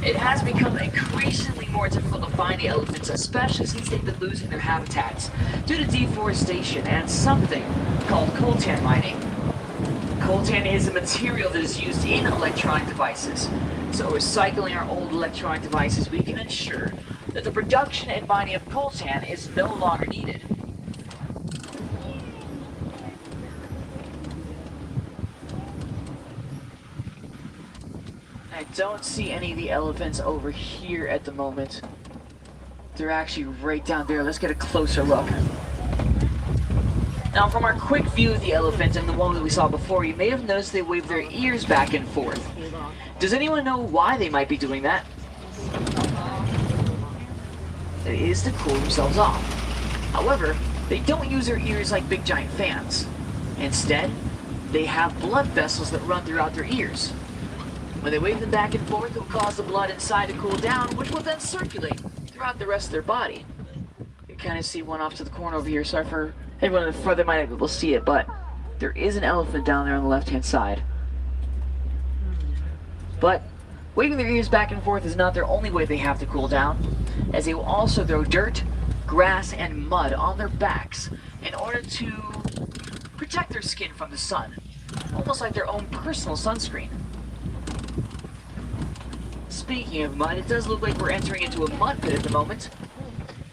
It has become increasingly more difficult to find the elephants, especially since they've been losing their habitats due to deforestation and something called coltan mining. Coltan is a material that is used in electronic devices So recycling our old electronic devices, we can ensure that the production and mining of coltan is no longer needed. I don't see any of the elephants over here at the moment. They're actually right down there. Let's get a closer look. Now, from our quick view of the elephant and the one that we saw before, you may have noticed they wave their ears back and forth. Does anyone know why they might be doing that? It is to cool themselves off. However, they don't use their ears like big giant fans. Instead, they have blood vessels that run throughout their ears. When they wave them back and forth, it will cause the blood inside to cool down, which will then circulate throughout the rest of their body. You kind of see one off to the corner over here. Sorry for everyone in the front that might not be able to see it, but there is an elephant down there on the left-hand side. But waving their ears back and forth is not their only way they have to cool down, as they will also throw dirt, grass, and mud on their backs in order to protect their skin from the sun, almost like their own personal sunscreen. Speaking of mud, it does look like we're entering into a mud pit at the moment.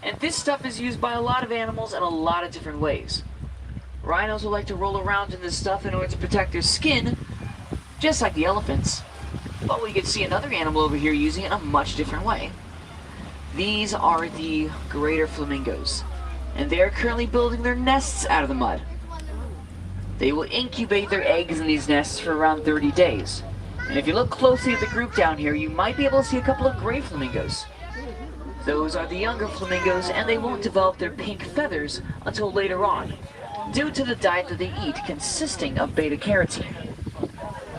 And this stuff is used by a lot of animals in a lot of different ways. Rhinos will like to roll around in this stuff in order to protect their skin, just like the elephants. But we can see another animal over here using it in a much different way. These are the greater flamingos, and they are currently building their nests out of the mud. They will incubate their eggs in these nests for around 30 days. And if you look closely at the group down here, you might be able to see a couple of gray flamingos. Those are the younger flamingos, and they won't develop their pink feathers until later on, due to the diet that they eat consisting of beta-carotene.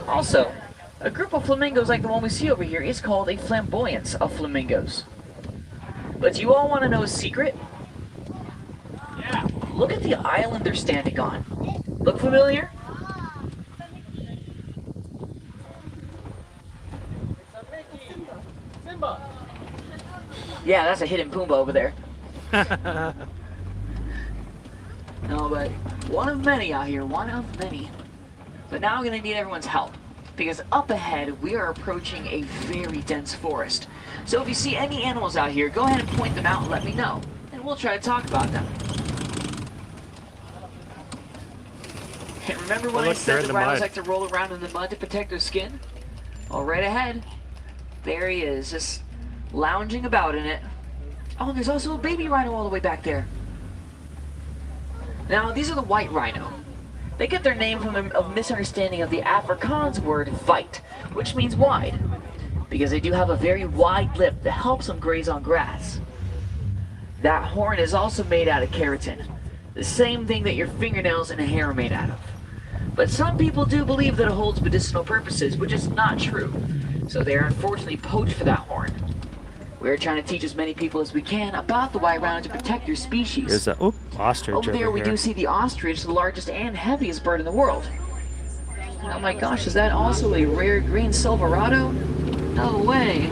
Also, a group of flamingos like the one we see over here is called a flamboyance of flamingos. But do you all want to know a secret? Yeah. Look at the island they're standing on. Look familiar? Yeah, that's a hidden Pumbaa over there. No, but one of many out here, one of many. But now I'm going to need everyone's help, because up ahead we are approaching a very dense forest. So if you see any animals out here, go ahead and point them out and let me know, and we'll try to talk about them. And remember when I said the rhinos like to roll around in the mud to protect their skin? Well, right ahead, there he is, just lounging about in it. Oh, and there's also a baby rhino all the way back there. Now, these are the white rhino. They get their name from a misunderstanding of the Afrikaans word "vite," which means wide, because they do have a very wide lip that helps them graze on grass. That horn is also made out of keratin, the same thing that your fingernails and hair are made out of. But some people do believe that it holds medicinal purposes, which is not true, so they are unfortunately poached for that horn. We're trying to teach as many people as we can about the white rhino to protect their species. There's a ostrich over there. We do see the ostrich, the largest and heaviest bird in the world. Oh my gosh, is that also a rare green silverado? No way.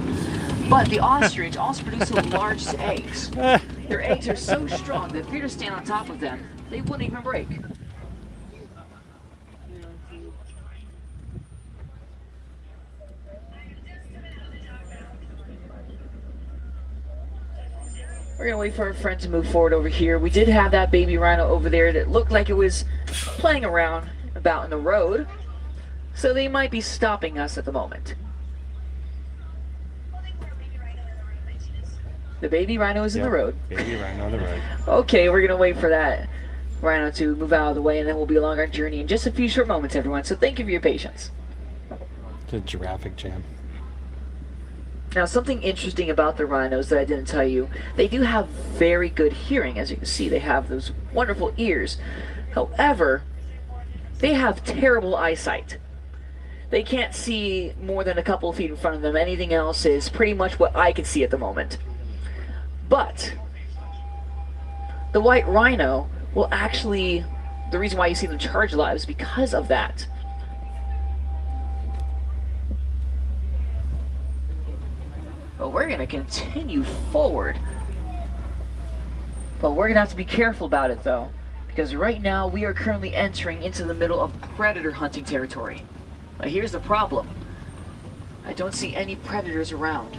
But the ostrich also produces the largest eggs. Their eggs are so strong that if you were to stand on top of them, they wouldn't even break. We're gonna wait for our friend to move forward over here. We did have that baby rhino over there that looked like it was playing around about in the road, so they might be stopping us at the moment. The baby rhino is in the road. Baby rhino on the road. Okay, we're gonna wait for that rhino to move out of the way, and then we'll be along our journey in just a few short moments, everyone. So thank you for your patience. The giraffe jam. Now, something interesting about the rhinos that I didn't tell you, they do have very good hearing, as you can see. They have those wonderful ears. However, they have terrible eyesight. They can't see more than a couple of feet in front of them. Anything else is pretty much what I can see at the moment. But the white rhino will actually, the reason why you see them charge a lot is because of that. But we're going to continue forward. But we're going to have to be careful about it, though, because right now we are currently entering into the middle of predator hunting territory. But here's the problem. I don't see any predators around.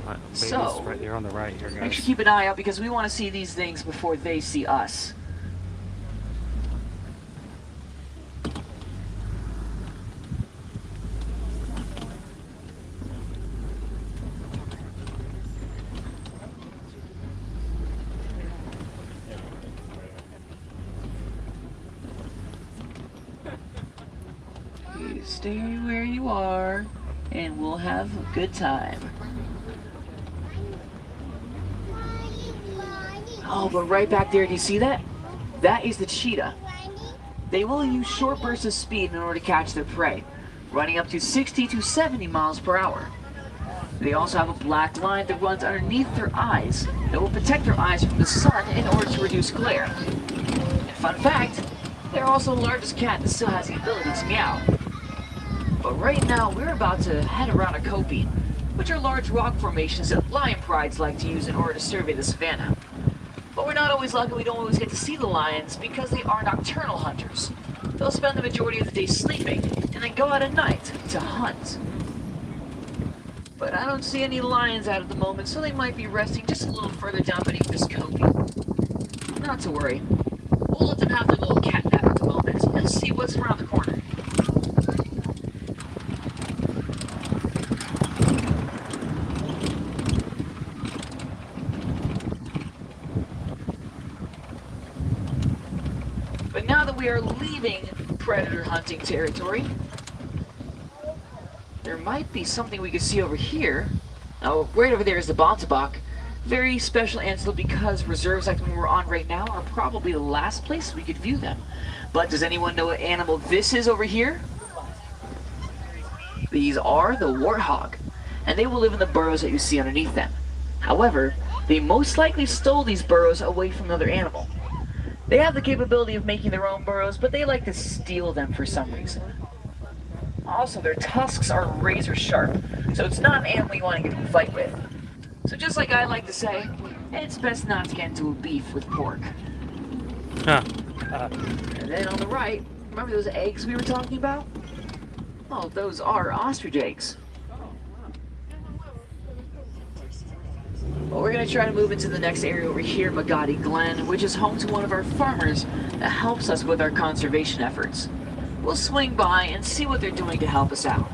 Baby's So, right there on the right here, make guys. sure to keep an eye out because we want to see these things before they see us. You stay where you are, and we'll have a good time. Oh, but right back there, do you see that? That is the cheetah. They will use short bursts of speed in order to catch their prey, running up to 60 to 70 miles per hour. They also have a black line that runs underneath their eyes that will protect their eyes from the sun in order to reduce glare. And fun fact, they're also the largest cat that still has the ability to meow. But right now, we're about to head around a coping, which are large rock formations that lion prides like to use in order to survey the savannah. But we're not always lucky, we don't always get to see the lions because they are nocturnal hunters. They'll spend the majority of the day sleeping and then go out at night to hunt. But I don't see any lions out at the moment, so they might be resting just a little further down beneath this coping. Not to worry. We'll let them have their little cat nap at the moment and see what's around the corner. But now that we are leaving predator hunting territory, there might be something we could see over here. Oh, right over there is the Bontebok. Very special antelope because reserves like the one we're on right now are probably the last place we could view them. But does anyone know what animal this is over here? These are the warthog, and they will live in the burrows that you see underneath them. However, they most likely stole these burrows away from another animal. They have the capability of making their own burrows, but they like to steal them for some reason. Also, their tusks are razor sharp, so it's not an animal you want to get in a fight with. So just like I like to say, it's best not to get into a beef with pork. Huh. And then on the right, remember those eggs we were talking about? Oh, those are ostrich eggs. Well, we're going to try to move into the next area over here, Magadi Glen, which is home to one of our farmers that helps us with our conservation efforts. We'll swing by and see what they're doing to help us out.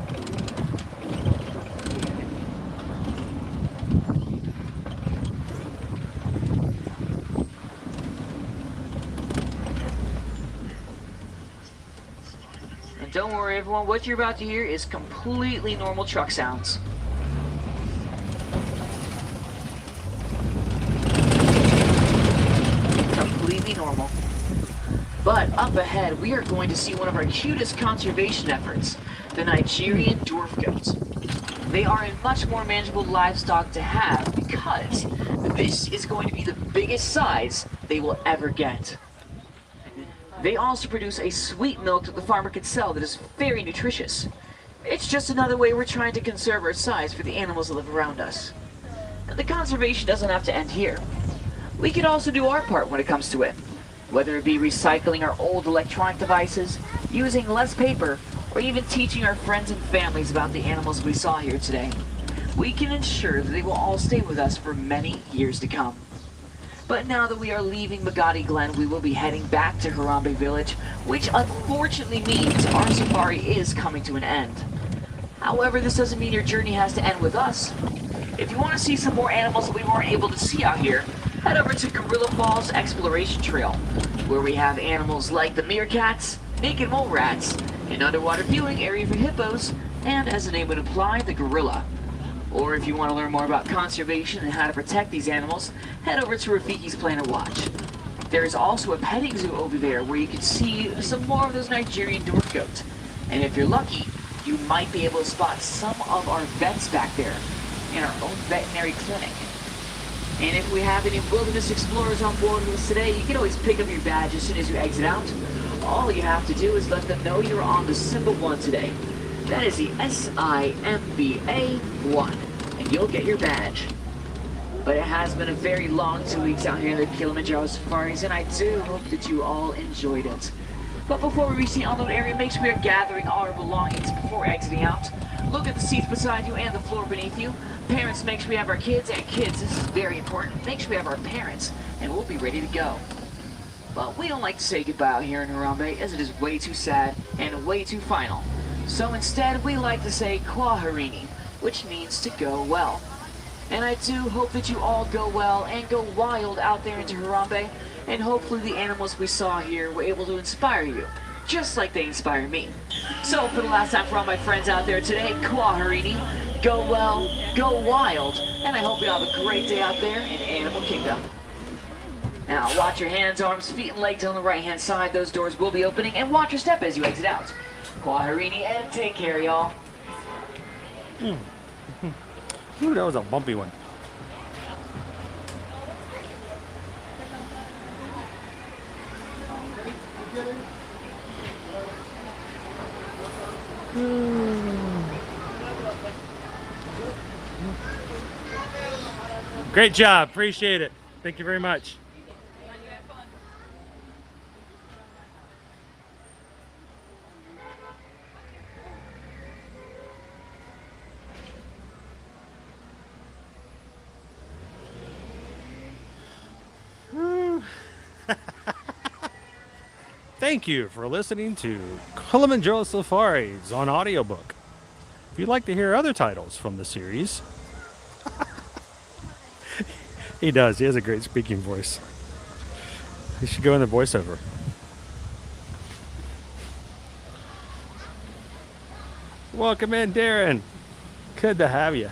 And don't worry everyone, what you're about to hear is completely normal truck sounds. Completely normal. But up ahead, we are going to see one of our cutest conservation efforts, the Nigerian dwarf goats. They are a much more manageable livestock to have because this is going to be the biggest size they will ever get. They also produce a sweet milk that the farmer can sell that is very nutritious. It's just another way we're trying to conserve our size for the animals that live around us. And the conservation doesn't have to end here. We could also do our part when it comes to it. Whether it be recycling our old electronic devices, using less paper, or even teaching our friends and families about the animals we saw here today. We can ensure that they will all stay with us for many years to come. But now that we are leaving Magadi Glen, we will be heading back to Harambe Village, which unfortunately means our safari is coming to an end. However, this doesn't mean your journey has to end with us. If you want to see some more animals that we weren't able to see out here, head over to Gorilla Falls Exploration Trail, where we have animals like the meerkats, naked mole rats, an underwater viewing area for hippos, and as the name would imply, the gorilla. Or if you want to learn more about conservation and how to protect these animals, head over to Rafiki's Planet Watch. There is also a petting zoo over there where you can see some more of those Nigerian dwarf goats. And if you're lucky, you might be able to spot some of our vets back there in our own veterinary clinic. And if we have any wilderness explorers on board with us today, you can always pick up your badge as soon as you exit out. All you have to do is let them know you're on the Symbol 1 today. That is the SIMBA-1, and you'll get your badge. But it has been a very long 2 weeks out here in the Kilimanjaro Safaris, and I do hope that you all enjoyed it. But before we reach the unload area, make sure we are gathering all our belongings before exiting out. Look at the seats beside you and the floor beneath you. Parents, make sure we have our kids, and kids, this is very important, make sure we have our parents, and we'll be ready to go. But we don't like to say goodbye out here in Harambe, as it is way too sad and way too final. So instead, we like to say Kwaherini, which means to go well. And I do hope that you all go well and go wild out there into Harambe, and hopefully the animals we saw here were able to inspire you, just like they inspire me. So for the last time for all my friends out there today, Kwaherini, go well, go wild, and I hope you have a great day out there in Animal Kingdom. Now watch your hands, arms, feet, and legs on the right hand side. Those doors will be opening, and watch your step as you exit out. Kwaherini, and take care, y'all. Ooh, that was a bumpy one. Great job. Appreciate it. Thank you very much. Thank you for listening to Kilimanjaro Safaris on audiobook. If you'd like to hear other titles from the series, he does. He has a great speaking voice. He should go in the voiceover. Welcome in, Darren. Good to have you.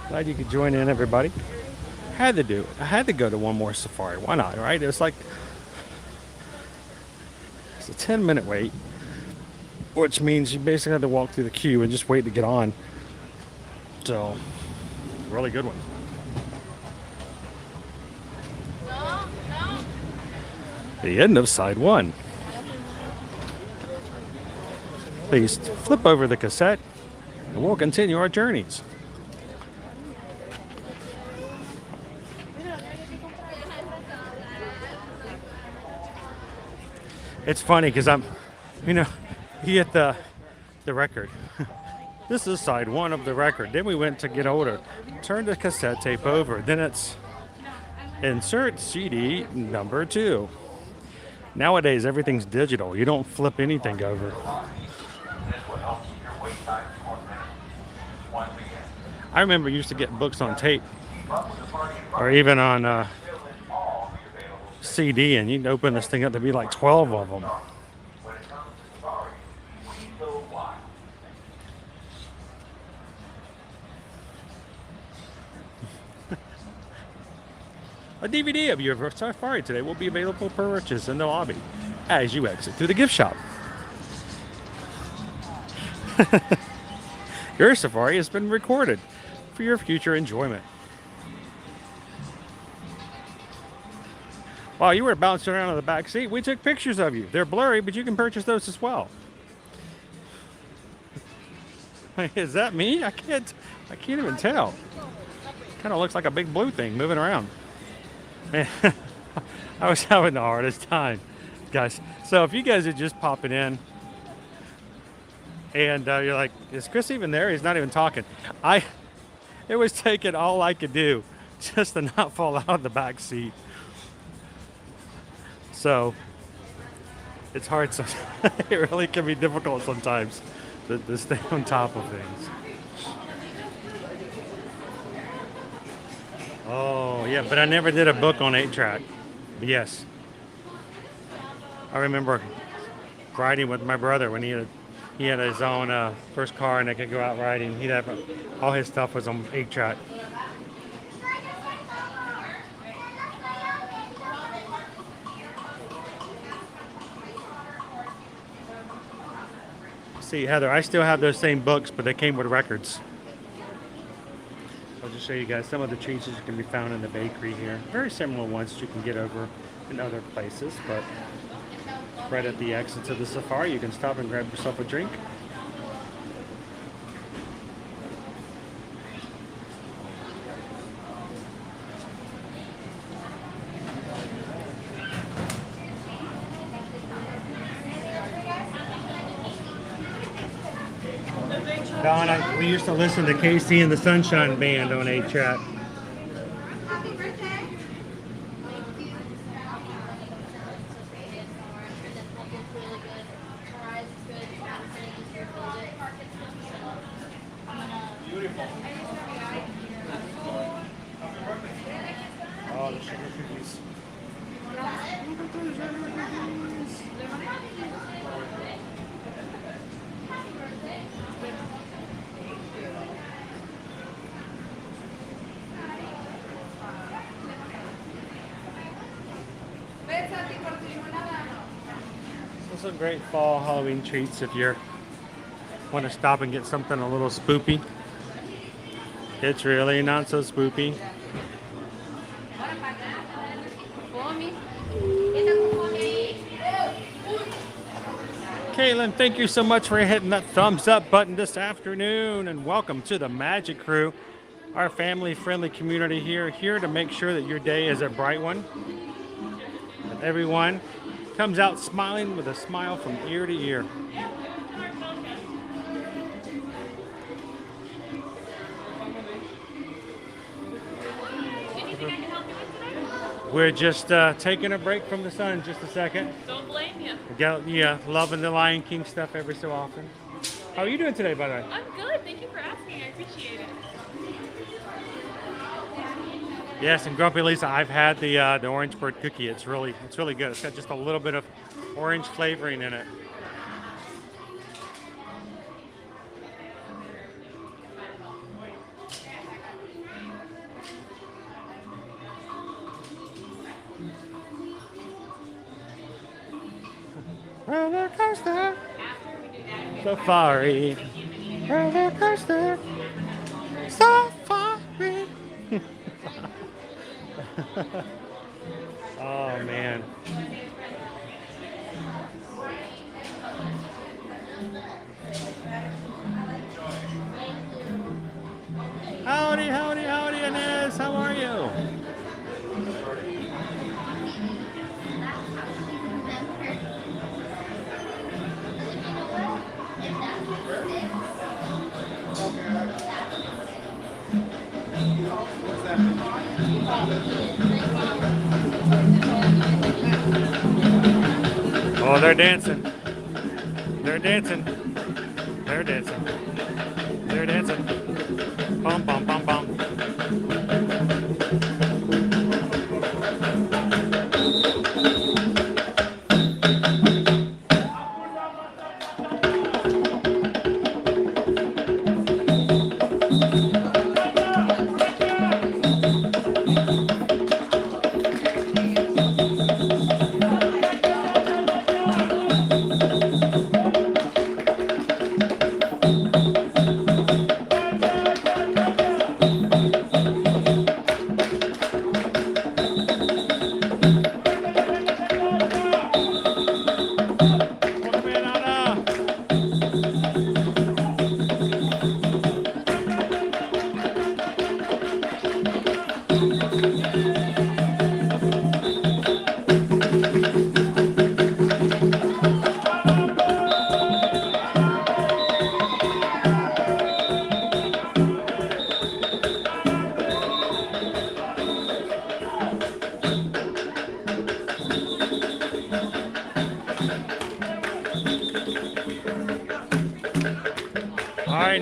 Glad you could join in, everybody. Had to do it. I had to go to one more safari. Why not, right? It was like, it's a 10-minute wait, which means you basically have to walk through the queue and just wait to get on. So, really good one. The end of side 1. Please flip over the cassette and we'll continue our journeys. It's funny because you get the record. This is side 1 of the record. Then we went to get older. Turn the cassette tape over. Then it's insert CD number 2. Nowadays, everything's digital. You don't flip anything over. I remember used to get books on tape or even on CD, and you'd open this thing up to be like 12 of them. A DVD of your safari today will be available for purchase in the lobby as you exit through the gift shop. Your safari has been recorded for your future enjoyment. While you were bouncing around in the back seat, we took pictures of you. They're blurry, but you can purchase those as well. Is that me? I can't even tell. Kind of looks like a big blue thing moving around. Man, I was having the hardest time, guys. So if you guys are just popping in and you're like, is Chris even there? He's not even talking. It was taking all I could do just to not fall out of the back seat. So it's hard. It really can be difficult sometimes to stay on top of things. Oh, yeah, but I never did a book on 8-track. Yes. I remember riding with my brother when he had his own first car and I could go out riding. He'd have all his stuff was on 8-track. See, Heather, I still have those same books, but they came with records. I'll just show you guys some of the treats that can be found in the bakery here. Very similar ones that you can get over in other places, but right at the exit to the safari, you can stop and grab yourself a drink. Donna, we used to listen to KC and the Sunshine Band on 8-track. Oh, the sugar cookies. So some great fall Halloween treats if you want to stop and get something a little spoopy. It's really not so spoopy. Caitlin, thank you so much for hitting that thumbs up button this afternoon, and welcome to the Magic Crew, our family-friendly community here to make sure that your day is a bright one, and everyone comes out smiling with a smile from ear to ear. We're just taking a break from the sun just a second. Don't blame you. Yeah, loving the Lion King stuff every so often. How are you doing today, by the way? I'm good. Thank you for asking. I appreciate it. Yes, and Grumpy Lisa, I've had the orange bird cookie. It's really good. It's got just a little bit of orange flavoring in it. Roller coaster, safari, roller coaster, safari. Oh man. Howdy, howdy, howdy, Inez. How are you? Oh, they're dancing. They're dancing. They're dancing. They're dancing. Bum, bum, bum, bum.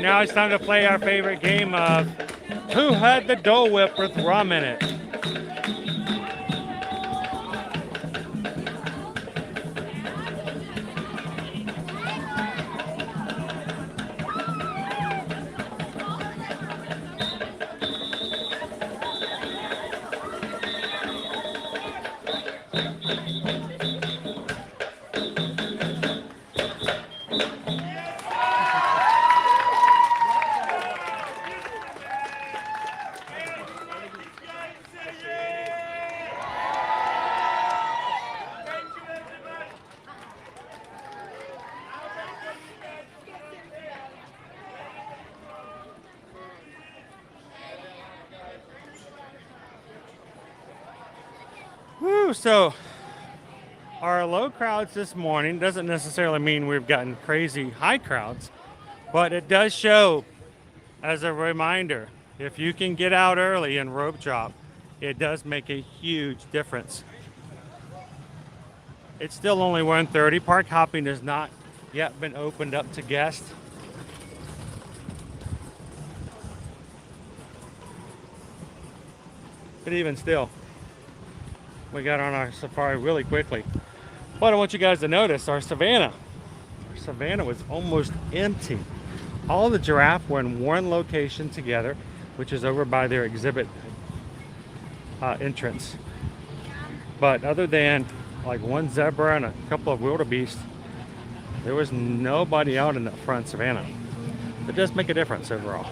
Now it's time to play our favorite game of Who Had the Dole Whip with rum in it? So our low crowds this morning doesn't necessarily mean we've gotten crazy high crowds, But it does show, as a reminder, if you can get out early and rope drop, it does make a huge difference. It's still only 1:30. Park hopping has not yet been opened up to guests. But even still, we got on our safari really quickly. But I want you guys to notice our savannah. Our savannah was almost empty. All the giraffe were in one location together, which is over by their exhibit entrance. But other than like one zebra and a couple of wildebeest, there was nobody out in the front savannah. It does make a difference overall.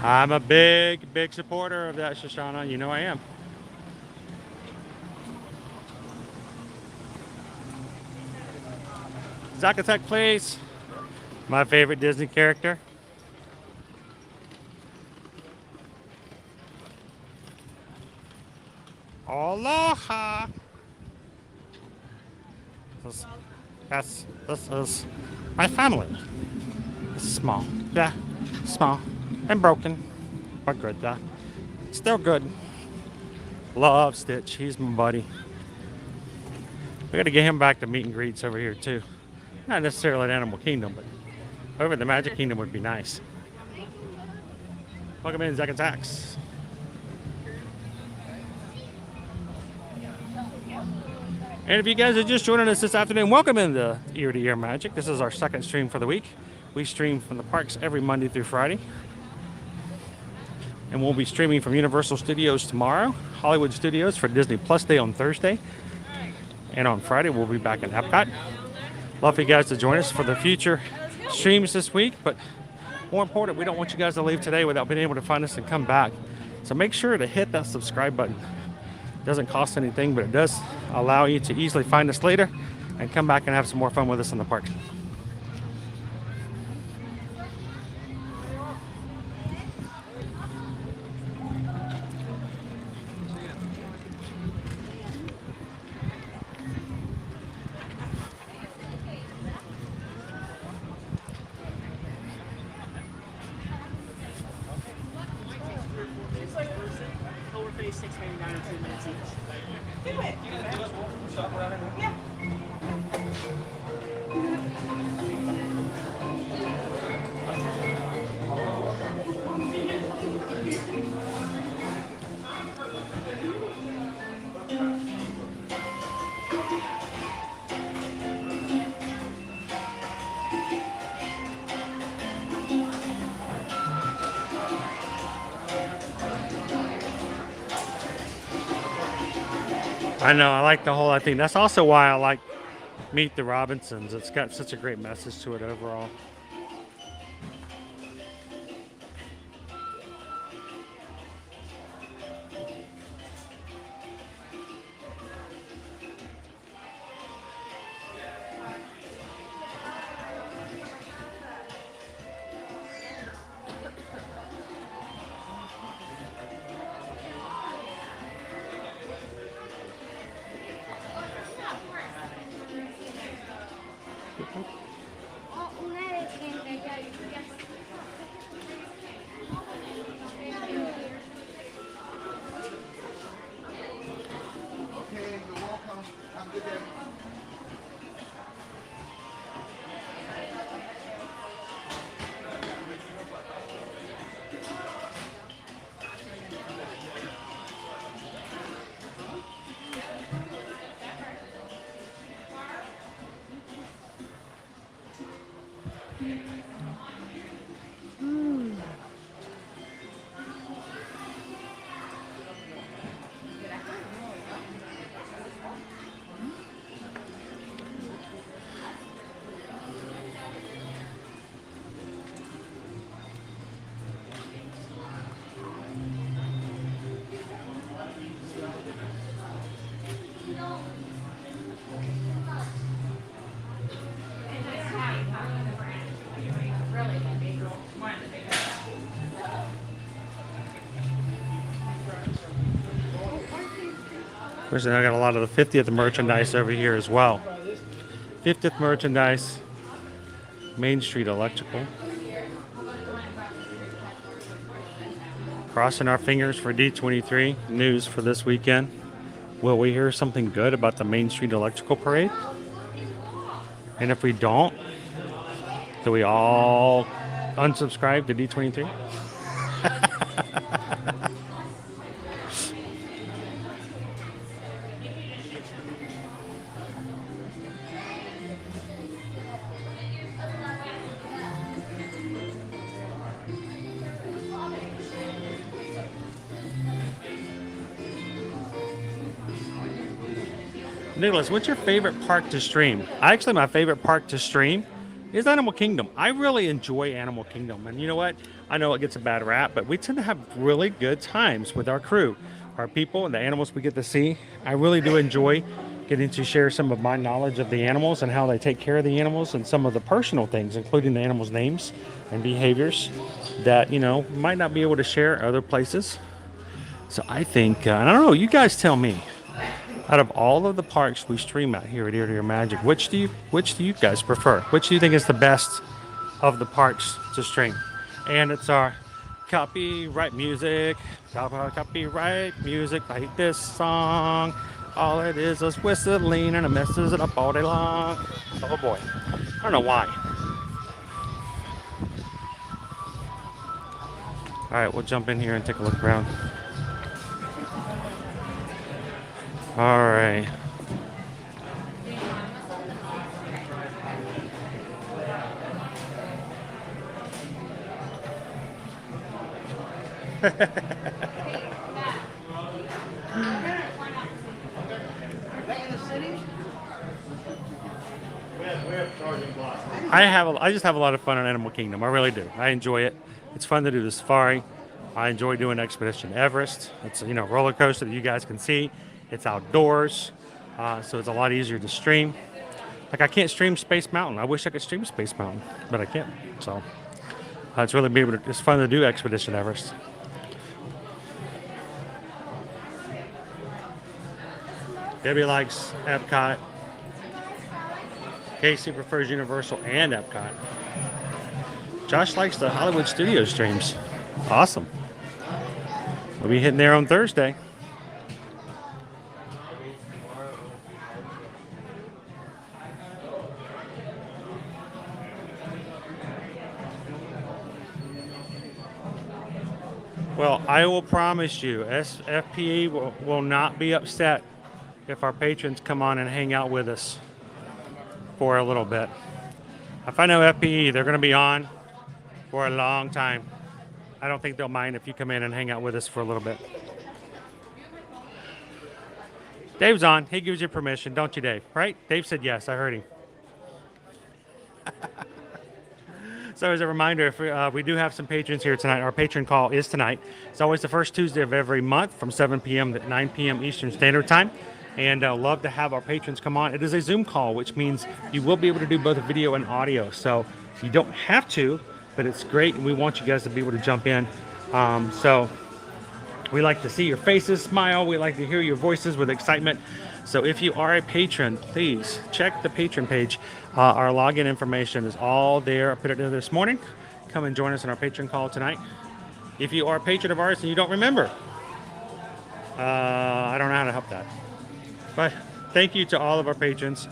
I'm a big supporter of that, Shoshana. You know I am. Zacatec, please. My favorite Disney character. Aloha. This is my family. It's small. Yeah, small and broken, but good. Still good. Love Stitch. He's my buddy. We got to get him back to meet and greets over here too. Not necessarily at Animal Kingdom, but over at the Magic Kingdom would be nice. Welcome in, Zack and Tax. And if you guys are just joining us this afternoon, welcome into Ear to Ear Magic. This is our second stream for the week. We stream from the parks every Monday through Friday. And we'll be streaming from Universal Studios tomorrow, Hollywood Studios for Disney Plus Day on Thursday. And on Friday, we'll be back in Epcot. Love for you guys to join us for the future streams this week. But more important, we don't want you guys to leave today without being able to find us and come back. So make sure to hit that subscribe button. It doesn't cost anything, but it does allow you to easily find us later and come back and have some more fun with us in the park. I know, I like the whole, I think that's also why I like Meet the Robinsons. It's got such a great message to it overall. Of I got a lot of the 50th merchandise over here as well. 50th merchandise, Main Street Electrical. Crossing our fingers for D23 news for this weekend. Will we hear something good about the Main Street Electrical Parade? And if we don't, do we all unsubscribe to D23? Nicholas, what's your favorite park to stream? Actually, my favorite park to stream is Animal Kingdom. I really enjoy Animal Kingdom. And you know what? I know it gets a bad rap, but we tend to have really good times with our crew, our people, and the animals we get to see. I really do enjoy getting to share some of my knowledge of the animals and how they take care of the animals and some of the personal things, including the animals' names and behaviors that, you know, might not be able to share other places. So I think, I don't know, you guys tell me. Out of all of the parks we stream out here at Ear to Ear Magic, which do you guys prefer? Which do you think is the best of the parks to stream? And it's our copyright music. Copyright music like this song. All it is whistling and it messes it up all day long. Oh boy. I don't know why. All right, we'll jump in here and take a look around. All right. I just have a lot of fun on Animal Kingdom. I really do. I enjoy it. It's fun to do the safari. I enjoy doing Expedition Everest. It's, you know, roller coaster that you guys can see. It's outdoors, so it's a lot easier to stream. Like, I can't stream Space Mountain. I wish I could stream Space Mountain, but I can't. So it's really it's fun to do Expedition Everest. Debbie likes Epcot. Casey prefers Universal and Epcot. Josh likes the Hollywood Studios streams. Awesome. We'll be hitting there on Thursday. Well, I will promise you, SFPE will not be upset if our patrons come on and hang out with us for a little bit. If I know FPE, they're going to be on for a long time. I don't think they'll mind if you come in and hang out with us for a little bit. Dave's on. He gives you permission, don't you, Dave? Right? Dave said yes. I heard him. So as a reminder, if we do have some patrons here tonight. Our patron call is tonight. It's always the first Tuesday of every month from 7 p.m. to 9 p.m. Eastern Standard Time. And love to have our patrons come on. It is a Zoom call, which means you will be able to do both video and audio. So you don't have to, but it's great. And we want you guys to be able to jump in. So we like to see your faces smile. We like to hear your voices with excitement. So if you are a patron, please check the patron page. Our login information is all there. I put it in this morning. Come and join us in our patron call tonight. If you are a patron of ours and you don't remember, I don't know how to help that. But thank you to all of our patrons.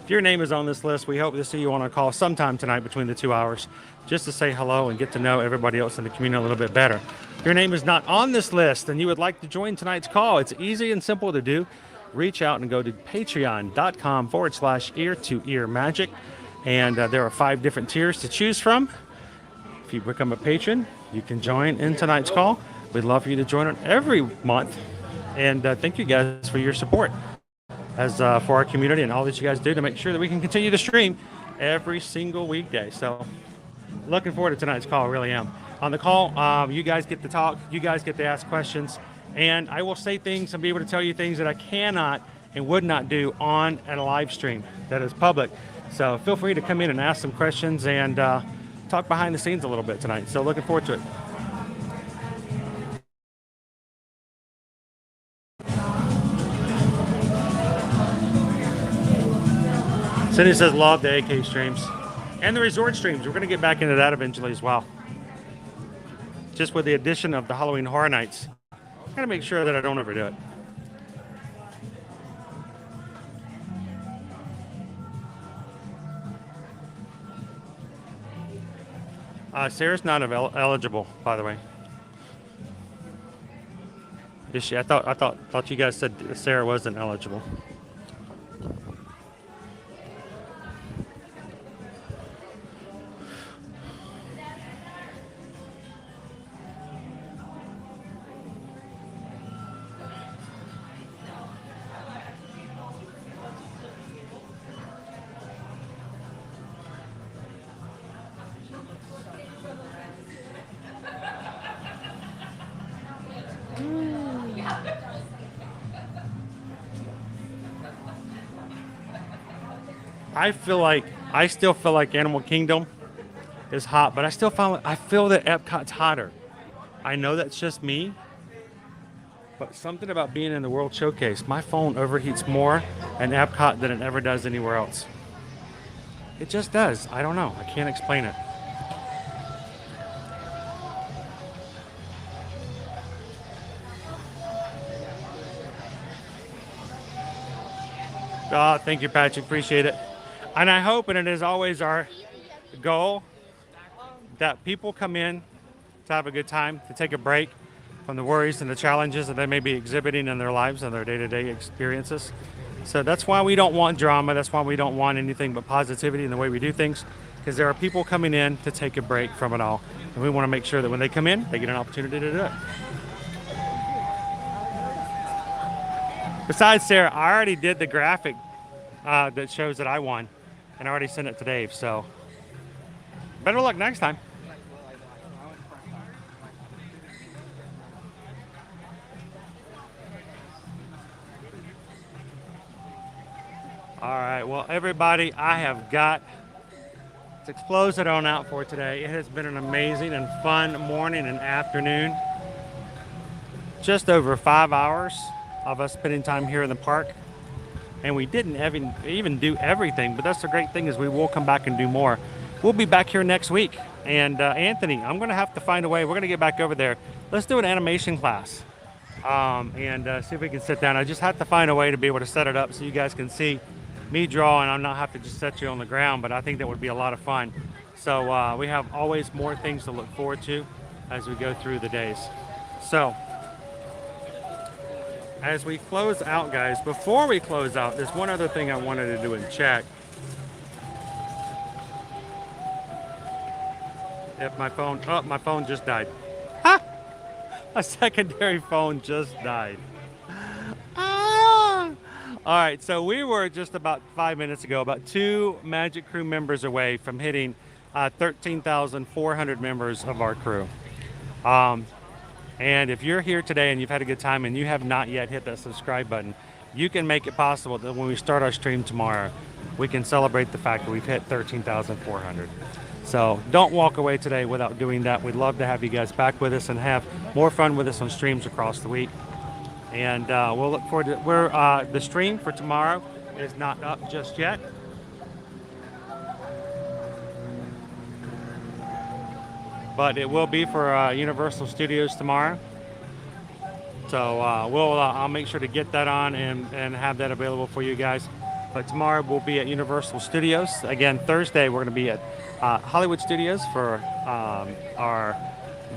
If your name is on this list, we hope to see you on a call sometime tonight between the 2 hours, just to say hello and get to know everybody else in the community a little bit better. If your name is not on this list and you would like to join tonight's call, it's easy and simple to do. Reach out and go to patreon.com/ear-to-ear-magic. And there are 5 different tiers to choose from. If you become a patron, you can join in tonight's call. We'd love for you to join it every month. And thank you guys for your support as for our community and all that you guys do to make sure that we can continue to stream every single weekday. So looking forward to tonight's call, I really am. On the call, you guys get to talk, you guys get to ask questions, and I will say things and be able to tell you things that I cannot and would not do on a live stream that is public. So feel free to come in and ask some questions and talk behind the scenes a little bit tonight. So looking forward to it. Cindy says love the AK streams and the resort streams. We're going to get back into that eventually as well. Just with the addition of the Halloween Horror Nights. Got to make sure that I don't overdo it. Sarah's not eligible, by the way. Is she? I thought you guys said Sarah wasn't eligible. I still feel like Animal Kingdom is hot, but I feel that Epcot's hotter. I know that's just me, but something about being in the World Showcase, my phone overheats more in Epcot than it ever does anywhere else. It just does. I don't know. I can't explain it. Oh, thank you, Patrick. Appreciate it. And I hope, and it is always our goal, that people come in to have a good time, to take a break from the worries and the challenges that they may be exhibiting in their lives and their day-to-day experiences. So that's why we don't want drama. That's why we don't want anything but positivity in the way we do things, because there are people coming in to take a break from it all. And we want to make sure that when they come in, they get an opportunity to do it. Besides, Sarah, I already did the graphic that shows that I won, and I already sent it to Dave, so better luck next time. All right, well, everybody, I have got to close it on out for today. It has been an amazing and fun morning and afternoon. Just over 5 hours of us spending time here in the park. And we didn't even do everything, but that's the great thing is we will come back and do more. We'll be back here next week. And Anthony, I'm going to have to find a way. We're going to get back over there. Let's do an animation class and see if we can sit down. I just have to find a way to be able to set it up so you guys can see me draw and I'll not have to just set you on the ground, but I think that would be a lot of fun. So we have always more things to look forward to as we go through the days. So as we close out, guys, before we close out, there's one other thing I wanted to do and check. If my phone just died. Ha! A secondary phone just died. Ah! All right, so we were just about 5 minutes ago, about 2 Magic Crew members away from hitting 13,400 members of our crew. And if you're here today and you've had a good time and you have not yet hit that subscribe button, you can make it possible that when we start our stream tomorrow, we can celebrate the fact that we've hit 13,400. So don't walk away today without doing that. We'd love to have you guys back with us and have more fun with us on streams across the week. And we'll look forward to the stream for tomorrow is not up just yet. But it will be for Universal Studios tomorrow. So I'll make sure to get that on and have that available for you guys. But tomorrow we'll be at Universal Studios. Again, Thursday we're going to be at Hollywood Studios for our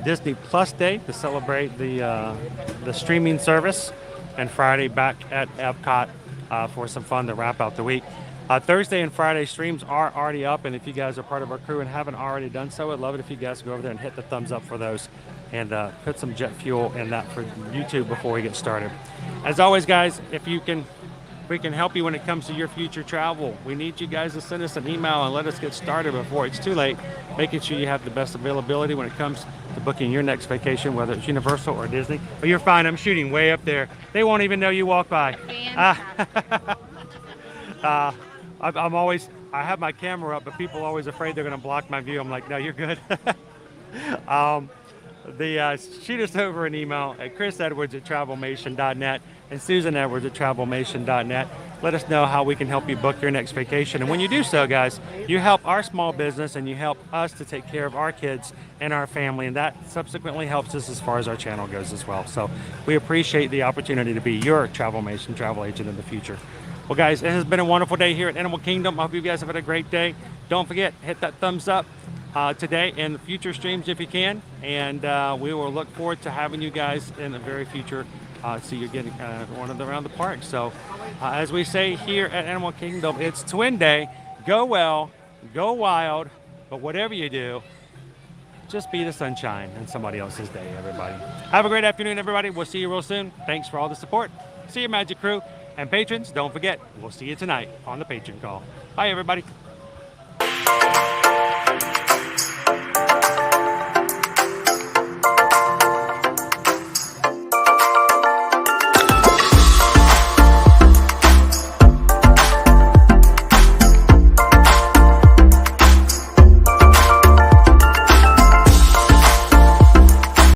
Disney Plus Day to celebrate the streaming service. And Friday back at Epcot for some fun to wrap out the week. Thursday and Friday streams are already up, and if you guys are part of our crew and haven't already done so, I'd love it if you guys go over there and hit the thumbs up for those and put some jet fuel in that for YouTube before we get started. As always, guys, if we can help you when it comes to your future travel, we need you guys to send us an email and let us get started before it's too late, making sure you have the best availability when it comes to booking your next vacation, whether it's Universal or Disney. Oh, you're fine. I'm shooting way up there. They won't even know you walk by. I have my camera up, but people are always afraid they're going to block my view. I'm like, no, you're good. Shoot us over an email at chrisedwards@travelmation.net and susanedwards@travelmation.net. let us know how we can help you book your next vacation. And when you do so, guys, you help our small business and you help us to take care of our kids and our family, and that subsequently helps us as far as our channel goes as well. So we appreciate the opportunity to be your Travelmation travel agent in the future. Well, guys, it has been a wonderful day here at Animal Kingdom. I hope you guys have had a great day. Don't forget, hit that thumbs up today and future streams if you can, and we will look forward to having you guys in the very future. See you again around the park. So as we say here at Animal Kingdom, it's Twin Day. Go well, go wild, but whatever you do, just be the sunshine in somebody else's day, everybody. Have a great afternoon, everybody. We'll see you real soon. Thanks for all the support. See you, Magic Crew. And patrons, don't forget, we'll see you tonight on the Patron Call. Bye, everybody.